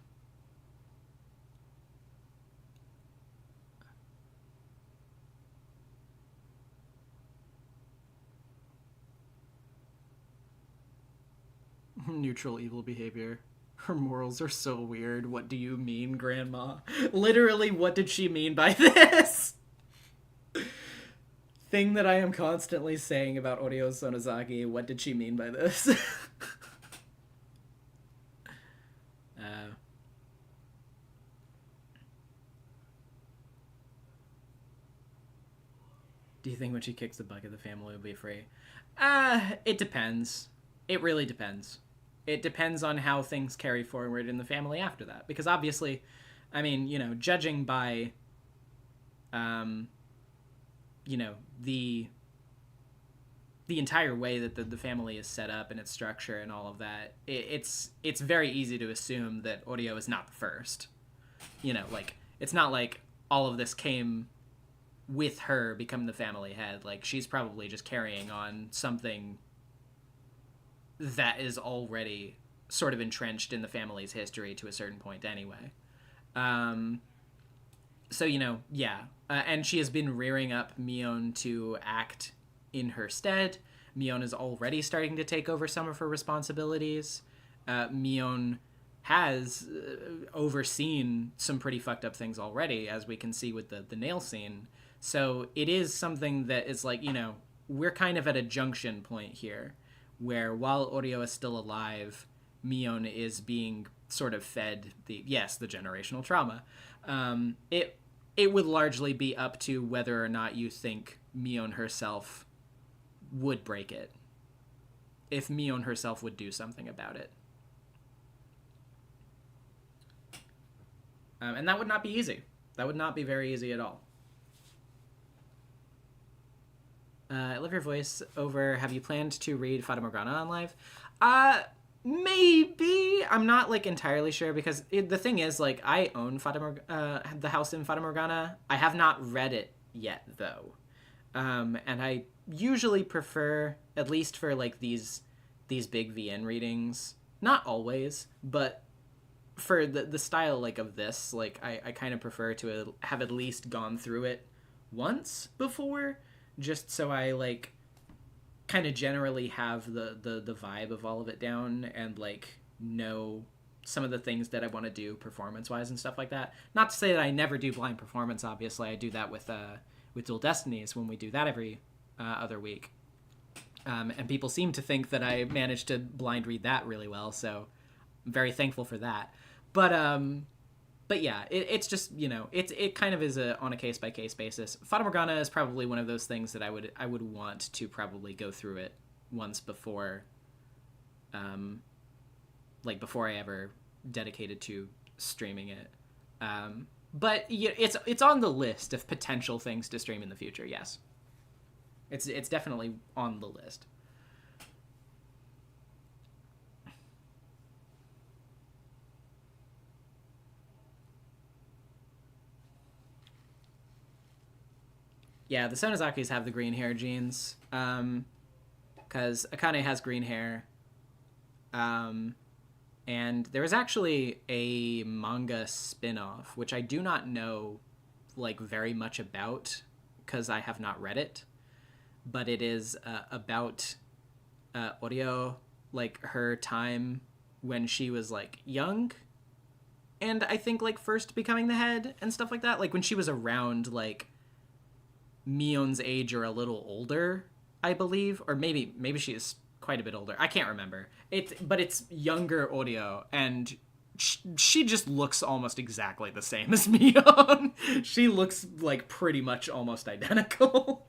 Neutral evil behavior. Her morals are so weird. What do you mean, Grandma? Literally, what did she mean by this? Thing that I am constantly saying about Orio Sonozaki. What did she mean by this? Do you think when she kicks the bucket, the family will be free? It depends. It really depends. It depends on how things carry forward in the family after that. Because obviously, I mean, judging by, the entire way that the family is set up and its structure and all of that, it's very easy to assume that Orio is not the first. It's not like all of this came with her becoming the family head. She's probably just carrying on something that is already sort of entrenched in the family's history to a certain point anyway. So, yeah. And she has been rearing up Mion to act in her stead. Mion is already starting to take over some of her responsibilities. Mion has overseen some pretty fucked up things already, as we can see with the nail scene. So it is something that is like, you know, we're kind of at a junction point here, where while Oreo is still alive, Mion is being sort of fed the generational trauma. It would largely be up to whether or not you think Mion herself would break it. If Mion herself would do something about it. And that would not be easy. That would not be very easy at all. I love your voice over. Have you planned to read Fata Morgana on live? Maybe. I'm not like entirely sure, because the thing is, like, I own the house in Fata Morgana. I have not read it yet, though. And I usually prefer, at least for like these big VN readings, not always, but for the style like of this, like I kind of prefer to have at least gone through it once before, just so I like kind of generally have the vibe of all of it down, and like know some of the things that I want to do performance wise and stuff like that. Not to say that I never do blind performance. Obviously I do that with Dual Destinies when we do that every other week, and people seem to think that I managed to blind read that really well, so I'm very thankful for that. But yeah, it's just, you know, it kind of is on a case by case basis. Fata Morgana is probably one of those things that I would want to probably go through it once before, like before I ever dedicated to streaming it. But yeah, it's on the list of potential things to stream in the future. Yes, it's definitely on the list. Yeah, the Sonozakis have the green hair genes, because Akane has green hair. And there is actually a manga spin-off, which I do not know, like, very much about, because I have not read it. But it is about Oreo, like, her time when she was, like, young. And I think, like, first becoming the head and stuff like that. Like, when she was around, like, Mion's age or a little older, I believe. Or maybe she is quite a bit older. I can't remember. But it's younger Oreo, and she just looks almost exactly the same as Mion. She looks like pretty much almost identical.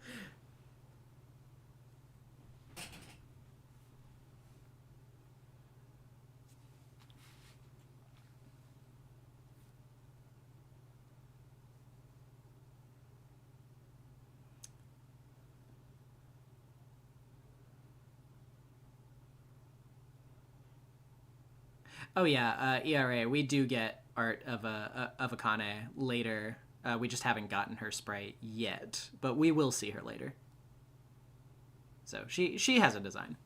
Oh yeah, ERA. We do get art of Akane later. We just haven't gotten her sprite yet, but we will see her later. So she has a design.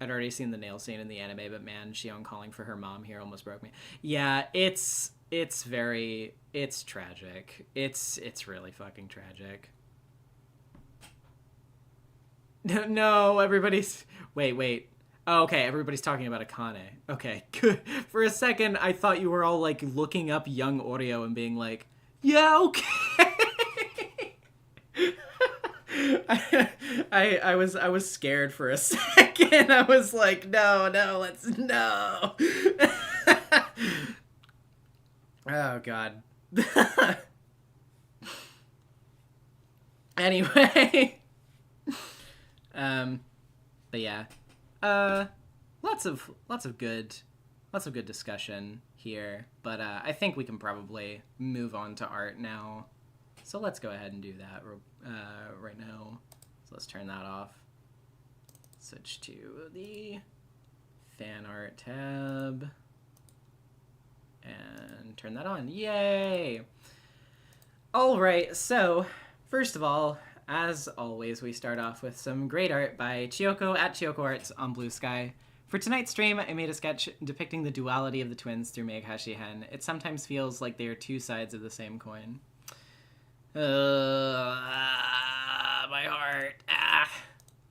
I'd already seen the nail scene in the anime, but man, Shion calling for her mom here almost broke me. Yeah, it's tragic. It's really fucking tragic. No, everybody's... Wait. Oh, okay, everybody's talking about Akane. Okay, good. For a second, I thought you were all, like, looking up young Oreo and being like, yeah, okay. I was scared for a second. I was like, no. Oh God. Anyway. But yeah. Lots of good discussion here. But I think we can probably move on to art now. So let's go ahead and do that right now. So let's turn that off. Switch to the fan art tab. And turn that on. Yay! Alright, so, first of all, as always, we start off with some great art by Chiyoko at Chiyoko Arts on Blue Sky. For tonight's stream, I made a sketch depicting the duality of the twins through Meikashi Hen. It sometimes feels like they are two sides of the same coin. My heart.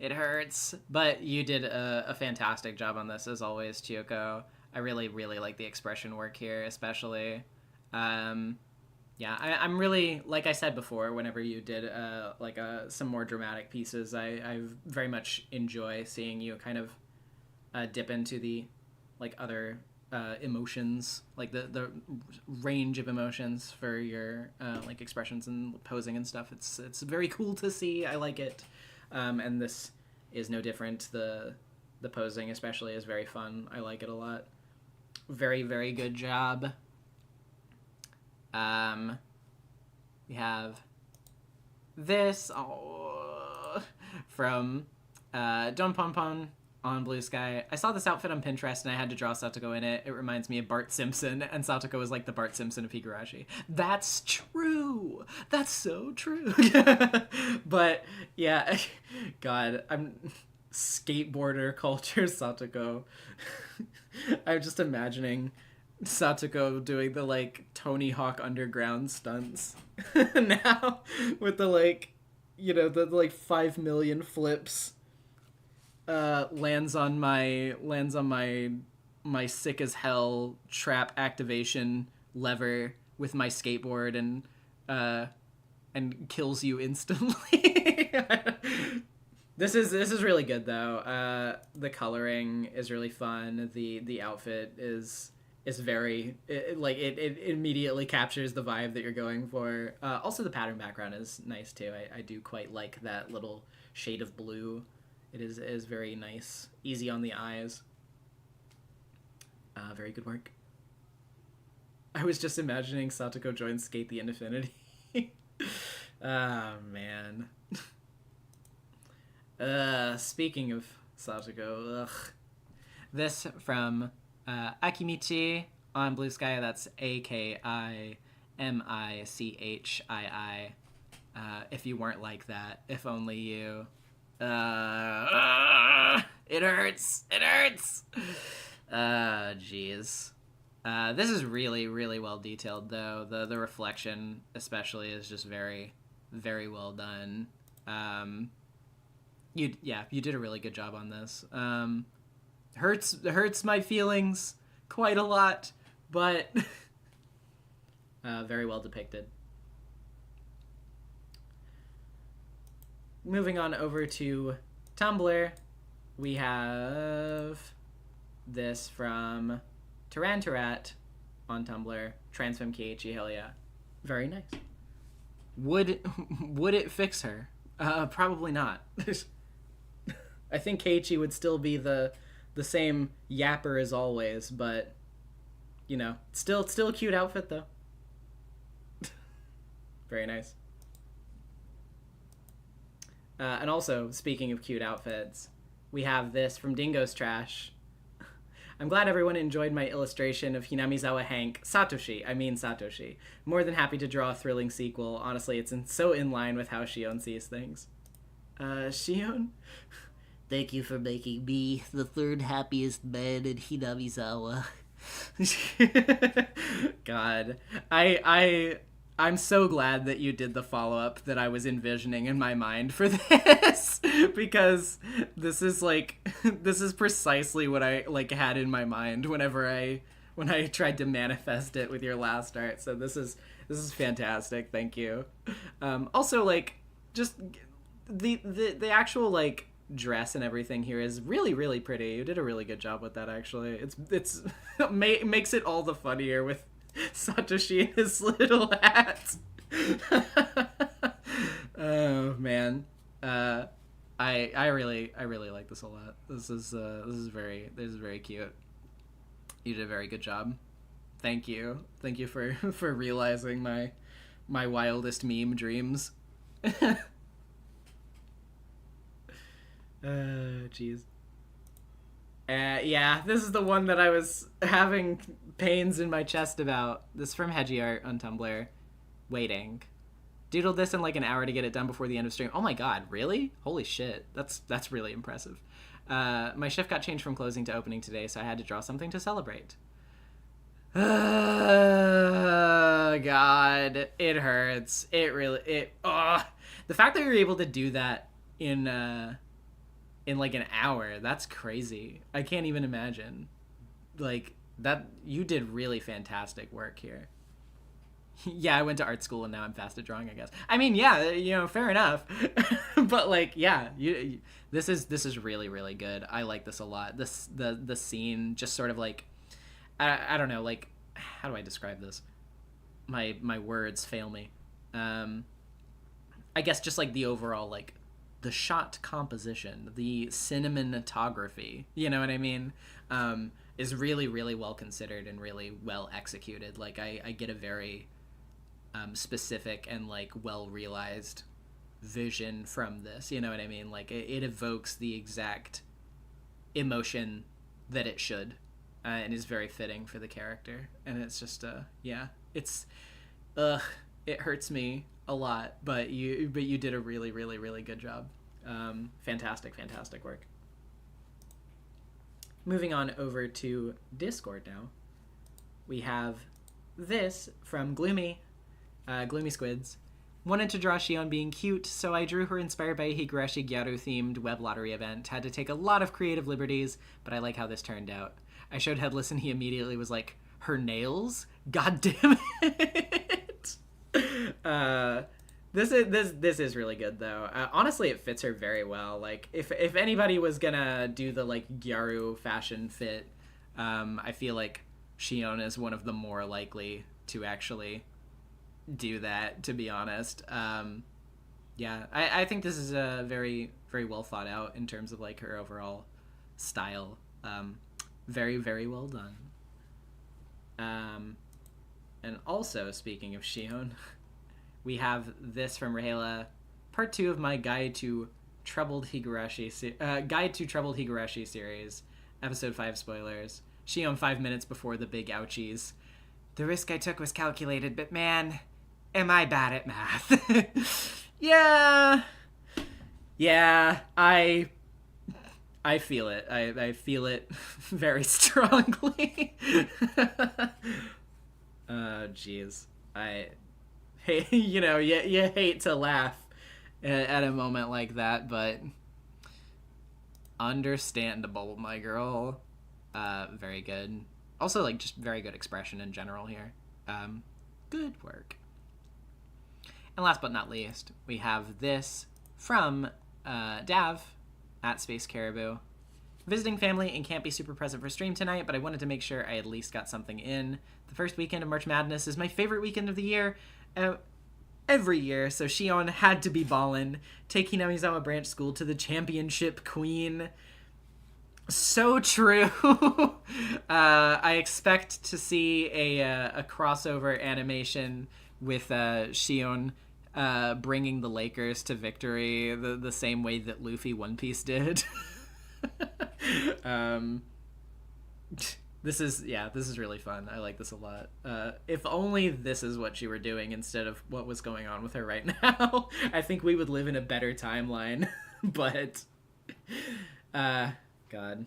It hurts. But you did a fantastic job on this, as always, Chiyoko. I really, really like the expression work here, especially. Yeah, I'm really, like I said before, whenever you did some more dramatic pieces, I very much enjoy seeing you kind of dip into the other emotions, like the range of emotions for your expressions and posing and stuff. It's very cool to see. I like it, and this is no different. The posing especially is very fun. I like it a lot. Very, very good job. We have this from Don Ponpon on Blue Sky. I saw this outfit on Pinterest and I had to draw Satoko in it. It reminds me of Bart Simpson, and Satoko is like the Bart Simpson of Higurashi. That's true. That's so true. But yeah, God, I'm skateboarder culture Satoko. I'm just imagining Satoko doing the Tony Hawk Underground stunts now with the 5 million flips. Lands on my sick as hell trap activation lever with my skateboard and kills you instantly. This is really good though. The coloring is really fun. The outfit is very it immediately captures the vibe that you're going for. Also the pattern background is nice too. I do quite like that little shade of blue. It is very nice, easy on the eyes. Very good work. I was just imagining Satoko joins Skate the Infinity. Ah, man. Speaking of Satoko, this from Akimichi on Blue Sky. That's Akimicii. If you weren't like that, if only you. It hurts. It hurts. Jeez. This is really, really well detailed, though. The reflection, especially, is just very, very well done. You did a really good job on this. Hurts my feelings quite a lot, but very well depicted. Moving on over to Tumblr, we have this from Tarantarat on Tumblr, Transfem Keiichi, hell yeah. Very nice. Would it fix her? Probably not. I think Keiichi would still be the same yapper as always, but still a cute outfit though. Very nice. And also, speaking of cute outfits, we have this from Dingo's Trash. I'm glad everyone enjoyed my illustration of Hinamizawa Hank Satoshi. More than happy to draw a thrilling sequel. Honestly, it's so in line with how Shion sees things. Shion? Thank you for making me the third happiest man in Hinamizawa. God. I'm so glad that you did the follow-up that I was envisioning in my mind for this, because this is precisely what I had in my mind when I tried to manifest it with your last art. So this is fantastic. Thank you. Also, just the actual dress and everything here is really, really pretty. You did a really good job with that, actually. It's makes it all the funnier with Satoshi and his little hat. Oh man, I really like this a lot. This is very cute. You did a very good job. Thank you for realizing my wildest meme dreams. Jeez. Yeah, this is the one that I was having pains in my chest about. This is from Hedgie Art on Tumblr. Waiting. Doodled this in like an hour to get it done before the end of stream. Oh my god, really? Holy shit. That's really impressive. My shift got changed from closing to opening today, so I had to draw something to celebrate. God, it hurts. The fact that you're able to do that in like an hour, that's crazy. I can't even imagine. Like, that, you did really fantastic work here. Yeah, I went to art school and now I'm fast at drawing, I guess. I mean, yeah, you know, fair enough. But like, yeah, this is really, really good. I like this a lot. The scene just sort of like, I don't know, like, how do I describe this? My words fail me. I guess just like the overall, like, the shot composition, the cinematography, you know what I mean? Is really, really well considered and really well executed. Like, I get a very specific and like well realized vision from this, you know what I mean? Like, it evokes the exact emotion that it should, and is very fitting for the character. And it's just it hurts me a lot, but you did a really, really, really good job. Fantastic work. Moving on over to Discord now, we have this from Gloomy Squids. Wanted to draw Shion being cute, so I drew her inspired by a Higurashi Gyaru-themed web lottery event. Had to take a lot of creative liberties, but I like how this turned out. I showed Headless and he immediately was like, her nails? God damn it! This is really good though. Honestly, it fits her very well. Like, if anybody was gonna do the like Gyaru fashion fit, I feel like Shion is one of the more likely to actually do that, to be honest. Yeah, I think this is very, very well thought out in terms of like her overall style. Very, very well done. And also, speaking of Shion, we have this from Rahela, part 2 of my Guide to Troubled Higurashi series, episode 5 spoilers. Shion 5 minutes before the big ouchies. The risk I took was calculated, but man, am I bad at math. Yeah, I feel it. I feel it very strongly. Oh, jeez. Hey, you know, you hate to laugh at a moment like that, but understandable, my girl. Very good. Also, like, just very good expression in general here. Good work. And last but not least, we have this from Dav at Space Caribou. Visiting family and can't be super present for stream tonight, but I wanted to make sure I at least got something in. The first weekend of March Madness is my favorite weekend of the year. Every year, so Shion had to be ballin'. Take Hinamizawa Branch School to the championship queen. So true. I expect to see a crossover animation with Shion bringing the Lakers to victory the same way that Luffy One Piece did. This is really fun. I like this a lot. If only this is what you were doing instead of what was going on with her right now, I think we would live in a better timeline. But God,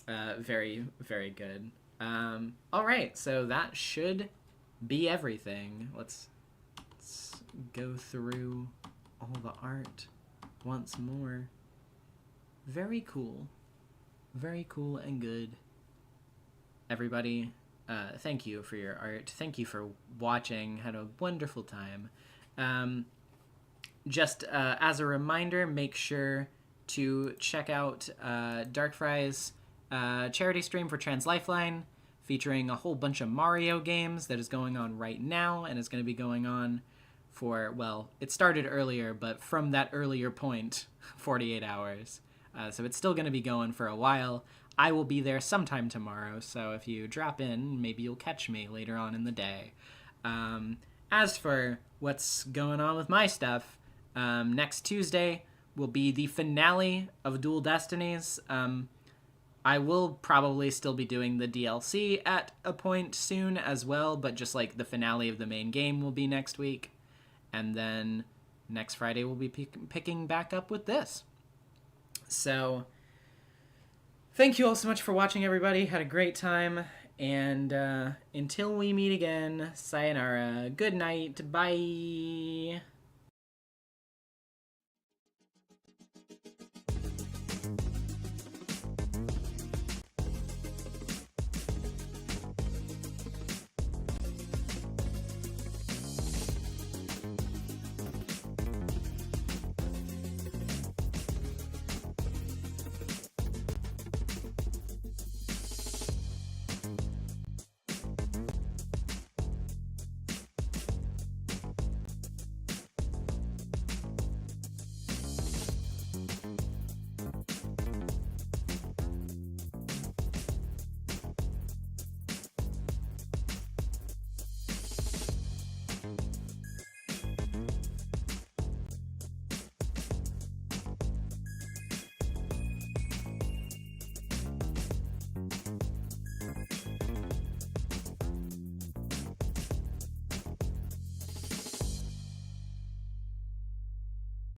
very, very good. All right, so that should be everything. Let's go through all the art once more. Very cool and good. Everybody, thank you for your art. Thank you for watching. Had a wonderful time. Just as a reminder, make sure to check out Darkfry's charity stream for Trans Lifeline, featuring a whole bunch of Mario games that is going on right now and is going to be going on for, well, it started earlier, but from that earlier point, 48 hours. So it's still going to be going for a while. I will be there sometime tomorrow, so if you drop in, maybe you'll catch me later on in the day. As for what's going on with my stuff, next Tuesday will be the finale of Dual Destinies. I will probably still be doing the DLC at a point soon as well, but just like the finale of the main game will be next week. And then next Friday we'll be picking back up with this. So thank you all so much for watching, everybody. Had a great time. And until we meet again, sayonara. Good night. Bye.